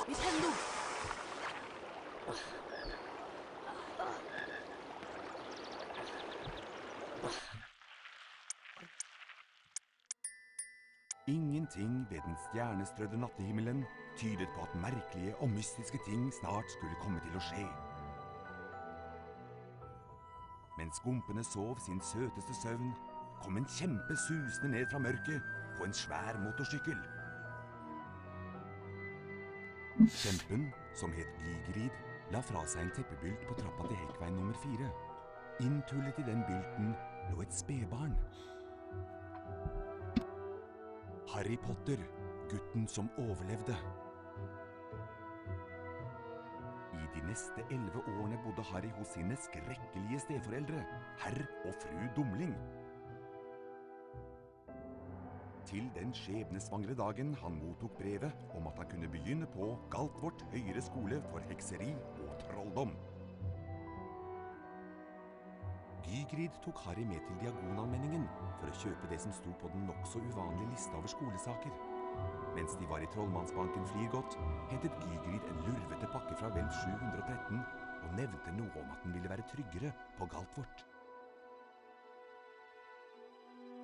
Vipendo! Ingenting ved den stjernestrødde nattehimmelen tydet på at merkelige og mystiske ting snart skulle komme til å skje. Mens skumpene sov sin søteste søvn, kom en kjempe susende ned fra mørket på en svær motorsykkel. Kjempen, som het Gigrid, la fra seg en teppebylt på trappa til Hekkveien nummer 4. Inntullet i den bylten lå et spedbarn. Harry Potter, gutten som overlevde. I de neste 11 årene bodde Harry hos sine skrekkelige steforeldre, herr og fru Dumling. Til den skjebnesvangre dagen han mottok brevet om at han kunne begynne på Galtvort høyere skole for hekseri og trolldom. Gygrid tok Harry med til Diagonalmenningen for å kjøpe det som sto på den nok så uvanlige lista over skolesaker. Mens de var i trollmannsbanken Flirgodt, hentet Gygrid en lurvete pakke fra vel 713 og nevnte noe om at den ville være tryggere på Galtvort.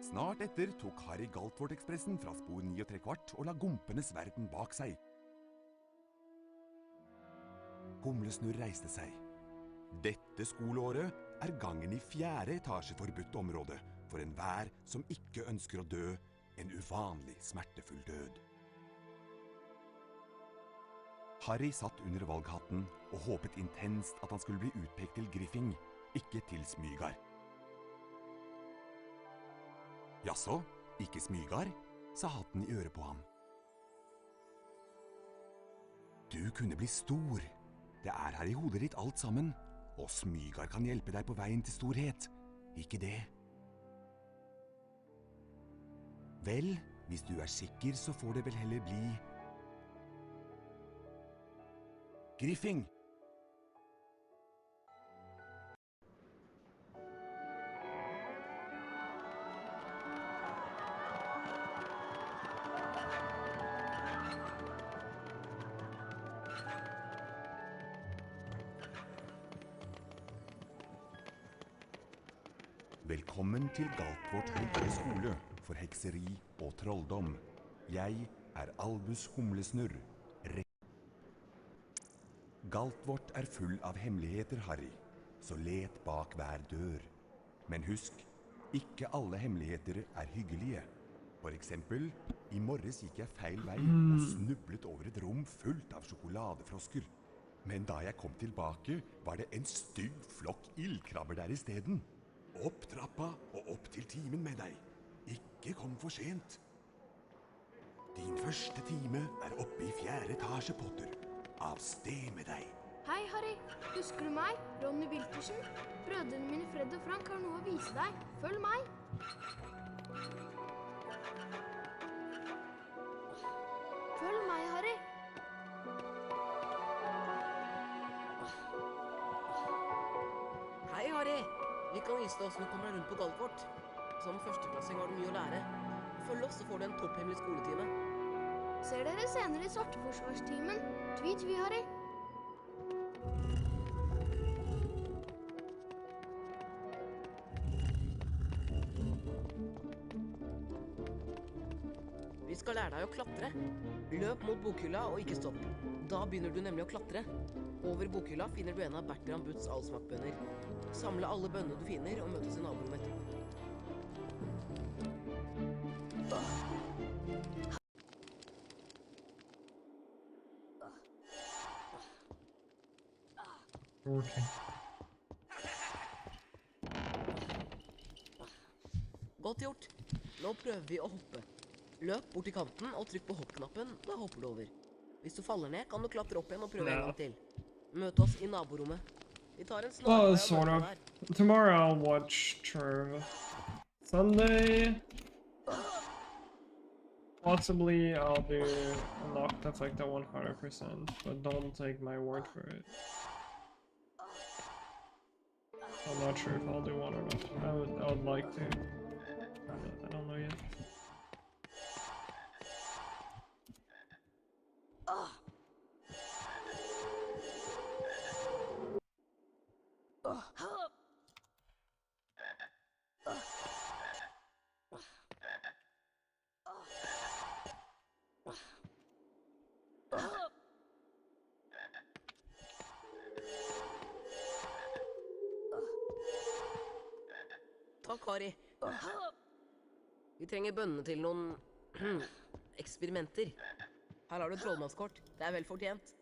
Snart etter tok Harry Galtvort-ekspressen fra spor 9¾ og la gompenes verden bak seg. Humlesnurr reiste seg. Dette skoleåret er gangen i 4. etasje forbudt område for enhver som ikke ønsker å dø en uvanlig smertefull død. Harry satt under valghatten og håpet intenst at han skulle bli utpekt til Griffing, ikke til Smygar. Jaså, ikke Smygar? Sa hatten i øret på ham. Du kunne bli stor. Det er her i hodet ditt alt sammen, og Smygar kan hjelpe deg på veien til storhet. Ikke det? Vel, hvis du er sikker, så får det vel heller bli Griffing. Velkommen til Galtvort høyere skole for hekseri og trolldom. Jeg er Albus Humlesnurr. Galtvort er full av hemmeligheter, Harry, så let bak hver dør. Men husk, ikke alle hemmeligheter er hyggelige. For eksempel, i morges gikk jeg feil vei og snublet over et rom fullt av sjokoladefrosker. Men da jeg kom tilbake, var det en stygg flokk ildkrabber der i stedet. Opp trappa og opp til timen med deg. Ikke kom for sent. Din første time er oppe i 4. etasje, Potter. Av sted med deg. Hei, Harry. Husker du meg? Ronny Wiltersen? Brødrene mine Fred og Frank har noe å vise deg. Følg meg. Følg meg, Harry. Hei, Harry. Vi kan vise deg hvordan du kommer deg rundt på Galtvort. Som førsteklassing har du mye å lære. Følg oss, så får du en topphemmelig skoletime. Ser dere senere i svarteforsvarstimen. Tvi, Harry. Vi skal lære deg å klatre. Løp mot bokhylla og ikke stopp. Da begynner du nemlig å klatre. Over bokhylla finner du en av Bertram Butts allsmakbønner. Samle alle bønnene du finner og møtes i naborommet. Okay. Godt gjort. Nå prøver vi å hoppe. Løp bort til kanten og trykk på hoppknappen, da hopper du over. Hvis du faller ned, kan du klatre opp igjen og prøve en gang til. Møt oss i naborommet. Vi tar en snarvei sort og of. der. Tomorrow I'll watch True. Sunday. Possibly I'll do unlock the like the 100%, but don't take my word for it. I'm not sure if I'll do one or not. I would like to. I don't know yet. Takk, Harry. Vi trenger bønnene til noen eksperimenter. Her har du et trollmannskort. Det er vel fortjent.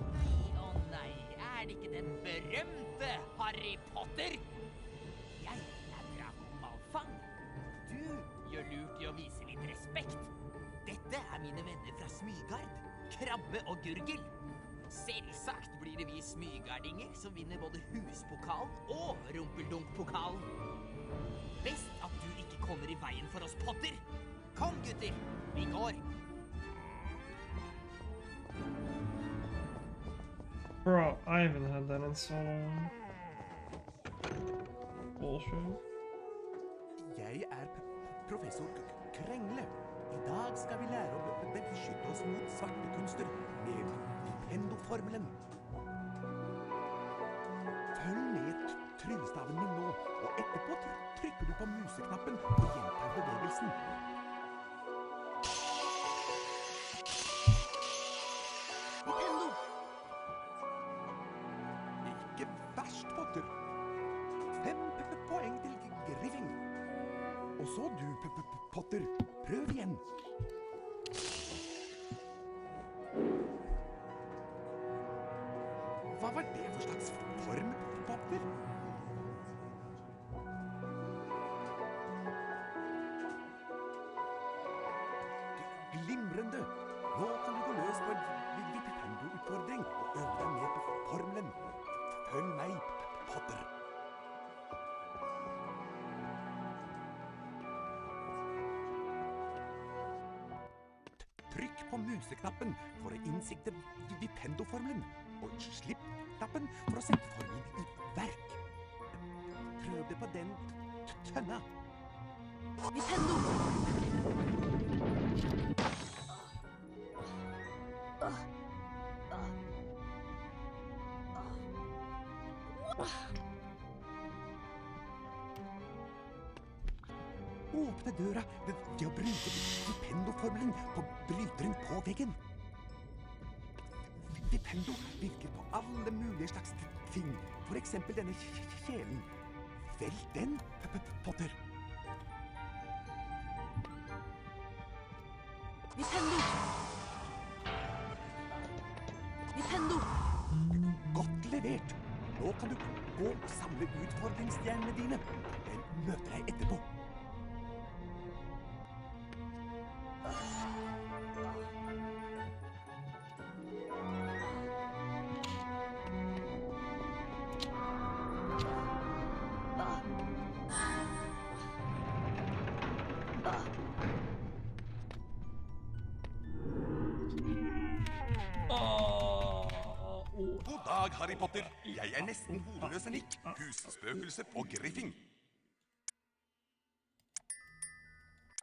Nei, å nei. det ikke den berømte Harry Potter? Jeg er Draco Malfang. Du gjør lurt i å vise litt respekt. Dette er mine venner fra Smygard, Krabbe og Gurgel. Selvsagt blir det vi smygardinger som vinner både huspokalen og rumpeldunk-pokalen. Best at du ikke kommer i veien for oss, Potter. Kom, gutter, vi går. Bro, I haven't had that in so long. Bullshit. Jeg er professor Krengle. I dag skal vi lære å beskytte oss mot svarte kunster med Vipendo-formelen. Følg med tryllestaven min nå, og etterpå trykker du på museknappen og gjentar bevegelsen. Vipendo! Ikke verst, Potter. 5 poeng til Griffing. Og så du, Potter. Prøv igjen. Hva var det for slags form, Potter? Glimrende. Nå kan du gå løs på en Vipendo-utfordring og øve deg mer på formelen. Følg meg, Potter. Trykk på museknappen for å innsikte Vipendo-formelen, og slipp knappen for å sette formelen i verk. Prøv det på den tønna. Vipendo! Åpne døra ved å bruke Vipendo-formelen på bryteren på veggen. Vipendo virker på alle mulige slags ting. For eksempel denne kjelen. Velg den, Potter. Vipendo! Vipendo! Godt levert. Nå kan du gå og samle utfordringsstjernene dine. Jeg møter deg etterpå. God dag, Harry Potter. Jeg er nesten hodeløse Nick, husspøkelse på Griffing.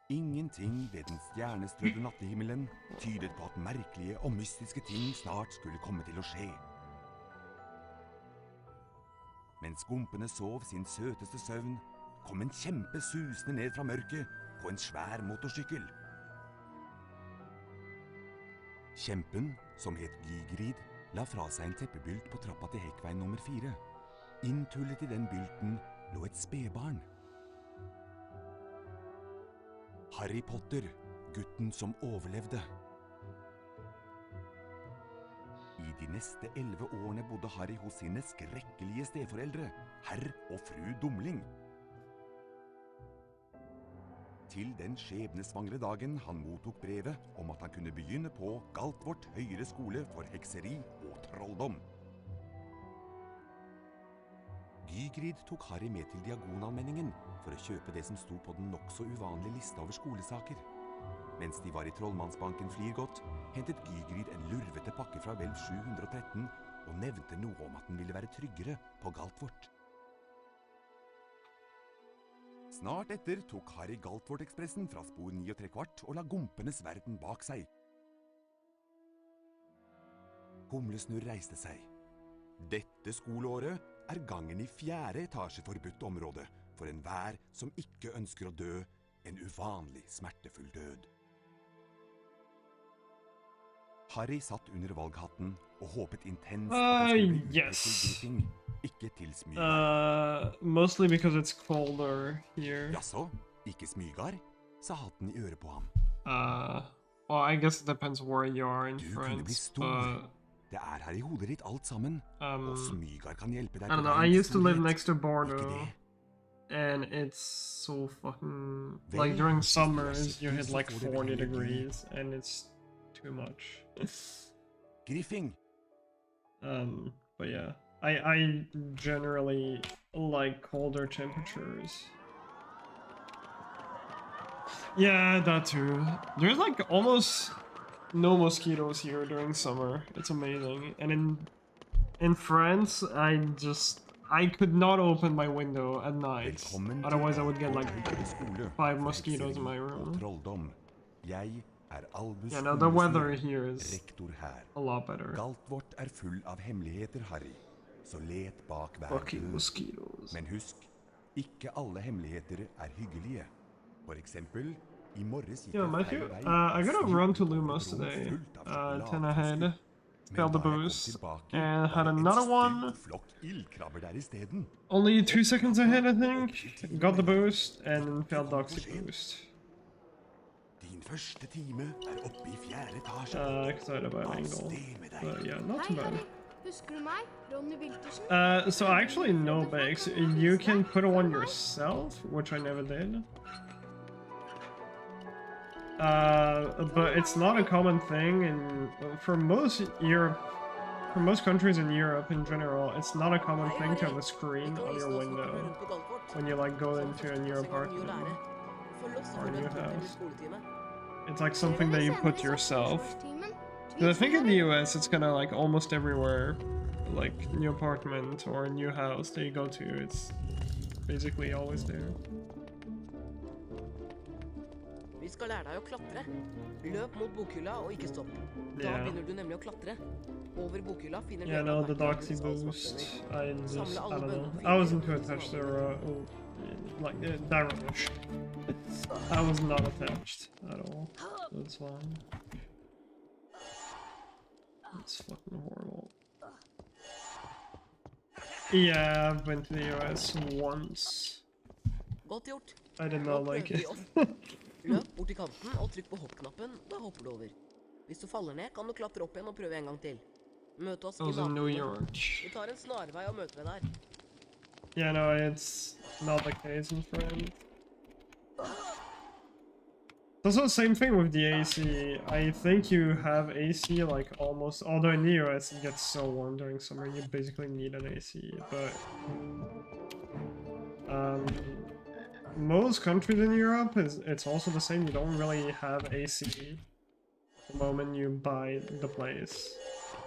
Ingenting ved den stjernestrødde nattehimmelen tydet på at merkelige og mystiske ting snart skulle komme til å skje. Mens skumpene sov sin søteste søvn, kom en kjempe susende ned fra mørket på en svær motorsykkel. Kjempen, som het Gigrid, la fra seg en teppebylt på trappa til hekkveien nummer 4. Inntullet i den bylten lå et spedbarn. Harry Potter, gutten som overlevde. I de neste 11 årene bodde Harry hos sine skrekkelige steforeldre, herr og fru Dumling. Til den skjebnesvangre dagen han mottok brevet om at han kunne begynne på Galtvort høyere skole for hekseri og trolldom. Gygrid tok Harry med til Diagonalmenningen for å kjøpe det som sto på den nok så uvanlige lista over skolesaker. Mens de var i trollmannsbanken Flirgott, hentet Gygrid en lurvete pakke fra vel 713 og nevnte noe om at den ville være tryggere på Galtvort. Snart etter tok Harry Galtvort-ekspressen fra spor 9¾ og la gumpenes verden bak seg. Humlesnurr reiste seg. Dette skoleåret er gangen i 4. etasje forbudt område for enhver som ikke ønsker å dø en uvanlig smertefull død. Harry satt under valghatten og håpet intenst at han skulle bli yes. til Griffing, ikke til Smygard. Mostly because it's colder here. Jaså, ikke Smygard? Sa hatten i øret på ham. Well, I guess it depends where you are in Du kunne bli France, stor. but... Det her I hodet ditt alt sammen. Og Smygar kan hjelpe deg I don't know, I used to live next to Bordeaux, and it's so fucking, like during summers you hit like 40 degrees and it's too much. Griffing. But yeah, I generally like colder temperatures. Yeah, that too. There's like almost no mosquitoes here during summer. It's amazing. And in France, I could not open my window at night. Otherwise I would get like 5 mosquitoes in my room. Yeah, no, the weather here is a lot better. Galt vårt full av hemmeligheter, Harry. Så let bak hver Fucking mosquitoes. Men husk, ikke alle hemmeligheter hyggelige. For eksempel, I morges gikk Yo, Matthew, I gotta run to Lumos today. 10 ahead. Failed the boost. And had another one. Only 2 seconds ahead, I think. Got the boost and failed Doxy boost. Din første time oppe I 4. etasje. Excited about angle. But yeah, not too bad. Husker du meg? Ronny Wiltersen? So actually no bakes. You can put it on yourself, which I never did. But it's not a common thing, and for most countries in Europe in general, it's not a common thing to have a screen on your window when you like go into a new apartment or a new house. It's like something that you put yourself. I think in the US it's kind of like almost everywhere, like new apartment or a new house that you go to, it's basically always there. Vi skal lære deg å klatre. Løp mot bokhylla og ikke stopp. Da begynner du nemlig å klatre. Over bokhylla finner du yeah, no, the Doxy boost. I don't know. I wasn't too attached to like that rush. I was not attached at all. That's fine. It's fucking horrible. Yeah, I've been to the US once. Godt gjort. I did not like it. Løp bort til kanten og trykk på hoppknappen, da hopper du over. Hvis du faller ned, kan du klatre opp igjen og prøve en gang til. Møt oss I naboen. Vi tar en snarvei og møter deg der. Yeah, no, it's not the case in France. It's also the same thing with the AC. I think you have AC like almost, although in the US it gets so warm during summer, you basically need an AC, but most countries in Europe, it's also the same. You don't really have AC the moment you buy the place.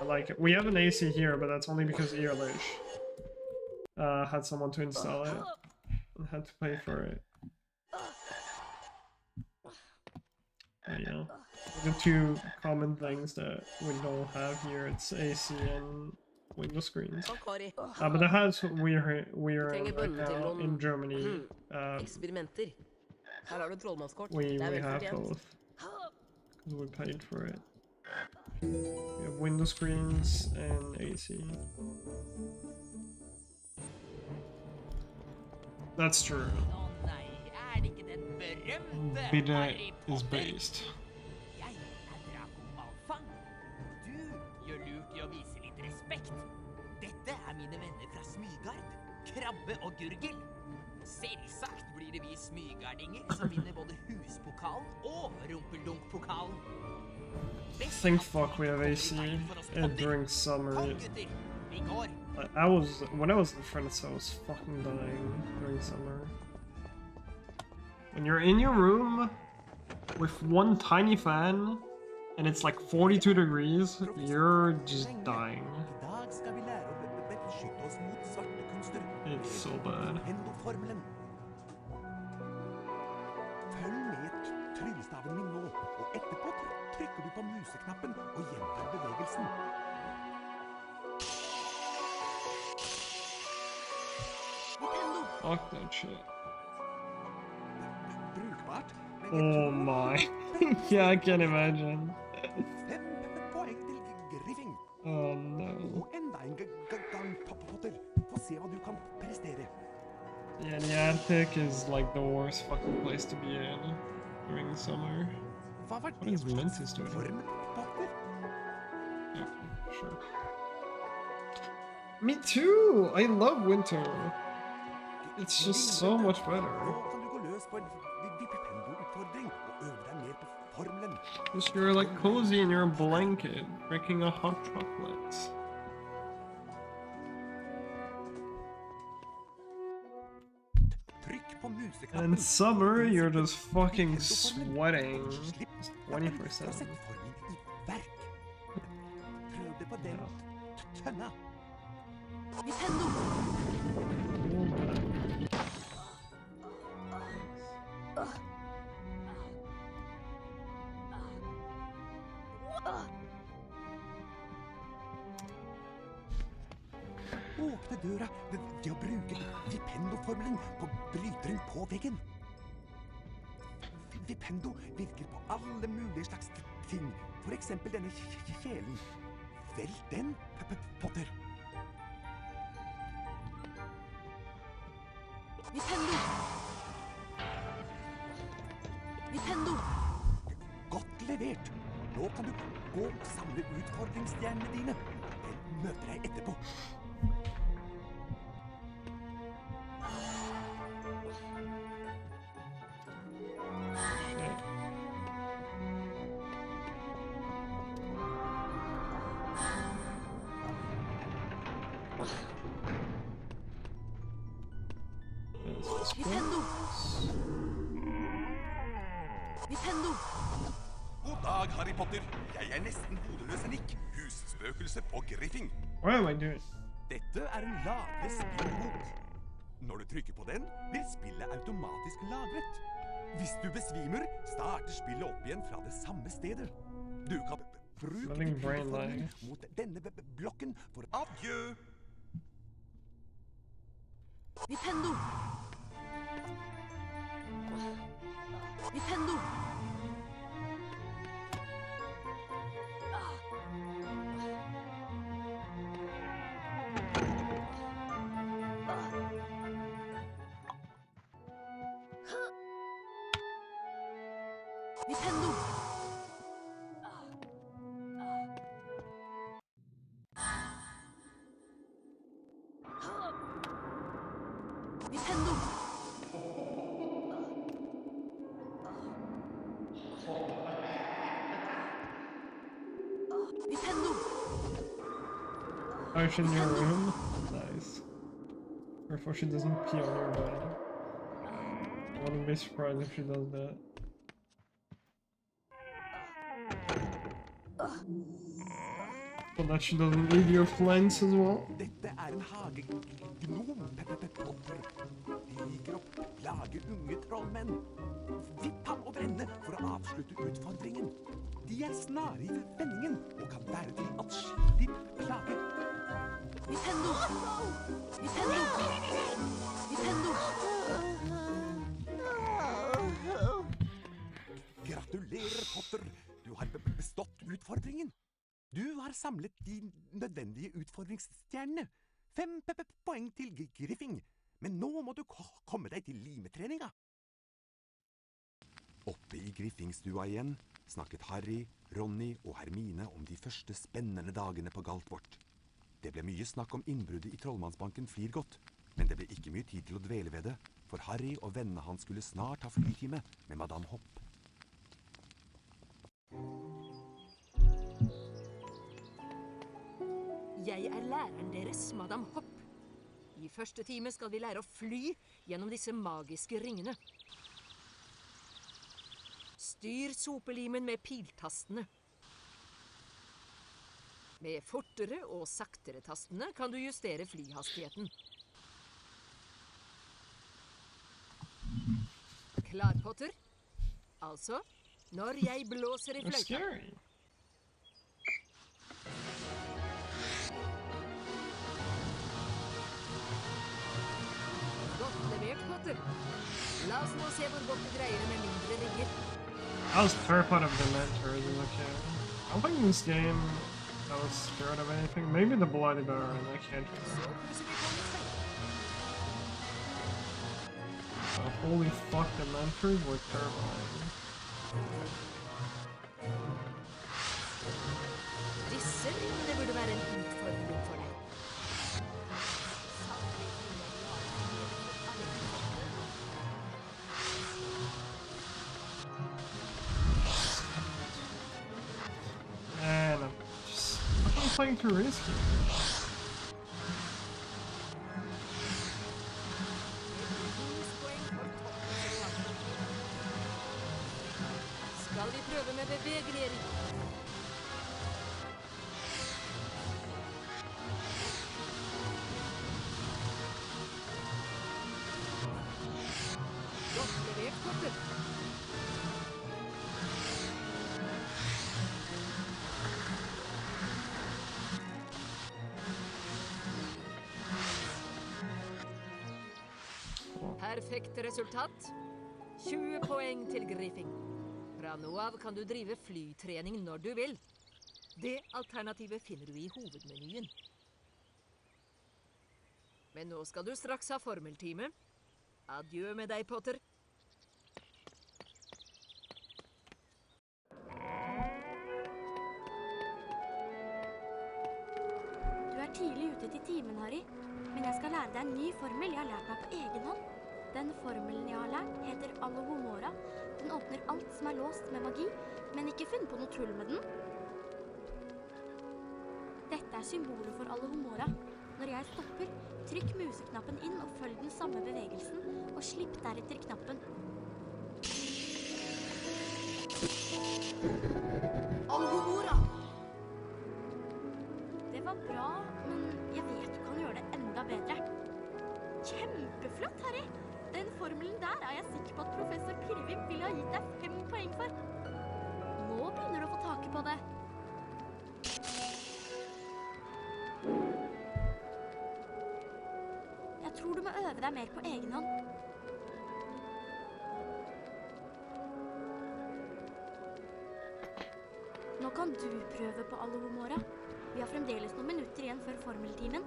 Like, we have an AC here, but that's only because Earlish had someone to install it and had to pay for it. But yeah, the 2 common things that we don't have here, it's AC and window screens. But the house we're right now in Germany, Eksperimenter. Her har du trollmannskort. we have both. Because we paid for it. We have window screens and AC. That's true. Bidde is based. Jeg Draco Malfang. Du gjør lurt I å vise litt respekt. Dette mine venner fra Smygard. Krabbe og Gurgel. Selvsagt blir det vi smygardinger som vinner både huspokalen og rumpeldunk-pokalen. Think fuck we have AC during summer. When I was in France, I was fucking dying during summer. When you're in your room with one tiny fan and it's like 42 degrees, you're just dying. It's so bad. Følg med tryllestaven min nå, og etterpå trykker du på museknappen og gjentar bevegelsen. Fuck that shit. Brukbart. Oh my. Yeah, I can't imagine. 5 poeng til Griffing. Oh no. Og enda en gang, Potter. Få se hva du kan prestere. Yeah, the Arctic is like the worst fucking place to be in during the summer. Hva var What is Mentis doing? Potter? Yeah, sure. Me too! I love winter. It's just so much better. Nå kan du gå løs på en Vipendo-utfordring og øve deg mer på formelen. Because you're like cozy in your blanket, drinking a hot chocolate. Trykk på museknappen. And in summer, you're just fucking sweating 24/7. Sett formelen i verk. Prøv det på den tønna. Nintendo! Åpne døra ved å bruke Vipendo-formelen på bryteren på veggen. Vipendo virker på alle mulige slags ting. For eksempel denne kjelen. Velg den, Potter. Nintendo! Nintendo! Godt levert. Nå kan du gå og samle utfordringsstjernene dine. Jeg møter deg etterpå. Nintendo! Nintendo! God dag, Harry Potter. Jeg nesten hodeløs enikk. Husspøkelse på Griffing. What am I doing? Dette en lagret spillbok. Når du trykker på den, blir spillet automatisk lagret. Hvis du besvimer, starter spillet opp igjen fra det samme stedet. Du kan bruke Vipendo-formelen mot denne blokken for adjø. Nintendo! Nintendo! Nintendo! Nintendo! Nintendo! Oh, she's in your room? Nice. Therefore she doesn't pee on your bed. I wouldn't be surprised if she does that. But that she doesn't eat your plants as well. Dette en hagegnom, Potter. De liker å plage unge trollmenn. Vipp ham over ende for å avslutte utfordringen. De snare i vendingen og kan være til atskillig plage. Nintendo! Nintendo! Nintendo! Gratulerer, Potter. Du har bestått utfordringen. Du har samlet de nødvendige utfordringsstjernene. 5 poeng til Griffing. Men nå må du komme deg til limetreninga. Oppe i Griffingstua igjen snakket Harry, Ronny og Hermine om de første spennende dagene på Galtvort. Det ble mye snakk om innbruddet i Trollmannsbanken Flirgodt, men det ble ikke mye tid til å dvele ved det, for Harry og vennene hans skulle snart ha flytime med Madame Hopp. Jeg læreren deres, Madame Hopp. I første time skal vi lære å fly gjennom disse magiske ringene. Styr sopelimen med piltastene. Med fortere og saktere tastene kan du justere flyhastigheten. Klar, Potter? Altså, når jeg blåser i That's fløyta. scary. Godt levert, Potter. La oss nå se hvor godt du greier det med mindre ringer. I was terrified of the mentors as a kid. I don't think in this game I was scared of anything. Maybe the Bloody Baron, I can't Så remember. plusser vi på litt høyt. Holy fuck, the mentors were terrifying. Disse ringene burde være en utfordring for deg. going to risk it. Skal vi prøve med bevegelig? Godt levert, Potter. Perfekt resultat. 20 poeng til Griffing. Fra nå av kan du drive flytrening når du vil. Det alternativet finner du i hovedmenyen. Men nå skal du straks ha formeltime. Adjø med deg, Potter. Du er tidlig ute til timen, Harry. Men jeg skal lære deg en ny formel jeg har lært meg på egen hånd. Den formelen jeg har lært, heter Alohomora. Den åpner alt som er låst med magi, men ikke finn på noe tull med den. Dette er symbolet for Alohomora. Når jeg stopper, trykk museknappen inn og følg den samme bevegelsen, og slipp deretter knappen. Alohomora! Det var bra, men jeg vet du kan gjøre det enda bedre. Kjempeflott, Harry! Den formelen der er jeg sikker på at professor Pirvim ville ha gitt deg 5 poeng for. Nå begynner du å få taket på det. Jeg tror du må øve deg mer på egen hånd. Nå kan du prøve på Alohomora. Vi har fremdeles noen minutter igjen før formeltimen.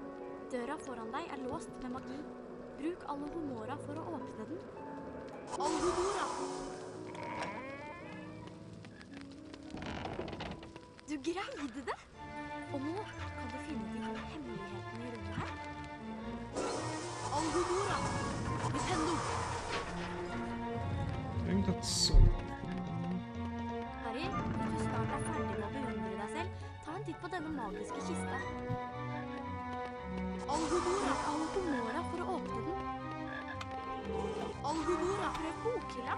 Døra foran deg er låst med magi. Bruk Alohomora for å åpne den. Alohomora! Du greide det! Og nå kan du finne de hemmelighetene i rommet her. Alohomora! Nintendo! Jeg har ikke tatt så. Harry, hvis du snart er ferdig med å beundre deg selv, ta en titt på denne magiske kista. Alohomora! Alohomora for å åpne den. Alohomora! Prøv bokhylla.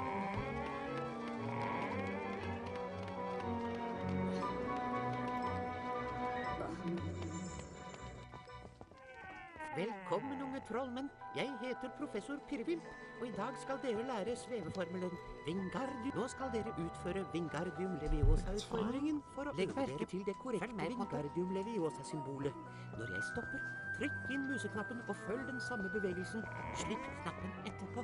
Velkommen, unge trollmenn. Jeg heter professor Pirvimp, og i dag skal dere lære sveveformelen Vingardium. Nå skal dere utføre Vingardium Leviosa-utfordringen for å legge merke til det korrekte Vingardium Leviosa-symbolet. Når jeg stopper, trykk inn museknappen og følg den samme bevegelsen. Slipp knappen etterpå.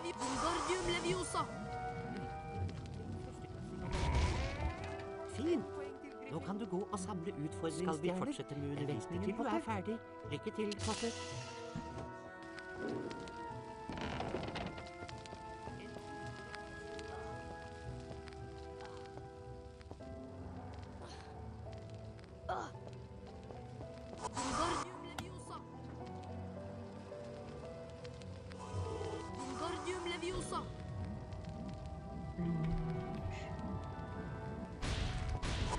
Wingardium Leviosa! Fint. Nå kan du gå og samle utfordringsstjerner. Skal vi fortsette med undervisningen til du er ferdig? Lykke til, Potter. Wingardium Leviosa!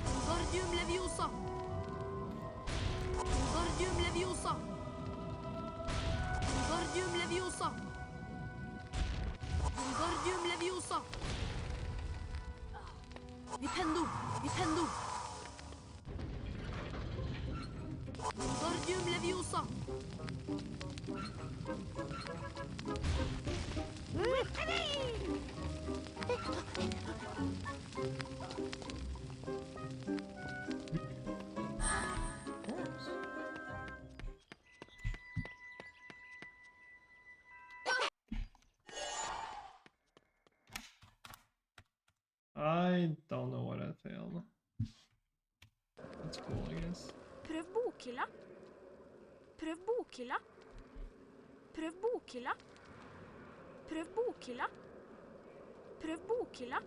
Wingardium Leviosa! Wingardium Leviosa! Wingardium Leviosa! Wingardium Leviosa! Nintendo! Nintendo! Wingardium Leviosa! I don't know what I failed. That's cool, I guess. Prøv bokhylla. Prøv bokhylla. Prøv bokhylla. Prøv bokhylla. Prøv bokhylla.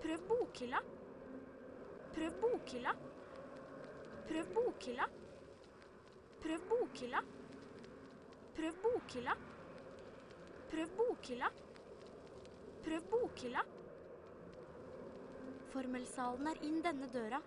Prøv bokhylla. Prøv bokhylla. Prøv bokhylla. Prøv bokhylla. Prøv bokhylla. Prøv bokhylla. Prøv bokhylla. Formelsalen er inn denne døra.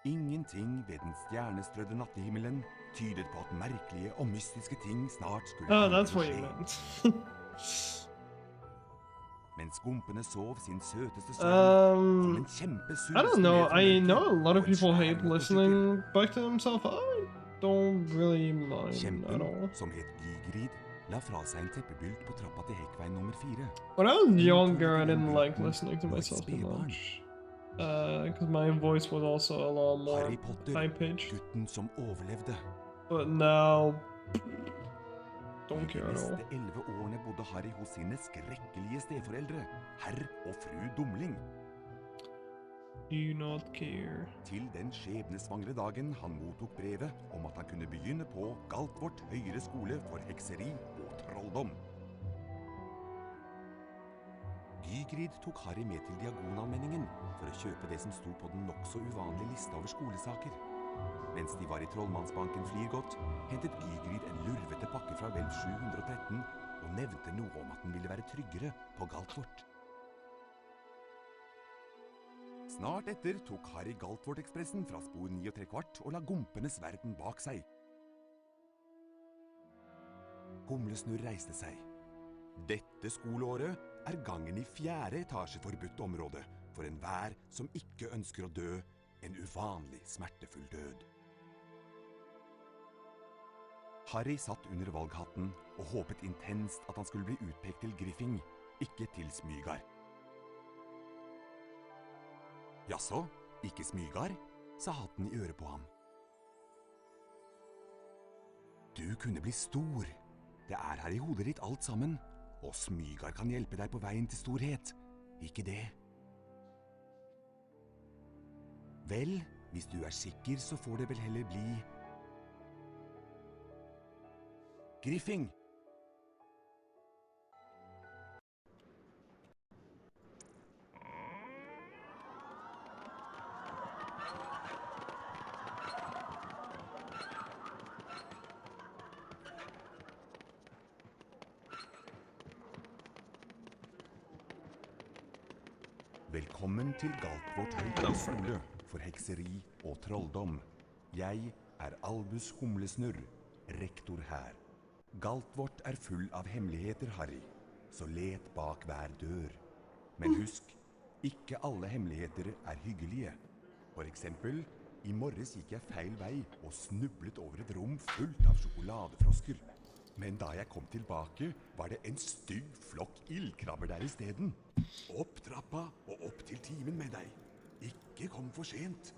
Ingenting ved den stjernestrødde nattehimmelen tydet på at merkelige og mystiske ting snart skulle Oh, komme that's til å what you skje. meant. Mens gompene sov sin søteste søvn, kom en I don't know. I know a lot of people hate skjær listening back to themselves. I don't really mind at Kjempen, all. som het Gygrid, la fra seg en teppebylt på trappa til Hekkveien nummer 4. When I was Hun younger, I trodde den didn't like bylten listening to lå et myself too spedbarn. much. Because my voice was also a lot more Harry Potter, high-pitched. gutten som overlevde. But now, don't I care de at all. neste 11 årene bodde Harry hos sine skrekkelige steforeldre, herr og fru Dumling. Do not care. Til den skjebnesvangre dagen han mottok brevet om at han kunne begynne på Galtvort høyere skole for hekseri og trolldom. Gygrid tok Harry med til Diagonalmenningen for å kjøpe det som sto på den nokså uvanlige lista over skolesaker. Mens de var i Trollmannsbanken Flirgodt, hentet Gygrid en lurvete pakke fra Hvelv 713 og nevnte noe om at den ville være tryggere på Galtvort. Snart etter tok Harry Galtvort-ekspressen fra spor 9 3/4 og la gompenes verden bak seg. Humlesnurr reiste seg. Dette skoleåret er gangen i 4. etasje forbudt område for enhver som ikke ønsker å dø en uvanlig smertefull død. Harry satt under valghatten og håpet intenst at han skulle bli utpekt til Griffing, ikke til Smygar. Jaså, ikke Smygar? Sa hatten i øret på ham. Du kunne bli stor. Det er her i hodet ditt alt sammen, og Smygar kan hjelpe deg på veien til storhet. Ikke det? Vel, hvis du er sikker, så får det vel heller bli Griffing! Velkommen til Galtvort høyere skole for hekseri og trolldom. Jeg er Albus Humlesnurr, rektor her. Galtvort er full av hemmeligheter, Harry, så let bak hver dør. Men husk, ikke alle hemmeligheter er hyggelige. For eksempel, i morges gikk jeg feil vei og snublet over et rom fullt av sjokoladefrosker. Men da jeg kom tilbake, var det en stygg flokk ildkrabber der i stedet. Opp trappa og opp til timen med deg. Ikke kom for sent.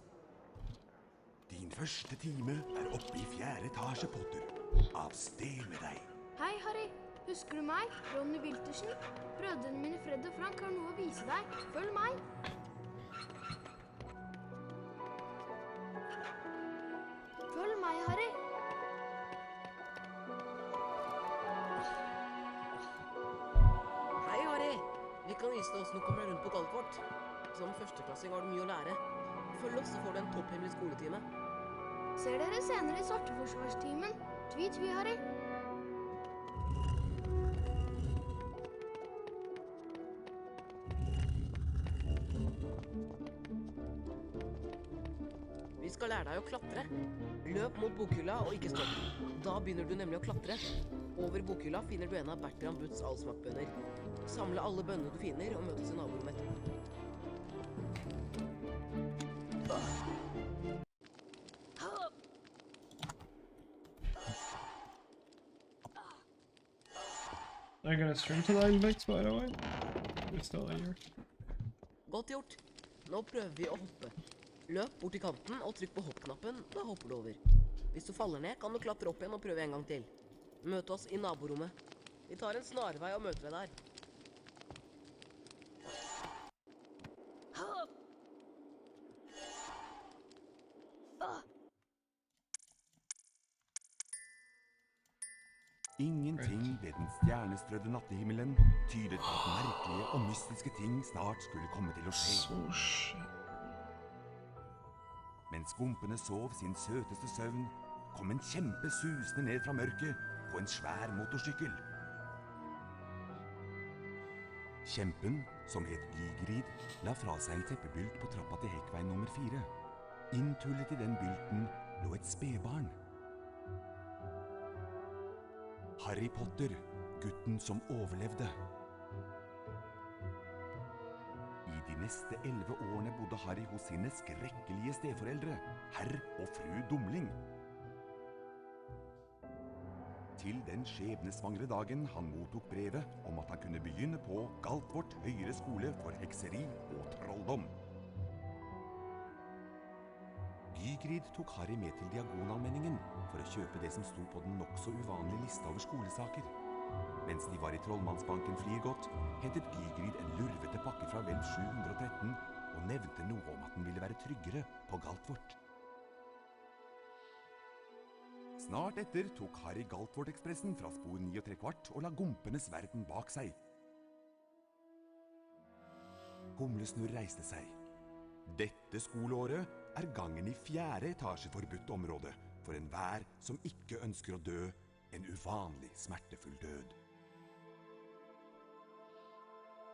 Din første time er oppe i 4. etasje, Potter. Av sted med deg. Hei, Harry. Husker du meg? Ronny Wiltersen? Brødrene mine Fred og Frank har noe å vise deg. Følg meg. Følg meg, Harry. Hei, Harry. Vi kan vise deg hvordan du kommer deg rundt på Galtvort. Som førsteklassing har du mye å lære. Følg oss, så får du en topphemmelig skoletime. Ser dere senere i Svarteforsvarstimen. Tvi, Harry. Vi skal lære deg å klatre. Løp mot bokhylla og ikke stopp. Da begynner du nemlig å klatre. Over bokhylla finner du en av Bertram Butts allsmaktbønner. Samle alle bønnene du finner og møtes i naborommet etterpå. I gonna stream to the index, by the way? We're still here. Godt gjort. Nå prøver vi å hoppe. Løp bort til kanten og trykk på hoppknappen, da hopper du over. Hvis du faller ned, kan du klatre opp igjen og prøve en gang til. Møt oss i naborommet. Vi tar en snarvei og møter deg der. Ingenting ved den stjernestrødde nattehimmelen tydet på at merkelige og mystiske ting snart skulle komme til å skje. Mens skumpene sov sin søteste søvn, kom en kjempe susende ned fra mørket på en svær motorsykkel. Kjempen, som het Gigrid, la fra seg en teppebylt på trappa til hekkveien nummer 4. Inntullet i den bylten lå et spedbarn. Harry Potter, gutten som overlevde. I de neste 11 årene bodde Harry hos sine skrekkelige steforeldre, herr og fru Dumling. Til den skjebnesvangre dagen han mottok brevet om at han kunne begynne på Galtvort høyere skole for hekseri og trolldom. Gygrid tok Harry med til Diagonalmenningen for å kjøpe det som sto på den nok så uvanlige lista over skolesaker. Mens de var i Trollmannsbanken Flirgodt, hentet Gygrid en lurvete pakke fra vel 713 og nevnte noe om at den ville være tryggere på Galtvort. Snart etter tok Harry Galtvort-ekspressen fra spor 9¾ og la gumpenes verden bak seg. Humlesnurr reiste seg. Dette skoleåret er gangen i 4. etasje forbudt område for enhver som ikke ønsker å dø en uvanlig smertefull død.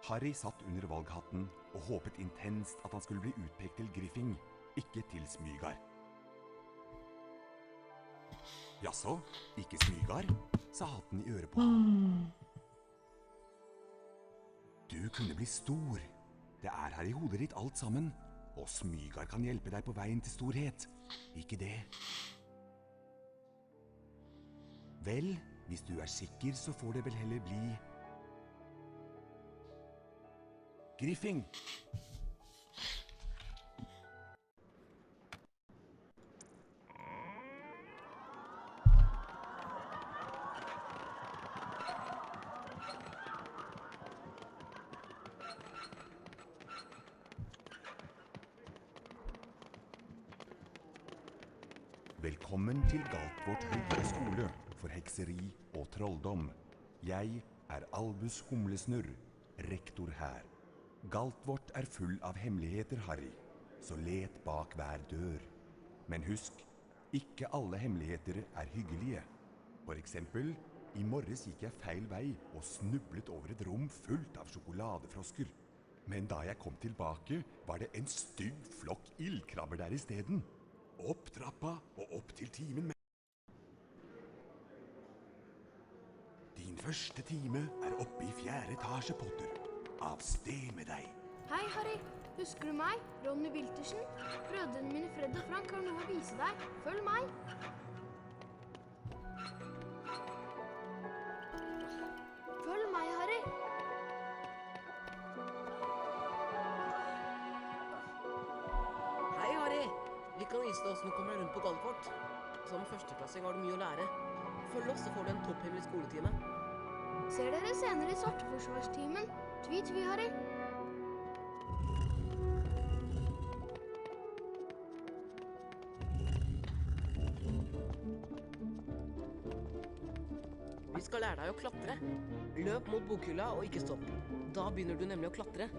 Harry satt under valghatten og håpet intenst at han skulle bli utpekt til Griffing, ikke til Smygar. Jaså, ikke Smygar? Sa hatten i øret på ham. Du kunne bli stor. Det er her i hodet ditt alt sammen. Og Smygar kan hjelpe deg på veien til storhet. Ikke det? Vel, hvis du er sikker, så får det vel heller bli Griffing. Velkommen til Galtvort høyere skole for hekseri og trolldom. Jeg er Albus Humlesnurr, rektor her. Galtvort er full av hemmeligheter, Harry, så let bak hver dør. Men husk, ikke alle hemmeligheter er hyggelige. For eksempel, i morges gikk jeg feil vei og snublet over et rom fullt av sjokoladefrosker. Men da jeg kom tilbake, var det en stygg flokk ildkrabber der i stedet. Opp trappa og opp til timen med. Din første time er oppe i 4. etasje, Potter. Av sted med deg. Hei, Harry. Husker du meg? Ronny Wiltersen? Brødrene mine Fred og Frank har noe å vise deg. Følg meg. Følg meg, Harry. Hei, Harry. Vi kan vise deg hvordan du kommer rundt på Galtvort. Som førsteklassing har du mye å lære. Følg oss, så får du en topphemmelig skoletime. Ser dere senere i Svarteforsvarstimen. Tvi, Harry. Vi skal lære deg å klatre. Løp mot bokhylla og ikke stopp. Da begynner du nemlig å klatre.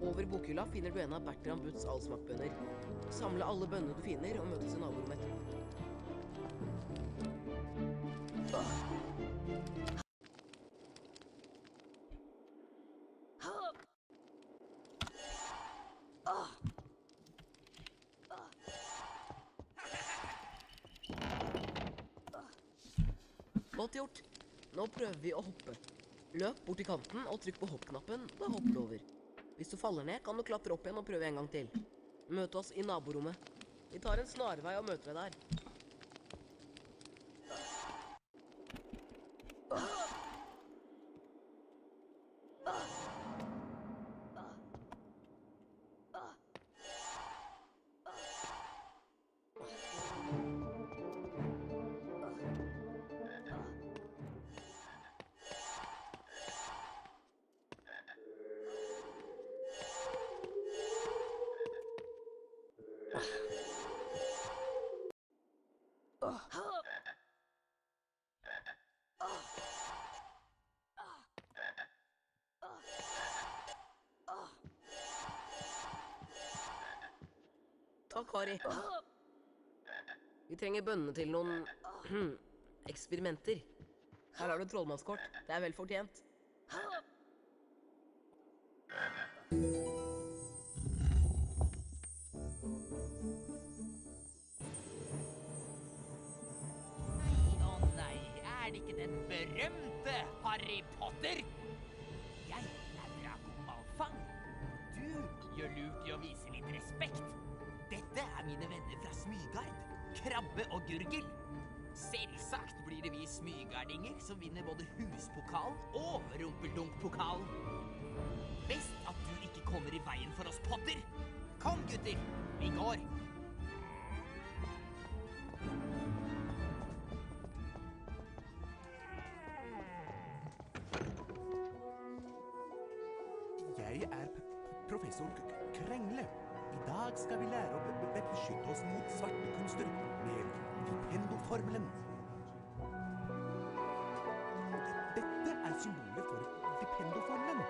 Over bokhylla finner du en av Bertram Butts allsmaktbønner. Samle alle bønnene du finner og møtes i naborommet etterpå. Godt gjort. Nå prøver vi å hoppe. Løp bort til kanten og trykk på hoppknappen, da hopper du over. Hvis du faller ned, kan du klatre opp igjen og prøve en gang til. Møt oss i naborommet. Vi tar en snarvei og møter deg der. Takk, Harry. Vi trenger bønnene til noen eksperimenter. Her har du trollmannskort. Det er vel fortjent. Å nei, er det ikke den berømte Harry Potter? Jeg er Draco Malfang. Du gjør lurt i å vise litt respekt. Dette er mine venner fra Smygard, Krabbe og Gurgel. Selvsagt blir det vi smygardinger som vinner både huspokalen og rumpeldunk-pokalen. Best at du ikke kommer i veien for oss, Potter. Kom, gutter, vi går. Jeg er professor Krengle. I dag skal vi lære å beskytte oss mot svarte kunster med Vipendo-formelen. Dette er symbolet for Vipendo-formelen.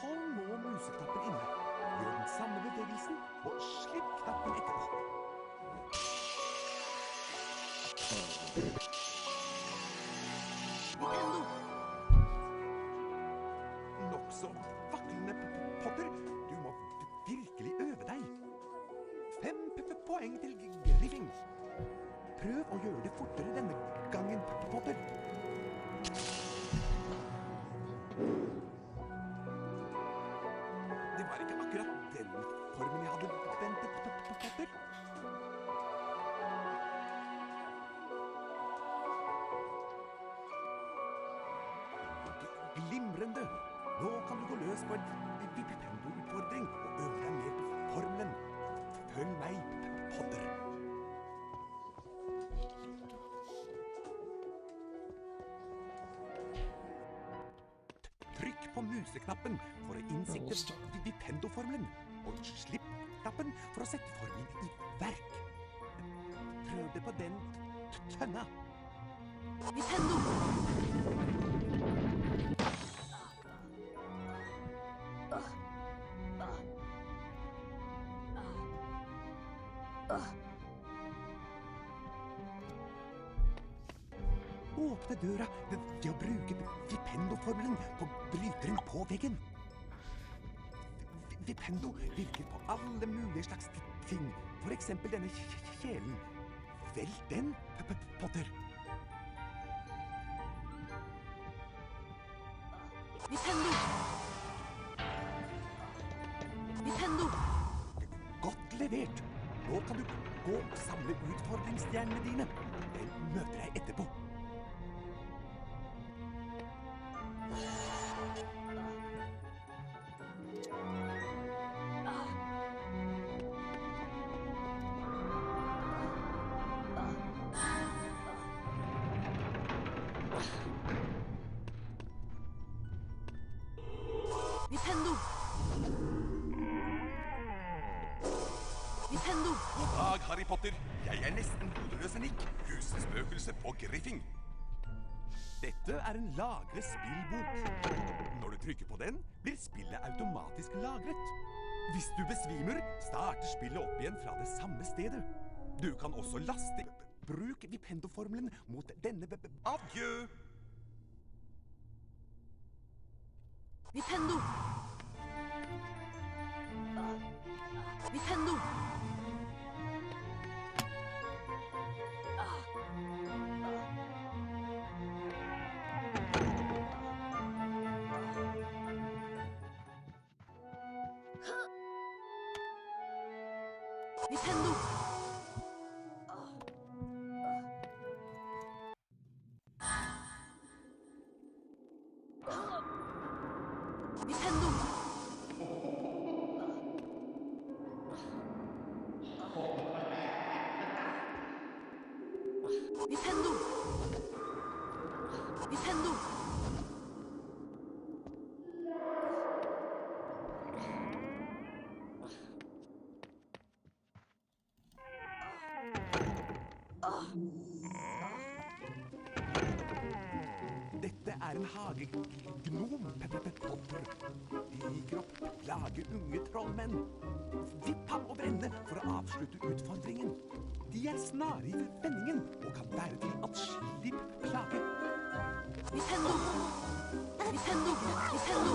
Hold nå museknappen inne. Gjør den samme bevegelsen, og slipp knappen etterpå. Vipendo! Nokså vaklende, Potter. Du må virkelig øve deg. 5 poeng til Griffing. Prøv å gjøre det fortere denne gangen, Potter. Det var ikke akkurat den formen jeg hadde ventet på, Potter. Glimrende! Nå kan du gå løs på en Vipendo-utfordring og øve deg mer på formelen. Følg meg, Potter. Trykk på museknappen for å innsikte Vipendo-formelen, og slipp knappen for å sette formelen i verk. Prøv det på den tønna. Vipendo! Åpne døra ved å bruke Vipendo-formelen på bryteren på veggen. Vipendo virker på alle mulige slags ting. For eksempel denne kjelen. Velg den, Potter. Vipendo! Vipendo! Godt levert. Nå kan du gå og samle utfordringsstjernene dine. Den møter jeg etterpå. Vipendo! Vipendo! God dag, Harry Potter. Jeg er nesten hodeløse Nick, husspøkelse på Griffing. Dette er en lagre-spillbok. Når du trykker på den, blir spillet automatisk lagret. Hvis du besvimer, starter spillet opp igjen fra det samme stedet. Du kan også laste. Bruk Vipendo-formelen mot denne Adjø! Vipendo! Vipendo! Vipendo! Vipendo! Vipendo! Vipendo! Dette er en en hagegnom, Potter. Stiger opp, lager unge trollmenn. Vipp ham over ende for å avslutte utfordringen. De er snare i vendingen og kan være til atskillig plage. Nintendo! Nintendo! Nintendo!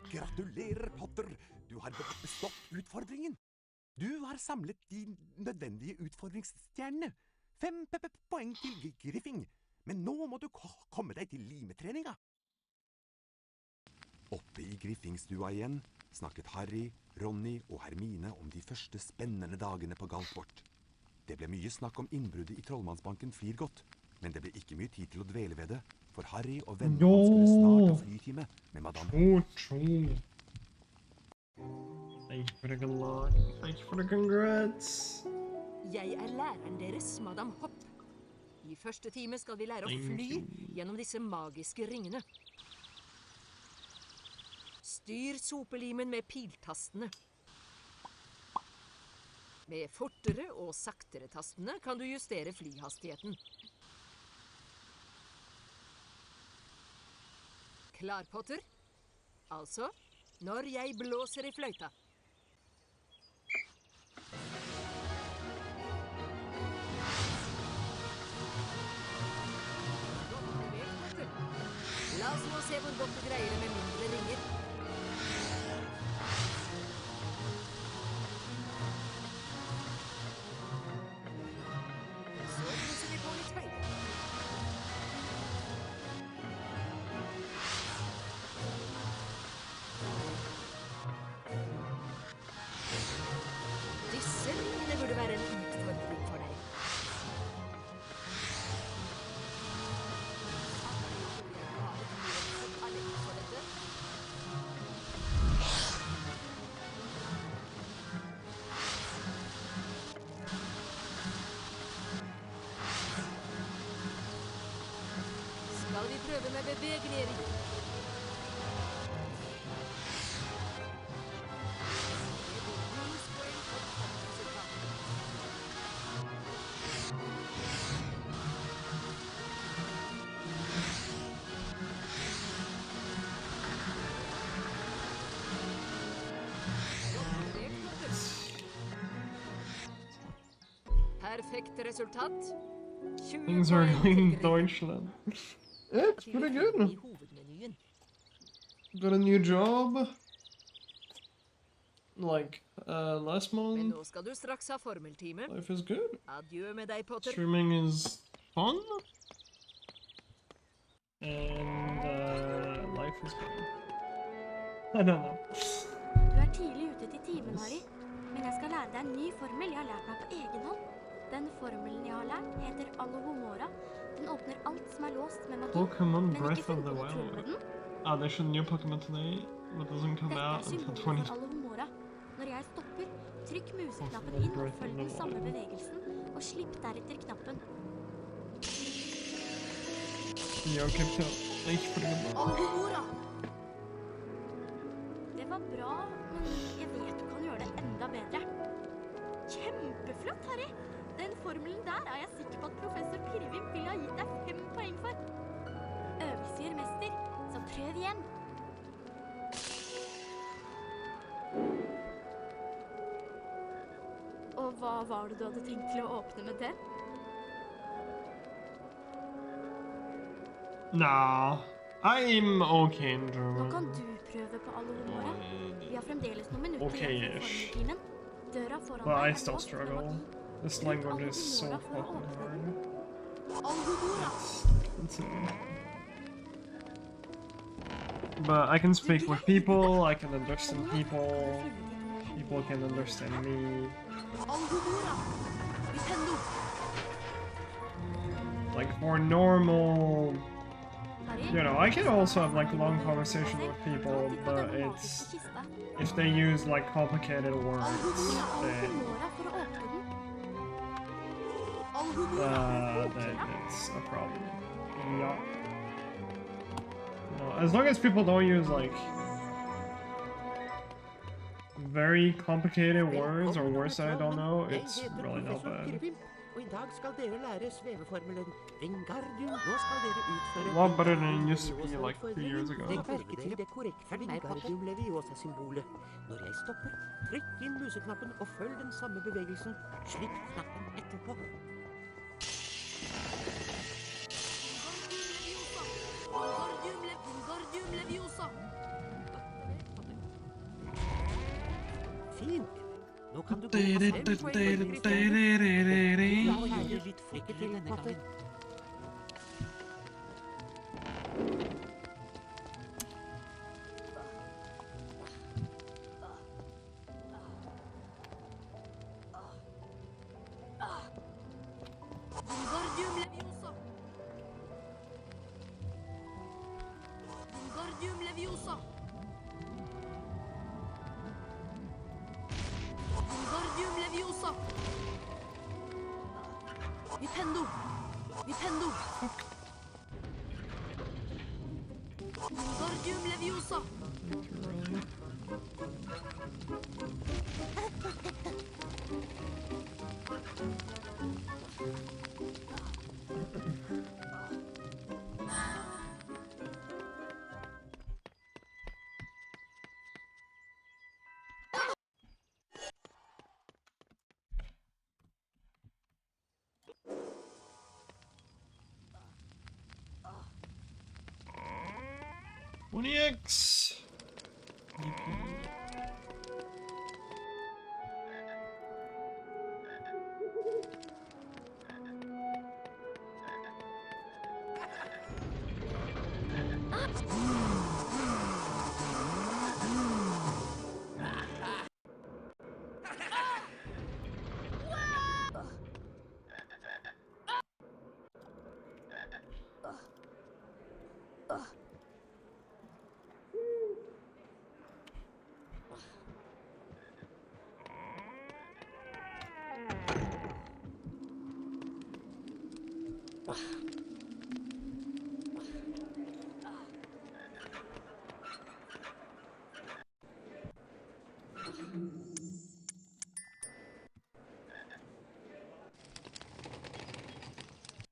Gratulerer, Potter. Du har bestått utfordringen. Du har samlet de nødvendige utfordringsstjernene. 5 poeng til Griffing. Men nå må du komme deg til limetreninga. Oppe i Griffingstua igjen snakket Harry, Ronny og Hermine om de første spennende dagene på Galtvort. Det ble mye snakk om innbruddet i Trollmannsbanken Flirgodt, men det ble ikke mye tid til å dvele ved det, for Harry og vennene hans skulle snart ha flytime med Madame. Thank you for the good luck. Thank you for the congrats. Jeg er læreren deres, Madame Hopp. I første time skal vi lære å fly gjennom disse magiske ringene. Styr sopelimen med piltastene. Med fortere og saktere tastene kan du justere flyhastigheten. Klar, Potter? Altså, når jeg blåser i fløyta. La oss nå se hvor godt du greier det med mindre ringer. Så plusser vi på litt høyde. Disse ringene burde være en utfordring for deg. Skal vi prøve med bevegelige ringer? Perfekt resultat. 20 Things are poeng going til in Griffin. Deutschland. It's pretty good. I hovedmenyen. Got a new job. Like, last Men month. nå skal du straks ha formeltime. Life is good. Adjø med deg, Potter. Streaming is fun. And, life is good. I don't know. Du er tidlig ute til timen, Harry. Men jeg skal lære deg en ny formel jeg har lært meg på egen hånd. Den formelen jeg har lært heter Alohomora. Den åpner alt som er låst med magi. Pokemon Men ikke Breath of finn the på noe tull Wild. med den. They should new Pokemon today, but doesn't come Dette er out until symbolet 20. for Alohomora. Når jeg stopper, trykk museknappen inn og følg den samme bevegelsen, og slipp deretter knappen. Yo, Crypto. Thank you for the good luck. Alohomora! Det var bra, men jeg vet du kan gjøre det enda bedre. Kjempeflott, Harry! Den formelen der er jeg sikker på at professor Pirvim ville ha gitt deg 5 poeng for. Øvelse gjør mester, så prøv igjen. Og hva var det du hadde tenkt til å åpne med den? Nah, I'm okay in Nå German. kan du prøve på Alohomora. Vi har fremdeles noen minutter Okay, igjen for ish. formeltimen. Døra foran But I deg er still låst med struggle. magi. This language is so fucking hard. Alohomora! But I can speak with people, I can understand people, people can understand me. Alohomora! Nintendo! Like for normal, Harry, you know, I can also have like long conversation with people, but it's if they use like complicated words, then that's a problem. Yeah. No, as long as people don't use like very complicated words or words that I don't know, it's really not bad. Og i dag skal dere lære sveveformelen Wingardium. Nå skal dere utføre A lot better than it used to be like 2 years ago. Legg merke til det korrekte Wingardium Leviosa-symbolet. Når jeg stopper, trykk inn museknappen og følg den samme bevegelsen. Slipp knappen etterpå. Wingardium Leviosa! Fint. Nå kan du gå på 5 poeng for Kristoffer. Lykke til, Potter. Wingardium Leviosa! Wingardium Leviosa! Wingardium Leviosa! Nintendo! Nintendo! Wingardium Leviosa! X.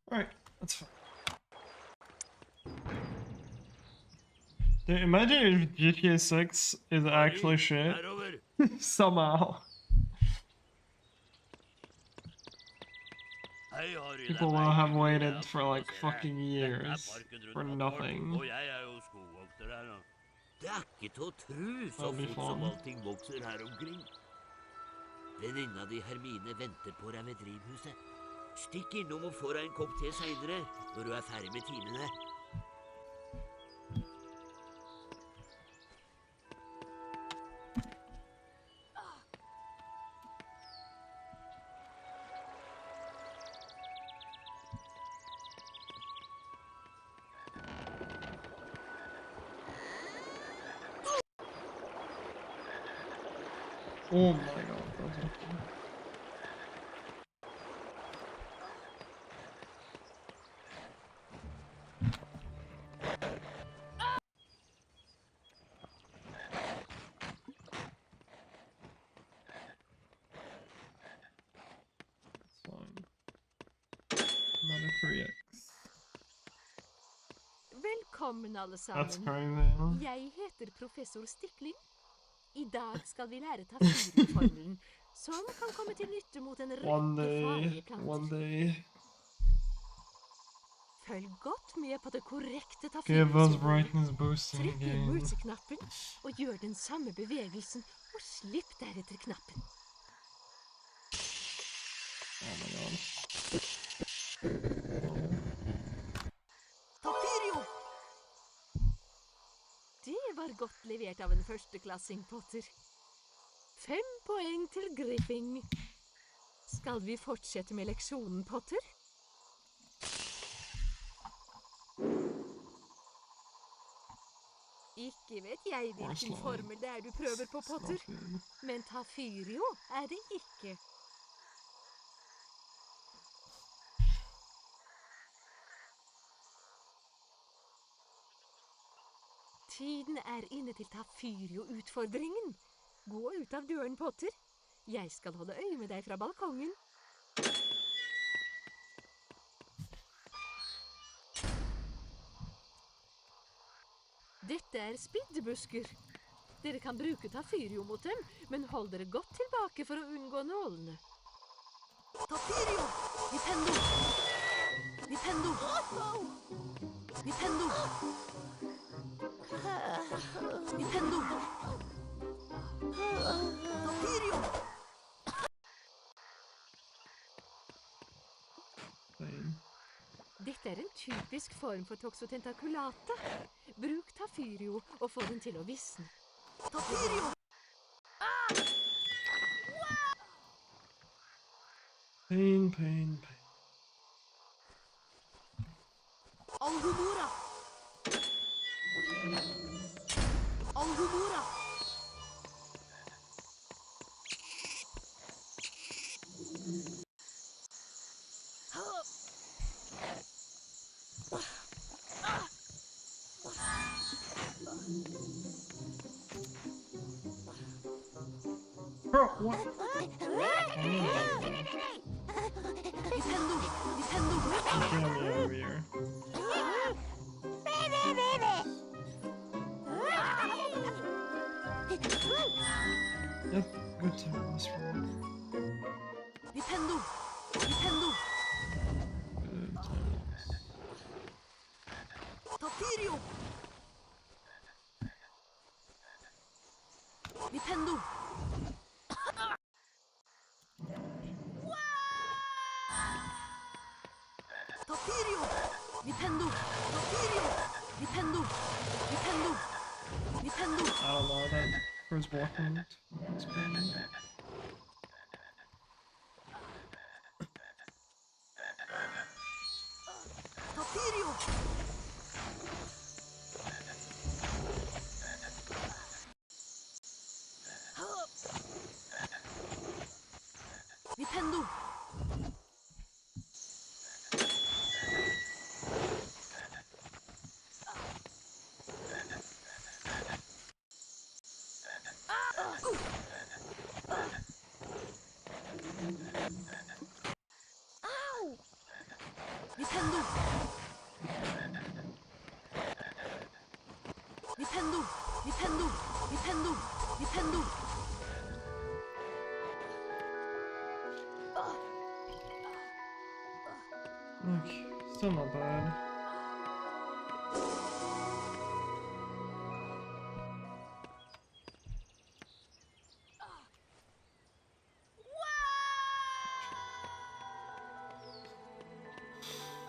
Alright, that's fine. Dude, imagine if GTA 6 is actually shit. Somehow. People will have waited for like fucking years for nothing. Det ikke til å tro så fort som allting vokser her omkring. Venninna di Hermine venter på deg ved drivhuset. Stikk innom og få deg en kopp te senere, når du er ferdig med timene. Oh my god, that's okay. Another 3x. Velkommen alle That's sammen. crazy. Jeg heter professor Stikling. I dag skal vi lære tafyrformelen, som kan komme til nytte mot en rekke farlige planter. One day. Følg godt med på det korrekte Give us tafyrformelen. brightness boosting Trykk inn again. museknappen, og gjør den samme bevegelsen, og slipp deretter knappen. Oh my god. Tafyrio! Det var godt levert av en førsteklassing, Potter. 5 poeng til Griffing. Skal vi fortsette med leksjonen, Potter? Ikke vet jeg hvilken formel det er du prøver på, Potter. Men Tafyrio er det ikke. Tiden er inne til Tafyrio-utfordringen. Gå ut av døren, Potter. Jeg skal holde øye med deg fra balkongen. Dette er spiddebusker. Dere kan bruke Tafirio mot dem, men hold dere godt tilbake for å unngå nålene. Tafirio! Nintendo! Nintendo! Nintendo! Nintendo! Tafirio! Dette er en typisk form for toxotentaculata. Bruk Tafirio og få den til å visne. Tafirio! Pain, pain, pain. Alhumora! Alhumora! Bro, what? Nintendo! Nintendo! Get me over here. Yep, good times, bro. Nintendo! Nintendo! Good times. Tafirio! Nintendo! Tafirio! Nintendo! Tafirio! Nintendo! Nintendo! Nintendo! I don't know, that first walking it's crazy. Tafirio! Nintendo! Nintendo! Nintendo! Nintendo! Nintendo! Nintendo! Okay, still not bad.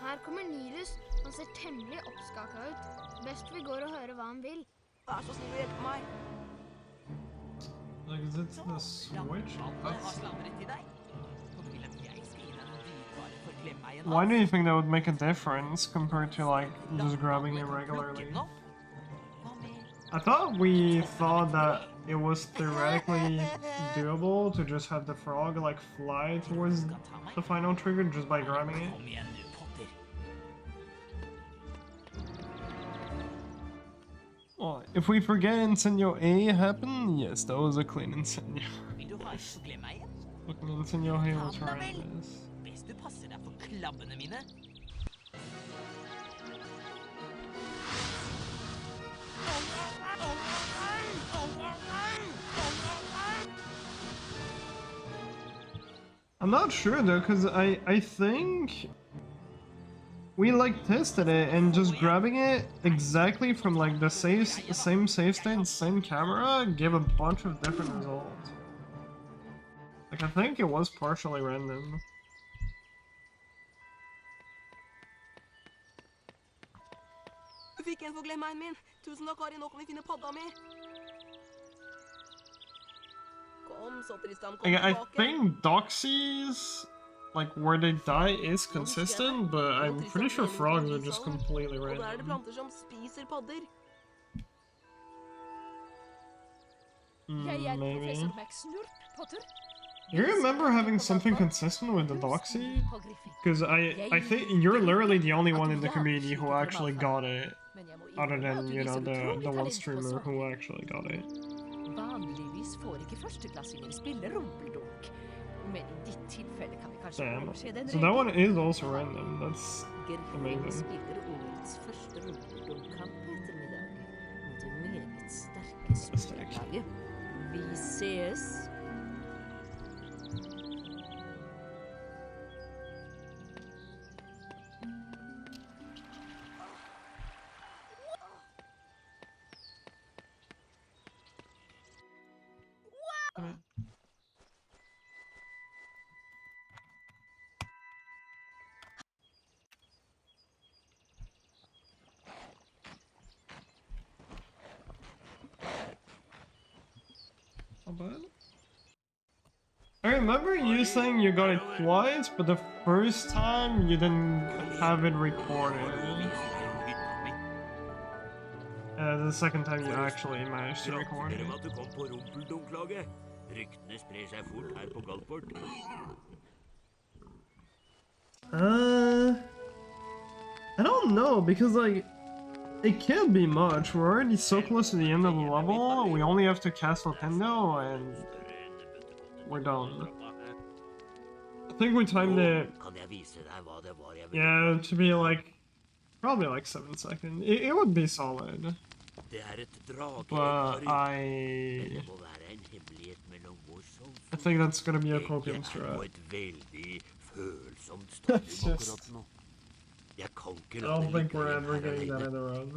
Her kommer Nilus. Han ser temmelig oppskaka ut. Best vi går og hører hva han vil. Vær så snill å hjelpe meg. Like, is it the switch? That's... Why do you think that would make a difference compared to, like, just grabbing it regularly? I thought we thought that it was theoretically doable to just have the frog, like, fly towards the final trigger just by grabbing it. Well, if we forget Insenio A happened, yes, that was a clean Insenio. Fucking Insenio A was horrendous. Best du passer deg for klabbene mine. I'm not sure though, cause I think we like tested it and just grabbing it exactly from like the same save state, same camera gave a bunch of different results. Like I think it was partially random. Du fikk en for glemmeien min. Tusen takk, Kari. Nå kan vi finne padda mi. Kom så, Tristan. Kom Like, I tilbake. think Doxy's, like where they die is consistent, but I'm pretty sure frogs are just completely Og der er det random. planter som spiser padder. Jeg er Maybe. professor Max Snurp, Potter. You remember having something consistent with the Doxy? På Griffin. Because I think you're literally the only one in the community who actually got it, Men jeg må other innrømme at than, du you know, viser the utrolig one talent på streamer sånt. who actually got it. Vanligvis får ikke førsteklassinger spille rumpeldunk. Men i ditt tilfelle kan vi kanskje Damn. overse den So that one is also random. That's Griffin amazing. spiller årets første rumpeldunk-kamp på ettermiddag. dette meget sterke spillerlaget. Vi ses. Bad. I remember you saying you got it twice, but the first time you didn't have it recorded. The second time you actually managed to record it. I don't know, because like, it can't be much. We're already so close to the end of the level. We only have to cast Nintendo and we're done. I think we timed it, yeah, to be like, probably like 7 seconds. It would be solid. But I think that's gonna be a copium strat. That's just... I don't think we're ever getting that in a run.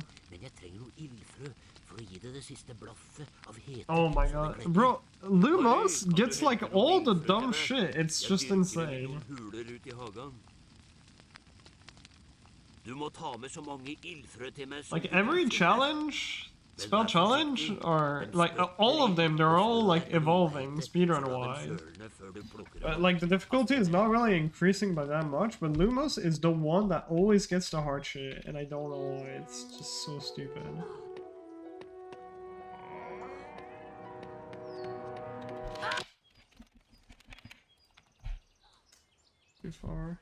Oh my god. Bro, Lumos gets like all the dumb shit. It's just insane. Like every challenge, spell challenge, or like all of them, they're all like evolving speedrun wise. Like the difficulty is not really increasing by that much, but Lumos is the one that always gets the hard shit, and I don't know why. It's just so stupid. Too far.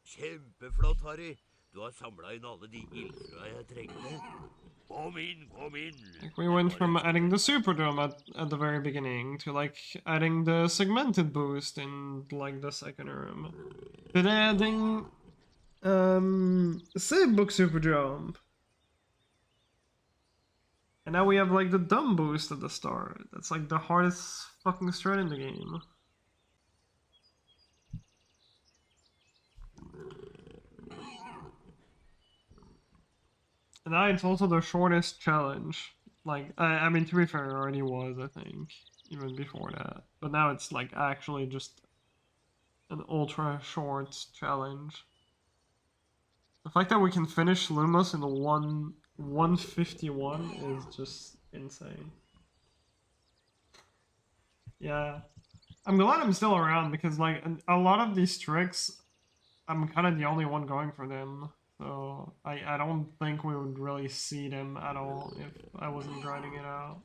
Kjempeflott, Harry. Du har samla inn alle de ildfrøa jeg trengte. Kom inn, kom inn. Like we went from adding the Superdome at the very beginning to like adding the segmented boost in like the second room. Then adding Save Book Superdome. And now we have like the dumb boost at the start. That's like the hardest fucking strat in the game. And now it's also the shortest challenge. Like, I mean, to be fair, it already was, I think, even before that. But now it's like actually just an ultra short challenge. The fact that we can finish Lumos in 151 is just insane. Yeah. I'm glad I'm still around because like a lot of these tricks, I'm kind of the only one going for them. So I don't think we would really see them at all if I wasn't grinding it out.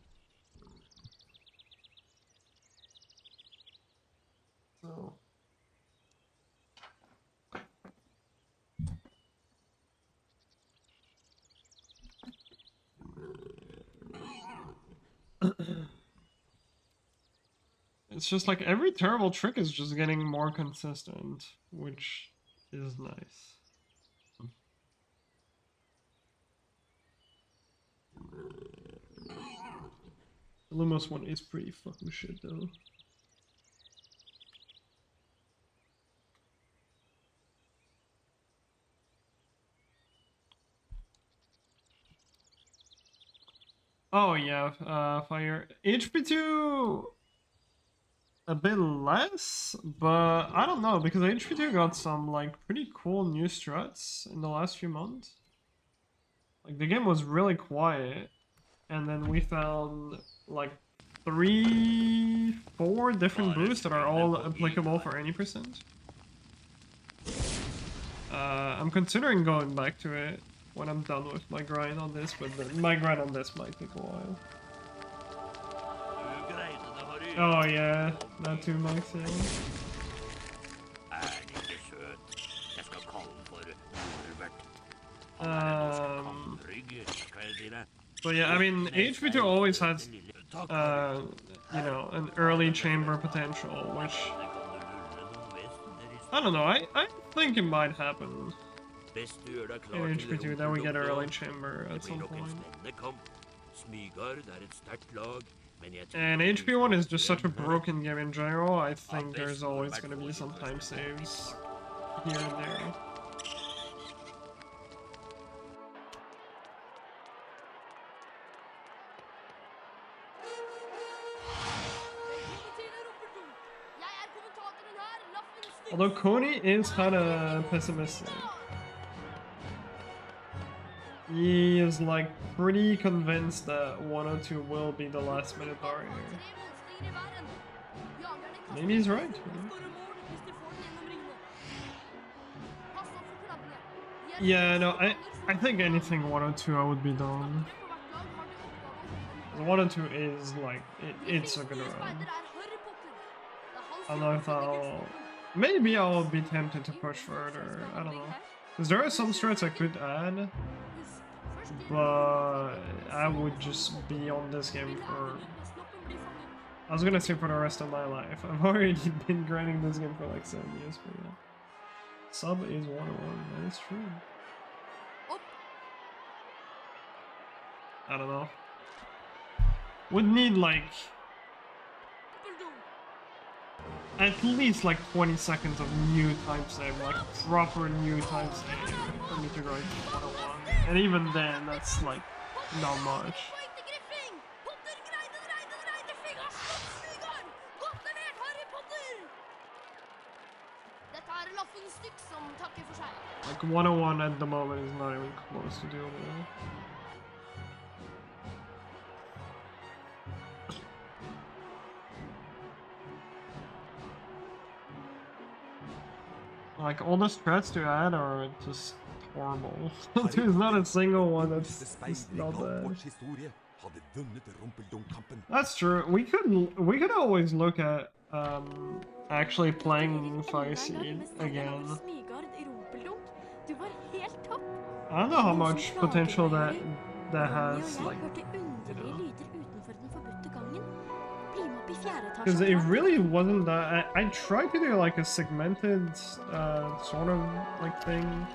So it's just like every terrible trick is just getting more consistent, which is nice. The Lumos one is pretty fucking shit though. Oh yeah, fire. HP2 a bit less, but I don't know because HP2 got some like pretty cool new struts in the last few months. Like the game was really quiet, and then we found like 3-4 different boosts that are all applicable for any percent. I'm considering going back to it when I'm done with my grind on this, but my grind on this might take a while. Oh yeah, not too much. But yeah, I mean, HP2 always has, you know, an early chamber potential, which, I don't know, I think it might happen. Best du gjør deg In klar til HP2, then we get a early rumpeldunk. chamber Det at blir some nok en point. spennende kamp. Smygard er et sterkt lag, men jeg tror And at du HP1 is får just such a den her. broken game in general. I think best there's går always hvert going to fall be i some første time kamp. saves here and there. Velkommen til Rumpeldunk. Jeg er kommentatoren her, Laffen Styx. Although Coney is kind of pessimistic. He is like pretty convinced that 102 will be the last minute barrier. Tre monstringer i hver ende. Jagerne kaster Maybe he's right. sluffen og skårer mål hvis de får den gjennom ringene. Pass opp for klabbene. De er Yeah, no, baller som I think anything 102 I would be done. Tre på hvert lag har til oppgave å holde dem The 102 is like, it's a good Nye run. speider er Harry Potter. Det er han I som know har if funnet I'll... gullsnoppen. Maybe I'll be tempted to push further. I don't know. Because there are some strats I could add, Husk, først gir but I would just be on this game for... snoppen blir fanget. I was gonna say for the rest of my life. I've already been grinding this game for like 7 years, but yeah. Sub is 101, that is true. Opp. I don't know. Would need like Rumpeldunk. at least like 20 seconds of new time save, like proper new time save for me to grind 101. And even then, that's like not much. Poeng til Griffing. Potter greide. Griffing har slått Smygard. Godt levert, Harry Potter. Dette er Laffen Styx som takker for seg. Like 101 at the moment is not even close to doable. Like all the strats to add are just horrible. There's not a single one that's not bad. historie hadde vunnet rumpeldunk-kampen. That's true. We could always look at actually playing Fire Seed again. Smygard i Rumpeldunk. Du var helt topp. I don't know how much potential that has, Ronny og like, jeg hørte underlige lyder utenfor den forbudte gangen. Bli med opp i fjerde etasje. because it really wasn't that. I tried to do like a segmented sort of like thing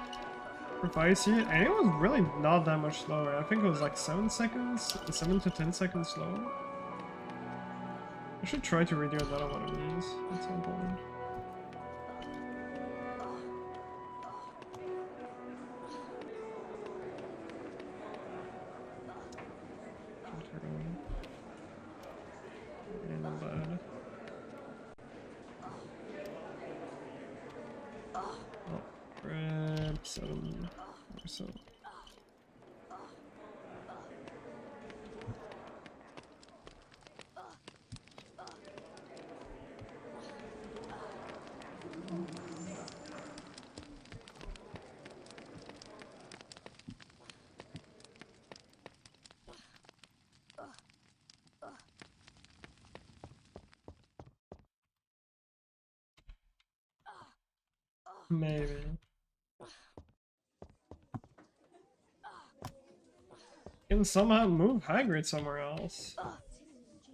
for Fire Seed, and it was really not that much slower. I think it was like 7 seconds, 7 to 10 seconds slower. I should try to redo another one of these at some point. Yeah, not bad. Oh, grab 7 or so. Maybe. Can somehow move Hagrid somewhere else.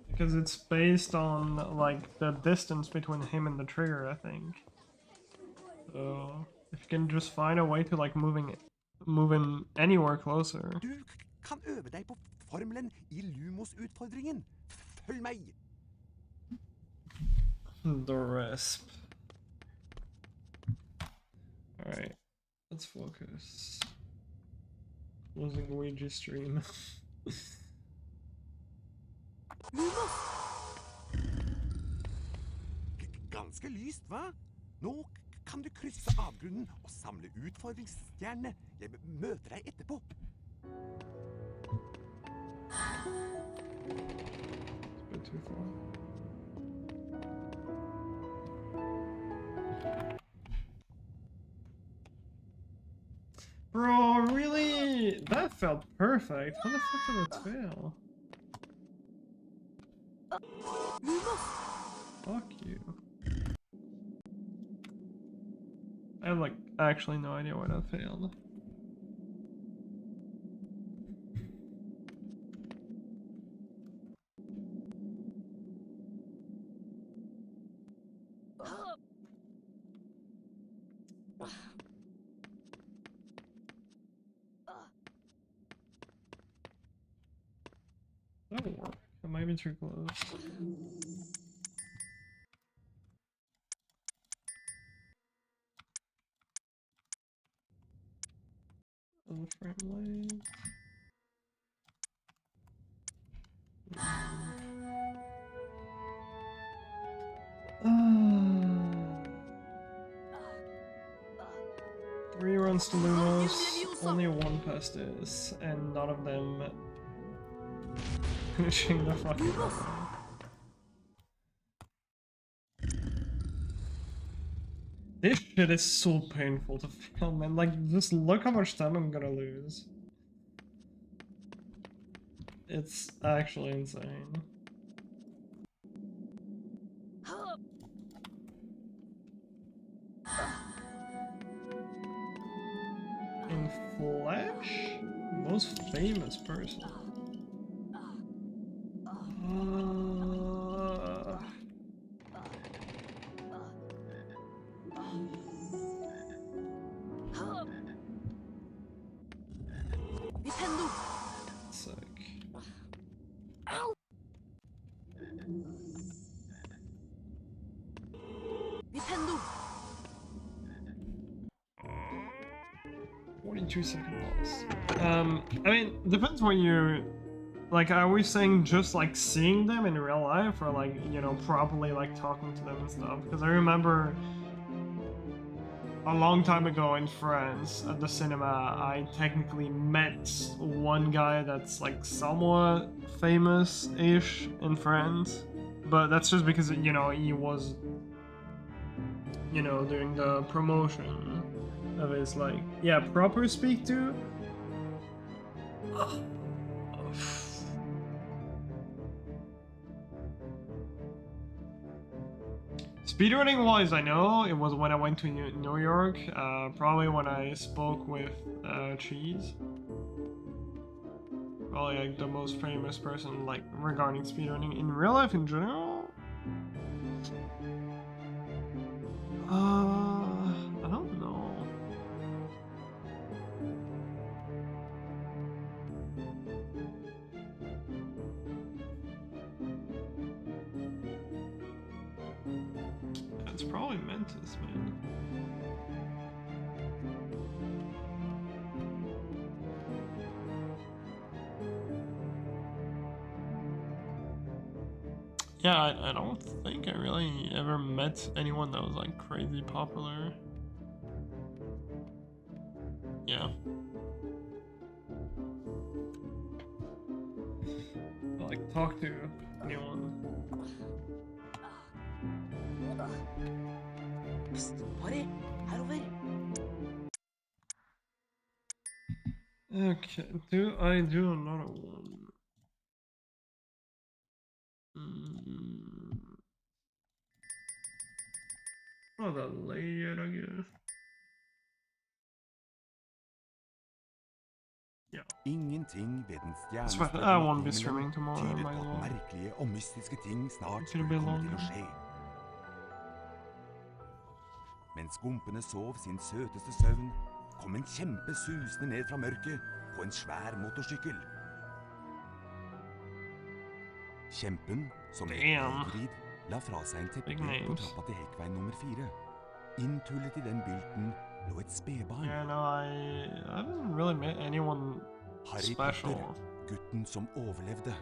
Because it's based on, like, the distance between him and the trigger, I think. So, if you can just find a way to, like, move him anywhere closer. Du kan øve deg på formelen i Lumos-utfordringen. Følg meg! The Resp. Alright, let's focus. Losing Luigi stream. Ganske lyst, hva? Nå kan du krysse avgrunnen og samle utfordringsstjernene. Jeg møter deg etterpå. It's a bit too far. Bro, really? That felt perfect. How the fuck did it fail? Fuck you. I have, like, actually no idea why that failed. That'll work. It might be too close. On the frame light. Three runs to Lumos, only one past this, and none of them finishing the fucking run. This shit is so painful to film, and like, just look how much time I'm gonna lose. It's actually insane. In Flash? Most famous person. Sick. Nintendo. 42-second loss. I mean, depends what you like. Are we saying just like seeing them in real life, or like, you know, properly like talking to them and stuff? Because I remember a long time ago in France at the cinema, I technically met one guy that's like somewhat famous-ish in France, but that's just because, you know, he was, you know, doing the promotion of his, like, yeah, proper speak to. Speedrunning wise, I know it was when I went to New York, probably when I spoke with Cheese. Probably like the most famous person like regarding speedrunning. In real life in general? I don't know. It's probably Mentis, man. Yeah, I don't think I really ever met anyone that was like crazy popular. Yeah. Like talk to anyone. Psst, buddy, herover. Okay, do I do another one? Oh, that layered, I guess. Yeah. Ingenting ved den I won't be stjernespredte streaming himmelen tomorrow, tyder might på as at well. merkelige og mystiske ting snart Could skulle have been komme til å longer. skje. Mens gompene sov sin søteste søvn, kom en kjempe susende ned fra mørket på en svær motorsykkel. Kjempen, som het Damn. Grid, la fra seg en Big teppe på names. trappa til Hekkveien nummer 4. Inntullet i den bylten lå et spedbarn. Yeah, no, I haven't really met anyone Harry special Potter, gutten som overlevde.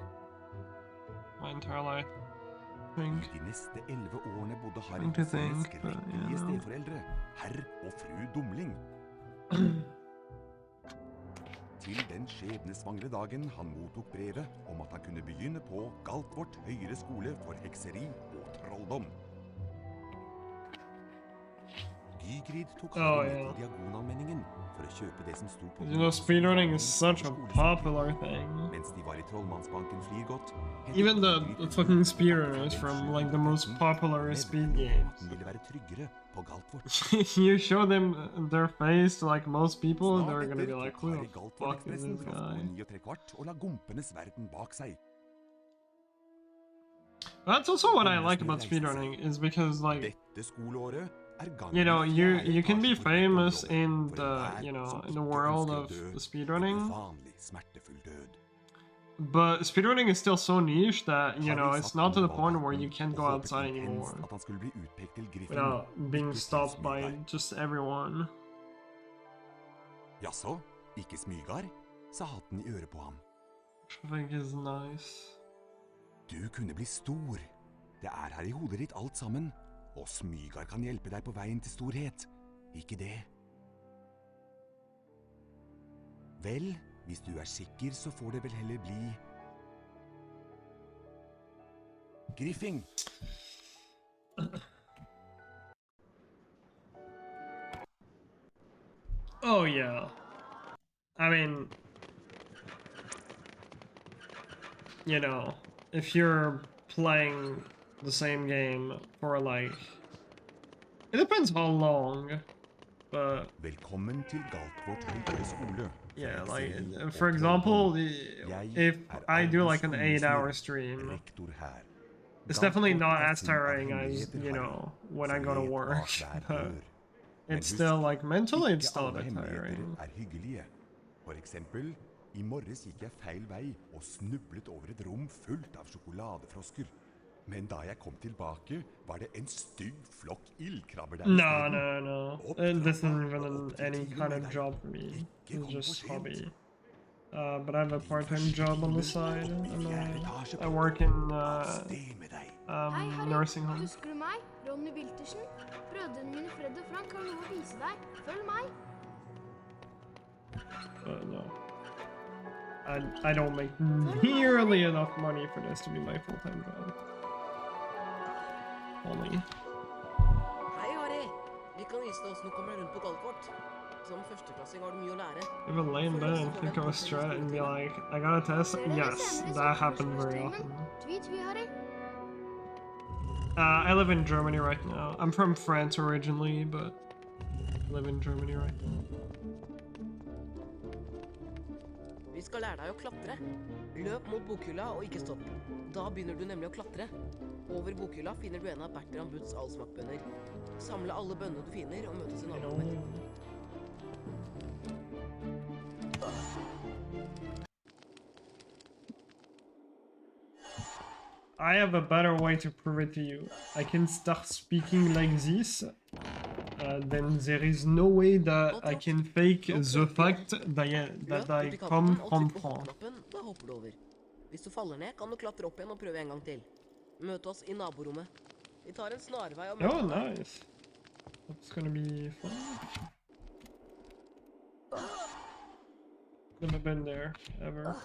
my entire life. I I think. de neste 11 årene bodde Harry Think to hos sine think, but, skrekkelige you know. steforeldre, herr og fru Dumling. Til den skjebnesvangre dagen han mottok brevet om at han kunne begynne på Galtvort høyere skole for hekseri og trolldom. Gygrid tok Harry med til Diagonalmenningen for å kjøpe det som sto på You know, speedrunning is such a popular thing. Mens de var i Trollmannsbanken Flirgodt, Even the fucking speedrunners from like the most popular speed games. ville være tryggere på Galtvort. You show them their face to like most people, Snart they're gonna be etter like, tok who Harry the fuck is Galtvort-ekspressen this fra guy? 9:15 og la gompenes verden bak seg. That's also what I like about speedrunning, is because like, Dette skoleåret er gangen you know, you fjerde can be etasje på famous Galtvort, in for the, enhver you know, som in the ikke world ønsker å of dø speedrunning, en uvanlig smertefull død. But speedrunning is still so niche that, you know, Harry it's satt not to the på point where valghatten you can't og go håpet outside intenst anymore at han skulle bli utpekt til Griffin, without being ikke til stopped by Smygar. just everyone. Jaså, ikke Smygar? Sa hatten i øret på ham. Which I think is nice. Du kunne bli stor. Det er her i hodet ditt alt sammen, og Smygar kan hjelpe deg på veien til storhet. Ikke det? Vel, hvis du er sikker, så får det vel heller bli Griffin. Oh yeah. I mean, you know, if you're playing the same game for like, it depends how long, but Velkommen til Galtvort høyere skole. yeah, like for example, if I do like an 8-hour stream, Rektor her. it's definitely not Galtvort as full av tiring as, hemmeligheter, you know, Harry. when I Så go to let work, bak hver but dør. Men it's husk, still like mentally it's ikke still a alle bit hemmeligheter tiring. er hyggelige. For eksempel, i morges gikk jeg feil vei og snublet over et rom fullt av sjokoladefrosker. Men da jeg kom tilbake, var det en stygg flokk ildkrabber der i No, stedet. no, no. Opp This trappa isn't og even opp til any timen kind med of deg. job for me. Ikke It's kom just for sent. hobby. But I have a part-time job on the side. I Av work in sted med deg. Hei, Harry. nursing home. Husker du meg? Ronny Wiltersen. Brødrene mine Fred og Frank har noe å vise deg. Følg meg. No. I don't make nearly enough money for this to be my full-time job. Only. Hei, Harry. Vi kan vise deg hvordan du kommer rundt på Galtvort. Som førsteklassing har du mye å lære. If a lame man think I was straight and be like, I got a test. Yes, that happened very often. Tvi, Harry. I live in Germany right now. I'm from France originally, but I live in Germany right now. Vi skal lære deg å klatre. Løp mot bokhylla og ikke stopp. Da begynner du nemlig å klatre. Over bokhylla finner du en av Bertram Butts allsmakkbønner. Samle alle bønnene du finner og møtes i naborommet. I have a better way to prove it to you. I can start speaking like this, then there is no way that I can fake the fact that I come from France. Da hopper du over. Hvis du faller ned, kan du klatre opp igjen og prøve en gang til. Møte oss i naborommet. Vi tar en snarvei og Oh, nice. That's gonna be fun. Never been there, ever.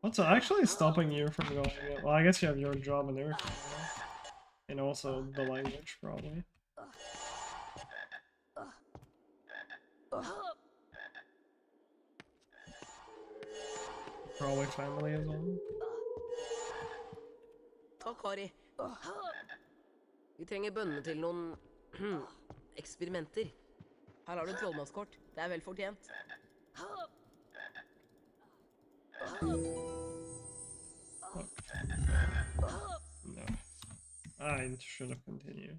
What's actually stopping you from going? Well, I guess you have your job and everything, and also the language, probably. Probably family as well. Takk, Harry. Vi trenger bønnene til noen eksperimenter. Her har du trollmannskort. Det er vel fortjent. No. I should have continued.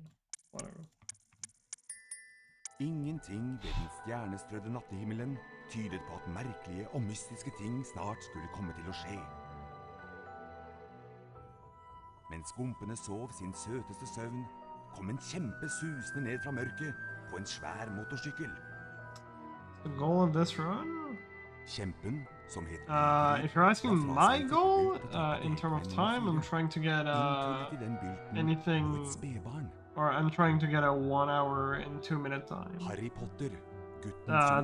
Whatever. Ingenting ved den stjernestrødde nattehimmelen tydet på at merkelige og mystiske ting snart skulle komme til å skje. Mens skumpene sov sin søteste søvn, kom en kjempe susende ned fra mørket på en svær motorsykkel. The goal of this run? Kjempen, som het If you're asking my goal, in terms of time, I'm trying to get anything, or I'm trying to get a 1 hour and 2 minute time. Harry Potter,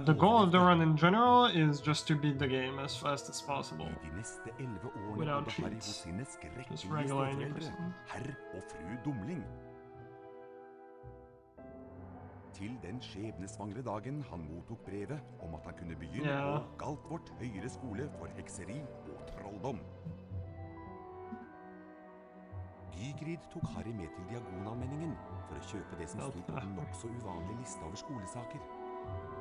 the goal of the run in general is just to beat the game as fast as possible. De neste 11 årene Without bodde Harry cheats. hos sine Just skrekkelige regular steforeldre, 90%. herr og fru Dumling. Til den skjebnesvangre dagen han mottok brevet om at han kunne begynne på Galtvort høyere skole for hekseri og trolldom. Gygrid tok Harry med til Diagonalmenningen for å kjøpe det som stod på den nok så uvanlige lista over skolesaker.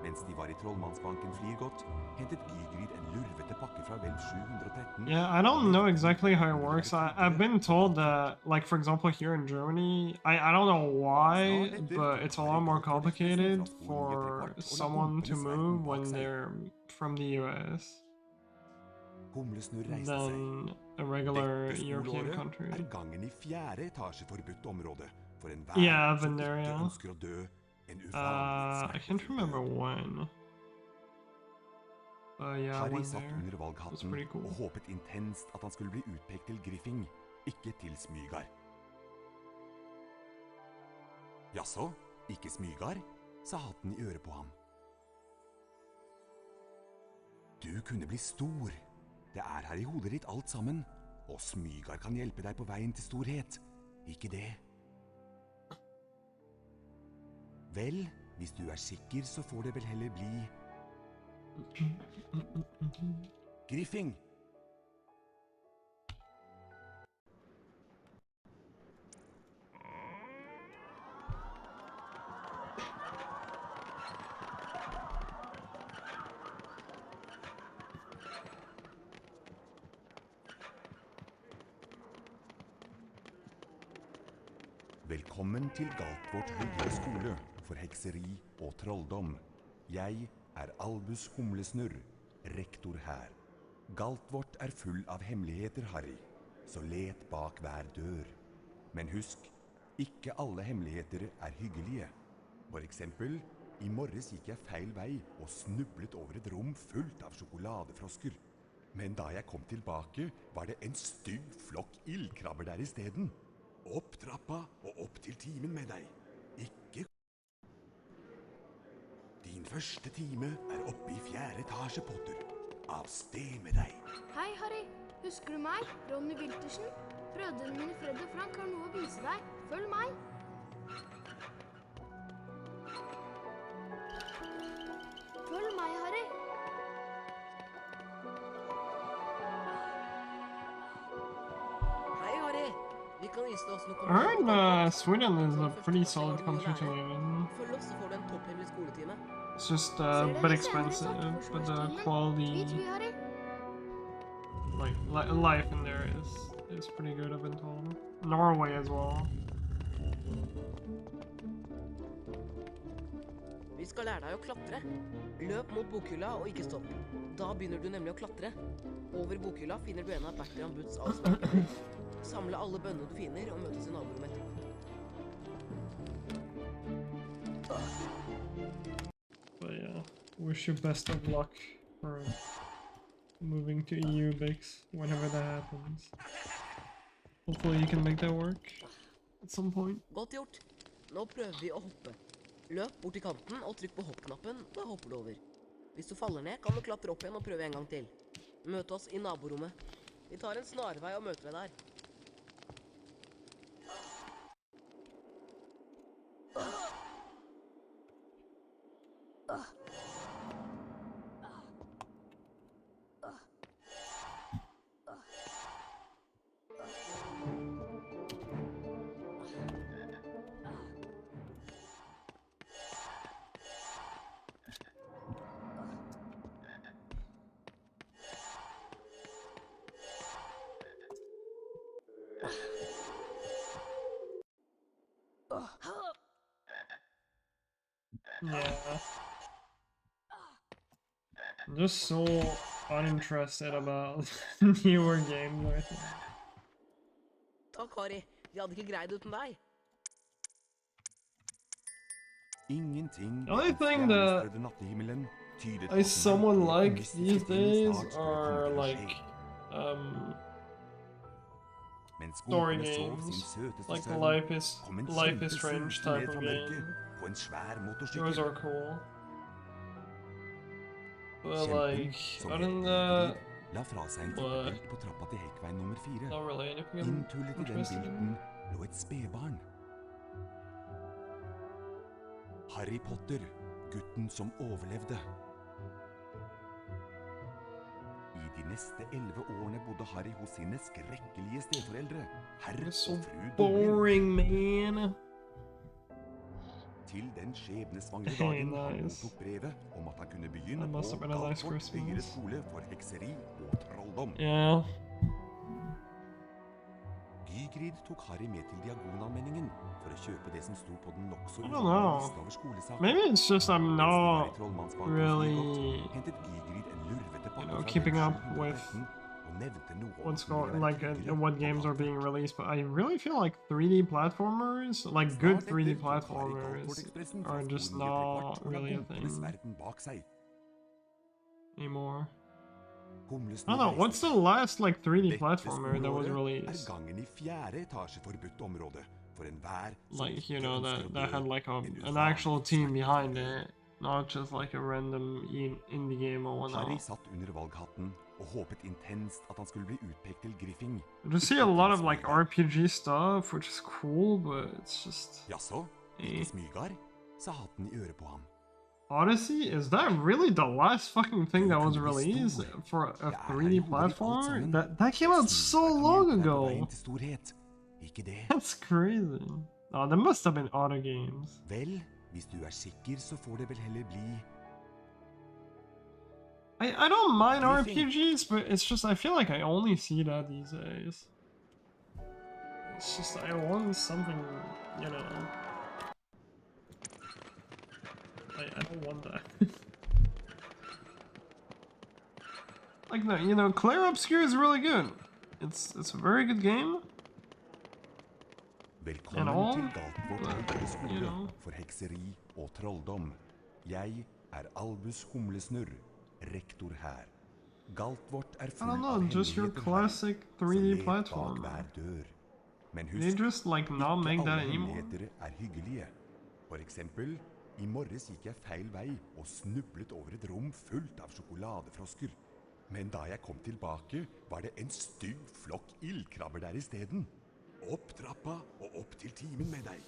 Mens de var i trollmannsbanken Flirgot, hentet Gygrid en lurvete pakke fra vel 713. Yeah, I don't know exactly how it works. I've been told that, like, for example, here in Germany, I don't know why, but it's a lot more complicated for someone to move when they're from the US Humlesnurr reiste seg. than a regular Dette European skoleåret country. gangen i 4. etasje forbudt område for enhver Yeah, I've som been there, ikke yeah. ønsker å dø en uvanlig I can't remember when. Yeah, I Harry went satt there. under That's valghatten pretty cool. og håpet intenst at han skulle bli utpekt til Griffing, ikke til Smygar. Jaså, ikke Smygar? Sa hatten i øret på ham. Du kunne bli stor. Det er her i hodet ditt alt sammen, og Smygar kan hjelpe deg på veien til storhet. Ikke det? Vel, hvis du er sikker, så får det vel heller bli Griffing! Velkommen til Galtvort høyere skole for hekseri og trolldom. Jeg er Albus Humlesnurr, rektor her. Galtvort er full av hemmeligheter, Harry, så let bak hver dør. Men husk, ikke alle hemmeligheter er hyggelige. For eksempel, i morges gikk jeg feil vei og snublet over et rom fullt av sjokoladefrosker. Men da jeg kom tilbake, var det en stygg flokk ildkrabber der i stedet. Opp trappa og opp til timen med deg. Ikke... Din første time er oppe i 4. etasje, Potter. Av sted med deg. Hei, Harry. Husker du meg? Ronny Wiltersen? Brødrene mine Fred og Frank har noe å vise deg. Følg meg. Følg meg, Harry. Hei, Harry. Vi kan vise deg hvordan du I kommer heard Sweden is a pretty solid country to live in. Følg oss, så får du en topphemmelig skoletime. It's just Ser a dere bit senere expensive, sånn but the forsvarstimen? quality, Dit vi, Harry. like life in there is pretty good, I've been told. Norway as well. Vi skal lære deg å klatre. Løp mot bokhylla og ikke stopp. Da begynner du nemlig å klatre. Over bokhylla finner du en av Bertram Butts avsparker. Samle alle bønnene du finner og møtes i naborommet etterpå. But yeah, wish you best of luck for moving to EU, Bix, whenever that happens. Hopefully you can make that work at some point. Godt gjort. Nå prøver vi å hoppe. Løp bort til kanten og trykk på hoppknappen, da hopper du over. Hvis du faller ned, kan du klatre opp igjen og prøve en gang til. Møt oss i naborommet. Vi tar en snarvei og møter deg der. Yeah. I'm just so uninterested about newer games right now. Takk, Harry. Vi hadde ikke greid uten deg. Ingenting The only thing that I somewhat like these days are like story games, like the Life is Strange type of game. Those are cool. But like, other than that, la fra seg en but helt på trappa til Hekkveien nummer 4. not really anything I'm Inntullet i den interested in. bilden lå et spedbarn. Harry Potter, gutten som overlevde. I de neste 11 årene bodde Harry hos sine skrekkelige steforeldre, herr og It's so fru Dongen. boring, man. Til den skjebnesvangre dagen han Nice. mottok brevet om at han kunne begynne That på must have been a nice Galtvort Christmas. høyere skole for hekseri og trolldom. Yeah. Gygrid tok Harry med til Diagonalmenningen for å kjøpe det som sto på den nokså I don't uvanlige know. lista over skolesaker. Maybe it's just I'm Mens de var i not Trollmannsbanken really, Frigott, hentet Gygrid en lurvete pakke fra keeping up 713 with og nevnte noe om what's at den ville going, være like, tryggere what på games are Galtvort. being released, but I really feel like 3D platformers, like good Snart 3D etter tok Harry platformers, Galtvort-ekspressen fra are just skolen i et not trekvart og la really a bompenes thing verden bak seg. anymore. I Humlesnurr don't know, what's the last, like, 3D Dette platformer that was skoleåret released? gangen i 4. etasje forbudt område for enhver som Like, ikke you know, ønsker å that dø had, like, en an uvanlig actual team smertefull behind død. it, not just, like, a random indie game or Harry whatnot. satt under valghatten og håpet intenst at han skulle bli utpekt til Griffing. I just see a lot of, like, RPG stuff, which is cool, but it's just... Jaså, ikke Smygar? Sa hatten i øret på ham. Odyssey? Is that really the last fucking thing that was released for a 3D platformer? That came out so long ago! Til storhet. Ikke det? That's crazy. Oh, that must have been auto games. Vel, hvis du sikker, så får det vel heller bli... I don't mind RPGs, but it's just I feel like I only see that these days. It's just I want something, you know. I don't want that. Like that, you know, Clair Obscure is really good. It's a very good game. Velkommen all, til Galtvort høyere skole you know. for hekseri og trolldom. Jeg Albus Humlesnurr, rektor her. Galtvort I full don't know, av just your hemmeligheter classic som 3D ler bak platform. hver dør. Men They husk, just like not ikke make that alle anymore. hemmeligheter hyggelige. For eksempel, i morges gikk jeg feil vei og snublet over et rom fullt av sjokoladefrosker. Men da jeg kom tilbake, var det en stygg flokk ildkrabber der i stedet. Opp trappa og opp til timen med deg.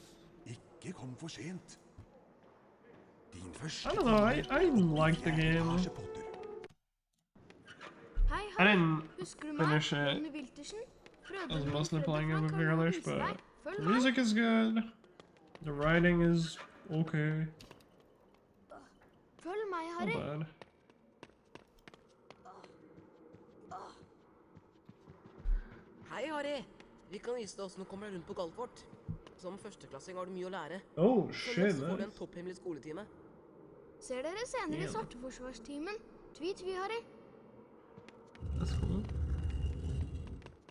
Ikke kom for sent. Din første I don't know, I like the game. Harry Potter. Hei, I hei. didn't Husker du meg? finish it. Rune Wiltersen? I was Brødrene mostly min playing it Fredrik with kan English, vise but deg. Følg the meg. music is good. The writing is okay. Følg meg, Not Harry. bad. Hei, Harry. Vi kan vise deg hvordan du kommer deg rundt på Galtvort. Som førsteklassing har du mye å lære. Oh Følg shit, med, så får du en nice. topphemmelig skoletime. Ser dere senere i Ja. Svarteforsvarstimen. Tvi, Harry. That's cool.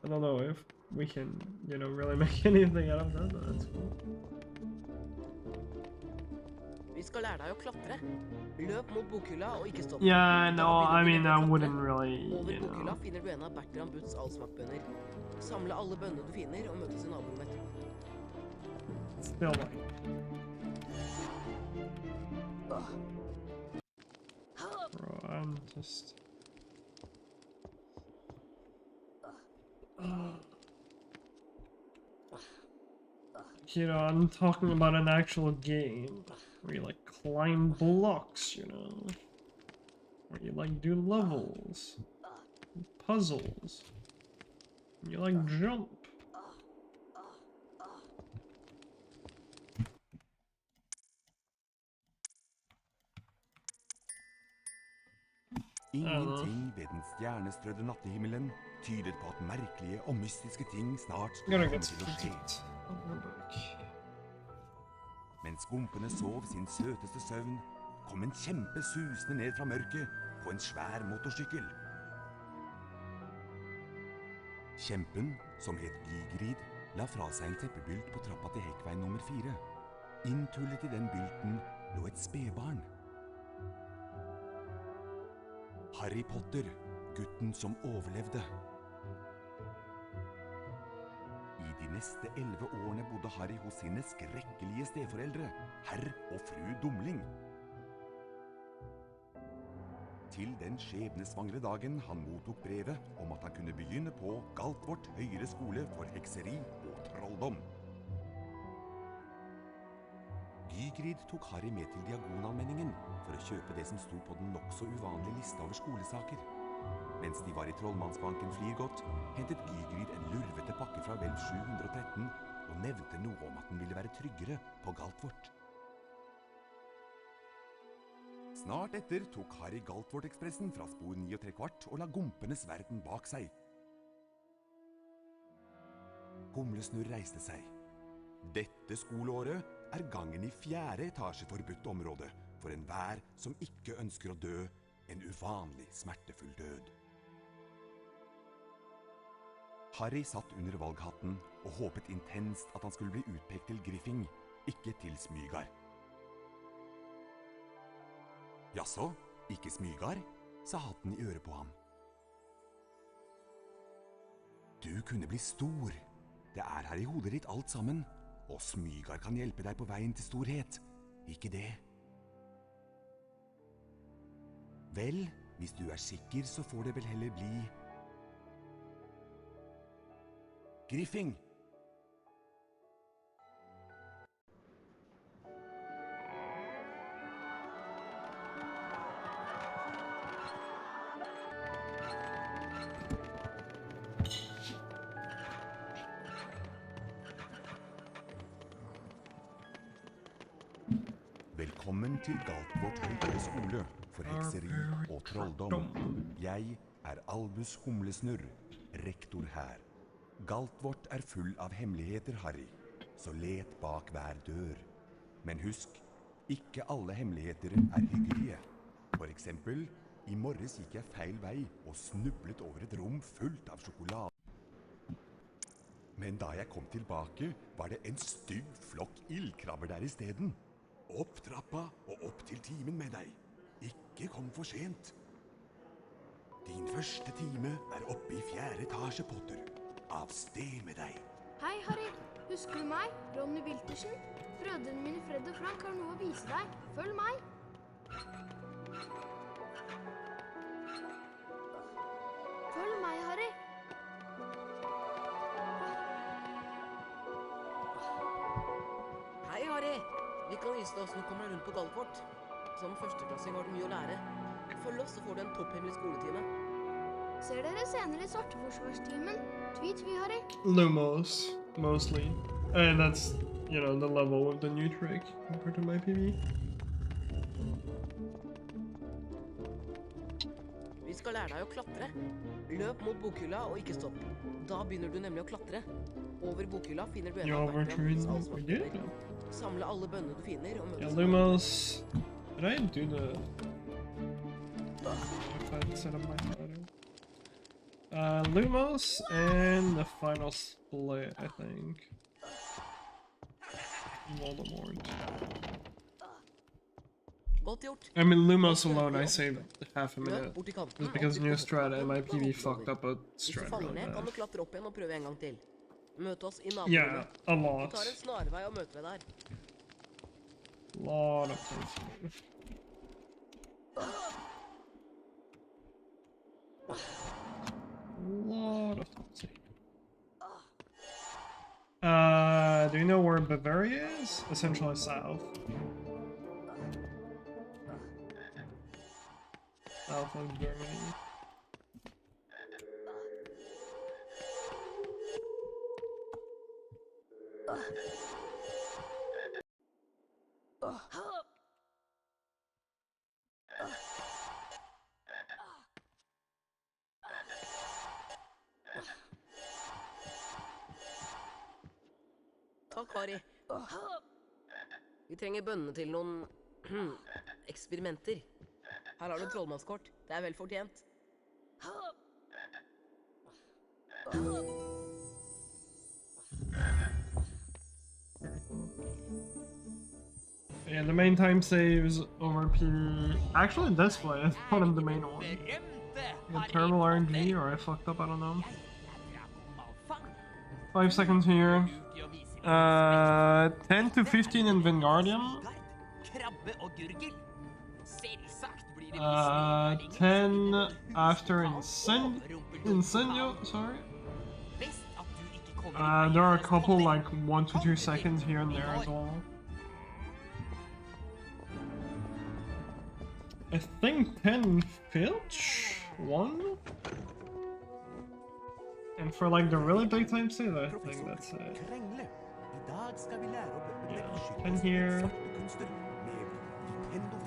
I don't know if we can, you know, really make anything out of that, but that's cool. Vi skal lære deg å klatre. Løp mot bokhylla og ikke stopp. Yeah, no, Da I begynner mean, du I å klatre. wouldn't really, Over you bokhylla know. finner du en av Bertram Butts allsmaktbønner. Samle alle bønnene du finner, og møtes i naborommet etterpå. Still like. Bro, I'm just. You know, I'm talking about an actual game where you like climb blocks, you know, where you like do levels, puzzles, you like jump. Ingenting ved den stjernestrødde nattehimmelen tydet på at merkelige og mystiske ting snart skulle Gotta komme get til å some skje. heat. I'll go back. Mens gompene sov sin søteste søvn, kom en kjempe susende ned fra mørket på en svær motorsykkel. Kjempen, som het Gygrid, la fra seg en teppebylt på trappa til hekkveien nummer 4. Inntullet i den bylten lå et spedbarn. Harry Potter, gutten som overlevde. I de neste 11 årene bodde Harry hos sine skrekkelige steforeldre, herr og fru Dumling. Til den skjebnesvangre dagen han mottok brevet om at han kunne begynne på Galtvort høyere skole for hekseri og trolldom. Gygrid tok Harry med til Diagonalmenningen for å kjøpe det som sto på den nokså uvanlige lista over skolesaker. Mens de var i Trollmannsbanken Frigott, hentet Gygrid en lurvete pakke fra vel 713 og nevnte noe om at den ville være tryggere på Galtvort. Snart etter tok Harry Galtvort-ekspressen fra spor 9 3/4 og la gompenes verden bak seg. Humlesnurr reiste seg. Dette skoleåret er gangen i 4. etasje forbudt område for enhver som ikke ønsker å dø en uvanlig smertefull død. Harry satt under valghatten og håpet intenst at han skulle bli utpekt til Griffing, ikke til Smygar. Jaså, ikke Smygar, sa hatten i øret på ham. Du kunne bli stor. Det er her i hodet ditt alt sammen, og Smygar kan hjelpe deg på veien til storhet. Ikke det? Vel, hvis du er sikker, så får det vel heller bli Griffing. Velkommen til Galtvort høyere skole for hekseri og trolldom. Jeg er Albus Humlesnurr, rektor her. Galtvort er full av hemmeligheter, Harry, så let bak hver dør. Men husk, ikke alle hemmeligheter er hyggelige. For eksempel, i morges gikk jeg feil vei og snublet over et rom fullt av sjokolade. Men da jeg kom tilbake, var det en stygg flokk ildkrabber der i steden. Opp trappa og opp til timen med deg. Ikke kom for sent. Din første time er oppe i 4. etasje, Potter. Av sted med deg. Hei, Harry. Husker du meg? Ronny Wiltersen? Brødrene mine Fred og Frank har noe å vise deg. Følg meg. Følg meg, Harry. Hei, Harry. Vi kan vise deg hvordan du kommer deg rundt på Galtvort. Som førsteklassing har du mye å lære. Følg oss, så får du en topphemmelig skoletime. Ser dere senere i Svarteforsvarstimen? Tvi, Harry. Lumos, mostly. And that's, you know, the level of the new trick compared to my PV. Vi skal lære deg å klatre. Løp mot bokhylla og ikke stopp. Da begynner du nemlig å klatre. Over bokhylla finner du en av verktøyene. Samle alle bønnene du finner og møtes. Yeah, Lumos. Did I do the... If I set up my photo. Lumos and the final split, I think. Voldemort. Godt gjort. I mean, Lumos alone, I saved half a minute. Just because new strat and my PV fucked up a Hvis du strat faller really ned, kan bad. du klatre opp igjen og prøve en gang til. Møte oss i Yeah, naborommet. a Vi lot. tar en snarvei og møter deg der. Lot of things. Lot of things. Do you know where Bavaria is? Essentially south. South of Germany. Takk, Harry. Vi trenger bønnene til noen eksperimenter. Her har du trollmannskort. Det er vel fortjent. Yeah, the main time saves over PV. Actually, this play is one of the main ones. The terrible RNG, or I fucked up, I don't know. 5 seconds here. 10 to 15 in Vingardium. 10 after Incendio, sorry. There are a couple like 1 to 2 seconds here and there as well. I think 10 Filch? 1? And for like the really big time save, I think that's it. Yeah, 10 here.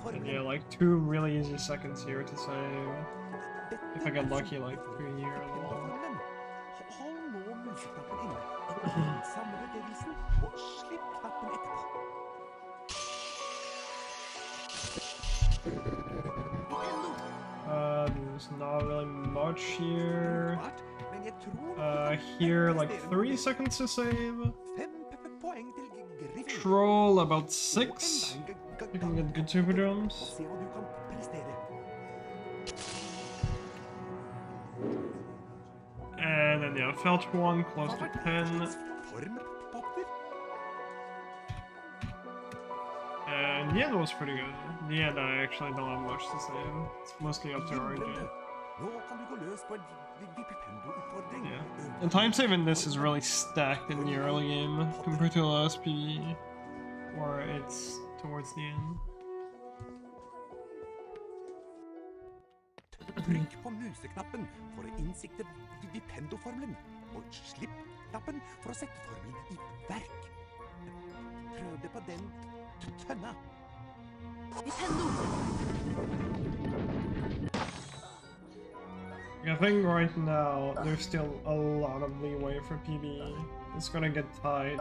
And yeah, like 2 really easy seconds here to save. If I get lucky, like 3 here as well. Hold nå museknappen inne. Samle bevegelsen, og slipp knappen etterpå. There's not really much here. Here, like 3 seconds to save. Troll, about 6. You can get good super jumps. And then, yeah, felt 1, close to 10. And yeah, that was pretty good. The end, I actually don't have much to say. It's mostly up to RJ. Yeah. The time save in this is really stacked in the early game compared to the last PvE, where it's towards the end. Trykk på museknappen for å innsikte Vipendo-formelen, og slipp knappen for å sette formelen i verk. Prøv det på den tønna. Vipendo! I think right now there's still a lot of leeway for PvE. It's gonna get tight.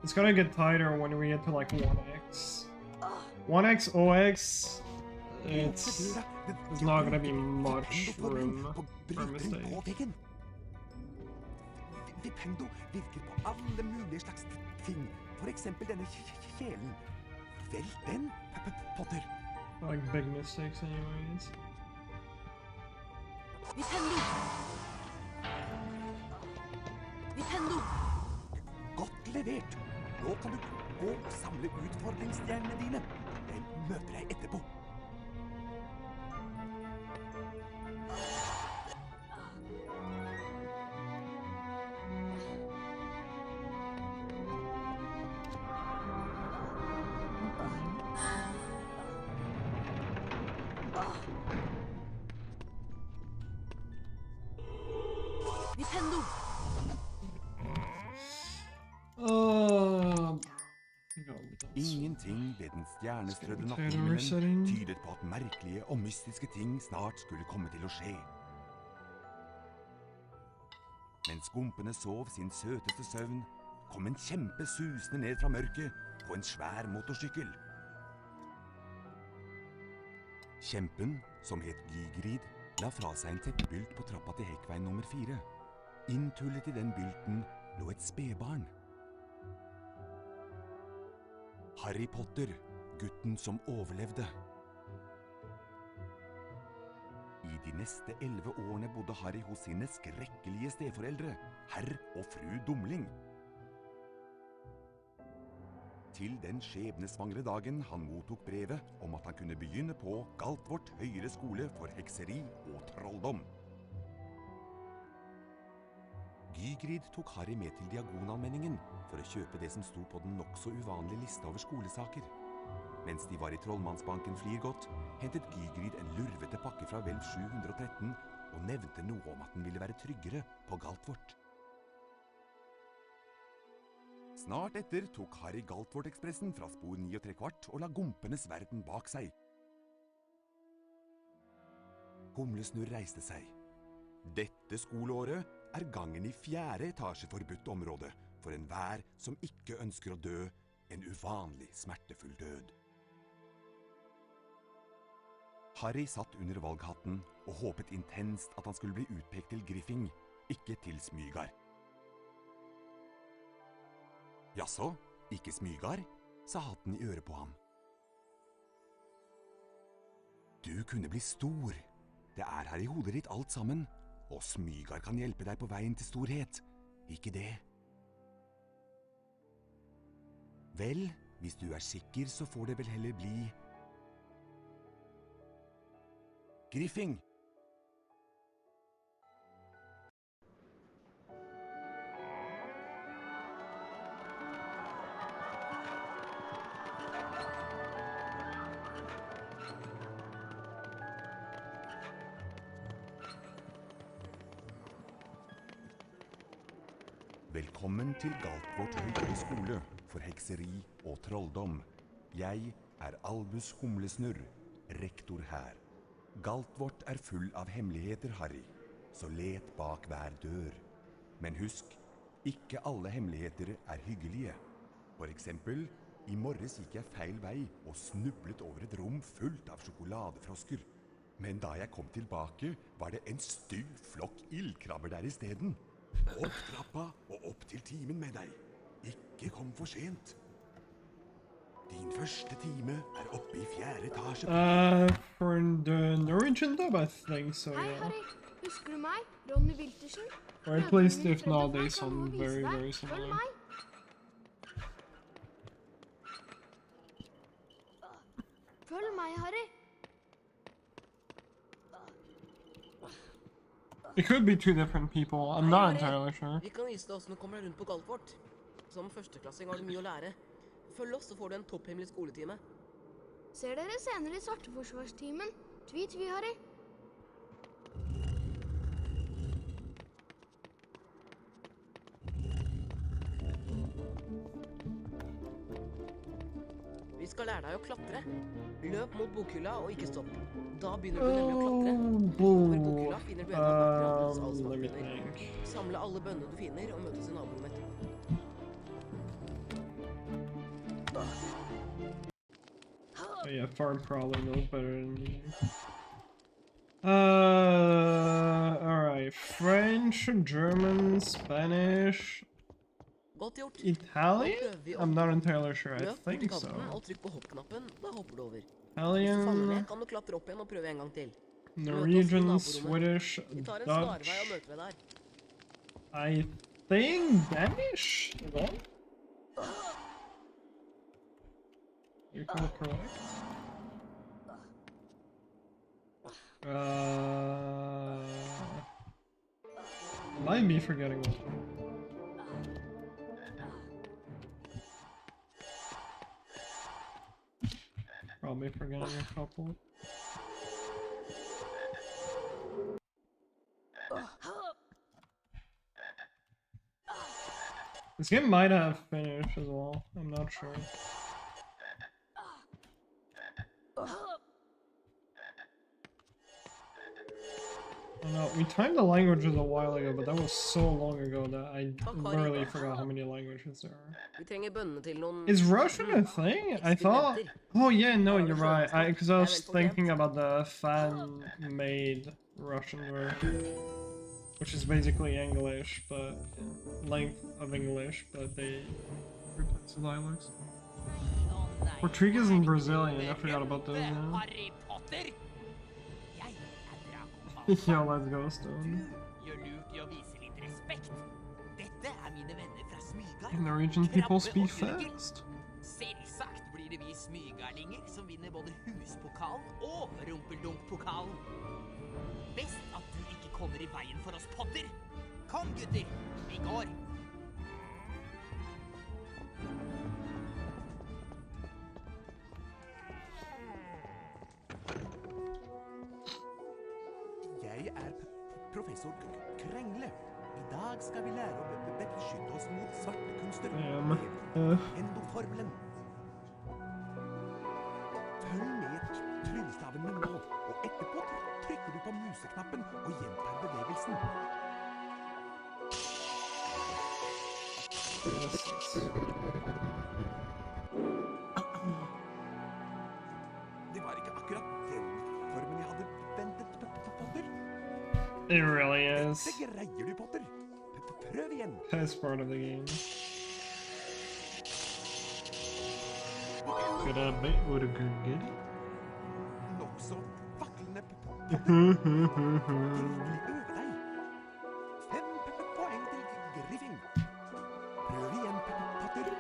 It's gonna get tighter when we get to like 1x. 1x, 0x, there's not gonna be much room for mistakes. Vipendo virker på alle mulige slags ting. For eksempel denne kjelen. Velg den, Potter. Like big mistakes anyways. Vipendo! Vipendo! Godt levert. Nå kan du gå og samle utfordringsstjernene dine. Jeg møter deg etterpå. Vipendo! Ingenting ved den stjernestrødde natthimmelen tydet på at merkelige og mystiske ting snart skulle komme til å skje. Mens skumpene sov sin søteste søvn, kom en kjempe susende ned fra mørket på en svær motorsykkel. Kjempen, som het Gygrid, la fra seg en teppbylt på trappa til Hekkveien nummer 4. Inntullet i den bylten lå et spedbarn. Harry Potter, gutten som overlevde. I de neste 11 årene bodde Harry hos sine skrekkelige steforeldre, herr og fru Dumling. Til den skjebnesvangre dagen han mottok brevet om at han kunne begynne på Galtvort høyere skole for hekseri og trolldom. Gygrid tok Harry med til Diagonalmenningen for å kjøpe det som sto på den nok så uvanlige lista over skolesaker. Mens de var i trollmannsbanken Flirgott, hentet Gygrid en lurvete pakke fra Hvelv 713 og nevnte noe om at den ville være tryggere på Galtvort. Snart etter tok Harry Galtvort-ekspressen fra spor 9¾ og la gumpenes verden bak seg. Humlesnurr reiste seg. Dette skoleåret er gangen i 4. etasje forbudt område for enhver som ikke ønsker å dø en uvanlig smertefull død. Harry satt under valghatten og håpet intenst at han skulle bli utpekt til Griffing, ikke til Smygar. Jaså, ikke Smygar, sa hatten i øret på ham. Du kunne bli stor. Det er her i hodet ditt alt sammen, og Smygar kan hjelpe deg på veien til storhet. Ikke det? Vel, hvis du er sikker, så får det vel heller bli Griffing. Velkommen til Galtvort høyere skole for hekseri og trolldom. Jeg er Albus Humlesnurr, rektor her. Galtvort er full av hemmeligheter, Harry, så let bak hver dør. Men husk, ikke alle hemmeligheter er hyggelige. For eksempel, i morges gikk jeg feil vei og snublet over et rom fullt av sjokoladefrosker. Men da jeg kom tilbake, var det en stygg flokk ildkrabber der i stedet. Opp trappa og opp til timen med deg. Ikke kom for sent. Din første time er oppe i 4. etasje. For the Norwegian dub, I think so, Hei, yeah. Harry. Husker du meg? Ronny Wiltersen? Or at least if not, they sound very, very Følg similar. meg. Følg meg, Harry. It could be two different people. I'm not entirely sure. Vi kan vise deg hvordan du kommer deg rundt på Galtvort. Som førsteklassing har du mye å lære. Følg oss, så får du en topphemmelig skoletime. Ser dere senere i Svarteforsvarstimen. Tvi, Harry. Vi skal lære deg å klatre. Løp mot bokhylla og ikke stopp. Da begynner du nemlig å klatre. Over bokhylla finner du en av bakgrunnens Let me allsmakbønner. think. Samle alle bønnene du finner og møtes i naborommet etterpå. Oh, yeah, Farm probably knows better than me. Alright. French, German, Spanish, Godt gjort. Italian? I'm not entirely sure. I Løp bort til think so. kanten og trykk på hoppknappen. Da hopper du over. Hvis du faller Italian, ned, kan du klatre opp igjen og prøve en gang til. Norwegian, Swedish, Vi tar en snarvei og Dutch. møter deg der. I think Danish? Is that? You're correct. Might be forgetting one. Probably forgetting a couple. This game might have Finnish as well. I'm not sure. I don't know. We timed the languages a while ago, but that was so long ago that I literally forgot how many languages there are. Vi trenger bønnene til noen... Is Russian a thing? I thought. Oh yeah, no, you're right. Because I was thinking about the fan-made Russian version, which is basically English, but length of English, but they replace the dialects. Portuguese and Brazilian. I forgot about those. Yeah. Harry Potter! Jeg Yo, let's go, Stone. Gjør lurt i å vise litt respekt. Dette mine venner fra Smygard. Norwegian people Krabbe speak og Gurgel. fast. Selvsagt blir det vi smygardinger som vinner både huspokalen og rumpeldunkpokalen. Best at du ikke kommer i veien for oss, Potter. Kom, gutter. Vi går. Jeg er professor Krengle. I dag skal vi lære å beskytte oss mot svarte kunster med endoformelen. Følg med tryllestaven min nå, og etterpå trykker du på museknappen og gjentar bevegelsen. Det var ikke akkurat den formen jeg hadde ventet på, Potter. It really is. Det greier du, Potter. Prøv igjen. That's part of the game. Could I be with a good giddy? Nokså vaklende, Potter. Virkelig øve deg. 5 poeng til Griffing. Prøv igjen, Potter.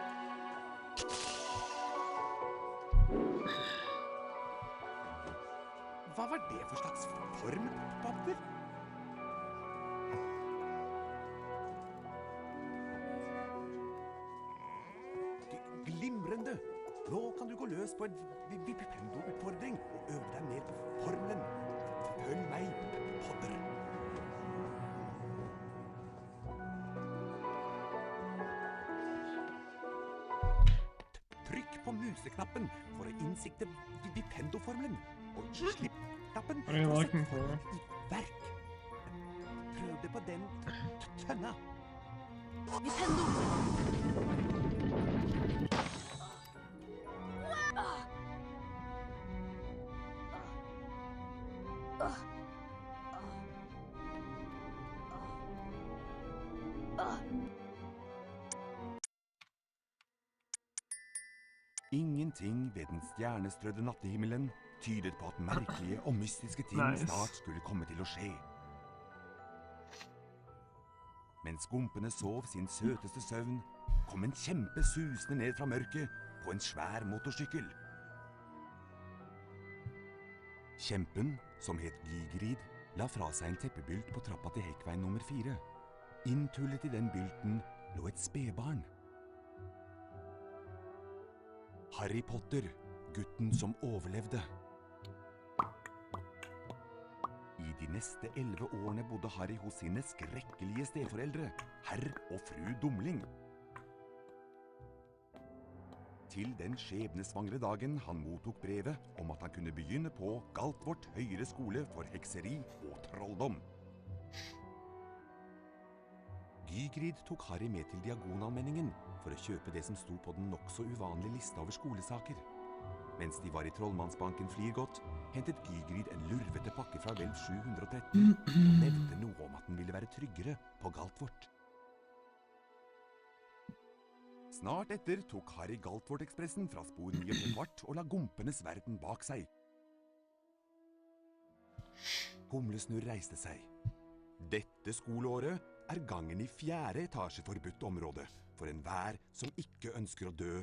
Hva var det for slags form, Potter? Glimrende! Nå kan du gå løs på en Vipendo-utfordring og øve deg mer på formelen. Følg meg, Potter. Trykk på pauseknappen for å innsikte Vipendo-formelen, og slipp-knappen What are you for å looking sette for? formelen i verk. Prøv det på den tønna. Nintendo! Ingenting ved den stjernestrødde nattehimmelen tydet på at merkelige og mystiske ting Nice. snart skulle komme til å skje. Mens gompene sov sin søteste søvn, kom en kjempe susende ned fra mørket på en svær motorsykkel. Kjempen, som het Gygrid, la fra seg en teppebylt på trappa til hekkveien nummer 4. Inntullet i den bylten lå et spedbarn. Harry Potter, gutten som overlevde. I de neste 11 årene bodde Harry hos sine skrekkelige steforeldre, herr og fru Dumling. Til den skjebnesvangre dagen han mottok brevet om at han kunne begynne på Galtvort høyere skole for hekseri og trolldom. Gygrid tok Harry med til Diagonalmenningen for å kjøpe det som sto på den nokså uvanlige lista over skolesaker. Mens de var i trollmannsbanken Flirgodt, hentet Gygrid en lurvete pakke fra vel 713 og nevnte noe om at den ville være tryggere på Galtvort. Snart etter tok Harry Galtvort-ekspressen fra spor 9,25 og la gompenes verden bak seg. Humlesnurr reiste seg. Dette skoleåret er gangen i 4. etasje forbudt område for enhver som ikke ønsker å dø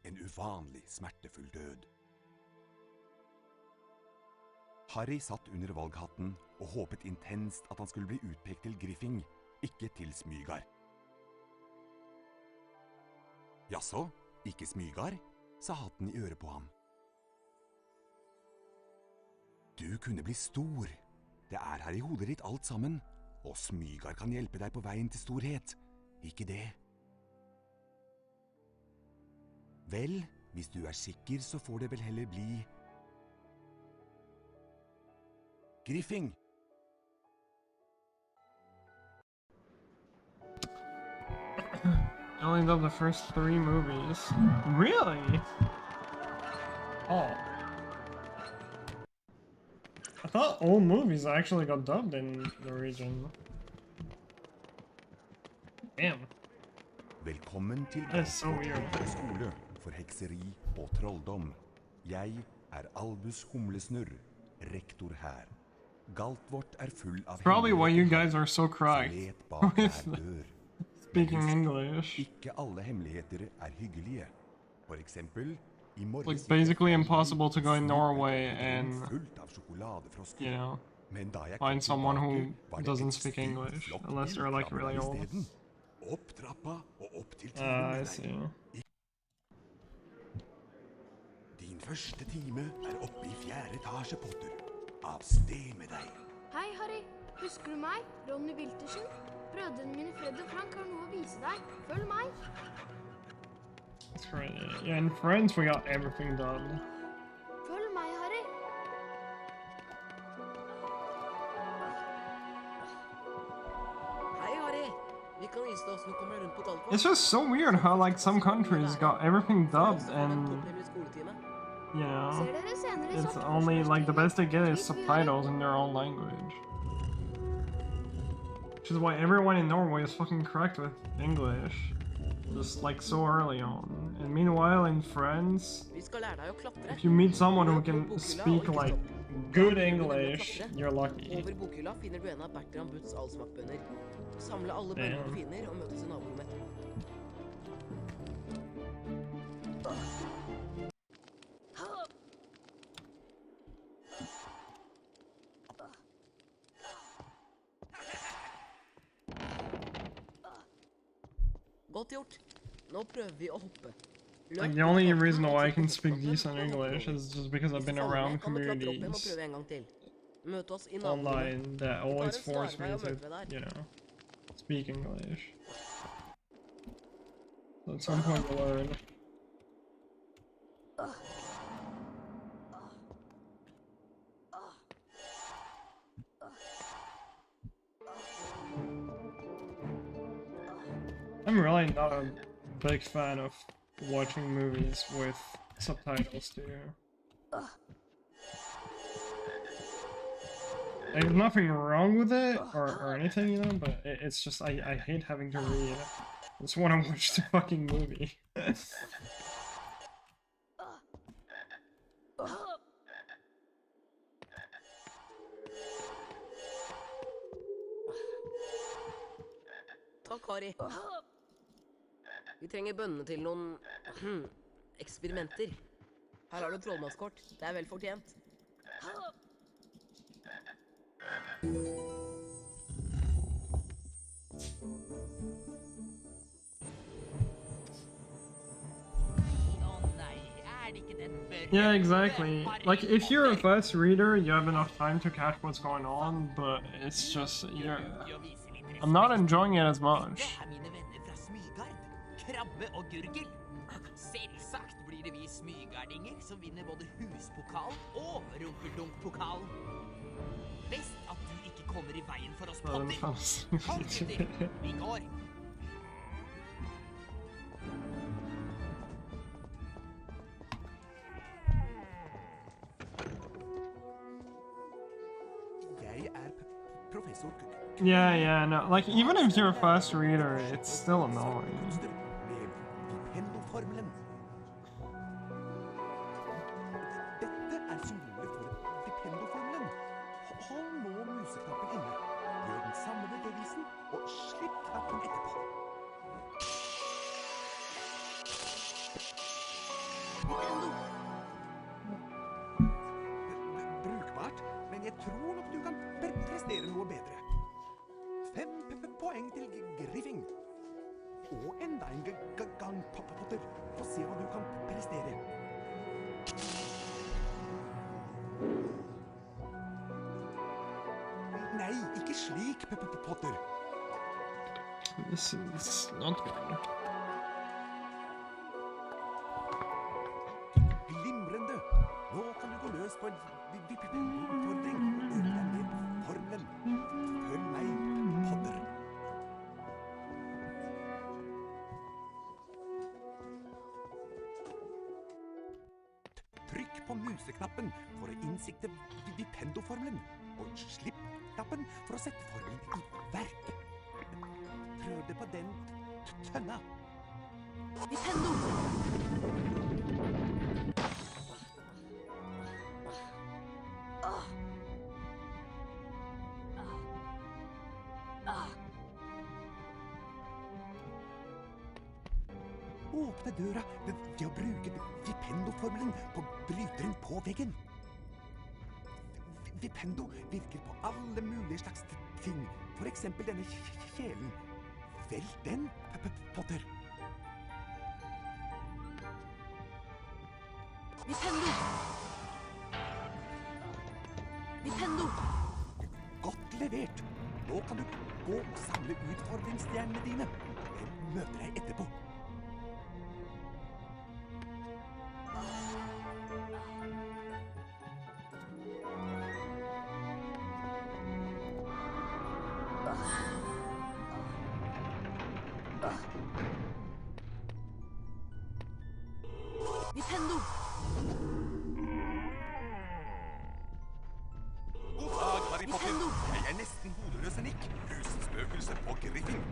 en uvanlig smertefull død. Harry satt under valghatten og håpet intenst at han skulle bli utpekt til Griffing, ikke til Smygar. Jaså, ikke Smygar, sa hatten i øret på ham. Du kunne bli stor. Det er her i hodet ditt alt sammen, og Smygar kan hjelpe deg på veien til storhet. Ikke det? Vel, hvis du er sikker, så får det vel heller bli Griffing. I only done the first 3 movies. Really? Oh. I thought all movies actually got dubbed in the region. Damn. Velkommen til That's so weird. skole for hekseri og trolldom. Jeg er Albus Humlesnurr, rektor her. Galtvort er full av Probably why you hemmeligheter, guys are so så cracked let bak with hver dør. speaking English. Ikke alle hemmeligheter er hyggelige. For eksempel, i morges Like gikk jeg basically fra impossible to go in snurret Norway et rom and, fullt av sjokoladefrosker. you know, Men da jeg kom find someone who tilbake, var det doesn't et speak stygt English, flokk unless they're like really ildkrabber old. isteden. Opp trappa og opp til timen I med deg. see. Din første time er oppe i 4. etasje, Potter. Av sted med deg. Hei, Harry. Husker du meg? Ronny Wiltersen? Brødrene mine Fred og Frank har noe å vise deg. Følg meg. That's crazy. Yeah, in Friends we got everything done. Følg meg, Harry. Hei, Harry. Vi kan vise deg hvordan du kommer rundt på Galtvort. It's just so weird how like some countries got everything dubbed and, you know, Ser dere senere i it's sommer- only like the best they get is subtitles in their own language. Which is why everyone in Norway is fucking correct with English. Just like so early on. And meanwhile in Friends, Vi skal lære deg å klatre. if you meet someone who Løp can mot bokhylla og speak ikke like stopp. good Du vil nemlig English, klatre. you're lucky. Over bokhylla finner du en av Bertram Butts allsmaktbønner. Samle alle Damn. bønner du finner og møtes i naborommet. Godt gjort. Nå prøver vi å hoppe. Løp Like the mot only kanten reason og why I trykk på can speak hoppknappen decent for å hoppe English over. is just because I've Hvis been du faller around ned, kan du klatre opp igjen og communities prøve en gang til. Møt oss i naborommet. online that always en force me snarvei og to, møte deg der. you know, speak English. So at some point you'll learn. I'm really not a big fan of watching movies with subtitles too. There's nothing wrong with it or anything, you know, but it's just I hate having to read. I just want to watch the fucking movie. Takk, Kari. Vi trenger bønnene til noen eksperimenter. Her har du trollmannskort. Det er vel fortjent. Yeah, exactly. Like, if you're a fast reader, you have enough time to catch what's going on, but it's just, I'm not enjoying it as much. Dette er mine venner fra Smygard. Krabbe og Gurgel. Selvsagt blir det vi smygardinger som vinner både huspokal og rumpeldunk-pokal. Best at du ikke kommer i veien for oss, Potter. Kom, gutter. Vi går. Professor Yeah, no. Like, even if you're a fast reader, it's still annoying. Vipendo-formelen. Dette er symbolet for Vipendo-formelen. Hold nå museknappen inne. Gjør den samme bevegelsen, og slipp knappen etterpå. Brukbart, men jeg tror nok du kan prestere noe bedre. 5 poeng til Griffing. Og enda en gang, Potter. Få se hva du kan prestere. Nei, ikke slik, Potter. This is not good. Glimrende. Nå kan du gå løs på en utfordring. Øve deg med formelen. Følg meg, Potter. Trykk på museknappen for å innsikte Vipendo-formelen, og slipp knappen for å sette formelen i verk. Prøv det på den tønna. Vipendo! Åpne døra ved å bruke Vipendo-formelen på bryteren på veggen. Vipendo virker på alle mulige slags ting. For eksempel denne kjelen. Velg den, Potter. Vipendo! Vipendo! Godt levert. Nå kan du gå og samle utfordringsstjernene dine. Jeg møter deg etterpå. Vipendo! God dag, Harry Potter. Jeg er nesten hodeløs enikk. Husspøkelse på Griffing.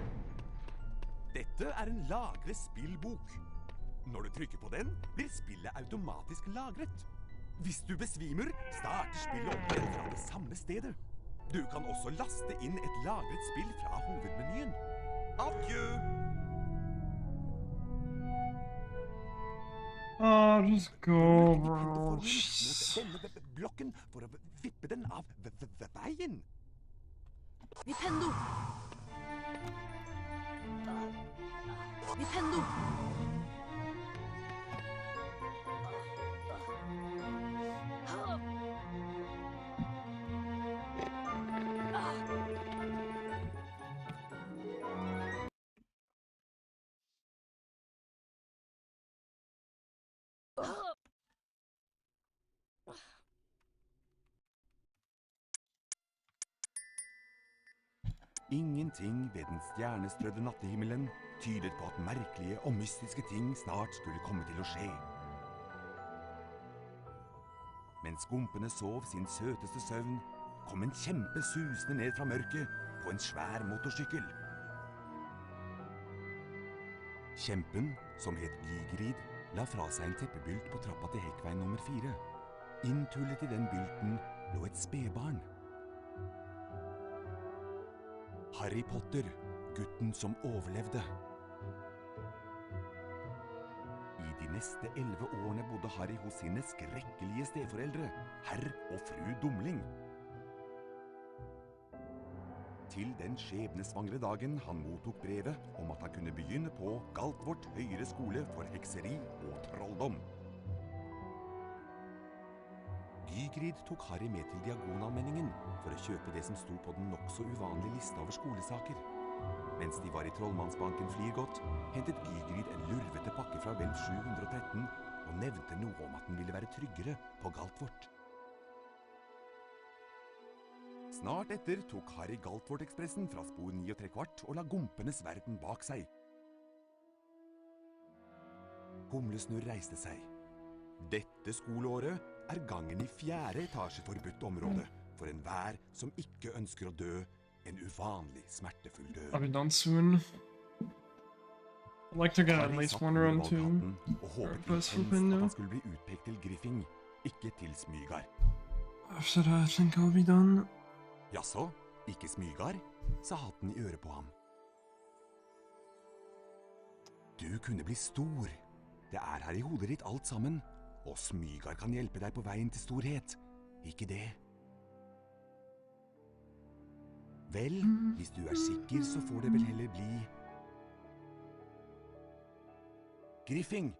Dette er en lagre-spillbok. Når du trykker på den, blir spillet automatisk lagret. Hvis du besvimer, starter spillet opp igjen fra det samme stedet. Du kan også laste inn et lagret spill fra hovedmenyen. Adjø! Oh, just go, bro. Mot denne blokken for å vippe den av veien. Vipendo! Vipendo! Ingenting ved den stjernestrødde nattehimmelen tydet på at merkelige og mystiske ting snart skulle komme til å skje. Mens gompene sov sin søteste søvn, kom en kjempe susende ned fra mørket på en svær motorsykkel. Kjempen, som het Gygrid, la fra seg en teppebylt på trappa til hekkveien nummer 4. Inntullet i den bylten lå et spedbarn. Harry Potter, gutten som overlevde. I de neste 11 årene bodde Harry hos sine skrekkelige steforeldre, herr og fru Dumling. Til den skjebnesvangre dagen han mottok brevet om at han kunne begynne på Galtvort høyere skole for hekseri og trolldom. Gygrid tok Harry med til Diagonalmenningen for å kjøpe det som sto på den nok så uvanlige lista over skolesaker. Mens de var i trollmannsbanken Flirgot, hentet Gygrid en lurvete pakke fra Hvelv 713 og nevnte noe om at den ville være tryggere på Galtvort. Snart etter tok Harry Galtvort-ekspressen fra spor 9¾ og la gompenes verden bak seg. Humlesnurr reiste seg. Dette skoleåret er gangen i 4. etasje forbudt område for enhver som ikke ønsker å dø en uvanlig smertefull død. I'll be done soon. I'd like to get at least one run too. Og håpet intenst at han skulle bli utpekt til Griffing, ikke til Smygar. After that, I think I'll be done. Jaså, ikke Smygar, sa hatten i øret på ham. Du kunne bli stor. Det er her i hodet ditt alt sammen, og Smygar kan hjelpe deg på veien til storhet. Ikke det? Vel, hvis du er sikker, så får det vel heller bli Griffing.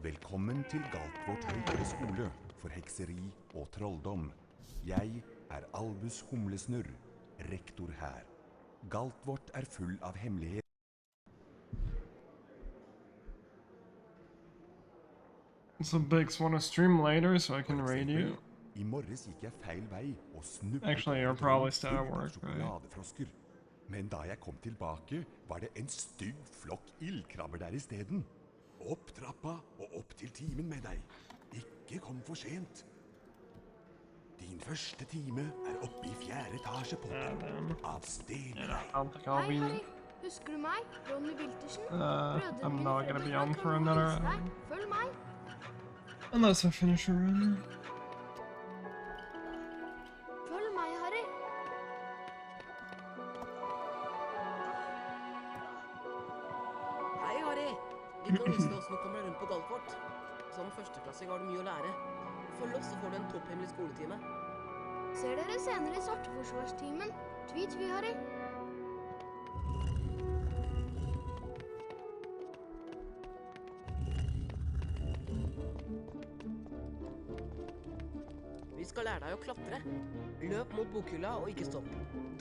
Velkommen til Galtvort høyere skole for hekseri og trolldom. Jeg er Albus Humlesnurr, rektor her. Galtvort er full av hemmelighet. So Biggs wanna stream later so I can raid you? I morges gikk jeg feil vei og snuppet Actually, you're probably still at work, right? sjokoladefrosker. Men da jeg kom tilbake, var det en stygg flokk ildkrabber der i steden. Opp trappa og opp til timen med deg. Ikke kom for sent. Din første time er oppe i 4. etasje på av sted med deg. Hei, Harry. Husker du meg? Ronny Wiltersen? I'm not gonna be on for another Følg meg. unless I finish a run. Følg meg, Harry. Hei, Harry. Vi kan vise deg hvordan du kommer deg rundt på Galtvort. Som førsteklassing har du mye å lære. Følg oss, så får du en topphemmelig skoletime. Ser dere senere i Svarteforsvarstimen. Tvi, Harry. Vi skal lære deg å klatre. Løp mot bokhylla og ikke stopp.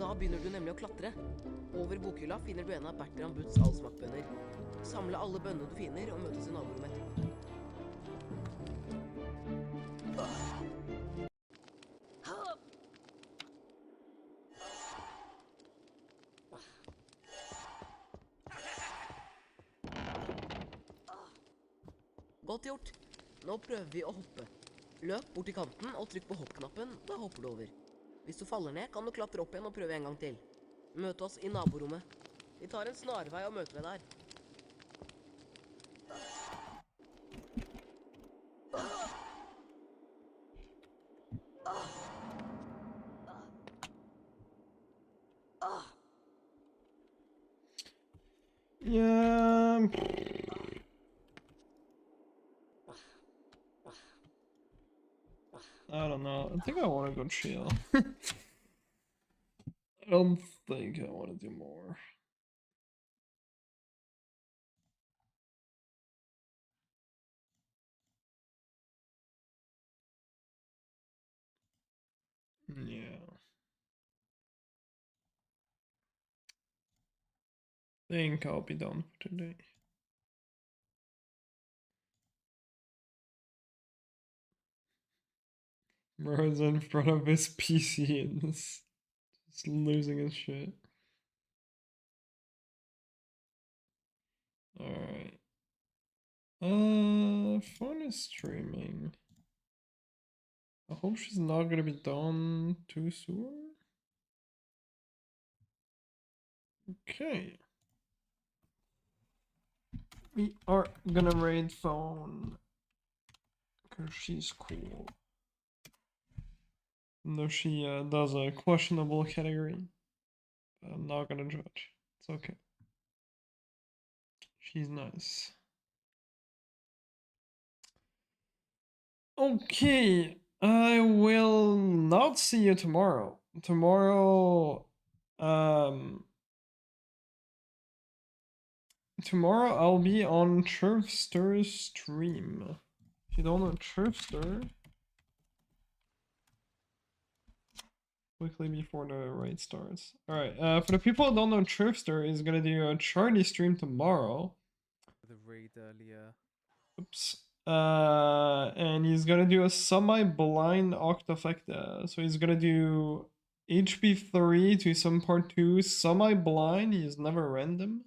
Da begynner du nemlig å klatre. Over bokhylla finner du en av Bertram Butts allsmakkbønner. Samle alle bønnene du finner og møtes i naborommet etterpå. Godt gjort. Nå prøver vi å hoppe. Løp bort til kanten og trykk på hoppknappen, da hopper du over. Hvis du faller ned, kan du klatre opp igjen og prøve en gang til. Møte oss i naborommet. Vi tar en snarvei og møter deg der. Yeah. I don't know. I think I want to go chill. I don't think I want to do more. Yeah. Think I'll be done for today. Bro's in front of his PC and is just losing his shit. Alright. Phone is streaming. I hope she's not gonna be done too soon. Okay. We are gonna raid phone. Because she's cool. Though she does a questionable category. I'm not gonna judge. It's okay. She's nice. Okay. I will not see you tomorrow. Tomorrow I'll be on Chirpster's stream. If you don't know Chirpster, quickly before the raid starts. Alright, for the people who don't know, Chirpster is gonna do a Charlie stream tomorrow. The raid earlier. Oops. And he's gonna do a semi-blind Octafecta. So he's gonna do HP3 to some part 2 semi-blind. He's never random.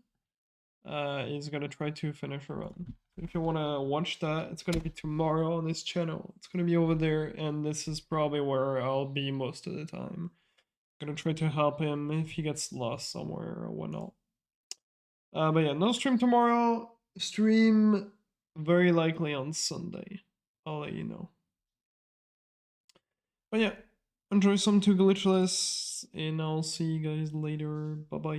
He's gonna try to finish a run. If you wanna watch that, it's gonna be tomorrow on his channel. It's gonna be over there, and this is probably where I'll be most of the time. Gonna try to help him if he gets lost somewhere or whatnot. But yeah, no stream tomorrow. Stream very likely on Sunday. I'll let you know. But yeah, enjoy some 2 glitchless, and I'll see you guys later. Bye bye.